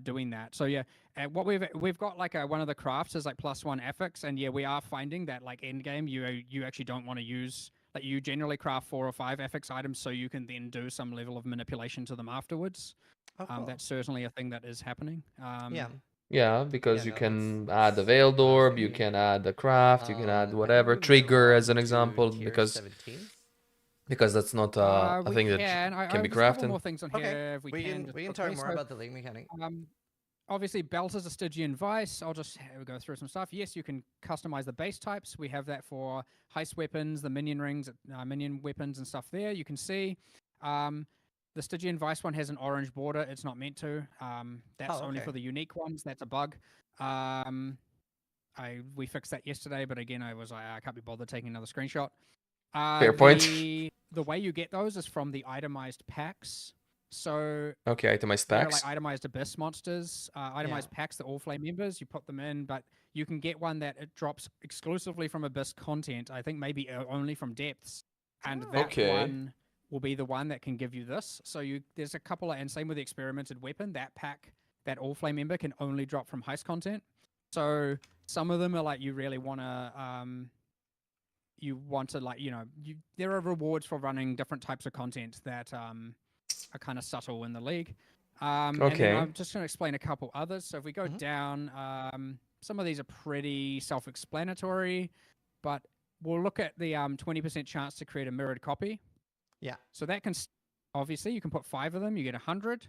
doing that. So yeah, what we've got like one of the crafts is like +1 affix, and yeah, we are finding that like end game you actually don't want to use, like, you generally craft 4 or 5 affix items so you can then do some level of manipulation to them afterwards. Oh, cool. That's certainly a thing that is happening. Yeah. Yeah, because Yeah, you no, can that's add a veiled what I was orb, you thinking. can add a craft, you can add I think whatever, we move trigger as an on to example, tier because 17. that's not a We thing that can. can be There's a couple crafted. more things on Okay, here if we can. we can just talk quickly. more So, about the league mechanic. obviously, belt is a Stygian Vice. I'll just go through some stuff. Yes, you can customize the base types. We have that for heist weapons, the minion rings, minion weapons, and stuff there. You can see. The Stygian Vice one has an orange border. It's not meant to. That's only okay. for the unique ones. That's a bug. We fixed that yesterday, but again, I can't be bothered taking another screenshot. Fair point. The way you get those is from the itemized packs. So Okay, itemized they're packs. like itemized abyss monsters, itemized packs that all flame members. You put them in, but you can get one that it drops exclusively from abyss content. I think maybe only from depths, and that Okay. one will be the one that can give you this. So there's a couple and same with the experimented weapon. That pack, that all flame member can only drop from heist content. So some of them are like you really want to like, there are rewards for running different types of content that are kind of subtle in the league. And then Okay. I'm just going to explain a couple others. So if we go down, some of these are pretty self-explanatory, but we'll look at the 20% chance to create a mirrored copy. Yeah. So that can, obviously, you can put 5 of them, you get 100.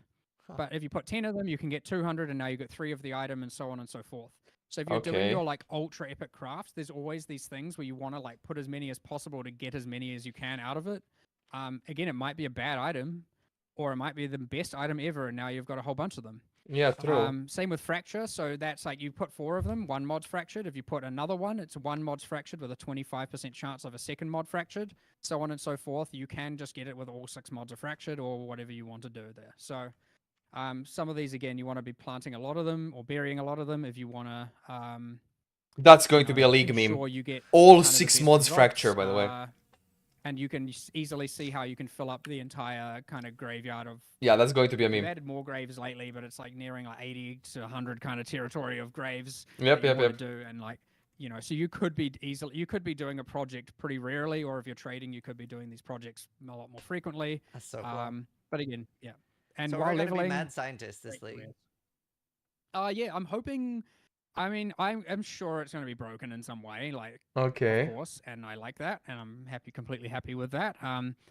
Huh. But if you put 10 of them, you can get 200, and now you get 3 of the item, and so on and so forth. So if you're doing Okay. your like ultra epic crafts, there's always these things where you want to like put as many as possible to get as many as you can out of it. Again, it might be a bad item, or it might be the best item ever, and now you've got a whole bunch of them. Yeah, true. Same with fracture. So that's like you put 4 of them, 1 mod's fractured. If you put another one, it's 1 mod's fractured with a 25% chance of a second mod fractured, so on and so forth. You can just get it with all 6 mods are fractured, or whatever you want to do there. So some of these, again, you want to be planting a lot of them or burying a lot of them if you want to. That's going to be a league meme. You get All kind of the 6 best mods results, fracture, by the way. and you can easily see how you can fill up the entire kind of graveyard of. Yeah, that's going to be a We've meme. added more graves lately, but it's like nearing like 80 to 100 kind of territory of graves. Yep, that you yep, wanna yep. do, and like, so you could be doing a project pretty rarely, or if you're trading, you could be doing these projects a lot more frequently. That's so cool. But again, yeah. And So while we're gonna leveling, be mad scientists this league. yeah, I'm hoping. I mean, I'm sure it's going to be broken in some way, like, Okay. of course, and I like that, and I'm completely happy with that.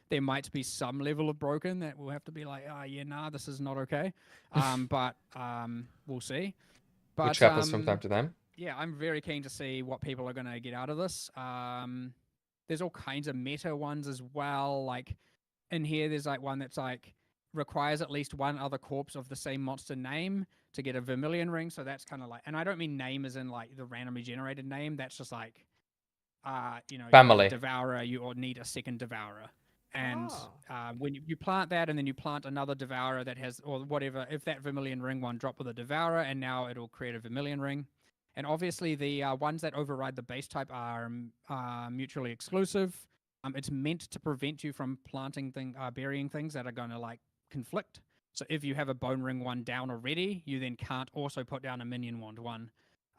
There might be some level of broken that we'll have to be like, yeah, nah, this is not okay. But we'll see. But, Which happens from time to time. Yeah, I'm very keen to see what people are going to get out of this. There's all kinds of meta ones as well. Like in here, there's like one that's like requires at least 1 other corpse of the same monster name to get a Vermilion ring. So that's kind of like, and I don't mean name as in like the randomly generated name. That's just like, Family. Devourer, you need a second Devourer. And when you plant that, and then you plant another Devourer that has, or whatever, if that Vermilion ring one drop with a Devourer, and now it'll create a Vermilion ring. And obviously the ones that override the base type are mutually exclusive. It's meant to prevent you from burying things that are going to like conflict. So if you have a bone ring one down already, you then can't also put down a minion wand one.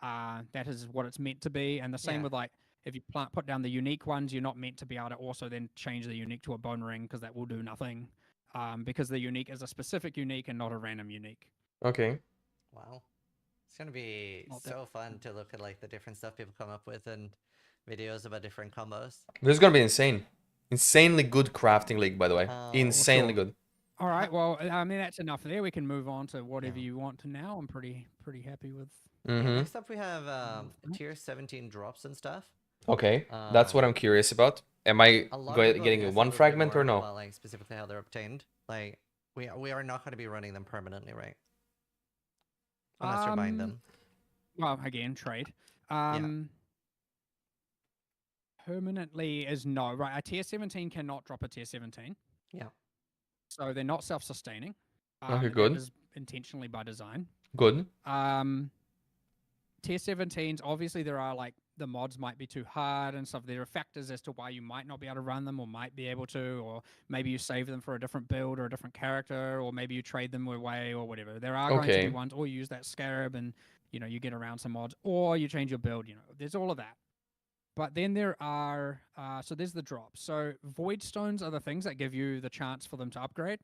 That is what it's meant to be. And the same with like, if you put down the unique ones, you're not meant to be able to also then change the unique to a bone ring, because that will do nothing. Because the unique is a specific unique and not a random unique. Okay. Wow. It's gonna be so fun to look at like the different stuff people come up with and videos about different combos. This is gonna be insane. Insanely good crafting league, by the way. Insanely good. All right. Well, I mean, that's enough there. We can move on to whatever you want to now. I'm pretty happy with. Next up, we have tier 17 drops and stuff. Okay, that's what I'm curious about. Am I getting guessing one a bit fragment more or no? about, like specifically how they're obtained. Like We are not going to be running them permanently, right? Unless you're buying them. Well, again, trade. Permanently is no, right? A tier 17 cannot drop a tier 17. Yeah. So they're not self-sustaining. Okay, good. That is intentionally by design. Good. Tier 17s, obviously there are like the mods might be too hard and stuff. There are factors as to why you might not be able to run them or might be able to, or maybe you save them for a different build or a different character, or maybe you trade them away or whatever. There are going to be ones, or you use that scarab and you get around some mods, or you change your build. There's all of that. But then there are, so there's the drops. So void stones are the things that give you the chance for them to upgrade.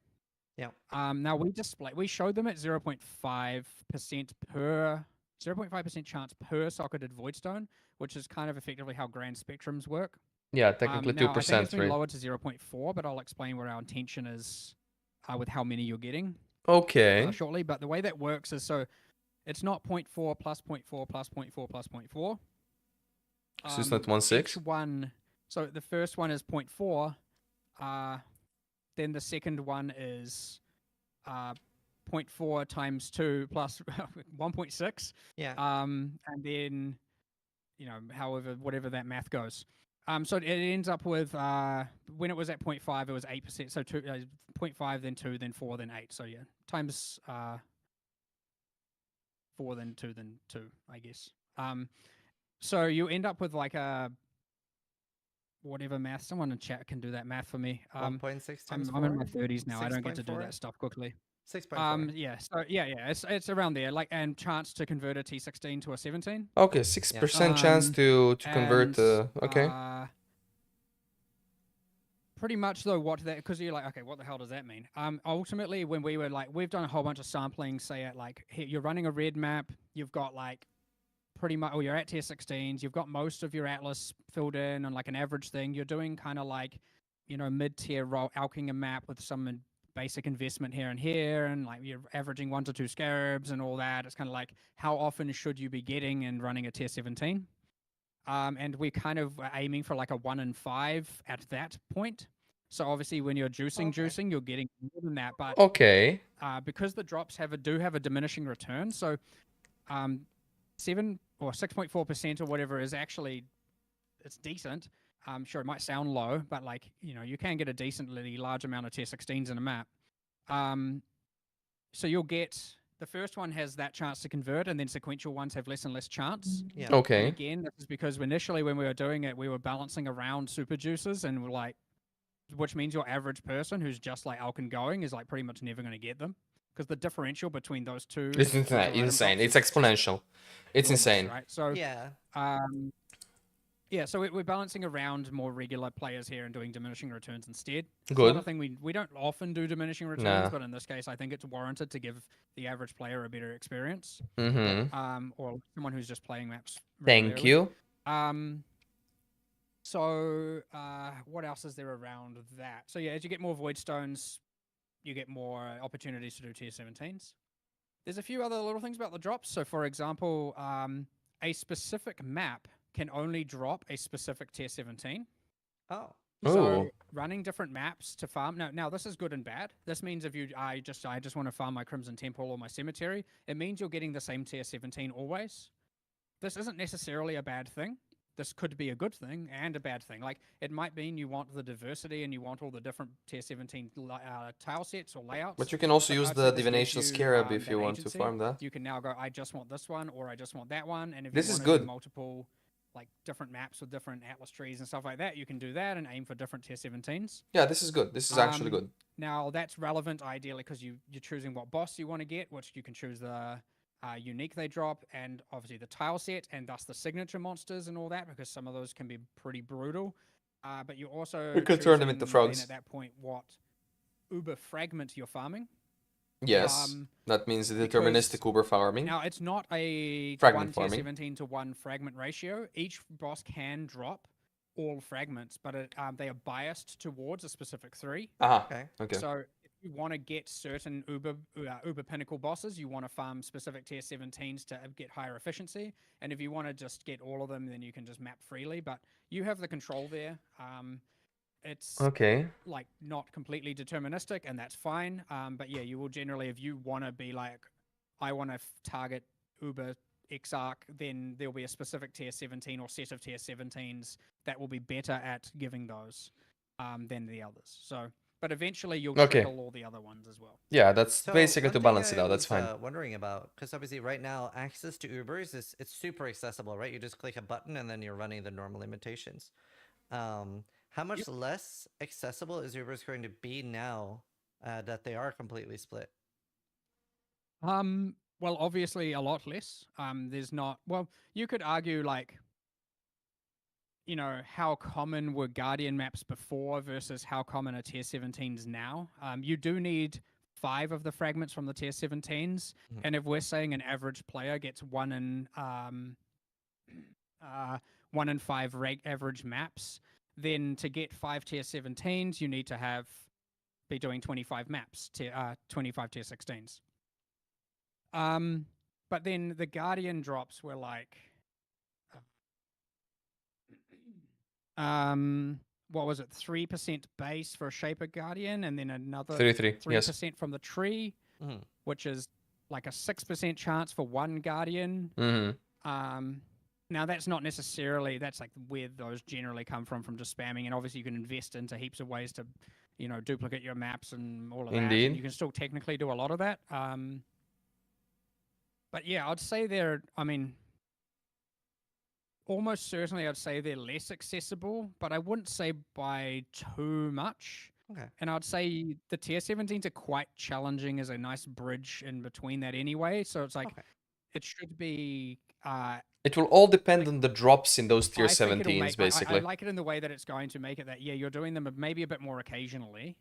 Yeah. Now we showed them at 0.5% per 0.5% chance per socketed void stone, which is kind of effectively how grand spectrums work. Yeah, technically 2%, I think it's been right? lowered to 0.4, but I'll explain where our intention is with how many you're getting. Okay. Shortly. But the way that works is so it's not 0.4 plus 0.4 plus 0.4 plus 0.4. So it's not 1.6? Each one. So the first one is 0.4. Then the second one is 0.4 times 2 plus 1.6. Yeah. And then, whatever that math goes. So it ends up with, when it was at 0.5, it was 8%. So 0.5, then 2, then 4, then 8. So yeah, times 4, then 2, then 2, I guess. So you end up with like a whatever math. Someone in chat can do that math for me. 1.6 times I'm in my 4? 30s now. I don't get to do 6.4? that stuff quickly. 6.4. Yeah. So yeah. It's around there. Like, and chance to convert a T16 to a 17. Okay, 6% chance to convert. Okay. Pretty much though, because you're like, okay, what the hell does that mean? Ultimately, when we were like, we've done a whole bunch of sampling. Say at like, you're running a red map. You've got like pretty much, or you're at tier 16s. You've got most of your atlas filled in on like an average thing. You're doing kind of like, mid-tier alking a map with some basic investment here and here, and like you're averaging 1 to 2 scarabs and all that. It's kind of like, how often should you be getting and running a tier 17? And we're kind of aiming for like a 1 in 5 at that point. So obviously when you're juicing, you're getting more than that. But because the drops do have a diminishing return, so 7 or 6.4% or whatever is actually, it's decent. Sure, it might sound low, but like, you can get a decently large amount of tier 16s in a map. So you'll get, the first one has that chance to convert, and then sequential ones have less and less chance. Yeah. Okay. And again, this is because initially when we were doing it, we were balancing around super juices, and we're like, which means your average person who's just like Alkin going is like pretty much never going to get them. Because the differential between those two... It's insane. It's exponential. It's insane. Right? So, yeah. Yeah, so we're balancing around more regular players here and doing diminishing returns instead. Good. Another thing, we don't often do diminishing returns, but in this case, I think it's warranted to give the average player a better experience. Mm-hmm. Or someone who's just playing maps regularly. Thank you. So, what else is there around that? So yeah, as you get more void stones, you get more opportunities to do tier 17s. There's a few other little things about the drops. So for example, a specific map can only drop a specific tier 17. Oh. So running different maps to farm. Now this is good and bad. This means if I just want to farm my Crimson Temple or my Cemetery, it means you're getting the same tier 17 always. This isn't necessarily a bad thing. This could be a good thing and a bad thing. Like, it might mean you want the diversity and you want all the different tier 17 tile sets or layouts. But you can also use the Divination Scarab if you want to farm that. You can now go, I just want this one, or I just want that one. And if this you is want to good. do multiple, like, different maps with different atlas trees and stuff like that, you can do that and aim for different tier 17s. Yeah, this is good. This is actually good. Now, that's relevant ideally because you're choosing what boss you want to get, which you can choose the unique they drop, and obviously the tile set, and thus the signature monsters and all that, because some of those can be pretty brutal. But you also can turn them into frogs at that point what uber fragment you're farming. Yes, that means the deterministic uber farming. Now it's not a fragment 1 tier farming. 17 to 1 fragment ratio. Each boss can drop all fragments, but they are biased towards a specific 3. Okay. So you want to get certain uber pinnacle bosses, you want to farm specific tier 17s to get higher efficiency, and if you want to just get all of them, then you can just map freely, but you have the control there. it's Okay. like not completely deterministic, and that's fine. But yeah, you will generally, if you want to be like, I want to target Uber Xarch, then there'll be a specific tier 17 or set of tier 17s that will be better at giving those than the others. So, but eventually you'll Okay. trickle all the other ones as well. Yeah, that's So basically one to thing balance it I out. That's was fine. wondering about, because obviously right now access to Ubers is it's super accessible, right? You just click a button and then you're running the normal limitations. How much less accessible is Ubers going to be now that they are completely split? Well, obviously a lot less. There's not. Well, you could argue like, you know, how common were Guardian maps before versus how common are tier 17s now. You do need 5 of the fragments from the tier 17s, Mhm. and if we're saying an average player gets 1 in 5 average maps, then to get 5 tier 17s, you need to be doing 25 maps, 25 tier 16s. But then the Guardian drops were like, what was it? 3% base for a Shaper Guardian, and then another 3-3. Yes. 3% from the tree, Mhm. which is like a 6% chance for one Guardian. Mm-hmm. Now that's not necessarily, that's like where those generally come from just spamming, and obviously you can invest into heaps of ways to, you know, duplicate your maps and all of that, and Indeed. you can still technically do a lot of that. But yeah, I'd say I mean, almost certainly I'd say they're less accessible, but I wouldn't say by too much. Okay. And I'd say the tier 17s are quite challenging as a nice bridge in between that anyway. So it's like, Okay. it should be It will all depend on the drops in those tier I think it'll 17s, make. basically. I like it in the way that it's going to make it that you're doing them maybe a bit more occasionally.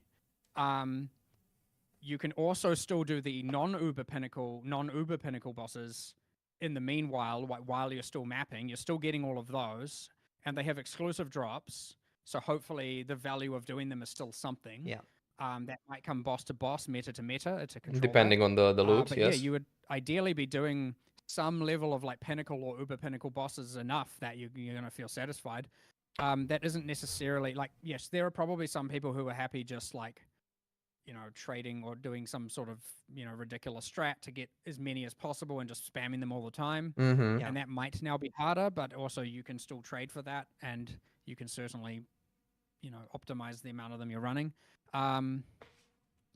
You can also still do the non-Uber pinnacle bosses in the meanwhile, while you're still mapping. You're still getting all of those, and they have exclusive drops. So hopefully the value of doing them is still something. Yeah. That might come boss to boss, meta to meta, to control Depending that. on the loot, But yes. yeah, you would ideally be doing some level of like pinnacle or Uber pinnacle bosses enough that you're going to feel satisfied. That isn't necessarily like, yes, there are probably some people who are happy just like, you know, trading or doing some sort of, you know, ridiculous strat to get as many as possible and just spamming them all the time. Mm-hmm. Yeah. And that might now be harder, but also you can still trade for that, and you can certainly, you know, optimize the amount of them you're running.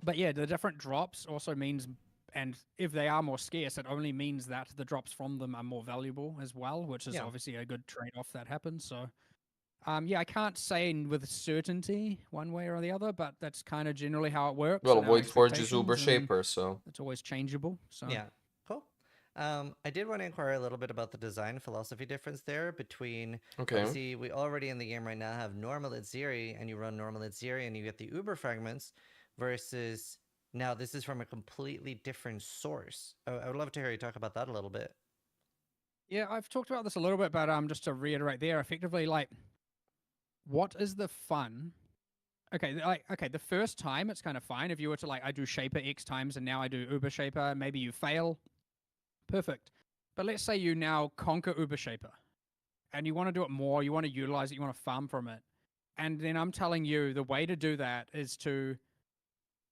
But yeah, the different drops also means, and if they are more scarce, it only means that the drops from them are more valuable as well, which is Yeah. obviously a good trade-off that happens. So, yeah, I can't say with certainty one way or the other, but that's kind of generally how it works. Well, and our Void Forge is Uber expectations, and Shaper, so... it's always changeable. So Yeah. Cool. I did want to inquire a little bit about the design philosophy difference there between, Okay. obviously, we already in the game right now have normal Itziri, and you run normal Itziri and you get the Uber fragments, versus now this is from a completely different source. I would love to hear you talk about that a little bit. yeah, I've talked about this a little bit, but just to reiterate there, effectively, like, what is the fun? Okay, the first time it's kind of fine. If you were to like, I do Shaper X times and now I do Uber Shaper, maybe you fail. Perfect. But let's say you now conquer Uber Shaper and you want to do it more, you want to utilize it, you want to farm from it. And then I'm telling you the way to do that is to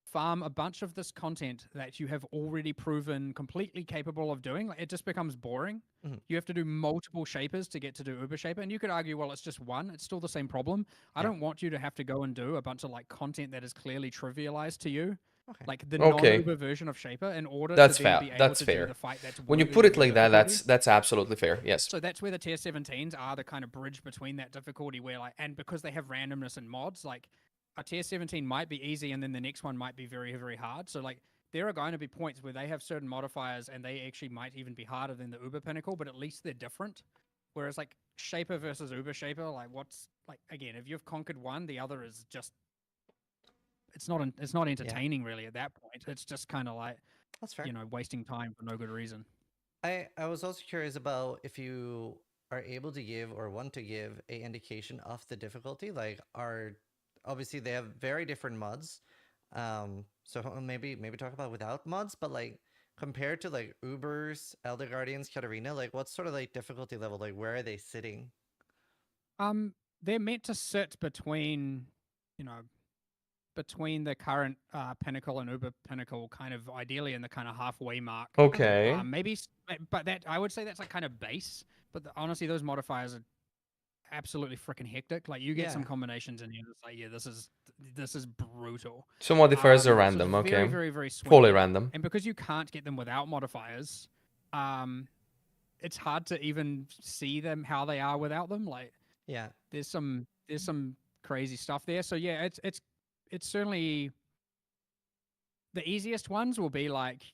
farm a bunch of this content that you have already proven completely capable of doing. Like, it just becomes boring. Mhm. You have to do multiple shapers to get to do Uber Shaper. And you could argue, well, it's just one. It's still the same problem. I Yeah. don't want you to have to go and do a bunch of like content that is clearly trivialized to you. Okay. Like the Okay. non-Uber version of Shaper, in order That's to then fair. be able That's to fair. do the fight that's When you worthy put of it your like that, difficulty. that's absolutely fair, yes. So that's where the tier 17s are the kind of bridge between that difficulty where like, and because they have randomness and mods, like a tier 17 might be easy and then the next one might be very, very hard. So like there are going to be points where they have certain modifiers and they actually might even be harder than the Uber Pinnacle, but at least they're different. Whereas like Shaper versus Uber Shaper, like what's like, again, if you've conquered one, the other is just, it's not entertaining really at that point. It's just kind of like, That's fair. you know, wasting time for no good reason. I was also curious about if you are able to give or want to give a indication of the difficulty. Like, obviously they have very different mods. So maybe talk about without mods, but like compared to like Uber's, Elder Guardians, Katarina, like what's sort of like difficulty level? Like where are they sitting? They're meant to sit between you know, between the current Pinnacle and Uber Pinnacle, kind of ideally in the kind of halfway mark. Okay. But that I would say that's like kind of base. But honestly, those modifiers are absolutely freaking hectic. Like you get some Yeah. combinations in here that's like, yeah, this is brutal. So modifiers are So random. it's very, Okay. very, very Fully swingy. random. And because you can't get them without modifiers, it's hard to even see them how they are without them. Like Yeah. there's some crazy stuff there. So yeah, it's certainly the easiest ones will be like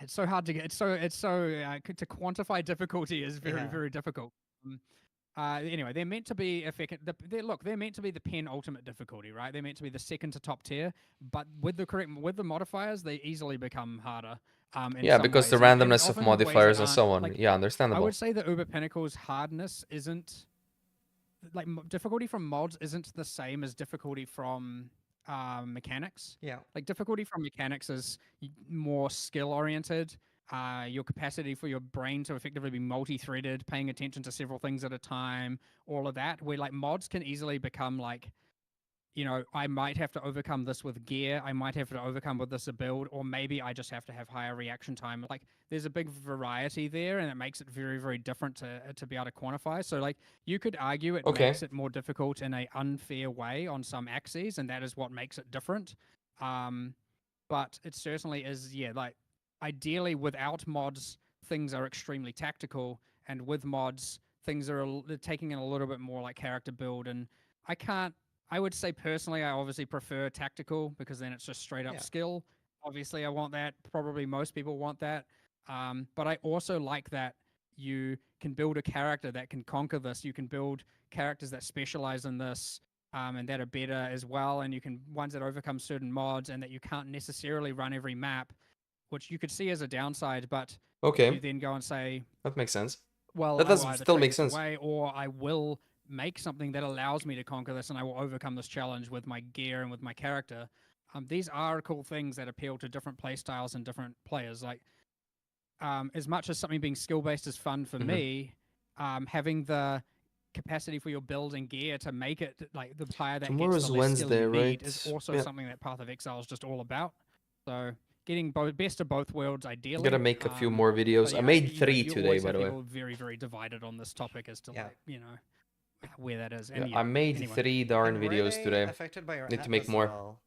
it's so hard to get. It's so to quantify difficulty is very Yeah. very difficult. Um, anyway, they're meant to be effective. They're meant to be the penultimate difficulty, right? They're meant to be the second to top tier, but with the modifiers, they easily become harder. In Yeah, some because the ways, and randomness of often in ways that modifiers and aren't- so on. like, Yeah, I understandable. would say the Uber Pinnacle's hardness isn't like difficulty from mods isn't the same as difficulty from mechanics. Yeah. Like difficulty from mechanics is more skill oriented. Your capacity for your brain to effectively be multi-threaded, paying attention to several things at a time, all of that. Where like mods can easily become like, you know, I might have to overcome this with gear. I might have to overcome with this build, or maybe I just have to have higher reaction time. Like, there's a big variety there, and it makes it very, very different to be able to quantify. So, like, you could argue it Okay. makes it more difficult in a unfair way on some axes, and that is what makes it different. But it certainly is, yeah. Like, ideally, without mods, things are extremely tactical, and with mods, things are taking in a little bit more like character build. And I would say personally, I obviously prefer tactical because then it's just straight up Yeah. skill. Obviously, I want that. Probably most people want that. But I also like that you can build a character that can conquer this. You can build characters that specialize in this and that are better as well. And you can ones that overcome certain mods and that you can't necessarily run every map, which you could see as a downside. But you Okay, then go and say, that makes sense. well, That I will does either still trade make this sense. away, or I will make something that allows me to conquer this, and I will overcome this challenge with my gear and with my character. These are cool things that appeal to different play styles and different players. Like, as much as something being skill based is fun for me, having the capacity for your build and gear to make it like the player that Tomorrow's gets the less skill Wednesday, you need right? is also Yeah. something that Path of Exile is just all about. So getting best of both worlds ideally. Gotta make a few more but videos. I yeah, made you know, 3 you today, always by have the way. people very, very divided on this topic as to Yeah. like, you know, where that is. Yeah, And I made anyway. 3 darn And were videos they today. affected by your Need to make atlas more. at all?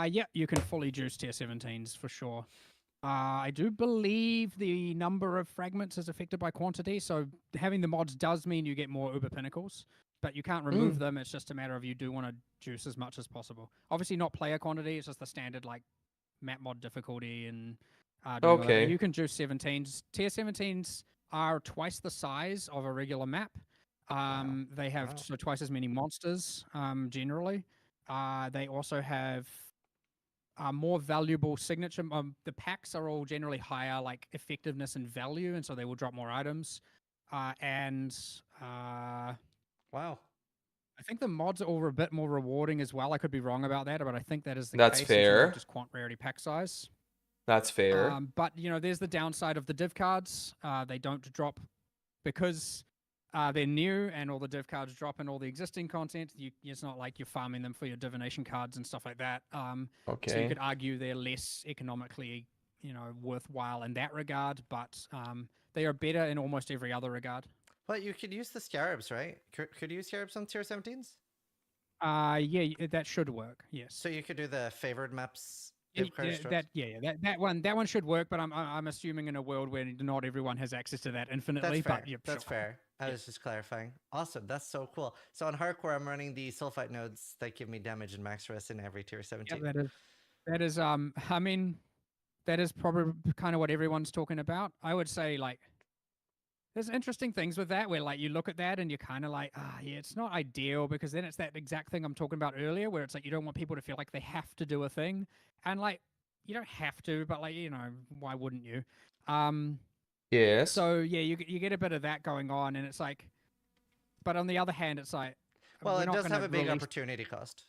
Yeah, you can fully juice tier 17s for sure. I do believe the number of fragments is affected by quantity, so having the mods does mean you get more Uber Pinnacles, but you can't remove them. It's just a matter of you do want to juice as much as possible. Obviously, not player quantity, it's just the standard like map mod difficulty and doing all that. But Okay. you can juice 17s. Tier 17s are twice the size of a regular map. They have Wow. so twice as many monsters generally. They also have more valuable signature. The packs are all generally higher, like effectiveness and value, and so they will drop more items. And Wow. I think the mods are all a bit more rewarding as well. I could be wrong about that, but I think that is the That's case in terms fair. of just quant rarity pack size. That's fair. But you know, there's the downside of the div cards. They don't drop because they're new, and all the div cards drop in all the existing content. It's not like you're farming them for your divination cards and stuff like that. So you Okay. could argue they're less economically, you know, worthwhile in that regard, but they are better in almost every other regard. But you could use the scarabs, right? Could you use scarabs on tier 17s? Yeah, that should work. Yes. So you could do the favored maps. That one should work, but I'm assuming in a world where not everyone has access to that infinitely. That's fair. But, yep, That's sure. fair. I was just clarifying. Awesome. That's so cool. So on hardcore, I'm running the sulfite nodes that give me damage and max rest in every tier 17. Yeah, that is I mean, that is probably kind of what everyone's talking about. I would say like there's interesting things with that where like you look at that and you're kind of like, yeah, it's not ideal because then it's that exact thing I'm talking about earlier where it's like you don't want people to feel like they have to do a thing. And like you don't have to, but like, you know, why wouldn't you? Yes. So yeah, you get a bit of that going on, and it's like, but on the other hand, it's like, Well, we're it not does gonna have a big release- opportunity cost.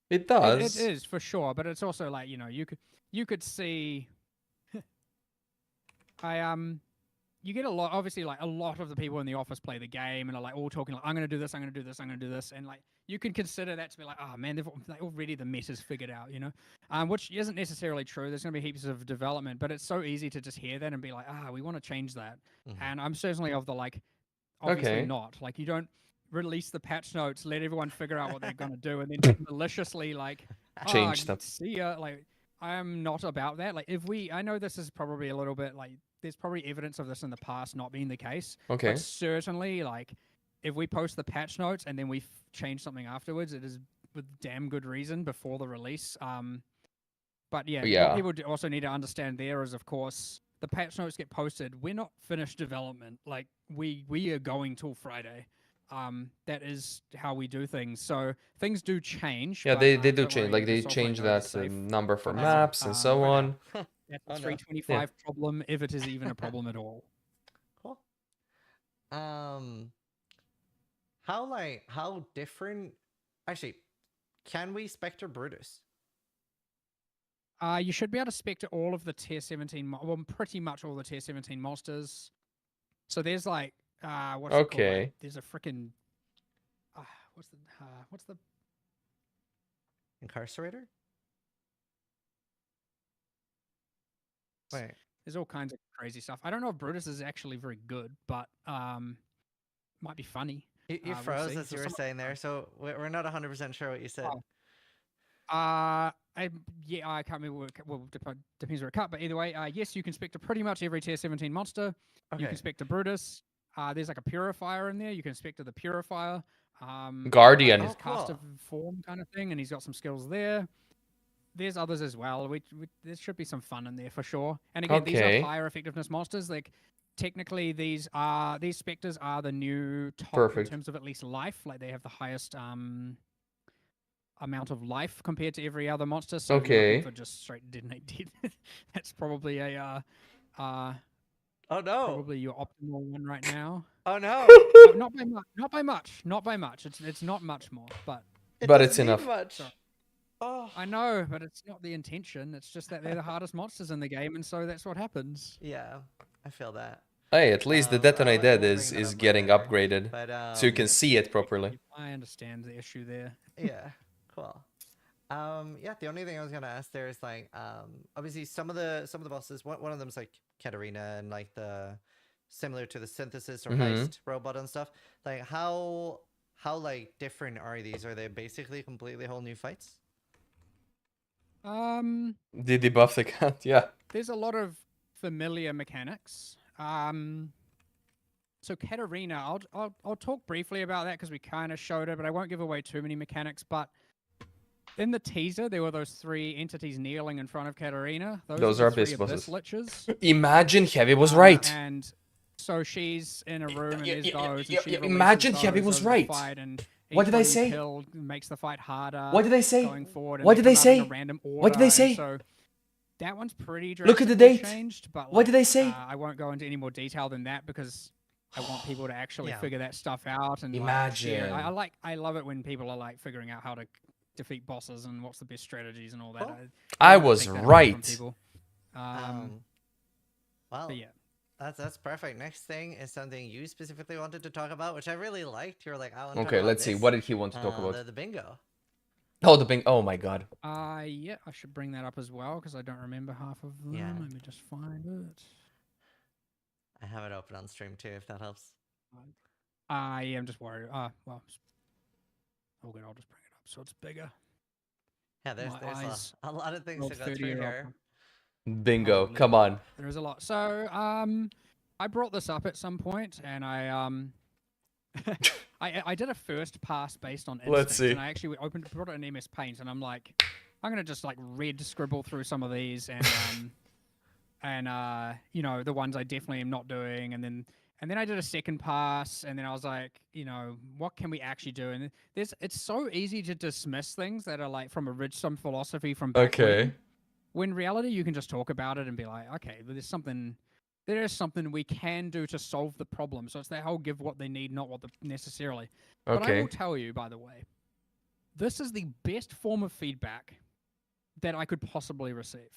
It does. It is for sure, but it's also like, you know, you could see, you get a lot. Obviously, like a lot of the people in the office play the game and are like all talking like, I'm gonna do this, I'm gonna do this, I'm gonna do this, and like you can consider that to be like, oh man, they've like, already the meta's figured out, you know, which isn't necessarily true. There's gonna be heaps of development, but it's so easy to just hear that and be like, we want to change that. And I'm certainly of the like, obviously Okay. not. Like you don't release the patch notes, let everyone figure out what they're gonna do, and then maliciously like Change them. see ya. Like I'm not about that. Like I know this is probably a little bit like there's probably evidence of this in the past not being the case. Okay. But certainly like if we post the patch notes and then we change something afterwards, it is with damn good reason before the release. But yeah, what people also need to understand there is, of course, the patch notes get posted. We're not finished development. Like we are going till Friday. That is how we do things. So things do change. Yeah, but, they do don't change. worry, Like the they software change code is that safe. number for But, maps and so for on. now. That's Oh, a no. 325 problem, if it is even a problem at all. Cool. How different? Actually, can we Spectre Brutus? You should be able to spectre all of the tier 17, well, pretty much all the tier 17 monsters. So there's like, what's it called? Okay. Like, there's a freaking, what's the Incarcerator? Wait. There's all kinds of crazy stuff. I don't know if Brutus is actually very good, but might be funny. You We'll froze see. as So you were some- saying there, so we're not 100% sure what you said. Oh. I can't remember. Well, depends where it cut, but either way, yes, you can spectre pretty much every tier 17 monster. Okay. You can spectre Brutus. There's like a purifier in there. You can spectre the purifier. Guardian. His Oh, cool. caster form kind of thing, and he's got some skills there. There's others as well. There should be some fun in there for sure. And again, these Okay. are higher effectiveness monsters. Like technically, these specters are the new top Perfect. in terms of at least life. Like they have the highest amount of life compared to every other monster. So if you're Okay. looking for just straight detonate dead, that's probably a Oh no! probably your optimal one right now. Oh no! Not by much. Not by much. Not by much. It's not much more, but. But it's doesn't need enough. Much. Sorry. Oh. I know, but it's not the intention. It's just that they're the hardest monsters in the game, and so that's what happens. Yeah, I feel that. Hey, at least the detonate we'll dead bring is that up getting later. upgraded, But so you can see it properly. I understand the issue there. yeah, cool. Yeah, the only thing I was gonna ask there is like, obviously some of the bosses. One of them's like Katarina and like the similar to the synthesis or heist robot and stuff. Like how like different are these? Are they basically completely whole new fights? Did they buff the cat? Yeah. There's a lot of familiar mechanics. So Katarina, I'll talk briefly about that because we kind of showed it, but I won't give away too many mechanics. But in the teaser, there were those 3 entities kneeling in front of Katarina. Those the are 3 abyss bosses. liches. Imagine Heavy was right. And so she's in a room and there's those. yeah, And she yeah, releases imagine those Heavy was over the right. fight, and What did I each one say? killed makes the fight harder. What did I say? Going forward, and What they did I come out in a say? random What did order, I say? and So that one's pretty Look at the drastically date. changed, but What did like, I say? I won't go into any more detail than that because I want people to actually Yeah. figure that stuff out and like, share it. I love it when people are like figuring out how to defeat bosses and what's the best strategies and all that. Cool. I like to was take that away from right. people. Well, But yeah. that's perfect. Next thing is something you specifically wanted to talk about, which I really liked. You're like, I want to talk Okay, about let's see. this. What did he want to talk about? The bingo. Oh, the bing. Oh my god. Yeah, I should bring that up as well because I don't remember half of them. Yeah. Let me just find it. I have it open on stream too, if that helps. Yeah, I'm just worried. Well, oh good, I'll just bring it up so it's bigger. Yeah, there's My eyes a lot of things rolled to go 30 through year here. Bingo. Probably. Come on. There is a lot. So, I brought this up at some point, and I I did a first pass based on instinct, Let's see. and I actually brought it in MS Paint, and I'm like, I'm gonna just like red scribble through some of these, and and you know, the ones I definitely am not doing, and then I did a second pass, and then I was like, you know, what can we actually do? And it's so easy to dismiss things that are like from some philosophy from back Okay. when in reality you can just talk about it and be like, okay, there is something we can do to solve the problem. So it's that whole give what they need, not what necessarily. But I Okay. will tell you, by the way, this is the best form of feedback that I could possibly receive.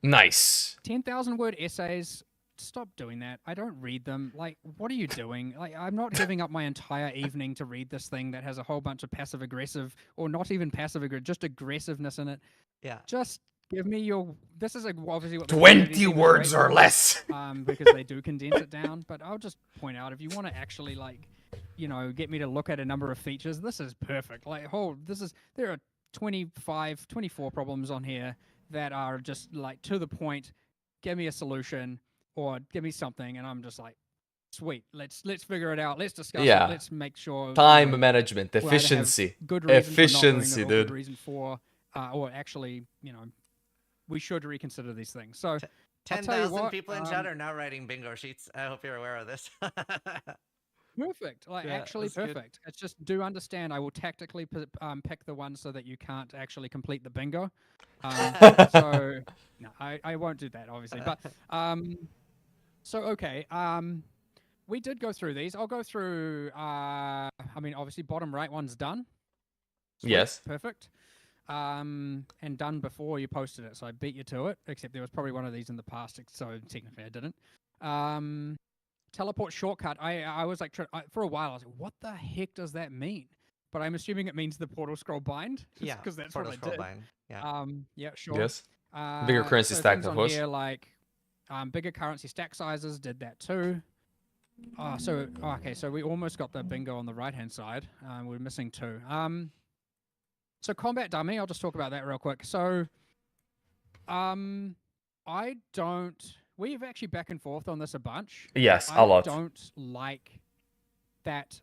Nice. 10,000 word essays stop doing that. I don't read them. Like, what are you doing? Like, I'm not giving up my entire evening to read this thing that has a whole bunch of passive aggressive, or not even passive aggressive, just aggressiveness in it. Yeah. Just give me your. This is obviously what the 20 community seems words great or for, less. because they do condense it down. But I'll just point out, if you want to actually like, get me to look at a number of features, this is perfect. Like, there are 25, 24 problems on here that are just like to the point. Give me a solution or give me something, and I'm just like, sweet. Let's figure it out. Let's discuss it. Yeah. Let's make sure Time management, we either have efficiency. good reason for not doing Efficiency, it or good dude. reason for, or actually, we should reconsider these things. So, I'll tell you 10,000 what, people in chat are now writing bingo sheets. I hope you're aware of this. perfect. Like, Yeah, actually that's good. perfect. It's just, do understand, I will tactically pick the ones so that you can't actually complete the bingo. So, no, I won't do that, obviously. But, so, okay. We did go through these. I'll go through, obviously, bottom right one's done. Sweet, Yes. perfect. And done before you posted it, so I beat you to it. Except there was probably one of these in the past, so technically I didn't. Teleport shortcut. I was like, for a while I was like, what the heck does that mean? But I'm assuming it means the portal scroll bind. Yeah, because that's portal what I scroll did. bind. Yeah. Yeah, sure. Yes. Bigger currency so stack, things of on course. here like bigger currency stack sizes did that too. Okay, so we almost got the bingo on the right hand side. We're missing 2. So combat dummy, I'll just talk about that real quick. So, we've actually back and forth on this a bunch. Yes, I a lot. don't like that.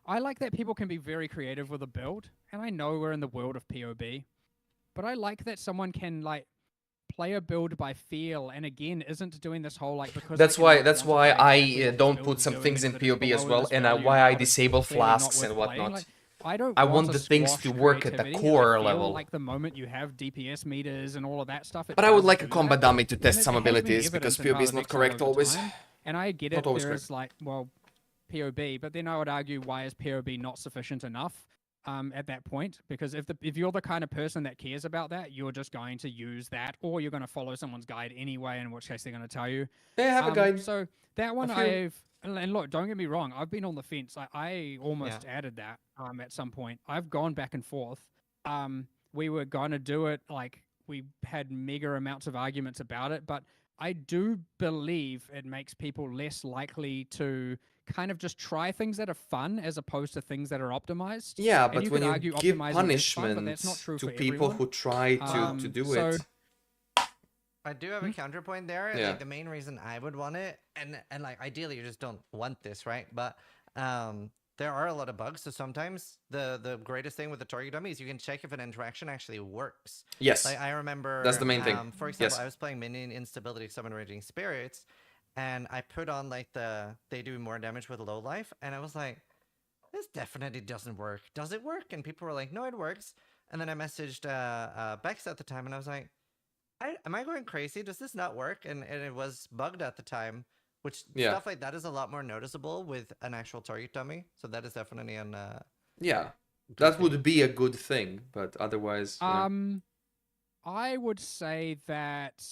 I like that people can be very creative with a build, and I know we're in the world of POB, but I like that someone can like play a build by feel, and again, isn't doing this whole like because That's I why quantify I exactly what this don't build put is some doing things in because it is POB as below well, this and value why I now, it is disable clearly not flasks worth and playing. whatnot. Like, I don't. I want want to the things to squash work at the creativity. core I feel level. like the moment you have DPS meters and all of that stuff, it But I would does like a do combat that. dummy to And test it some has been abilities, because evident in POB is Paladin not Exile correct over always. time. And I get Not it. always There correct. is like, well, POB, but then I would argue, why is POB not sufficient enough? At that point, because if you're the kind of person that cares about that, you're just going to use that, or you're going to follow someone's guide anyway, in which case they're going to tell you. They have a guide. So that one few. and look, don't get me wrong, I've been on the fence. I almost added that at some point. I've gone back and forth. We were going to do it, like we had mega amounts of arguments about it, but I do believe it makes people less likely to kind of just try things that are fun as opposed to things that are optimized. Yeah, And but you when could you argue give optimizing is fun, but punishment that's not true to for people everyone. who try to do So- it. I do have a counterpoint there. Yeah. Like the main reason I would want it, and like ideally you just don't want this, right? But there are a lot of bugs. So sometimes the greatest thing with the target dummy is you can check if an interaction actually works. Yes. Like I remember That's the main thing. For example, Yes. I was playing minion instability summon raging spirits, and I put on like they do more damage with low life, and I was like, this definitely doesn't work. Does it work? And people were like, no, it works. And then I messaged Bex at the time, and I was like, am I going crazy? Does this not work? And it was bugged at the time, which stuff like that is a lot more noticeable with an actual target dummy. So that is definitely an Yeah, that would be a good thing, but otherwise, you know. I would say that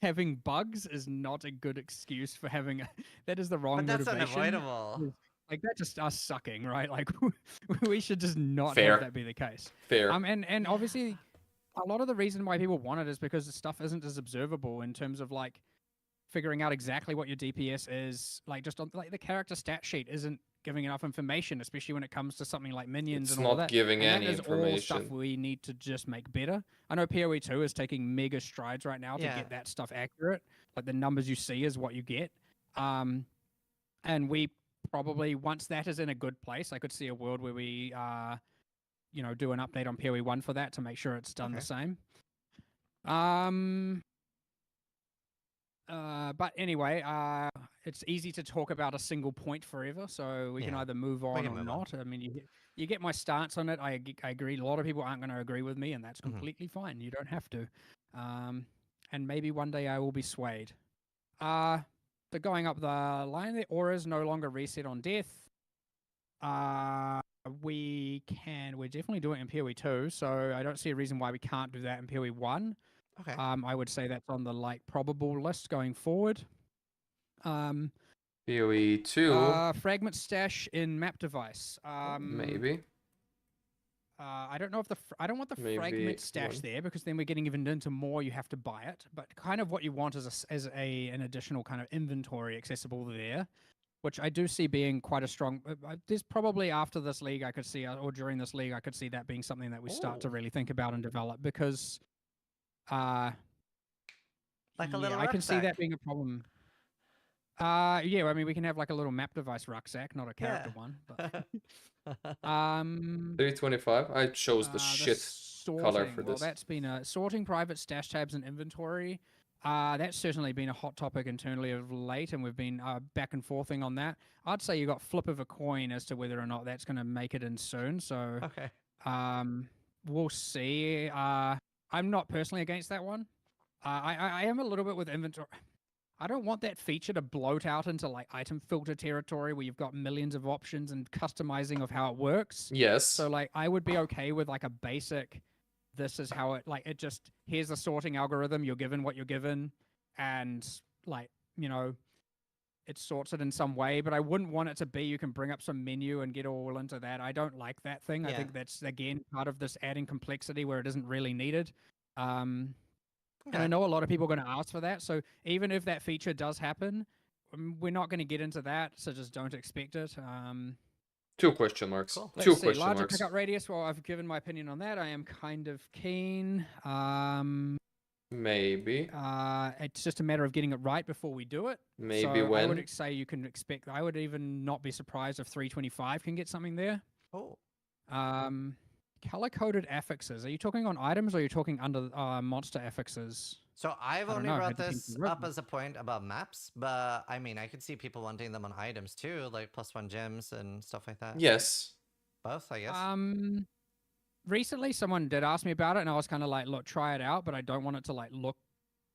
having bugs is not a good excuse for having that is the wrong But that's motivation. unavoidable. Like that's just us sucking, right? Like we should just not Fair. have that be the case. Fair. And obviously a lot of the reason why people want it is because the stuff isn't as observable in terms of like figuring out exactly what your DPS is. Like just on like the character stat sheet isn't giving enough information, especially when it comes to something like minions It's and all not that. giving And any that is all stuff information. we need to just make better. I know PoE 2 is taking mega strides right now to Yeah. get that stuff accurate. Like the numbers you see is what you get. And we probably, once that is in a good place, I could see a world where we do an update on PoE 1 for that to make sure it's done the same. But anyway, it's easy to talk about a single point forever, so we can either move on or not. I mean, you get my stance on it. I agree. A lot of people aren't going to agree with me, and that's completely fine. You don't have to. And maybe one day I will be swayed. So going up the line, the auras no longer reset on death. We're definitely doing it in PoE 2, so I don't see a reason why we can't do that in PoE 1. Okay. I would say that's on the like probable list going forward. PoE 2, Fragment stash in map device. maybe. I don't know if I don't want the Maybe fragment stash one. there because then we're getting even into more. You have to buy it, but kind of what you want is an additional kind of inventory accessible there, which I do see being quite a strong. There's probably after this league I could see, or during this league I could see that being something that we start to really think about and develop because, Like a little I can see rucksack. that being a problem. Yeah, I mean we can have like a little map device rucksack, not a character one, but 325. I chose the the shit color for Well, this. that's been a sorting private stash tabs and inventory. That's certainly been a hot topic internally of late, and we've been back and forthing on that. I'd say you got flip of a coin as to whether or not that's going to make it in soon. So, Okay. we'll see. I'm not personally against that one. I am a little bit with inventory. I don't want that feature to bloat out into like item filter territory where you've got millions of options and customizing of how it works. Yes. So like I would be okay with like a basic, this is how it like it just here's the sorting algorithm, you're given what you're given, and like, you know, it sorts it in some way, but I wouldn't want it to be you can bring up some menu and get all into that. I don't like that thing. I Yeah. think that's again part of this adding complexity where it isn't really needed. And I Okay. know a lot of people are going to ask for that. So even if that feature does happen, we're not going to get into that. So just don't expect it. 2 question marks. Cool. Let's 2 see. question Larger marks. pickup radius. Well, I've given my opinion on that. I am kind of keen. Maybe. It's just a matter of getting it right before we do it. Maybe so I when. would say you can expect. I would even not be surprised if 325 can get something there. Oh. Color-coded affixes. Are you talking on items or are you talking under monster affixes? So I've don't only know, brought it depends this on the up rhythm. as a point about maps, but I mean, I could see people wanting them on items too, like +1 gems and stuff like that. Yes. Both, I guess. Recently someone did ask me about it and I was kind of like, look, try it out, but I don't want it to like look,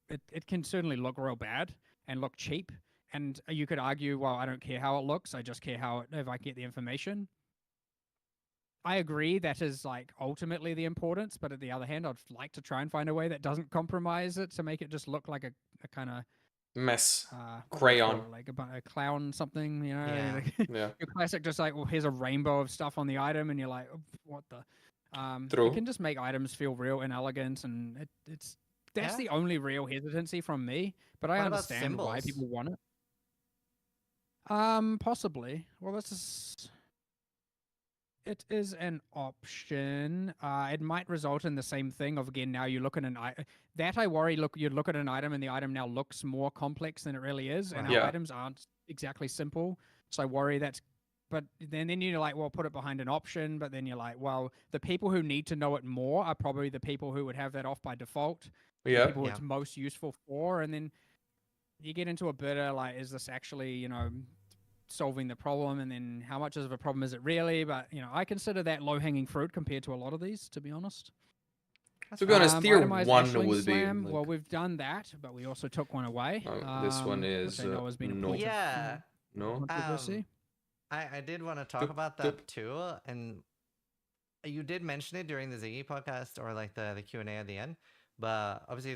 it can certainly look real bad and look cheap. And you could argue, well, I don't care how it looks. I just care if I get the information. I agree that is like ultimately the importance, but at the other hand, I'd like to try and find a way that doesn't compromise it to make it just look like a kind of Mess. what do you Crayon. call it? Like a clown something, you know? Yeah. Yeah. Your classic, just like, well, here's a rainbow of stuff on the item, and you're like, "Oh, what the? True. It can just make items feel real and elegant, and that's Yeah. the only real hesitancy from me. But I What about understand why symbols? people want it. Possibly. Well, it is an option. It might result in the same thing of again. Now you look at I worry. You look at an item and the item now looks more complex than it really is, and Right. our Yeah. items aren't exactly simple. So I worry that's. But then you're like, well, put it behind an option. But then you're like, well, the people who need to know it more are probably the people who would have that off by default. The Yeah. people Yeah. it's most useful for, and then you get into a bit of like, is this actually, solving the problem, and then how much of a problem is it really? But I consider that low-hanging fruit compared to a lot of these, to be honest. To be honest, tier Itemized 1 Ashling would be. Slam, Like, well, we've done that, but we also took one away. this one which is I know has been a no. point of, Yeah. No. controversy. I did want to talk Doop, about doop. that too, and you did mention it during the Ziggy podcast or like the Q&A at the end. But obviously,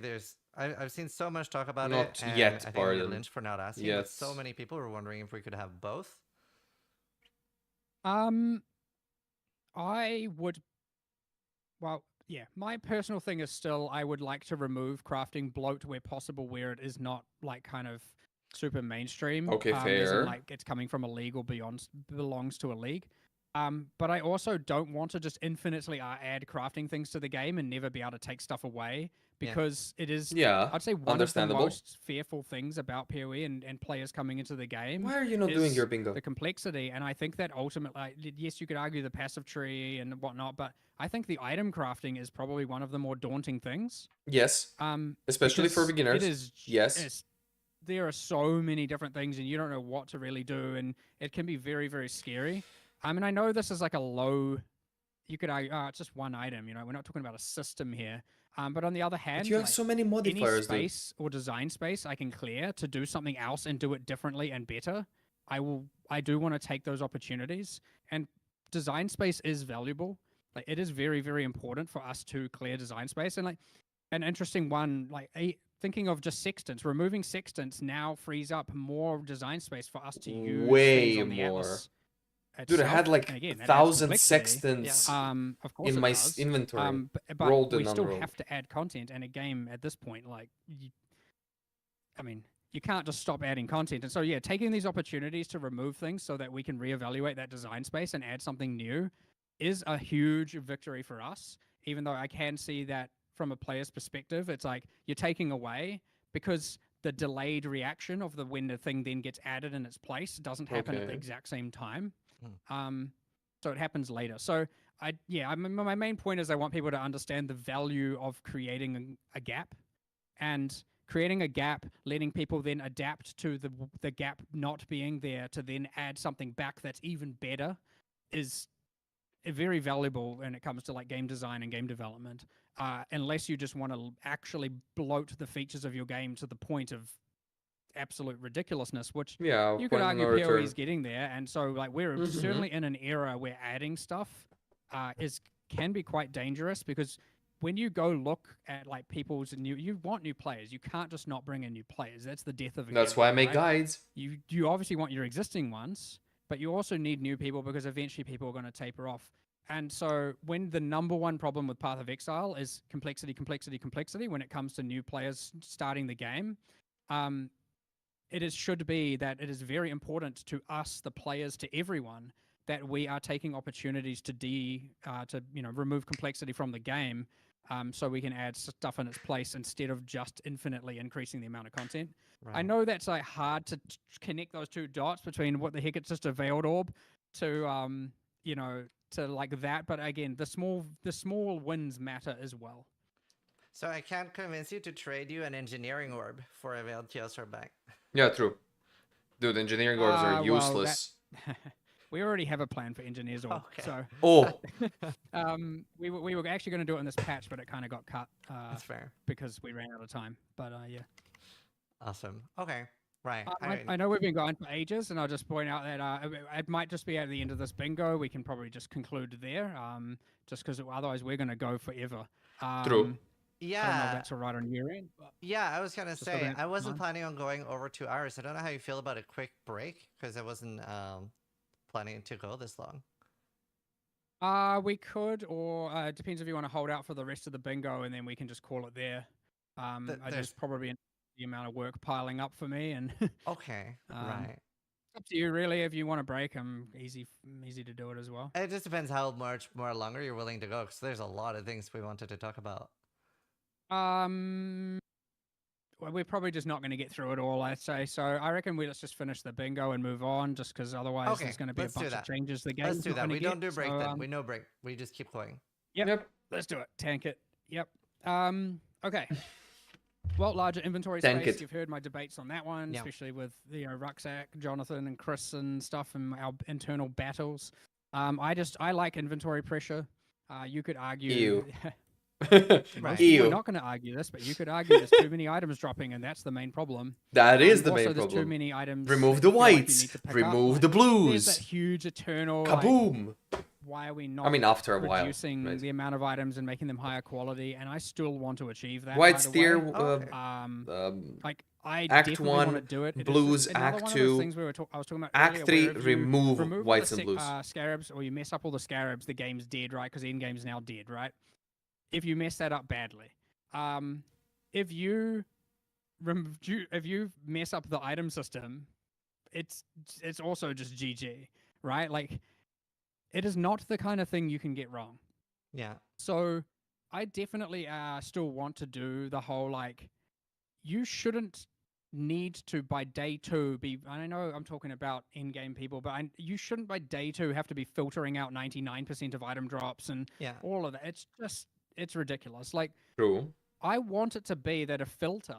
I've seen so much talk about Not it. And yet, I think pardon. you're lynched for not asking. But so Yet. many people were wondering if we could have both. I would. Well, yeah. My personal thing is still I would like to remove crafting bloat where possible, where it is not like kind of super mainstream. Okay, as in, fair. like it's coming from a league or belongs to a league. But I also don't want to just infinitely add crafting things to the game and never be able to take stuff away Yeah. because it is. Yeah. I'd say one of the Understandable. most fearful things about PoE and players coming into the game. Why are you not doing is your bingo? the complexity, and I think that ultimately, yes, you could argue the passive tree and whatnot, but I think the item crafting is probably one of the more daunting things. Yes. Especially for Because beginners. It is. Yes. There are so many different things, and you don't know what to really do, and it can be very, very scary. I mean, I know this is like a low. You could argue, it's just one item. We're not talking about a system here. But on the other hand, But you have like, so many any modifiers, dude. space or design space I can clear to do something else and do it differently and better, I do want to take those opportunities. And design space is valuable. Like it is very, very important for us to clear design space. And like an interesting one, like thinking of just sextants. Removing sextants now frees up more design space for us to use Way things on the more. Atlas Dude, I itself. had like And again, that adds 1,000 complexity. sextants Of course in it my does. inventory. But rolled we and still unrolled. have to add content, and a game at this point, like, I mean, you can't just stop adding content. And so, yeah, taking these opportunities to remove things so that we can reevaluate that design space and add something new is a huge victory for us. Even though I can see that from a player's perspective, it's like you're taking away because the delayed reaction of when the thing then gets added in its place doesn't happen at the Okay. exact same time. So it happens later. So my main point is I want people to understand the value of creating a gap, and creating a gap, letting people then adapt to the gap not being there to then add something back that's even better is very valuable when it comes to like game design and game development. Unless you just want to actually bloat the features of your game to the point of absolute ridiculousness, which Yeah, you could point argue no PoE return. is getting there. And so like we're certainly in an era where adding stuff can be quite dangerous, because when you go look at like you want new players. You can't just not bring in new players. That's the death of a That's game, why I make right? guides. You obviously want your existing ones, but you also need new people, because eventually people are going to taper off. And so when the number one problem with Path of Exile is complexity, when it comes to new players starting the game, should be that it is very important to us, the players, to everyone, that we are taking opportunities to remove complexity from the game, so we can add stuff in its place instead of just infinitely increasing the amount of content. Right. I know that's like hard to connect those two dots between what the heck it's just a veiled orb to to like that, but again, the small wins matter as well. So I can't convince you to trade you an engineering orb for a veiled chaos orb back. Yeah, true. Dude, engineering orbs are useless. We already have a plan for engineers orb. Okay. So Oh, we were actually going to do it in this patch, but it kind of got cut That's fair. because we ran out of time. But yeah. Awesome. Okay. Right. I know we've been going for ages, and I'll just point out that it might just be at the end of this bingo. We can probably just conclude there, just because otherwise we're going to go forever. True. Yeah. I don't know if that's all right on your end. But Yeah, I was gonna Just say something I wasn't mine. planning on going over 2 hours. I don't know how you feel about a quick break, because I wasn't planning to go this long. We could, or it depends if you want to hold out for the rest of the bingo, and then we can just call it there. there's- There's probably the amount of work piling up for me, and Okay. Right. up to you really. If you want to break, I'm easy to do it as well. It just depends how much more longer you're willing to go, because there's a lot of things we wanted to talk about. Well, we're probably just not going to get through it all, I'd say. So I reckon let's just finish the bingo and move on, just because otherwise Okay, there's going to be a let's do bunch of that. changes the game's Let's do not that. gonna We don't get. do break So, then. We no break. We just keep going. Yep. let's do it. Tank it. Yep. Okay. Well, larger inventory Tank space. it. You've heard my debates on that one, Yeah. especially with Rucksack, Jonathan, and Chris and stuff, and our internal battles. I like inventory pressure. You could argue. Ew. Most people are Ew. not going to argue this, but you could argue there's too many items dropping, and that's the main problem. That is the Also, main there's too problem. many items. Remove that the you feel like you whites. need to pick up. Remove Like, the there's blues. that huge eternal. Like, Kaboom. why are we not? I mean, after a while. reducing right? the amount of items and making them higher quality, and I still want to achieve that. White by the steer, way. Okay. Like I Act definitely one, want to do it. It is blues, just another Act one of those two, things I was talking about Act earlier, three, where if you remove all whites the and blues. scarabs, or you mess up all the scarabs, the game's dead, right? Because the end game's now dead, right? If you mess that up badly, if you mess up the item system, it's also just GG, right? Like, it is not the kind of thing you can get wrong. Yeah. So I definitely still want to do the whole, like, you shouldn't need to by day 2 be, I know I'm talking about in-game people, but you shouldn't by day 2 have to be filtering out 99% of item drops and Yeah. all of that. It's ridiculous. Like, True. I want it to be that a filter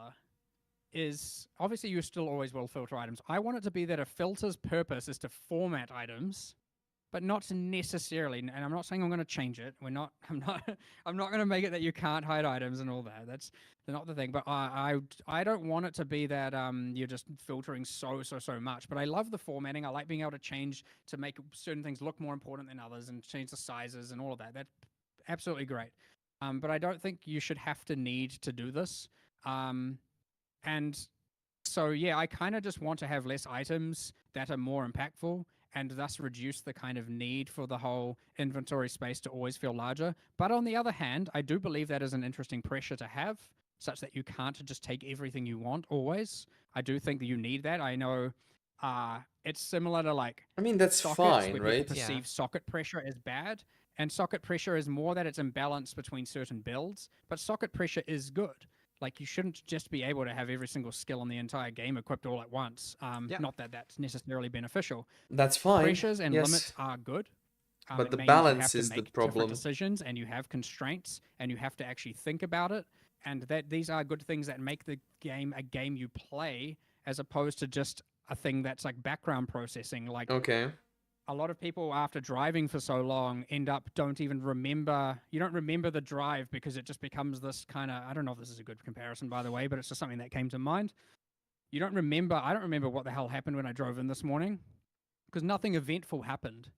is, obviously you still always will filter items. I want it to be that a filter's purpose is to format items, but not necessarily. And I'm not saying I'm going to change it. I'm not going to make it that you can't hide items and all that. That's not the thing. But I don't want it to be that you're just filtering so much. But I love the formatting. I like being able to change to make certain things look more important than others and change the sizes and all of that. That's absolutely great. But I don't think you should have to need to do this. And so, yeah, I kind of just want to have less items that are more impactful and thus reduce the kind of need for the whole inventory space to always feel larger. But on the other hand, I do believe that is an interesting pressure to have, such that you can't just take everything you want always. I do think that you need that. I know it's similar to like I mean, that's sockets fine, where people right? perceive socket pressure as bad. And socket pressure is more that it's imbalanced between certain builds, but socket pressure is good. Like, you shouldn't just be able to have every single skill in the entire game equipped all at once. Not that that's necessarily beneficial. That's fine. Pressures and yes. limits are good. But it the means you have balance to is the make problem. different decisions, and you have constraints, and you have to actually think about it. And that these are good things that make the game a game you play, as opposed to just a thing that's like background processing. Like, Okay. a lot of people after driving for so long don't even remember, you don't remember the drive because it just becomes this kind of, I don't know if this is a good comparison, by the way, but it's just something that came to mind. I don't remember what the hell happened when I drove in this morning, because nothing eventful happened,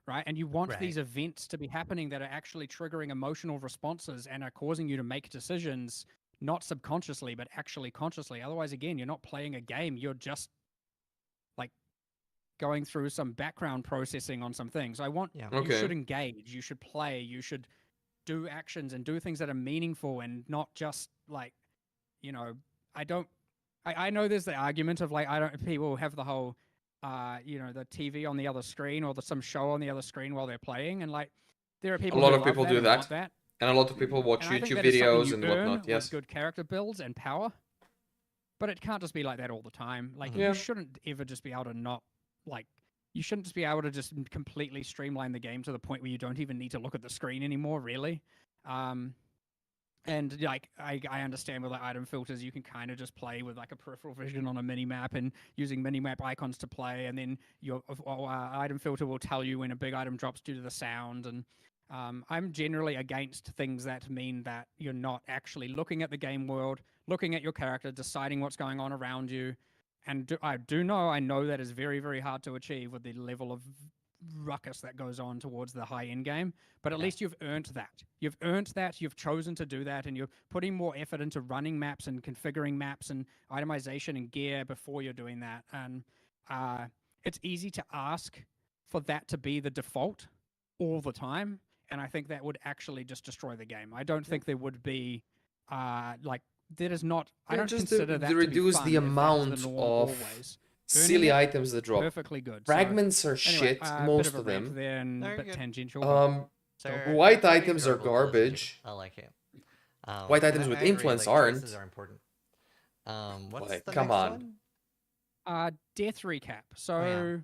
right? And you want these events to be happening that are actually triggering emotional responses and are causing you to make decisions, not subconsciously, but actually consciously. Otherwise, again, you're not playing a game, you're just like going through some background processing on some things. You should engage, you should play, you should do actions and do things that are meaningful, and not just like, you know, I know there's the argument of like, people have the whole, the TV on the other screen or some show on the other screen while they're playing. And like, there are people A lot who of love people that do and that. want that. And a lot of people watch And I think YouTube that is something videos you and earn whatnot. Yes. with good character builds and power. But it can't just be like that all the time. Like, Yeah. you shouldn't ever just be able to not, like, you shouldn't just be able to just completely streamline the game to the point where you don't even need to look at the screen anymore, really. And like, I understand with the item filters, you can kind of just play with like a peripheral vision on a mini map and using mini map icons to play, and then your item filter will tell you when a big item drops due to the sound. And I'm generally against things that mean that you're not actually looking at the game world, looking at your character, deciding what's going on around you. And I know that is very, very hard to achieve with the level of ruckus that goes on towards the high end game, but at least you've earned that. You've chosen to do that, and you're putting more effort into running maps and configuring maps and itemization and gear before you're doing that. And it's easy to ask for that to be the default all the time, and I think that would actually just destroy the game. I don't think there would be like, that is not, I don't consider that to be reduce fun the if that's amount the norm of always. silly items that drop. Perfectly good. Fragments are Anyway, shit, bit most of a of rant them. there and No, a you're bit good. tangential. But White items are garbage. I like it. White items and with I agree, influence like, aren't. choices are important. What's Like, the come next on. one? Death recap. So,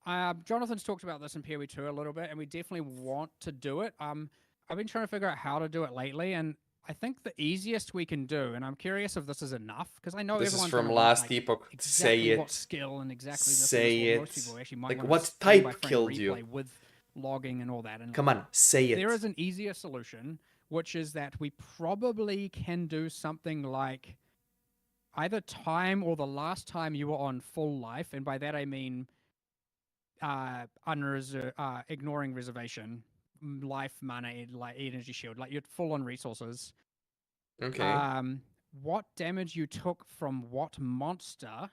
Jonathan's talked about this in PoE 2 a little bit, and we definitely want to do it. I've been trying to figure out how to do it lately, and I think the easiest we can do, and I'm curious if this is enough, because I know This is everyone's from gonna last want, like, epoch. exactly Say what it. skill and exactly this Say and this. Most it. people actually might Like, want what to frame by type frame killed you? replay with logging and all that. And Come on, say it. there is an easier solution, which is that we probably can do something like either time or the last time you were on full life, and by that I mean ignoring reservation, life, mana, like energy shield, like you're full on resources. Okay. What damage you took from what monster,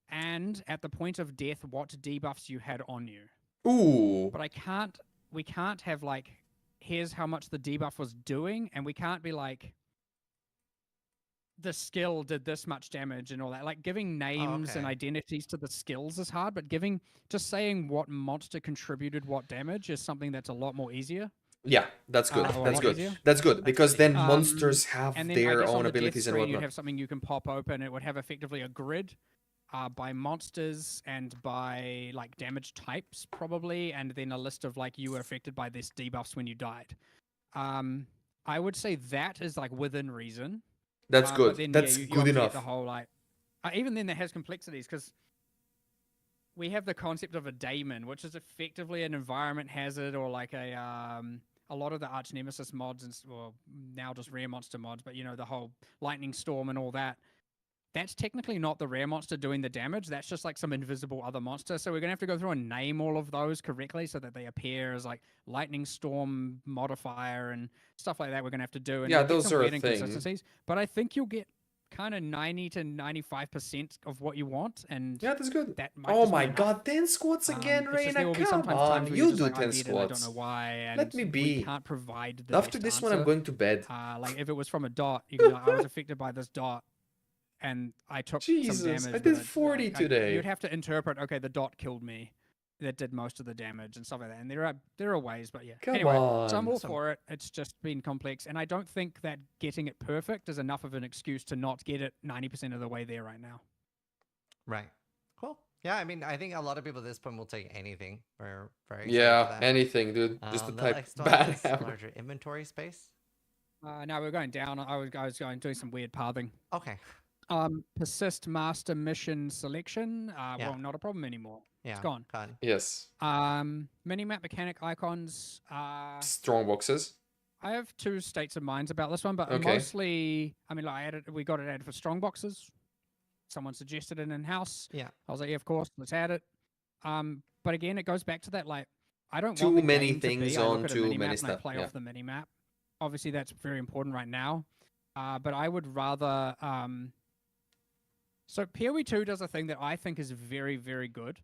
and at the point of death, what debuffs you had on you. Ooh. But we can't have like, here's how much the debuff was doing, and we can't be like, the skill did this much damage and all that. Like, giving names and identities to the skills is hard, but just saying what monster contributed what damage is something that's a lot more easier. Yeah, that's good. Or a That's lot good. easier. That's good, because then monsters have And then I their guess on own the death abilities and screen, you'd whatnot. have something you can pop open. It would have effectively a grid by monsters and by like damage types probably, and then a list of like, you were affected by this debuffs when you died. I would say that is like within reason. That's But good. then, That's you good obviously get enough. the whole like, even then that has complexities, because we have the concept of a daemon, which is effectively an environment hazard, or like a lot of the arch nemesis mods, and well, now just rare monster mods, but you know, the whole lightning storm and all that. that's technically not the rare monster doing the damage. That's just like some invisible other monster. So we're gonna have to go through and name all of those correctly so that they appear as like lightning storm modifier and stuff like that. We're gonna have to do, and Yeah, you'll get those some are a weird thing. inconsistencies. But I think you'll get kind of 90 to 95% of what you want, and Yeah, that's good. that might Oh just be my enough. god, 10 squats again, It's just Reina. there will be Come sometimes times on, where you you're just do like, 10 I did it, I don't know squats. why, and Let me we be. can't provide the After best this answer. one, I'm going to bed. Like if it was from a dot, you can be like, I was affected by this dot, and I took Jesus, some damage. I but did it- 40 like, today. You'd have to interpret, okay, the dot killed me. That did most of the damage and stuff like that. And there are ways, but yeah. Come anyway, so I'm on. all for it. It's just been complex, and I don't think that getting it perfect is enough of an excuse to not get it 90% of the way there right now. Right. Cool. Yeah, I mean, I think a lot of people at this point will take anything. We're very excited for Yeah, that. anything, dude. Just to The type next one bad is hammer. larger inventory space. No, we're going down. I was going doing some weird pathing. Okay. Persist master mission selection. Yeah. Well, not a problem anymore. Yeah. It's gone. Yes. Minimap mechanic icons. Strong boxes. I have two states of minds about this one, but Okay. mostly, I mean, like, we got it added for strong boxes. Someone suggested it in house. Yeah. I was like, yeah, of course, let's add it. But again, it goes back to that, like, I don't Too want the many game to things be, I look on at a too minimap many and I stuff, play yeah. off the minimap. Obviously, that's very important right now. But I would rather. So PoE2 does a thing that I think is very, very good,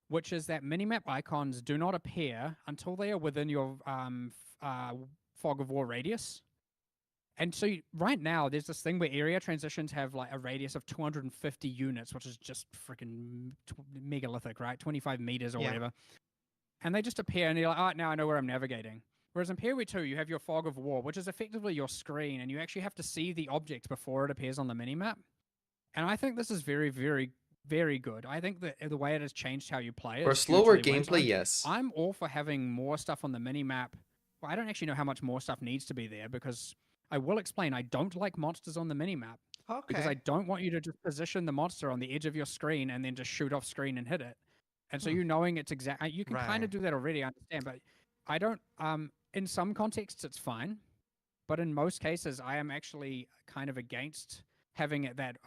which is that minimap icons do not appear until they are within your fog of war radius. And so right now, there's this thing where area transitions have like a radius of 250 units, which is just freaking megalithic, right? 25 meters or Yeah. whatever. And they just appear, and you're like, oh, now I know where I'm navigating. Whereas in PoE 2, you have your fog of war, which is effectively your screen, and you actually have to see the object before it appears on the minimap. And I think this is very, very, very good. I think that the way it has changed how you play For is slower hugely wins. gameplay, yes. I'm all for having more stuff on the minimap. Well, I don't actually know how much more stuff needs to be there, because I will explain, I don't like monsters on the minimap. Okay. Because I don't want you to just position the monster on the edge of your screen and then just shoot off screen and hit it. And so you knowing it's exact, you can kind Right. of do that already, I understand, but I don't, in some contexts it's fine, but in most cases I am actually kind of against having it that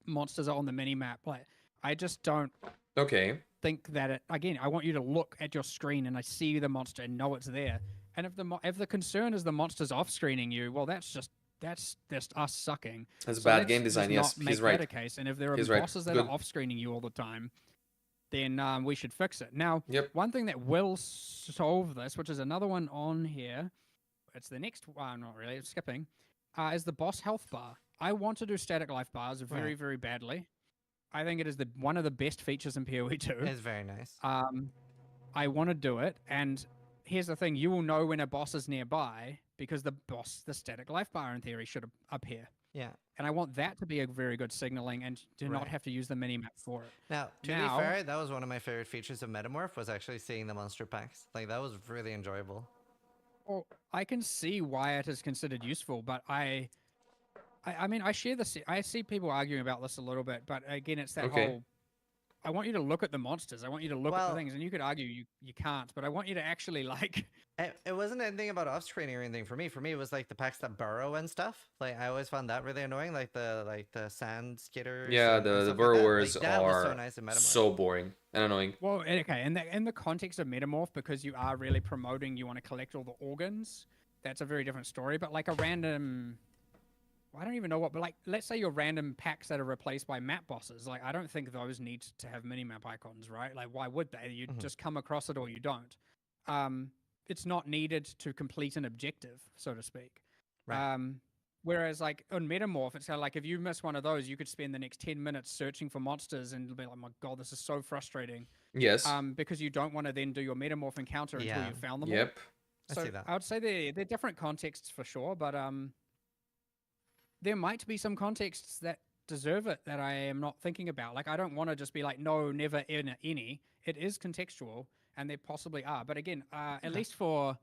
monsters are on the minimap. Like, I just don't Okay. think that it, again, I want you to look at your screen and I see the monster and know it's there. And if the concern is the monster's off screening you, well, that's just us sucking. That's So bad let's game design, just yes. not He's make right. that a case. And if there are He's right. bosses that Good. are off screening you all the time, then we should fix it. Now, Yep. one thing that will solve this, which is another one on here, it's the next one, not really, it's skipping, is the boss health bar. I want to do static life bars very, Right. very badly. I think it is one of the best features in PoE 2. It's very nice. I want to do it, and here's the thing: you will know when a boss is nearby because the static life bar in theory should appear. Yeah. And I want that to be a very good signaling, and do not Right. have to use the minimap for it. Now, to Now- be fair, that was one of my favorite features of Metamorph, was actually seeing the monster packs. Like, that was really enjoyable. Well, I can see why it is considered useful, but I mean, I share this. I see people arguing about this a little bit, but again, it's that Okay. whole. I want you to look at the monsters. I want you to look at Well- the things, and you could argue you can't, but I want you to actually like. It wasn't anything about off-screening or anything for me. For me, it was like the packs that burrow and stuff. Like, I always found that really annoying. Like the sand skitters. Yeah, and the stuff like that. burrowers Like, that was so are nice in Metamorph. so boring and annoying. Well, okay, in the context of Metamorph, because you are really promoting, you want to collect all the organs. That's a very different story. But like a random. I don't even know what, but like, let's say your random packs that are replaced by map bosses. Like, I don't think those need to have minimap icons, right? Like, why would they? You just come across it or you don't. It's not needed to complete an objective, so to speak. Right. Whereas, like, on Metamorph, it's kind of like if you miss one of those, you could spend the next 10 minutes searching for monsters and be like, my God, this is so frustrating. Yes. Because you don't want to then do your Metamorph encounter until Yeah. you found them all. Yep. I So see that. I would say they're different contexts for sure, but there might be some contexts that deserve it that I am not thinking about. Like, I don't want to just be like, no, never in any. It is contextual, and there possibly are. But again, at least for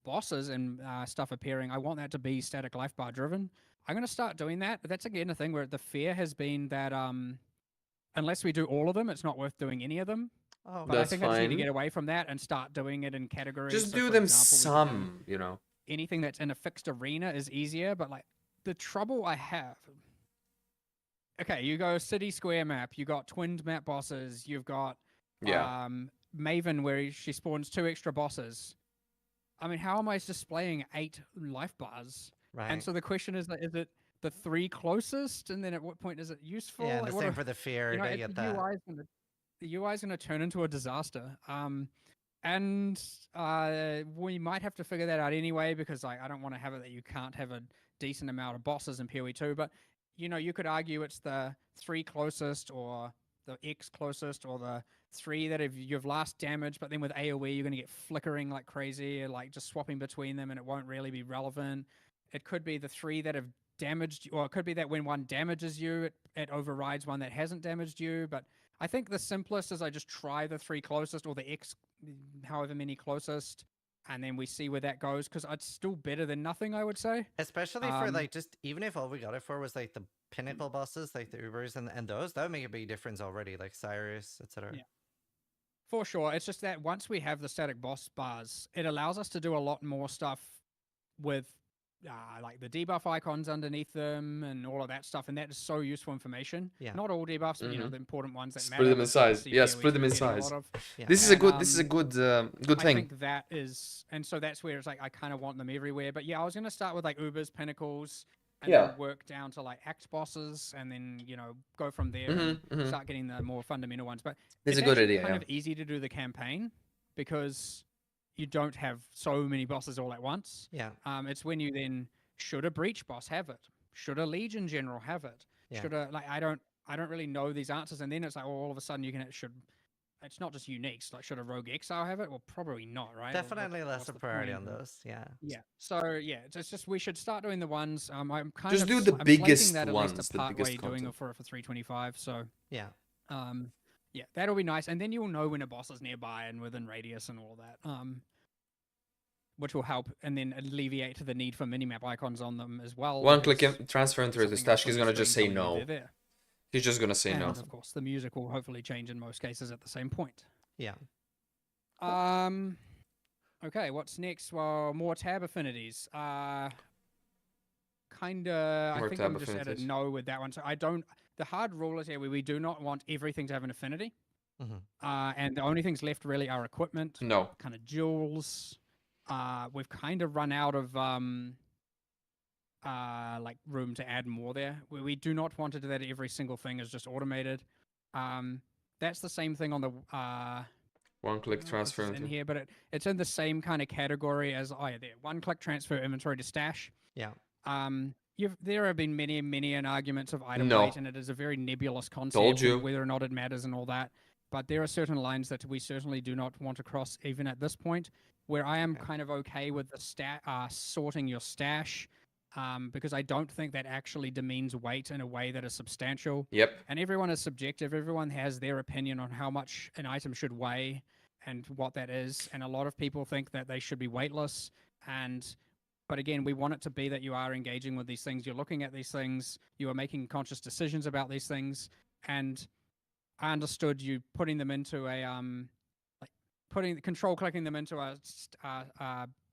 bosses and stuff appearing, I want that to be static life bar driven. I'm going to start doing that. But that's again a thing where the fear has been that unless we do all of them, it's not worth doing any of them. Oh, But That's I think I just need to fine. get away from that and start doing it in categories. Just So, do for them example, we could do some, you know. anything that's in a fixed arena is easier, but like the trouble I have okay, you go city square map. You got twinned map bosses. You've got Yeah. Maven where she spawns 2 extra bosses. I mean, how am I displaying 8 life bars? Right. And so the question is it the 3 closest, and then at what point is it useful? Yeah, and Like, the what same do- for the fear. you know, I get that. the UI is gonna turn into a disaster. And we might have to figure that out anyway, because like I don't want to have it that you can't have a decent amount of bosses in PoE2. But you know, you could argue it's the 3 closest, or the X closest, or the 3 that you've last damaged. But then with AoE, you're gonna get flickering like crazy, like just swapping between them, and it won't really be relevant. It could be the 3 that have damaged, or it could be that when one damages you, it overrides one that hasn't damaged you. But I think the simplest is I just try the 3 closest, or the X, however many closest, and then we see where that goes, because it's still better than nothing, I would say. Especially for like just even if all we got it for was like the pinnacle bosses, like the Ubers and those, that would make a big difference already, like Cyrus, etc. Yeah. For sure. It's just that once we have the static boss bars, it allows us to do a lot more stuff with like the debuff icons underneath them and all of that stuff, and that is so useful information. Yeah. Not all debuffs, but you know, the important ones that Split matter. them in that sort of size. Yeah, split them in CPOE2 are getting a size. lot of. Yeah. This is a And, good. This is a good. Good I thing. think that is, and so that's where it's like I kind of want them everywhere. But yeah, I was gonna start with like Ubers, pinnacles, and Yeah. then work down to like axe bosses, and then you know go from there and start getting the more fundamental ones. But It's it's a good actually idea. kind Yeah. of easy to do the campaign because you don't have so many bosses all at once. Yeah. It's when you then should a breach boss have it? Should a legion general have it? Yeah. Should a I don't really know these answers, and then it's like all of a sudden it's not just uniques. Like, should a rogue exile have it? Well, probably not, right? Definitely less what's a the priority point? on those. Yeah. Yeah. So yeah, it's just we should start doing the ones. I'm kind Just of do the I'm biggest slating that at ones, least a the part biggest way doing content. it for 325. So Yeah. yeah, that'll be nice, and then you'll know when a boss is nearby and within radius and all that. Which will help, and then alleviate the need for minimap icons on them as well. One click because and transfer into the something stash. else He's on your gonna just say screen telling you no. they're there. He's just gonna say And no. of course, the music will hopefully change in most cases at the same point. Yeah. Okay, what's next? Well, more tab affinities. Kinda. More I think tab I'm just at a affinities. no with that one. So I don't. The hard rule is here we do not want everything to have an affinity. And the only things left really are equipment, No. kind of jewels. We've kind of run out of like room to add more there. We do not want to do that. Every single thing is just automated. That's the same thing on the One click I don't know if this transfer is in into. here, but it's in the same kind of category as there. One click transfer inventory to stash. Yeah. There have been many an arguments of item No. weight, and it is a very nebulous concept. Told you. And whether or not it matters and all that. But there are certain lines that we certainly do not want to cross, even at this point, where I am kind of okay with the sorting your stash, because I don't think that actually demeans weight in a way that is substantial. Yep. And everyone is subjective. Everyone has their opinion on how much an item should weigh and what that is. And a lot of people think that they should be weightless. But again, we want it to be that you are engaging with these things. You're looking at these things. You are making conscious decisions about these things. And I understood you putting them into a clicking them into a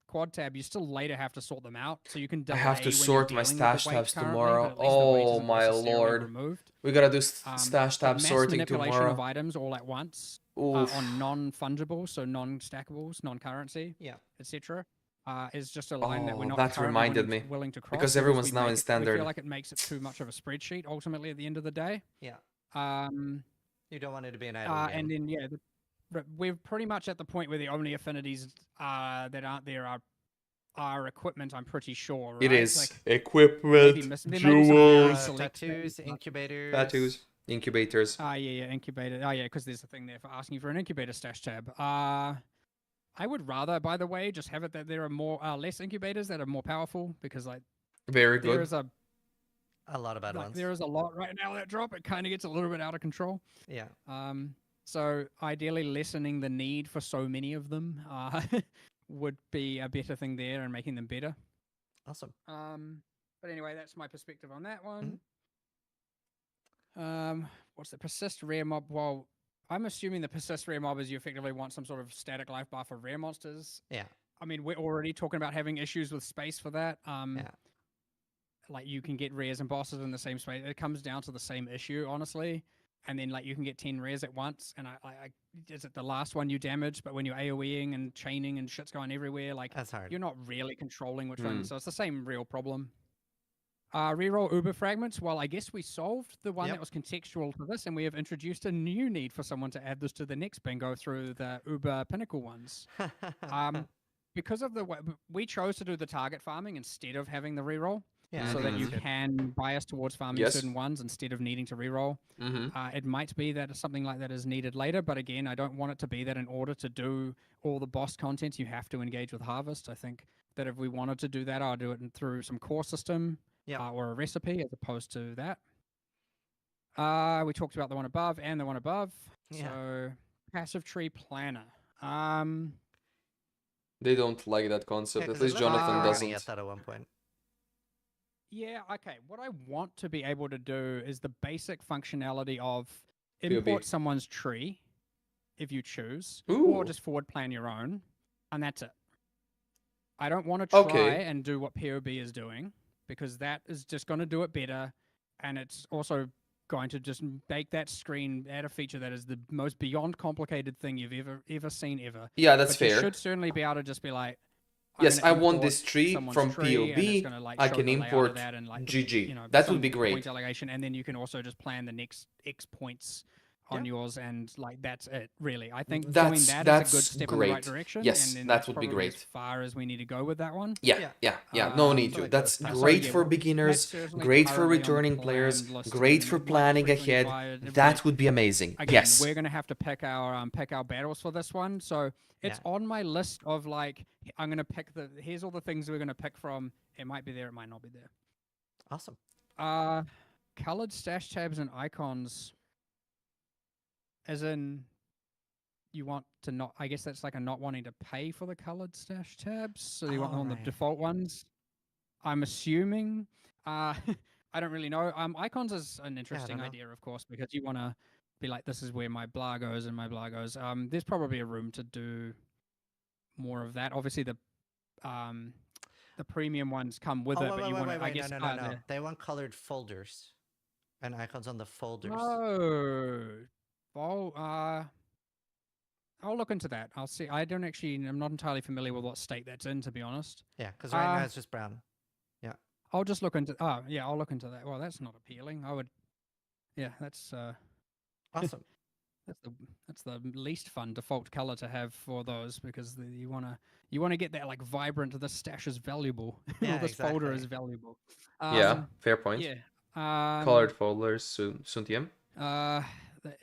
quad tab. You still later have to sort them out, so you can delay I have to when you're sort my dealing with the stash weight tabs currently, tomorrow. but at least the weight Oh isn't my necessarily lord. removed. We gotta do stash But tab mass sorting manipulation tomorrow. of items all at once Oof. on non-fungible, so non-stackables, non-currency, Yeah. etc. Is just a line that we're Oh, not that currently reminded willing, me. willing to cross Because everyone's we now in We standard. feel like it makes it too much of a spreadsheet ultimately at the end of the day. Yeah. Um, You don't want it to be an idle and game. then yeah, we're pretty much at the point where the only affinities that aren't there are equipment. I'm pretty sure. Right? It is Like, equipment, there may be some very select Tattoos, things, but- incubators. tattoos, incubators. Yeah, incubator. Yeah, because there's a thing there for asking for an incubator stash tab. I would rather, by the way, just have it that there are more less incubators that are more powerful, because like Very there good. is a A lot of bad ones. there is a lot right now that drop. It kind of gets a little bit out of control. Yeah. So ideally lessening the need for so many of them would be a better thing there, and making them better. Awesome. But anyway, that's my perspective on that one. Mm-hmm. What's the persist rare mob? Well, I'm assuming the persist rare mob is you effectively want some sort of static life bar for rare monsters. Yeah. I mean, we're already talking about having issues with space for that. Yeah. like you can get rares and bosses in the same space. It comes down to the same issue, honestly. And then like you can get 10 rares at once, and is it the last one you damage? But when you're AoEing and chaining and shit's going everywhere, like That's hard. you're not really controlling which Hmm. one. So it's the same real problem. Reroll Uber fragments. Well, I guess we solved the one Yep. that was contextual to this, and we have introduced a new need for someone to add this to the next bingo through the Uber Pinnacle ones. Because of the way we chose to do the target farming instead of having the reroll, yeah, so I that think you that's good. can bias towards farming Yes. certain ones instead of needing to reroll. It might be that something like that is needed later, but again, I don't want it to be that in order to do all the boss content, you have to engage with harvest. I think that if we wanted to do that, I'll do it through some core system Yep. or a recipe as opposed to that. We talked about the one above and the one above. Yeah. So passive tree planner. They don't like that concept. Yeah, At 'cause it least looked like we Jonathan were gonna doesn't. get that at one point. Yeah, okay. What I want to be able to do is the basic functionality of POB. import someone's tree, if you choose, Ooh. or just forward plan your own, and that's it. I don't want to try Okay. and do what POB is doing, because that is just going to do it better, and it's also going to just make that screen add a feature that is the most beyond complicated thing you've ever seen ever. Yeah, that's But you fair. should certainly be able to just be like, Yes, gonna I want import this tree someone's from tree, and it's POB. gonna, like, I show can the layout of import that and, like, GG. you know, That some would be great. point allocation, and then you can also just plan the next X points on yours, and like that's it. Really, I think doing That's- that is a that's good step in the right great. direction. Yes, and then that that's would be probably great. as far as we need to go with that one. Yeah. Yeah. No need So to. like That's those So, great yeah, for that's beginners, certainly great for currently on the returning players, planned list, great and for it might planning frequently ahead. buy it, That would be amazing. Again, Yes. we're gonna have to pick our battles for this one. So it's on my list of like I'm gonna pick here's all the things we're gonna pick from. It might be there, it might not be there. Awesome. Colored stash tabs and icons. As in, you want to not. I guess that's like a not wanting to pay for the colored stash tabs. So you want them on the Alright. default ones. I'm assuming. I don't really know. Icons is an interesting know. idea, of course, because you want to be like, this is where my blah goes and my blah goes. There's probably a room to do more of that. Obviously, the premium ones come with it, but you want to. I guess no. They want colored folders and icons on the folders. I'll look into that. I'll see. I'm not entirely familiar with what state that's in, to be honest. Yeah, because right now it's just brown. I'll just look into. Oh, yeah, I'll look into that. Well, that's not appealing. I would. Yeah, that's Awesome. that's the least fun default color to have for those, because you wanna get that like vibrant. This stash is valuable. Yeah, or this folder is exactly. valuable. Yeah, fair point. Yeah. Colored folders, Suntiem.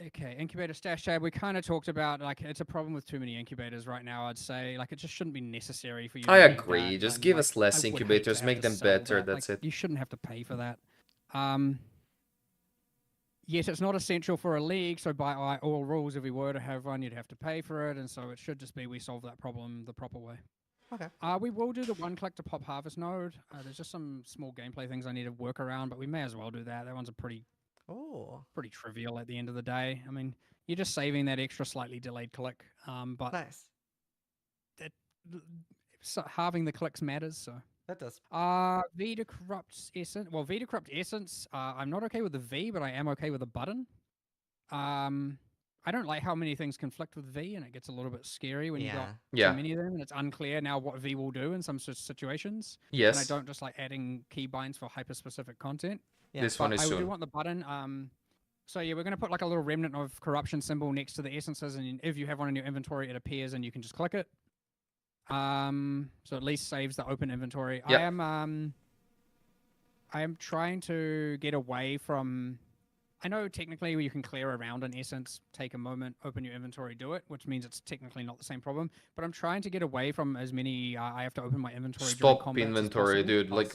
Okay, incubator stash tab. We kind of talked about like it's a problem with too many incubators right now. I'd say like it just shouldn't be necessary for you. I to need agree. that, Just and, give like, us less I would hate to incubators, have make to them sell better. that. That's Like, it. You shouldn't have to pay for that. Yes, it's not essential for a league, so by all rules, if we were to have one, you'd have to pay for it, and so it should just be we solve that problem the proper way. Okay. We will do the one-click to pop harvest node. There's just some small gameplay things I need to work around, but we may as well do that. That one's a pretty trivial at the end of the day. I mean, you're just saving that extra slightly delayed click, but Nice. halving the clicks matters, so. That does. V to corrupt essence. Well, V to corrupt essence. I'm not okay with the V, but I am okay with the button. I don't like how many things conflict with V, and it gets a little bit scary when you got too many of them, and it's unclear now what V will do in some situations. Yes. And I don't just like adding keybinds for hyper-specific content. Yeah. This one is I do soon. want the button. So yeah, we're going to put like a little remnant of corruption symbol next to the essences, and if you have one in your inventory, it appears, and you can just click it. So at least saves the open inventory. Yep. I am trying to get away from. I know technically you can clear around an essence, take a moment, open your inventory, do it, which means it's technically not the same problem. But I'm trying to get away from as many. I have to open my inventory. during Stop combats as inventory, possible. dude. Like,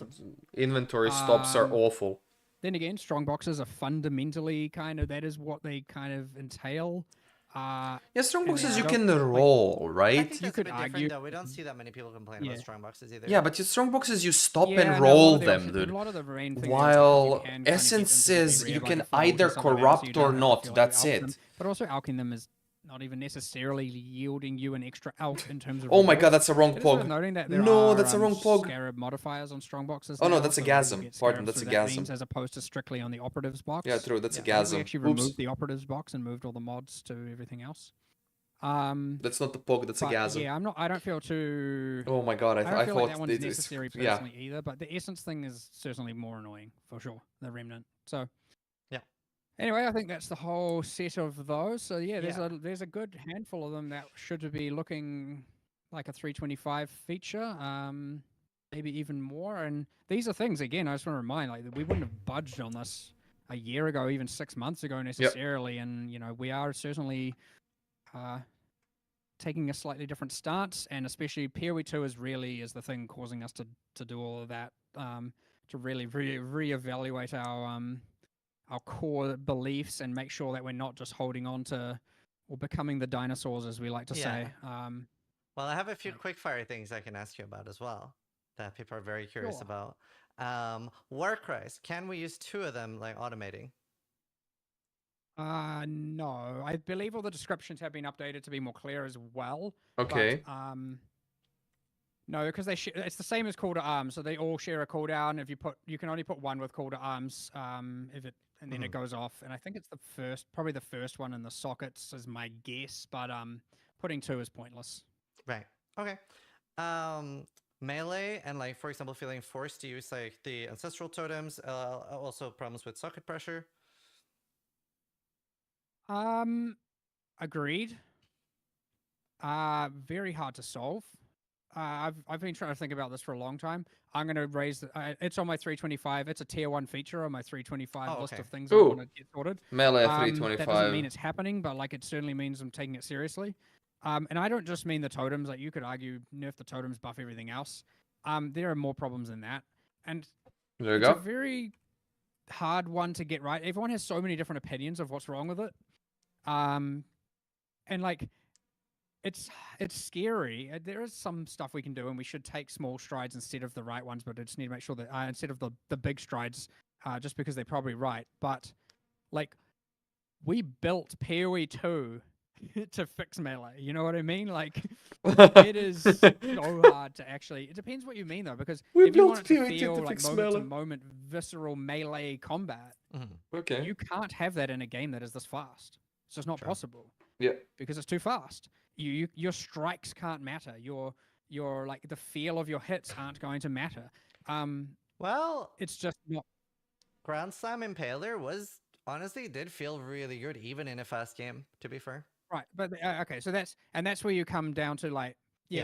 inventory stops are awful. Then again, strong boxes are fundamentally that is what they kind of entail. Yeah, strong and boxes I you don't- can like, roll, I right? think that's You a could bit argue- different, though. We don't see that many people complain about Yeah. strong boxes either. Yeah, but your strong boxes you stop Yeah, and no, roll a them, lot dude. of the rain things While you can kinda get into essences the you rare by can default and either stuff like that, so you corrupt don't or have to not. feel like That's you alch it. them. But also alching them is not even necessarily yielding you an extra out in terms of. Oh my god, rewards. that's a wrong It is worth pog. noting that there No, are, that's a wrong pog. Scarab modifiers on strongboxes. Oh no, now, that's a so that you gasm. get Pardon, scarabs that's a through that gasm. means as opposed to strictly on the operatives box. Yeah, true, that's a I think we gasm. actually Oops. removed the operatives box and moved all the mods to everything else. That's not the pog, that's a But gasm. yeah, I don't feel too. Oh my god, I don't I feel thought like that one's it is. necessary Yeah. personally either. But the essence thing is certainly more annoying for sure. The remnant. So. Yeah. Anyway, I think that's the whole set of those. So yeah, Yeah. there's a good handful of them that should be looking like a 325 feature. Maybe even more. And these are things again. I just want to remind, like, we wouldn't have budged on this a year ago, even 6 months ago necessarily. And you know, we are certainly taking a slightly different stance, and especially PoE 2 is the thing causing us to do all of that. To really reevaluate our core beliefs and make sure that we're not just holding on to or becoming the dinosaurs, as we like to say. Well, I have a few quick fire things I can ask you about as well that people are very curious Sure. about. Warcries, can we use 2 of them like automating? No. I believe all the descriptions have been updated to be more clear as well. Okay. But, no, because it's the same as call to arms, so they all share a cooldown. If you can only put one with call to arms, and then it goes off. And I think it's probably the first one in the sockets is my guess. But putting 2 is pointless. Right. Okay. Melee and like, for example, feeling forced to use like the ancestral totems. Also problems with socket pressure. Agreed. Very hard to solve. I've been trying to think about this for a long time. I'm going to raise it's on my 325. It's a tier 1 feature on my 325 list of things I want to get sorted. Melee 325. That doesn't mean it's happening, but like it certainly means I'm taking it seriously. And I don't just mean the totems. Like you could argue nerf the totems, buff everything else. There are more problems than that. And there you it's go. a very hard one to get right. Everyone has so many different opinions of what's wrong with it. And like it's scary. There is some stuff we can do, and we should take small strides instead of the right ones. But I just need to make sure that instead of the big strides, just because they're probably right. But like we built PoE 2 to fix melee. You know what I mean? Like it is so hard to actually. It depends what you mean though, because if you want it to feel like moment to moment visceral melee combat, okay, you can't have that in a game that is this fast. It's just not possible. Yeah, because it's too fast. Your strikes can't matter. Your like the feel of your hits aren't going to matter. Well, it's just not. Grand Slam Impaler was honestly did feel really good even in a fast game. To be fair. Right, but okay, so that's where you come down to like,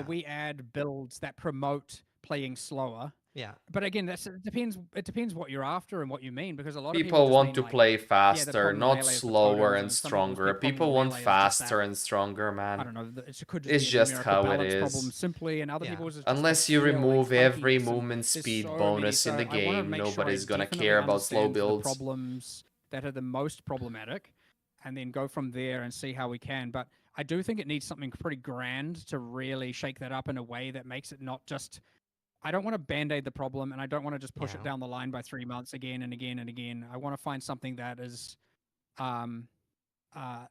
we add builds that promote playing slower. Yeah. But again, it depends what you're after and what you mean, because a lot of people want to play faster, not slower and stronger. People want faster and stronger, man. I don't know. It could it's just how it is. Problem simply, and other people just unless you remove every movement speed bonus in the game, nobody's gonna care about slow builds. The problems that are the most problematic, and then go from there and see how we can. But I do think it needs something pretty grand to really shake that up in a way that makes it not just. I don't want to band-aid the problem, and I don't want to just push it down the line by 3 months again and again and again. I want to find something that is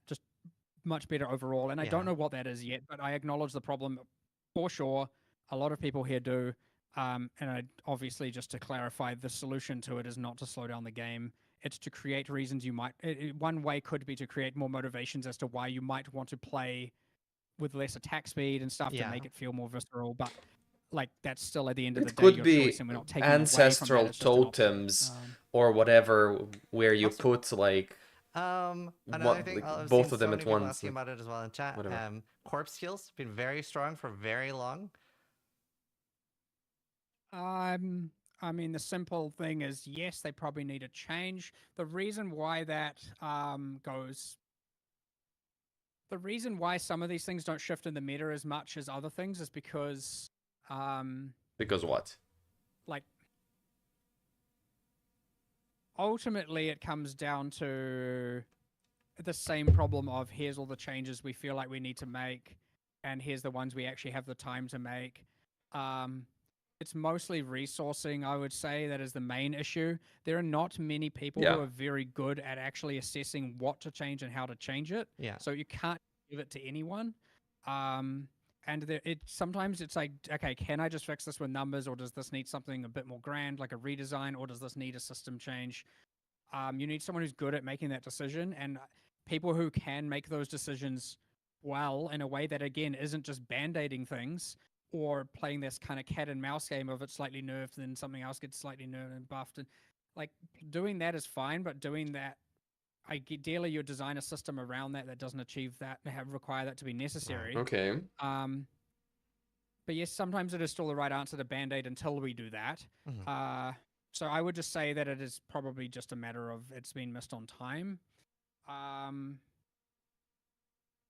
just much better overall. And I don't know what that is yet, but I acknowledge the problem for sure. A lot of people here do. And obviously, just to clarify, the solution to it is not to slow down the game. It's to create reasons you might... one way could be to create more motivations as to why you might want to play with less attack speed and stuff to make it feel more visceral, but... like that's still at the end of the day could your be choice, and we're not taking ancestral totems or whatever, where you put like another thing, both of them at once. Asking about it as well in chat. Corpse heals been very strong for very long. I mean, the simple thing is, yes, they probably need a change. The reason why that the reason why some of these things don't shift in the meta as much as other things is because because what? Like, ultimately, it comes down to the same problem of here's all the changes we feel like we need to make, and here's the ones we actually have the time to make. It's mostly resourcing, I would say, that is the main issue. There are not many people who are very good at actually assessing what to change and how to change it. Yeah. So you can't give it to anyone. And sometimes it's like, okay, can I just fix this with numbers, or does this need something a bit more grand, like a redesign, or does this need a system change? You need someone who's good at making that decision, and people who can make those decisions well in a way that, again, isn't just band-aiding things or playing this kind of cat and mouse game of it's slightly nerfed and then something else gets slightly nerfed and buffed. And like doing that is fine, but doing that, ideally you design a system around that doesn't achieve that, require that to be necessary. Okay. But yes, sometimes it is still the right answer to band-aid until we do that. So I would just say that it is probably just a matter of it's been missed on time.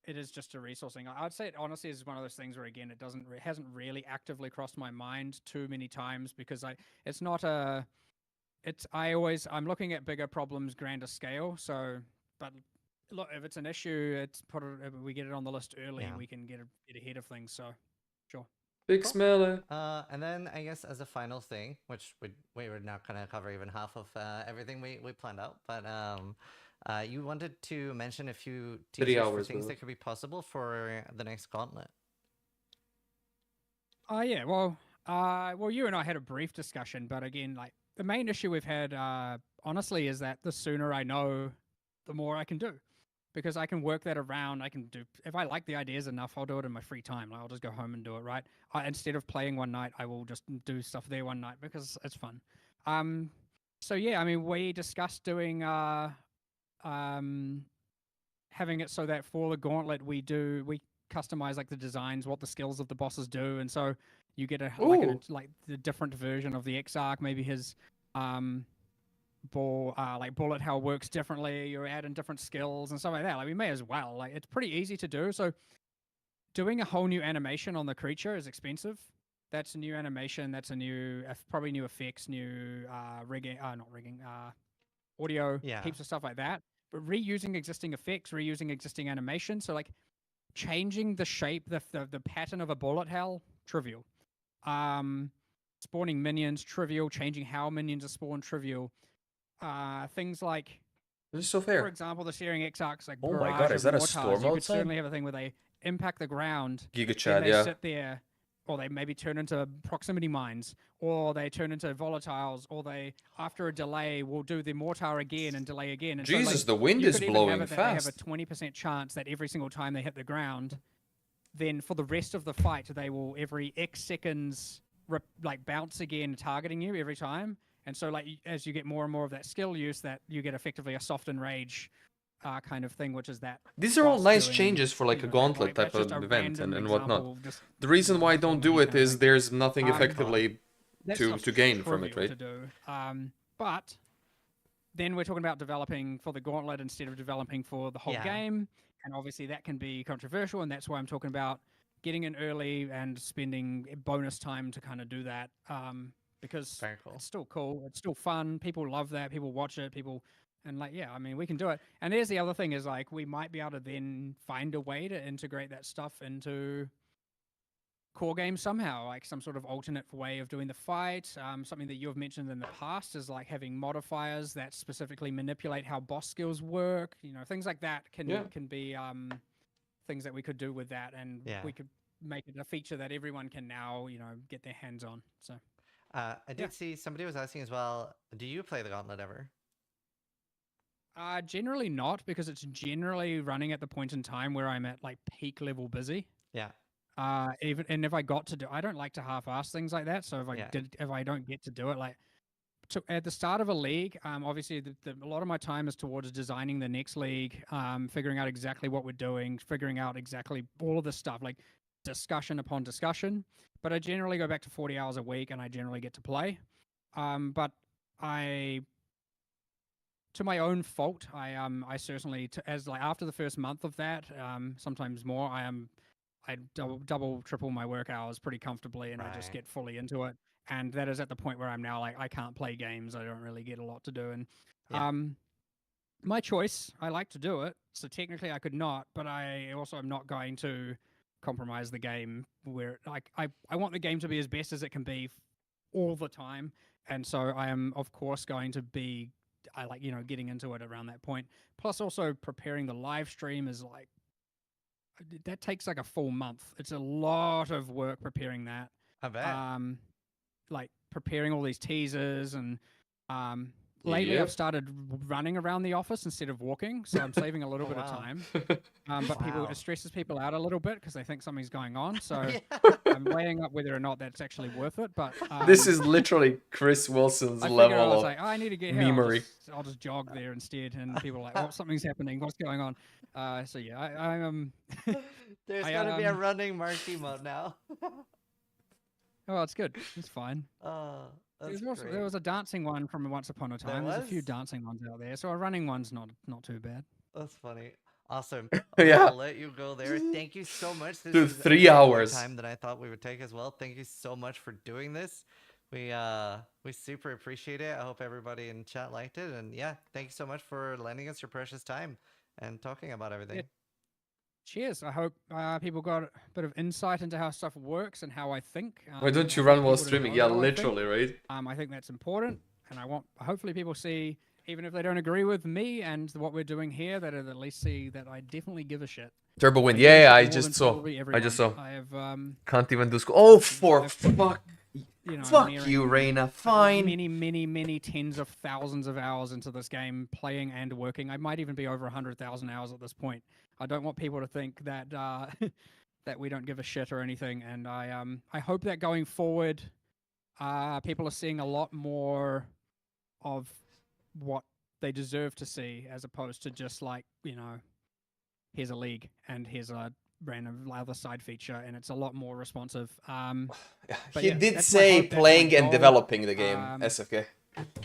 It is just a resourcing. I would say it honestly is one of those things where, again, it hasn't really actively crossed my mind too many times, because I'm looking at bigger problems, grander scale. So, but look, if it's an issue, if we get it on the list early, we can get ahead of things. So, sure. Big smelly. And then I guess as a final thing, which we were not going to cover even half of everything we planned out, but you wanted to mention a few teasers for things that could be possible for the next gauntlet. Yeah. Well, you and I had a brief discussion, but again, like the main issue we've had, honestly, is that the sooner I know, the more I can do. Because I can work that around. I can do, if I like the ideas enough, I'll do it in my free time. Like, I'll just go home and do it, right? Instead of playing one night, I will just do stuff there one night because it's fun. So yeah, I mean, we discussed doing, having it so that for the gauntlet, we customize like the designs, what the skills of the bosses do. And so you get like the different version of the Exarch, maybe his, bullet hell works differently. You're adding different skills and stuff like that. Like, we may as well. Like, it's pretty easy to do. So doing a whole new animation on the creature is expensive. That's a new animation. That's a new, probably new effects, new audio, heaps of stuff like that. But reusing existing effects, reusing existing animation. So like changing the shape, the pattern of a bullet hell, trivial. Spawning minions, trivial. Changing how minions are spawned, trivial. Things like, this is so fair. For example, the Searing Exarchs, like, oh my god, is that a storm you could outside? certainly have a thing where they impact the ground, Giga then Chad, they sit there, or they maybe turn into proximity mines, or they turn into volatiles, or they, after a delay, will do the mortar again and delay again. And Jesus, so, like, the wind is blowing fast. They have a 20% chance that every single time they hit the ground, then for the rest of the fight, they will every X seconds bounce again, targeting you every time. And so, like, as you get more and more of that skill use, that you get effectively a soft enrage kind of thing, which is that. These are all nice changes for like a gauntlet type of event and whatnot. The reason why I don't do it is there's nothing effectively to gain from it, right? To do. But then we're talking about developing for the gauntlet instead of developing for the whole game. And obviously that can be controversial, and that's why I'm talking about getting in early and spending bonus time to kind of do that. Because it's still cool, it's still fun, people love that, people watch it, and like, yeah, I mean, we can do it. And there's the other thing is, like, we might be able to then find a way to integrate that stuff into core games somehow, like some sort of alternate way of doing the fight. Something that you've mentioned in the past is like having modifiers that specifically manipulate how boss skills work. You know, things like that can be things that we could do with that, and we could make it a feature that everyone can now, you know, get their hands on. So I did see somebody was asking as well, do you play the gauntlet ever? Generally not, because it's generally running at the point in time where I'm at like peak level busy. Yeah. And if I got to do, I don't like to half-ass things like that. So if I don't get to do it, like at the start of a league, obviously a lot of my time is towards designing the next league, figuring out exactly what we're doing, figuring out exactly all of this stuff, like discussion upon discussion. But I generally go back to 40 hours a week, and I generally get to play. But to my own fault, I certainly, as like after the first month of that, sometimes more, I double, triple my work hours pretty comfortably, and I just get fully into it. And that is at the point where I'm now like, I can't play games. I don't really get a lot to do. And my choice, I like to do it. So technically I could not, but I also am not going to compromise the game where like I want the game to be as best as it can be all the time. And so I am, of course, going to be, I like, you know, getting into it around that point. Plus also preparing the live stream is like that takes like a full month. It's a lot of work preparing that. I bet. Like preparing all these teasers and lately Yep. I've started running around the office instead of walking, so I'm saving a little Oh, bit of wow. time. But people, Wow. it stresses people out a little bit because they think something's going on. So Yeah. I'm weighing up whether or not that's actually worth it. But This is literally Chris Wilson's I figured I level was of like, oh, I need to get here. memery. I'll just jog there instead, and people are like, oh, something's happening. What's going on? So yeah, I'm. There's I, gonna be a running marquee mode now. Oh, it's good. It's fine. That's great. There was a dancing one from Once Upon a Time. There's a few was? dancing ones out there, so a running one's not too bad. That's funny. Awesome. Yeah. I'll let you go there. Thank you so much. This Dude, is 3 way more hours. time than I thought we would take as well. Thank you so much for doing this. We super appreciate it. I hope everybody in chat liked it. And yeah, thank you so much for lending us your precious time and talking about everything. Yeah. Cheers. I hope people got a bit of insight into how stuff works and how I think. Why don't you I run want while people to streaming? know Yeah, how I think. literally, right? I think that's important, and I want hopefully people see, even if they don't agree with me and what we're doing here, that at least see that I definitely give a shit. Turbo Wind. I give a Yeah, shit I more just than saw. probably I just everyone. saw. I have Can't even do school. Oh, for I've- fuck. you know, Fuck nearing you, Reina. Fine. many tens of thousands of hours into this game, playing and working. I might even be over 100,000 hours at this point. I don't want people to think that that we don't give a shit or anything. And I hope that going forward, people are seeing a lot more of what they deserve to see, as opposed to just like, you know, here's a league and here's a random other side feature, and it's a lot more responsive. But He yeah, did that's my say hope, that's my playing and goal. developing the game, Um, SFK.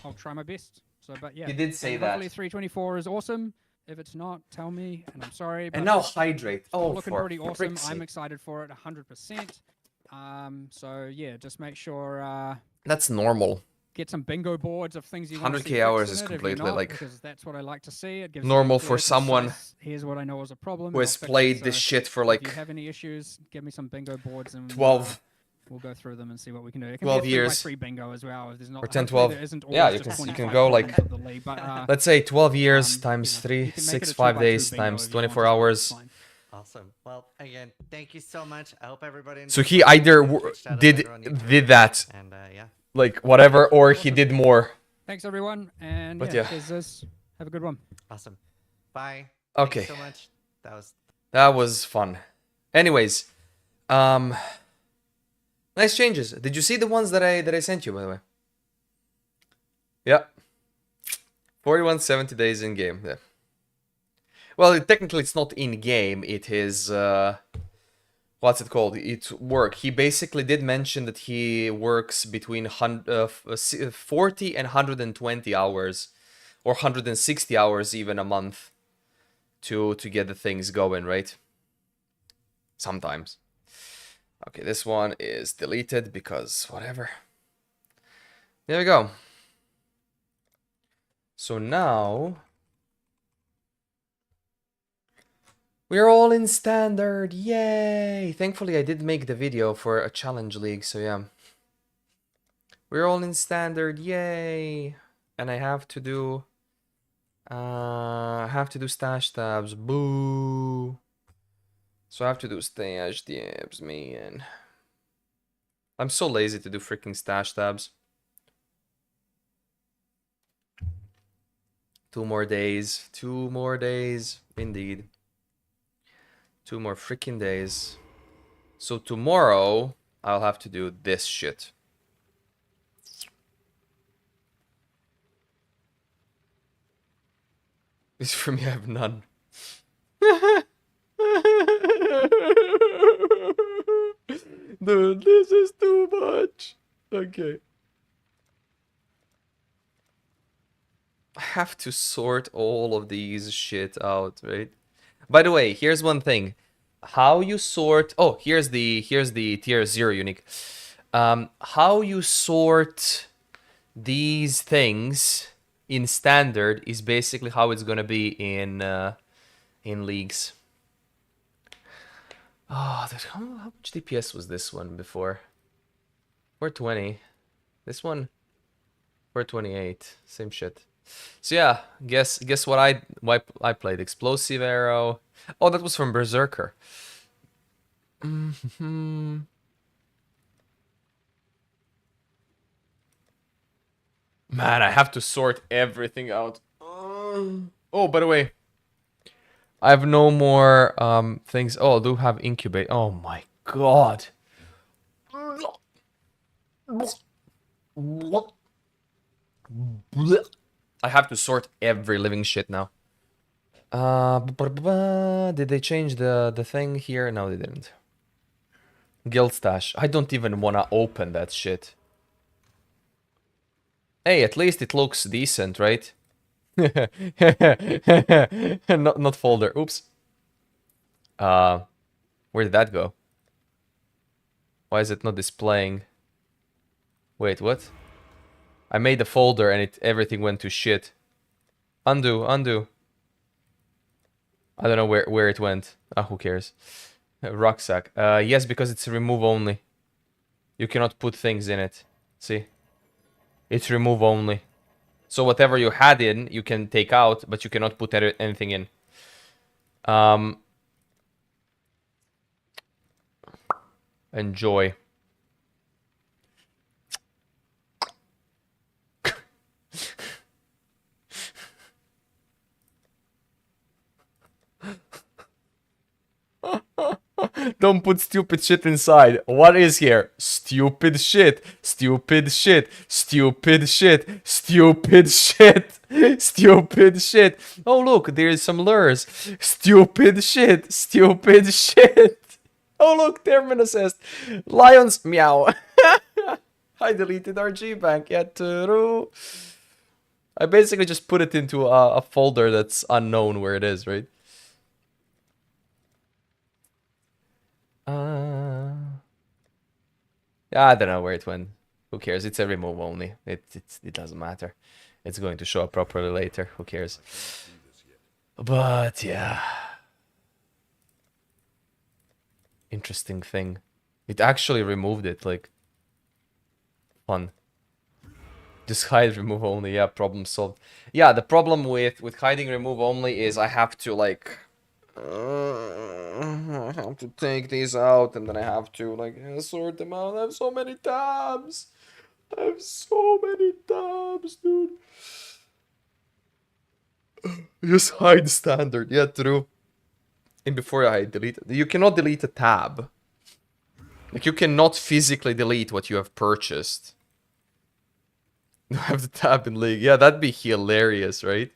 I'll try my best. So, but yeah, He did say and that. hopefully 324 is awesome. If it's not, tell me, and I'm sorry. But And now hydrate. it's Oh, looking for pretty awesome. frick's I'm sake. excited for it, 100%. So yeah, just make sure That's normal. get some bingo boards of things you want to see 100k hours fixed is in it, if completely you're not, like because that's what I like to see. It gives normal me a for clear, someone concise, here's what I know is a problem. who and has I'll fix it. played this So shit for if you like have any issues, give me some bingo boards and 12. We'll go through them and see what we can do. It can 12 be a years. 3x3 bingo as well. If there's not, Or 10, hopefully 12. there isn't Yeah, always you just can 25 go like points of the league, but, let's say 12 years you times know, 3, you can make 6, it a 5 2x2 days bingo times if you want 24 as well, hours. it's fine. Awesome. Well, again, thank you so much. I hope everybody So enjoyed he watching either this. Twitch chat, did everyone on YouTube. did that, And yeah. like whatever, or he Awesome. did more. Thanks everyone, and But yeah, yeah. cheers, this. Have a good one. Awesome. Bye. Okay. Thank you so much. That was fun. Anyways, nice changes. Did you see the ones that I sent you, by the way? Yeah. 41 70 days in game. Yeah. Well, technically it's not in game. It is what's it called? It's work. He basically did mention that he works between 40 and 120 hours, or 160 hours even a month, to get the things going, right? Sometimes. Okay, this one is deleted because whatever. There we go. So now we're all in standard. Yay! Thankfully I did make the video for a challenge league, so yeah. We're all in standard. Yay! And I have to do stash tabs. Boo. So I have to do stash tabs, man. I'm so lazy to do freaking stash tabs. 2 more days. 2 more days. Indeed. 2 more freaking days. So tomorrow, I'll have to do this shit. This for me, I have none. Dude, this is too much. Okay. I have to sort all of these shit out, right? By the way, here's one thing. How you sort... Oh, here's the tier 0 unique. How you sort these things in standard is basically how it's gonna be in leagues. Oh, how much DPS was this one before? 420. This one, 428. Same shit. So yeah, guess what I played? Explosive Arrow. Oh, that was from Berserker. Mhm. Man, I have to sort everything out. Oh, by the way, I have no more things. Oh, I do have incubate. Oh my god. I have to sort every living shit now. Did they change the thing here? No, they didn't. Guild stash. I don't even wanna open that shit. Hey, at least it looks decent, right? not folder. Oops. Where did that go? Why is it not displaying? Wait, what? I made a folder and everything went to shit. Undo, undo. I don't know where it went. Ah, who cares? Rucksack. Yes, because it's remove only. You cannot put things in it. See? It's remove only. So whatever you had in, you can take out, but you cannot put anything in. Enjoy. Don't put stupid shit inside. What is here? Stupid shit. Stupid shit. Stupid shit. Stupid shit. Stupid shit. Oh, look, there's some lures. Stupid shit. Stupid shit. Oh, look, Terminus says lions meow. I deleted RG bank. Yeah, true. I basically just put it into a folder that's unknown where it is, right? Yeah, I don't know where it went. Who cares? It's a remove only. It doesn't matter. It's going to show up properly later. Who cares? But yeah. Interesting thing. It actually removed it, like fun. Just hide remove only, yeah, problem solved. Yeah, the problem with hiding remove only is I have to like I have to take these out and then I have to like sort them out. I have so many tabs. I have so many tabs, dude. Just hide standard. Yeah, true. And before I delete it, you cannot delete a tab. Like you cannot physically delete what you have purchased. I have the tab in League. Yeah, that'd be hilarious, right?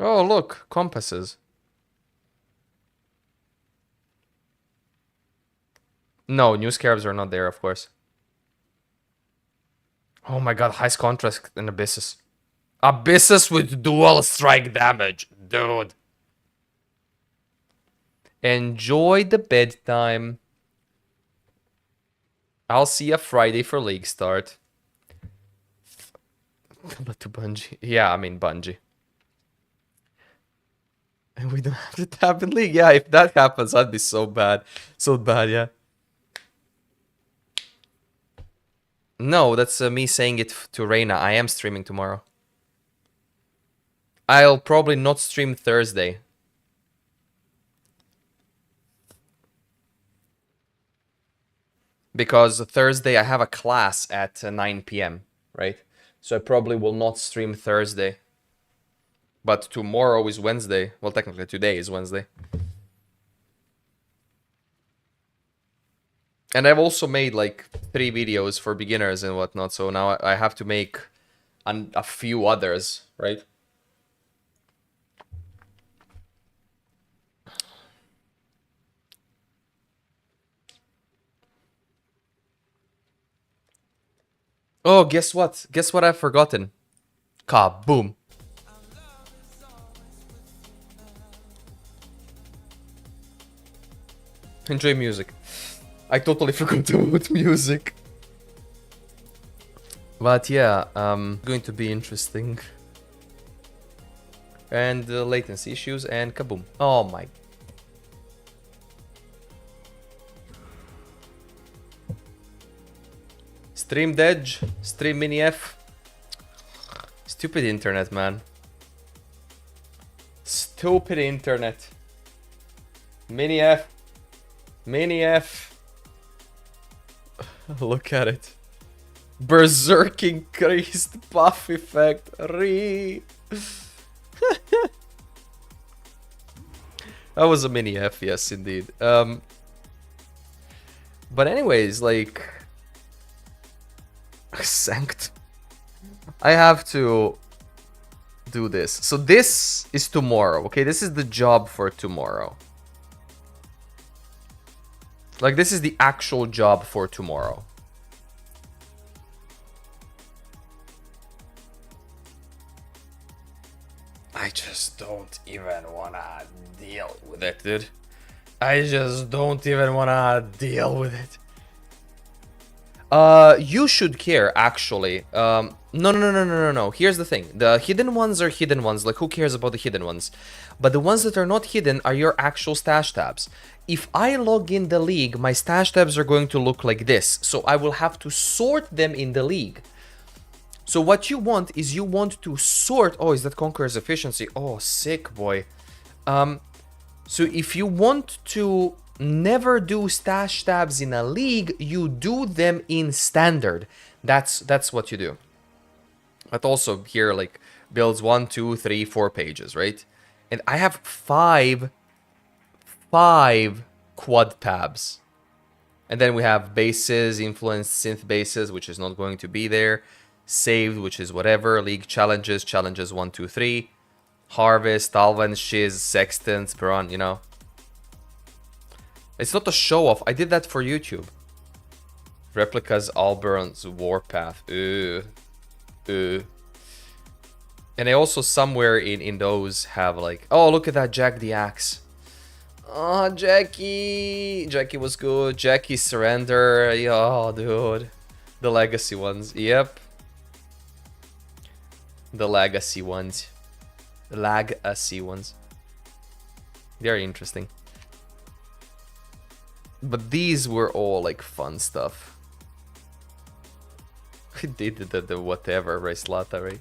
Oh, look, compasses. No, new scarabs are not there, of course. Oh my god, highest contrast and abysses. Abysses with dual strike damage, dude. Enjoy the bedtime. I'll see you Friday for league start. But to Bungie. Yeah, I mean Bungie. And we don't have to tap in league. Yeah, if that happens, that'd be so bad. So bad, yeah. No, that's me saying it to Reina. I am streaming tomorrow. I'll probably not stream Thursday. Because Thursday I have a class at 9 p.m., right? So I probably will not stream Thursday. But tomorrow is Wednesday. Well, technically today is Wednesday. And I've also made like 3 videos for beginners and whatnot. So now I have to make a few others, right? Oh, guess what? Guess what I've forgotten? Kaboom. Enjoy music. I totally forgot about music. But yeah, going to be interesting. And latency issues and kaboom. Oh my Stream Edge, Stream Mini F. Stupid internet, man. Stupid internet. Mini F. Mini F. Look at it. Berserk increased buff effect. Re. That was a mini F, yes, indeed. But anyways, like... Sanct. I have to do this. So this is tomorrow, okay? This is the job for tomorrow. Like, this is the actual job for tomorrow. I just don't even wanna deal with it, dude. I just don't even wanna deal with it. You should care, actually. No. Here's the thing. The hidden ones are hidden ones. Like, who cares about the hidden ones? But the ones that are not hidden are your actual stash tabs. If I log in the league, my stash tabs are going to look like this. So I will have to sort them in the league. So what you want is you want to sort... Oh, is that Conqueror's efficiency? Oh, sick, boy. So if you want to never do stash tabs in a league, you do them in standard. That's what you do. But also here, like, builds 1, 2, 3, 4 pages, right? And I have five quad tabs. And then we have bases, influenced synth bases, which is not going to be there. Saved, which is whatever. League challenges 1, 2, 3. Harvest, Alvan, Shiz, Sextants, Peron, you know. It's not a show off. I did that for YouTube. Replicas, Alberon's Warpath. And I also somewhere in those have like... Oh, look at that, Jack the Axe. Oh, Jackie. Jackie was good. Jackie Surrender. Oh, dude. The legacy ones. Yep. The legacy ones. Legacy ones. They're interesting. But these were all like fun stuff. I did the whatever, Raislata, right?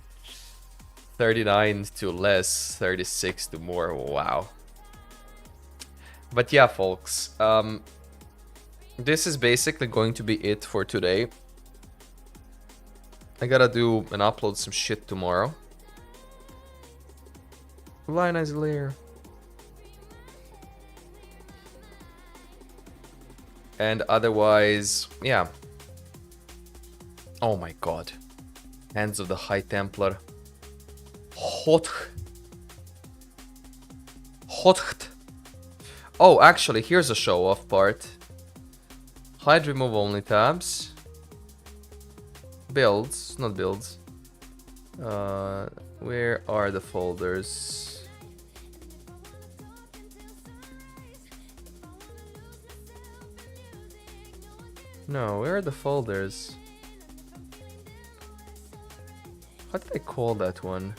39 to less, 36 to more. Wow. But yeah, folks. This is basically going to be it for today. I gotta do and upload some shit tomorrow. Lionized layer. And otherwise, yeah. Oh my god. Hands of the High Templar. Hot. Oh, actually, here's a show-off part. Hide, remove only tabs. Builds, not builds. Where are the folders? No, where are the folders? What did I call that one?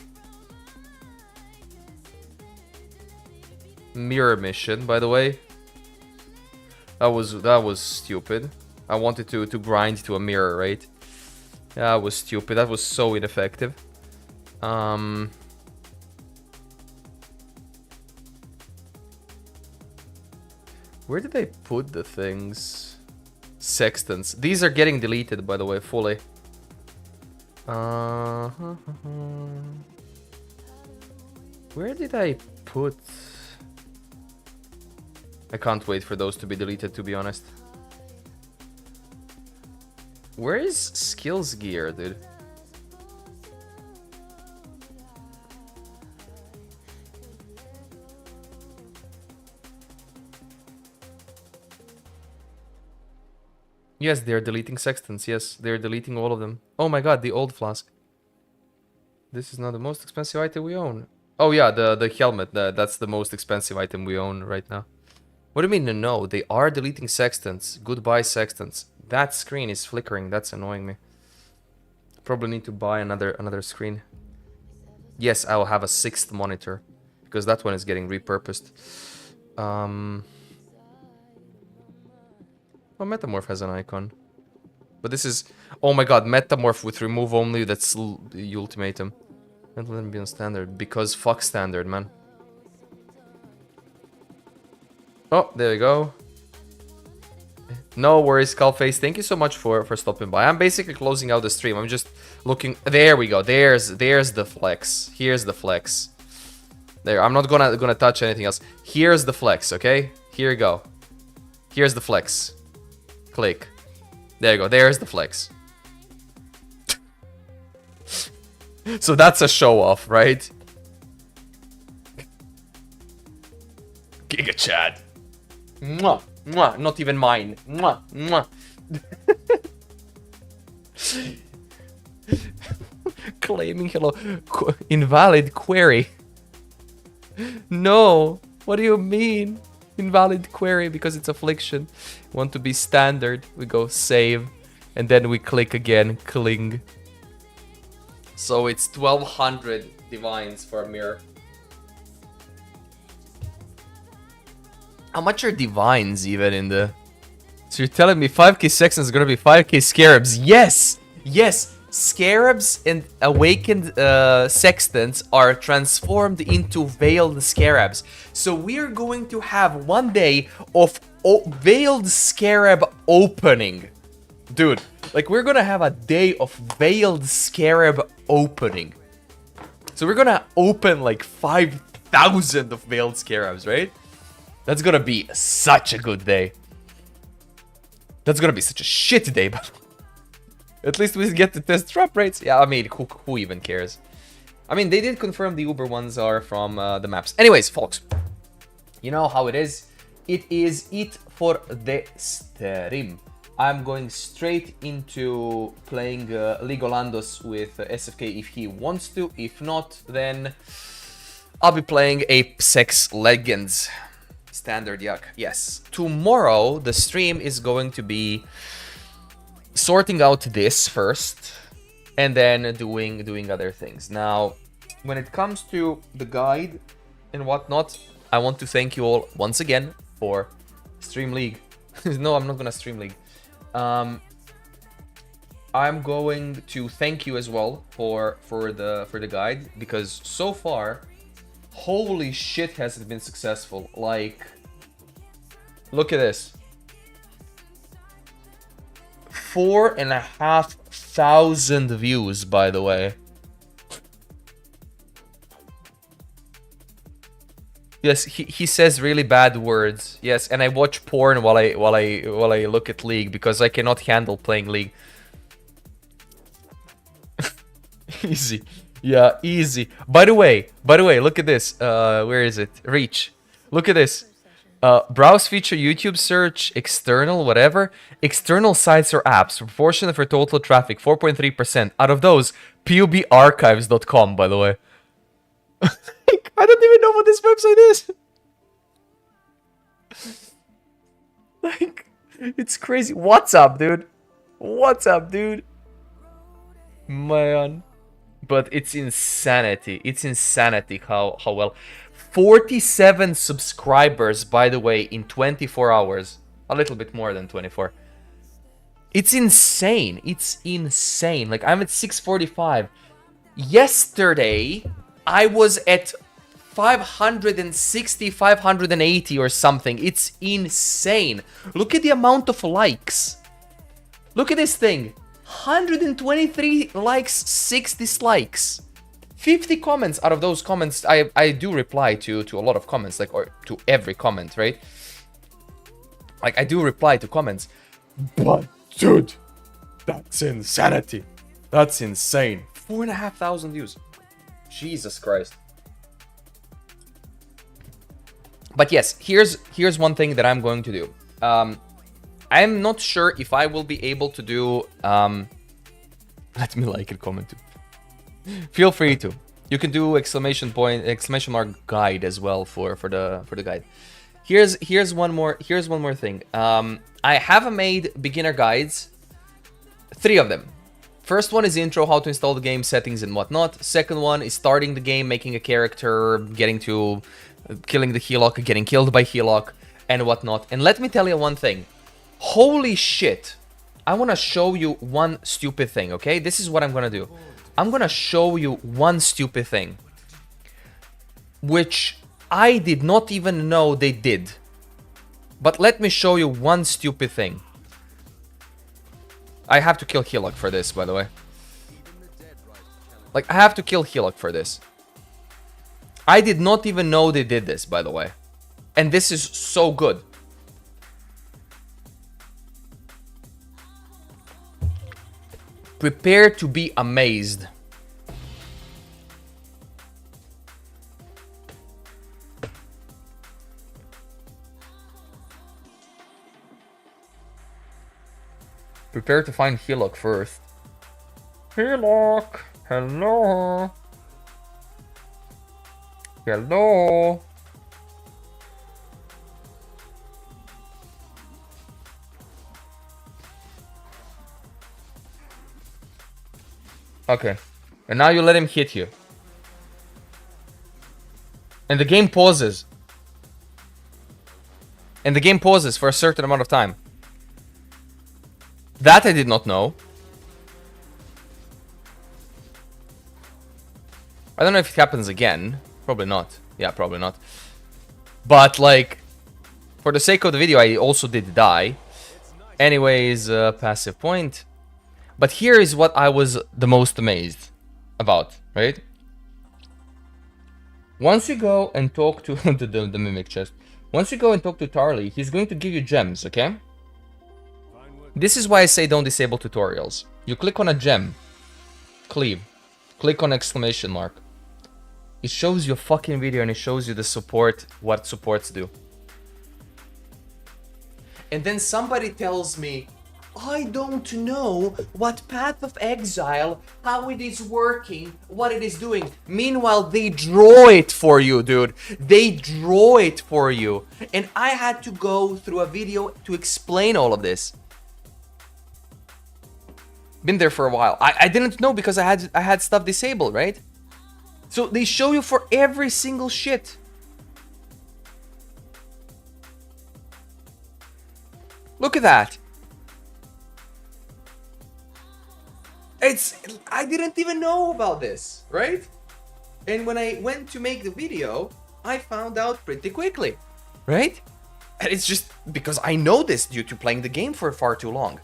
Mirror mission, by the way. That was stupid. I wanted to grind to a mirror, right? That was stupid. That was so ineffective. Where did I put the things? Sextants. These are getting deleted, by the way, fully. Where did I put... I can't wait for those to be deleted, to be honest. Where is skills gear, dude? Yes, they're deleting sextants. Yes, they're deleting all of them. Oh my god, the old flask. This is not the most expensive item we own. Oh yeah, the helmet. That's the most expensive item we own right now. What do you mean no? They are deleting sextants. Goodbye sextants. That screen is flickering. That's annoying me. Probably need to buy another screen. Yes, I will have a 6th monitor because that one is getting repurposed. Oh, Metamorph has an icon. But this is... Oh my god, Metamorph with remove only, that's the ultimatum. Don't let him be on standard, because fuck standard, man. Oh, there we go. No worries, Skullface. Thank you so much for stopping by. I'm basically closing out the stream. I'm just looking... There we go. There's the flex. Here's the flex. There, I'm not gonna touch anything else. Here's the flex, okay? Here you go. Here's the flex. Click. There you go. There's the flex. So that's a show off, right? Giga Chad. Mwah, mwah, not even mine. Mwah, mwah. Claiming hello. Invalid query. No. What do you mean? Invalid query because it's affliction. Want to be standard. We go save. And then we click again. Cling. So it's 1200 divines for a mirror. How much are divines even in the... So you're telling me 5k sextons is gonna be 5k scarabs? Yes! Yes! Scarabs and awakened sextants are transformed into veiled scarabs. So we're going to have one day of veiled scarab opening. Dude, like we're gonna have a day of veiled scarab opening. So we're gonna open like 5,000 of veiled scarabs, right? That's gonna be such a good day. That's gonna be such a shit day, but at least we get to test drop rates. Yeah, I mean, who even cares? I mean, they did confirm the Uber ones are from the maps. Anyways, folks, you know how it is. It is it for the stream. I'm going straight into playing Legolandos with SFK if he wants to. If not, then I'll be playing Apex Legends. Standard yuck. Yes. Tomorrow, the stream is going to be sorting out this first and then doing other things. Now, when it comes to the guide and whatnot, I want to thank you all once again for Stream League. No, I'm not gonna Stream League. I'm going to thank you as well for the guide, because so far, holy shit, has it been successful. Like, look at this. 4,500 views, by the way. Yes, he says really bad words. Yes, and I watch porn while I look at League because I cannot handle playing League. Easy. Yeah, easy. By the way, look at this. Where is it? Reach. Look at this. Browse feature, YouTube search, external, whatever. External sites or apps, proportion for total traffic, 4.3%. Out of those, pubarchives.com, by the way. I don't even know what this website is. Like, it's crazy. What's up, dude? What's up, dude? Man. But it's insanity. It's insanity how well. 47 subscribers, by the way, in 24 hours. A little bit more than 24. It's insane. It's insane. Like, I'm at 645. Yesterday, I was at 560, 580 or something. It's insane. Look at the amount of likes. Look at this thing. 123 likes, 6 dislikes. 50 comments. Out of those comments, I do reply to a lot of comments, like, or to every comment, right? Like, I do reply to comments. But, dude, that's insanity. That's insane. 4,500 views. Jesus Christ. But yes, here's one thing that I'm going to do. I'm not sure if I will be able to do... let me like and comment too. Feel free to. You can do exclamation mark guide as well for the guide. Here's one more thing. I have made beginner guides, 3 of them. First one is intro, how to install the game, settings and whatnot. Second one is starting the game, making a character, getting to killing the Helock, getting killed by Helock and whatnot. And let me tell you one thing. Holy shit. I want to show you one stupid thing, okay? This is what I'm going to do. I'm going to show you one stupid thing, which I did not even know they did. But let me show you one stupid thing. I have to kill Hillock for this, by the way. Like, I have to kill Hillock for this. I did not even know they did this, by the way. And this is so good. Prepare to be amazed. Prepare to find Hillock first. Hillock! Hello! Hello! Okay. And now you let him hit you. And the game pauses. And the game pauses for a certain amount of time. That I did not know. I don't know if it happens again. Probably not. Yeah, probably not. But, like, for the sake of the video, I also did die. Anyways, passive point. But here is what I was the most amazed about, right? Once you go and talk to the mimic chest, once you go and talk to Tarly, he's going to give you gems, okay? This is why I say don't disable tutorials. You click on a gem, cleave, click on exclamation mark. It shows you a fucking video and it shows you the support, what supports do. And then somebody tells me, I don't know what Path of Exile, how it is working, what it is doing. Meanwhile, they draw it for you, dude. They draw it for you. And I had to go through a video to explain all of this. Been there for a while. I didn't know because I had stuff disabled, right? So they show you for every single shit. Look at that. I didn't even know about this, right? And when I went to make the video, I found out pretty quickly, right? And it's just because I know this due to playing the game for far too long.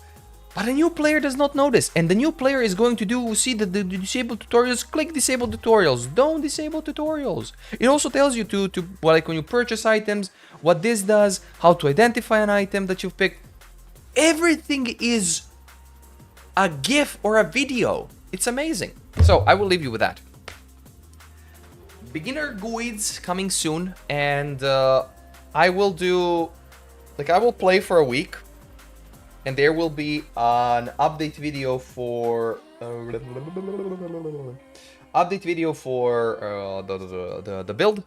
But a new player does not know this, and the new player is going to see the disable tutorials, click disable tutorials, don't disable tutorials. It also tells you to like when you purchase items, what this does, how to identify an item that you've picked. Everything is a GIF or a video. It's amazing. So I will leave you with that. Beginner guides coming soon, and I will do, like, I will play for a week. And there will be an update video for the build.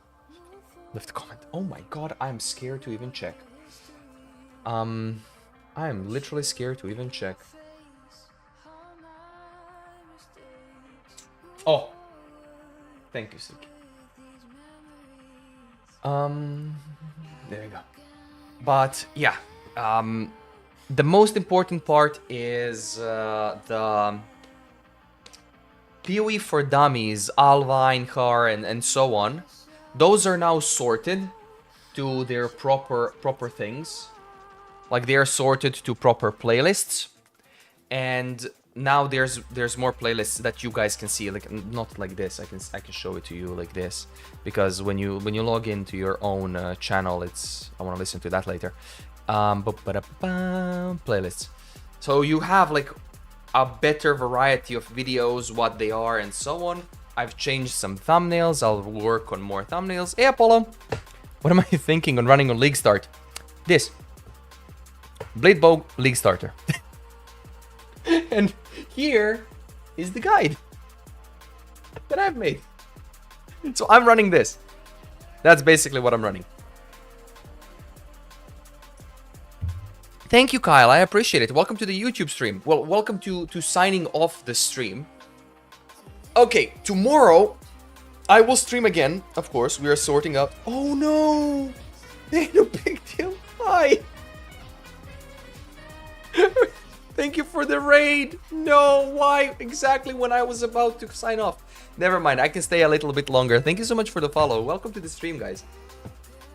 Left a comment. Oh my god, I'm scared to even check. I am literally scared to even check. Oh, thank you, Suki. There you go. But yeah, the most important part is the PoE for Dummies, Alva, Einhar, and so on. Those are now sorted to their proper things. Like, they are sorted to proper playlists. And now there's more playlists that you guys can see, like not like this. I can show it to you like this, because when you log into your own channel, I want to listen to that later. Playlists. So you have like a better variety of videos, what they are, and so on. I've changed some thumbnails. I'll work on more thumbnails. Hey Apollo, what am I thinking on running on Leaguestart? This Bow Leaguestarter. And here is the guide that I've made. So I'm running this. That's basically what I'm running. Thank you, Kyle. I appreciate it. Welcome to the YouTube stream. Well, welcome to signing off the stream. Okay, tomorrow I will stream again. Of course, we are sorting out. Oh no! Ain't no big deal. Hi. Thank you for the raid. No, why exactly when I was about to sign off? Never mind, I can stay a little bit longer. Thank you so much for the follow. Welcome to the stream, guys.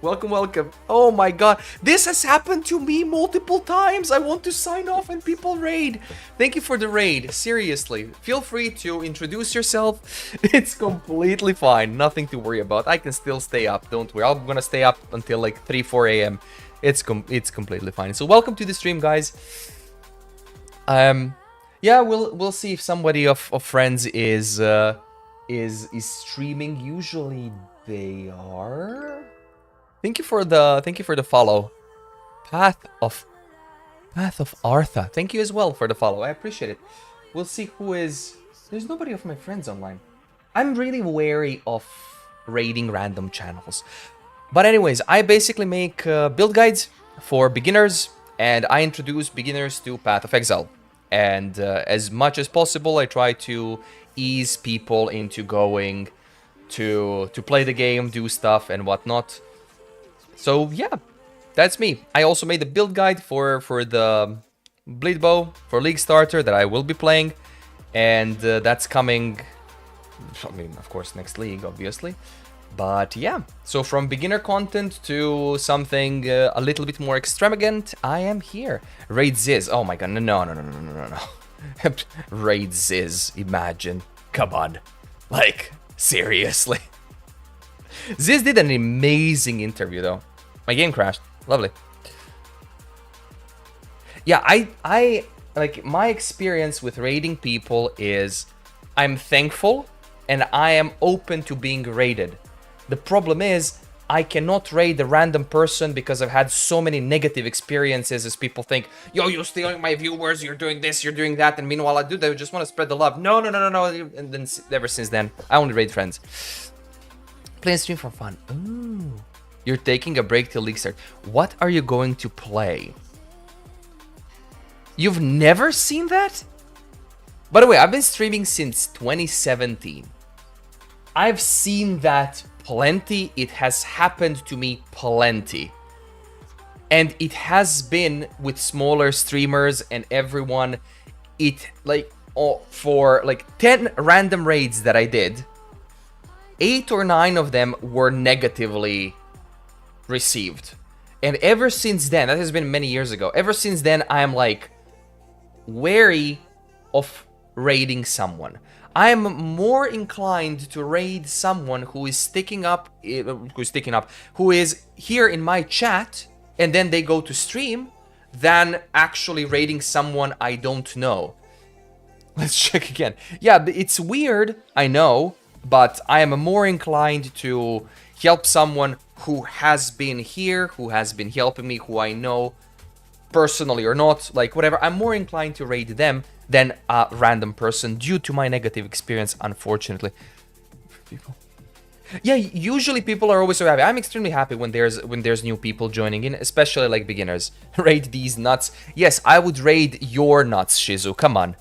Welcome, welcome. Oh my god, this has happened to me multiple times. I want to sign off and people raid. Thank you for the raid, seriously. Feel free to introduce yourself. It's completely fine, nothing to worry about. I can still stay up, don't worry. I'm gonna stay up until like 3, 4 a.m. It's completely fine. So welcome to the stream, guys. Yeah, we'll see if somebody of friends is streaming. Usually they are. Thank you for the follow. Path of Artha. Thank you as well for the follow. I appreciate it. We'll see who is. There's nobody of my friends online. I'm really wary of raiding random channels. But anyways, I basically make build guides for beginners, and I introduce beginners to Path of Exile. And as much as possible, I try to ease people into going to play the game, do stuff, and whatnot. So yeah, that's me. I also made a build guide for the Bleed Bow for Leaguestarter that I will be playing, and that's coming. I mean, of course, next league, obviously. But yeah, so from beginner content to something a little bit more extravagant, I am here. Raid Ziz. Oh my god, no. Raid Ziz, imagine. Come on. Like, seriously. Ziz did an amazing interview though. My game crashed. Lovely. Yeah, I like my experience with raiding people is I'm thankful and I am open to being raided. The problem is I cannot raid a random person because I've had so many negative experiences as people think, yo, you're stealing my viewers, you're doing this, you're doing that, and meanwhile I do that, I just want to spread the love. No. And then ever since then, I only raid friends. Playing stream for fun. Ooh. You're taking a break till League start. What are you going to play? You've never seen that? By the way, I've been streaming since 2017. I've seen that plenty. It has happened to me plenty. And it has been with smaller streamers and everyone. It like for like 10 random raids that I did, 8 or 9 of them were negatively received. And ever since then, that has been many years ago, ever since then I'm like wary of raiding someone. I am more inclined to raid someone who is sticking up, who is here in my chat, and then they go to stream, than actually raiding someone I don't know. Let's check again. Yeah, it's weird, I know, but I am more inclined to help someone who has been here, who has been helping me, who I know personally or not, like whatever. I'm more inclined to raid them than a random person due to my negative experience, unfortunately. People. Yeah, usually people are always so happy. I'm extremely happy when there's new people joining in, especially like beginners. Raid these nuts. Yes, I would raid your nuts, Shizu. Come on.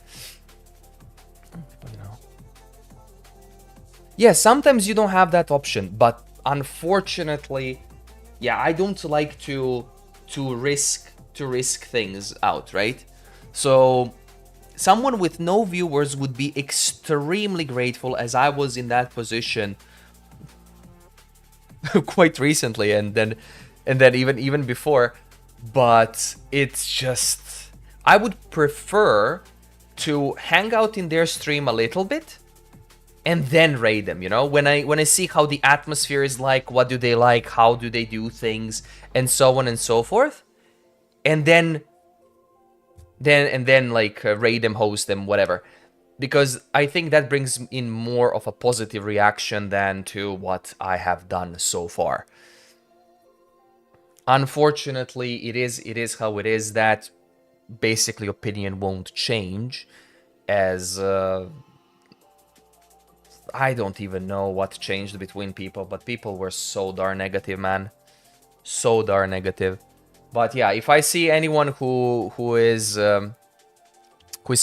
Yeah, sometimes you don't have that option, but unfortunately, yeah, I don't like to risk things out, right? So someone with no viewers would be extremely grateful, as I was in that position quite recently, and then even before. But it's just, I would prefer to hang out in their stream a little bit and then raid them, you know, when I see how the atmosphere is like, what do they like, how do they do things, and so on and so forth, and then like raid them, host them, whatever, because I think that brings in more of a positive reaction than to what I have done so far. Unfortunately, it is how it is. That basically opinion won't change, as I don't even know what changed between people, but people were so darn negative, man. So darn negative. But yeah, if I see anyone who is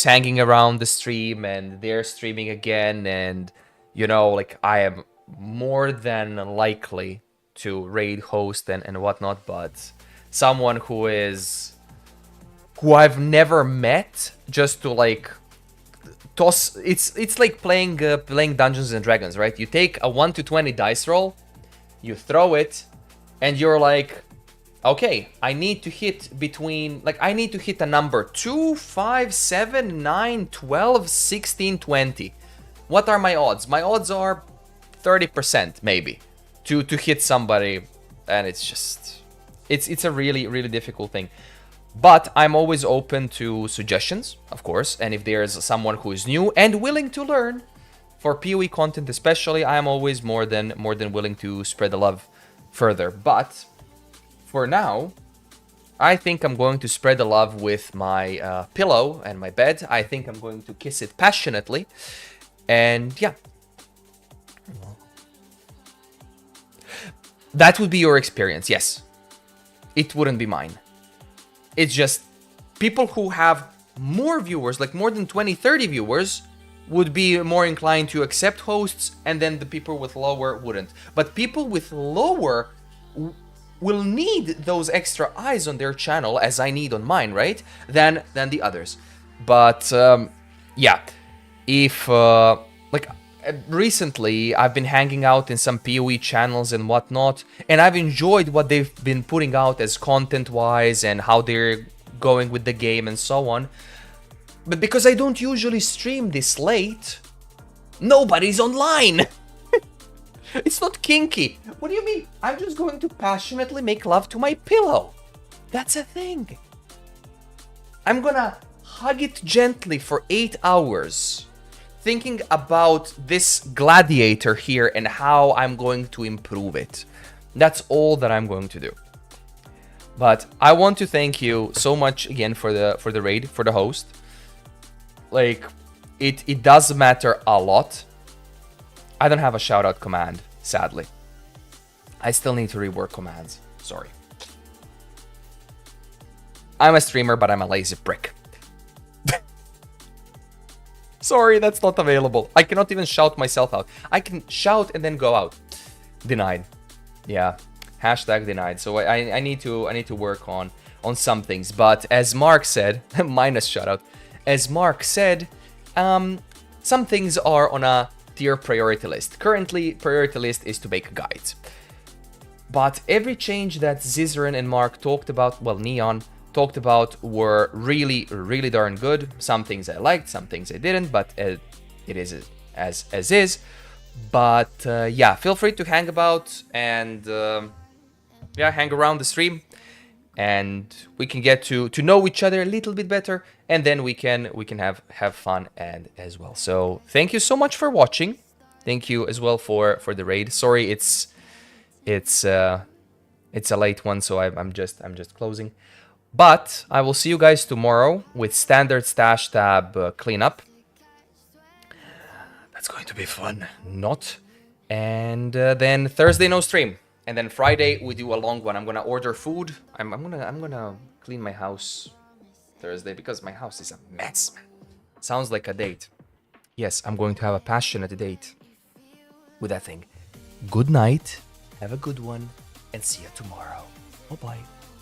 hanging around the stream and they're streaming again, and you know, like, I am more than likely to raid, host, and whatnot. But someone who is who I've never met, just to like toss. It's like playing Dungeons and Dragons, right? You take a 1 to 20 dice roll, you throw it, and you're like, okay, I need to hit between, like, I need to hit a number 2, 5, 7, 9, 12, 16, 20. What are my odds? My odds are 30% maybe to hit somebody, and it's just, it's a really, really difficult thing. But I'm always open to suggestions, of course, and if there's someone who is new and willing to learn, for PoE content especially, I am always more than willing to spread the love further. But for now, I think I'm going to spread the love with my pillow and my bed. I think I'm going to kiss it passionately. And yeah. That would be your experience, yes. It wouldn't be mine. It's just people who have more viewers, like more than 20, 30 viewers, would be more inclined to accept hosts, and then the people with lower wouldn't. But people with lower will need those extra eyes on their channel, as I need on mine, right? Than the others. But yeah, if like recently I've been hanging out in some PoE channels and whatnot, and I've enjoyed what they've been putting out as content-wise and how they're going with the game and so on. But because I don't usually stream this late, nobody's online. It's not kinky. What do you mean? I'm just going to passionately make love to my pillow. That's a thing. I'm gonna hug it gently for 8 hours, thinking about this gladiator here and how I'm going to improve it. That's all that I'm going to do. But I want to thank you so much again for the raid, for the host. Like, it does matter a lot. I don't have a shoutout command, sadly. I still need to rework commands. Sorry. I'm a streamer, but I'm a lazy prick. Sorry, that's not available. I cannot even shout myself out. I can shout and then go out. Denied. Yeah. Hashtag denied. So I need to work on some things. But as Mark said, minus shoutout. As Mark said, some things are on a tier priority list. Currently, priority list is to make guides. But every change that Zizaran and Mark talked about, well, Neon talked about, were really, really darn good. Some things I liked, some things I didn't, but it is as is. But yeah, feel free to hang about and yeah, hang around the stream, and we can get to know each other a little bit better, and then we can have fun and as well. So thank you so much for watching. Thank you as well for the raid. Sorry, it's a late one, so I'm just closing. But I will see you guys tomorrow with standard stash tab cleanup. That's going to be fun. Not. And then Thursday no stream. And then Friday we do a long one. I'm gonna order food. I'm gonna clean my house Thursday because my house is a mess, man. Sounds like a date. Yes, I'm going to have a passionate date with that thing. Good night. Have a good one, and see you tomorrow. Bye bye.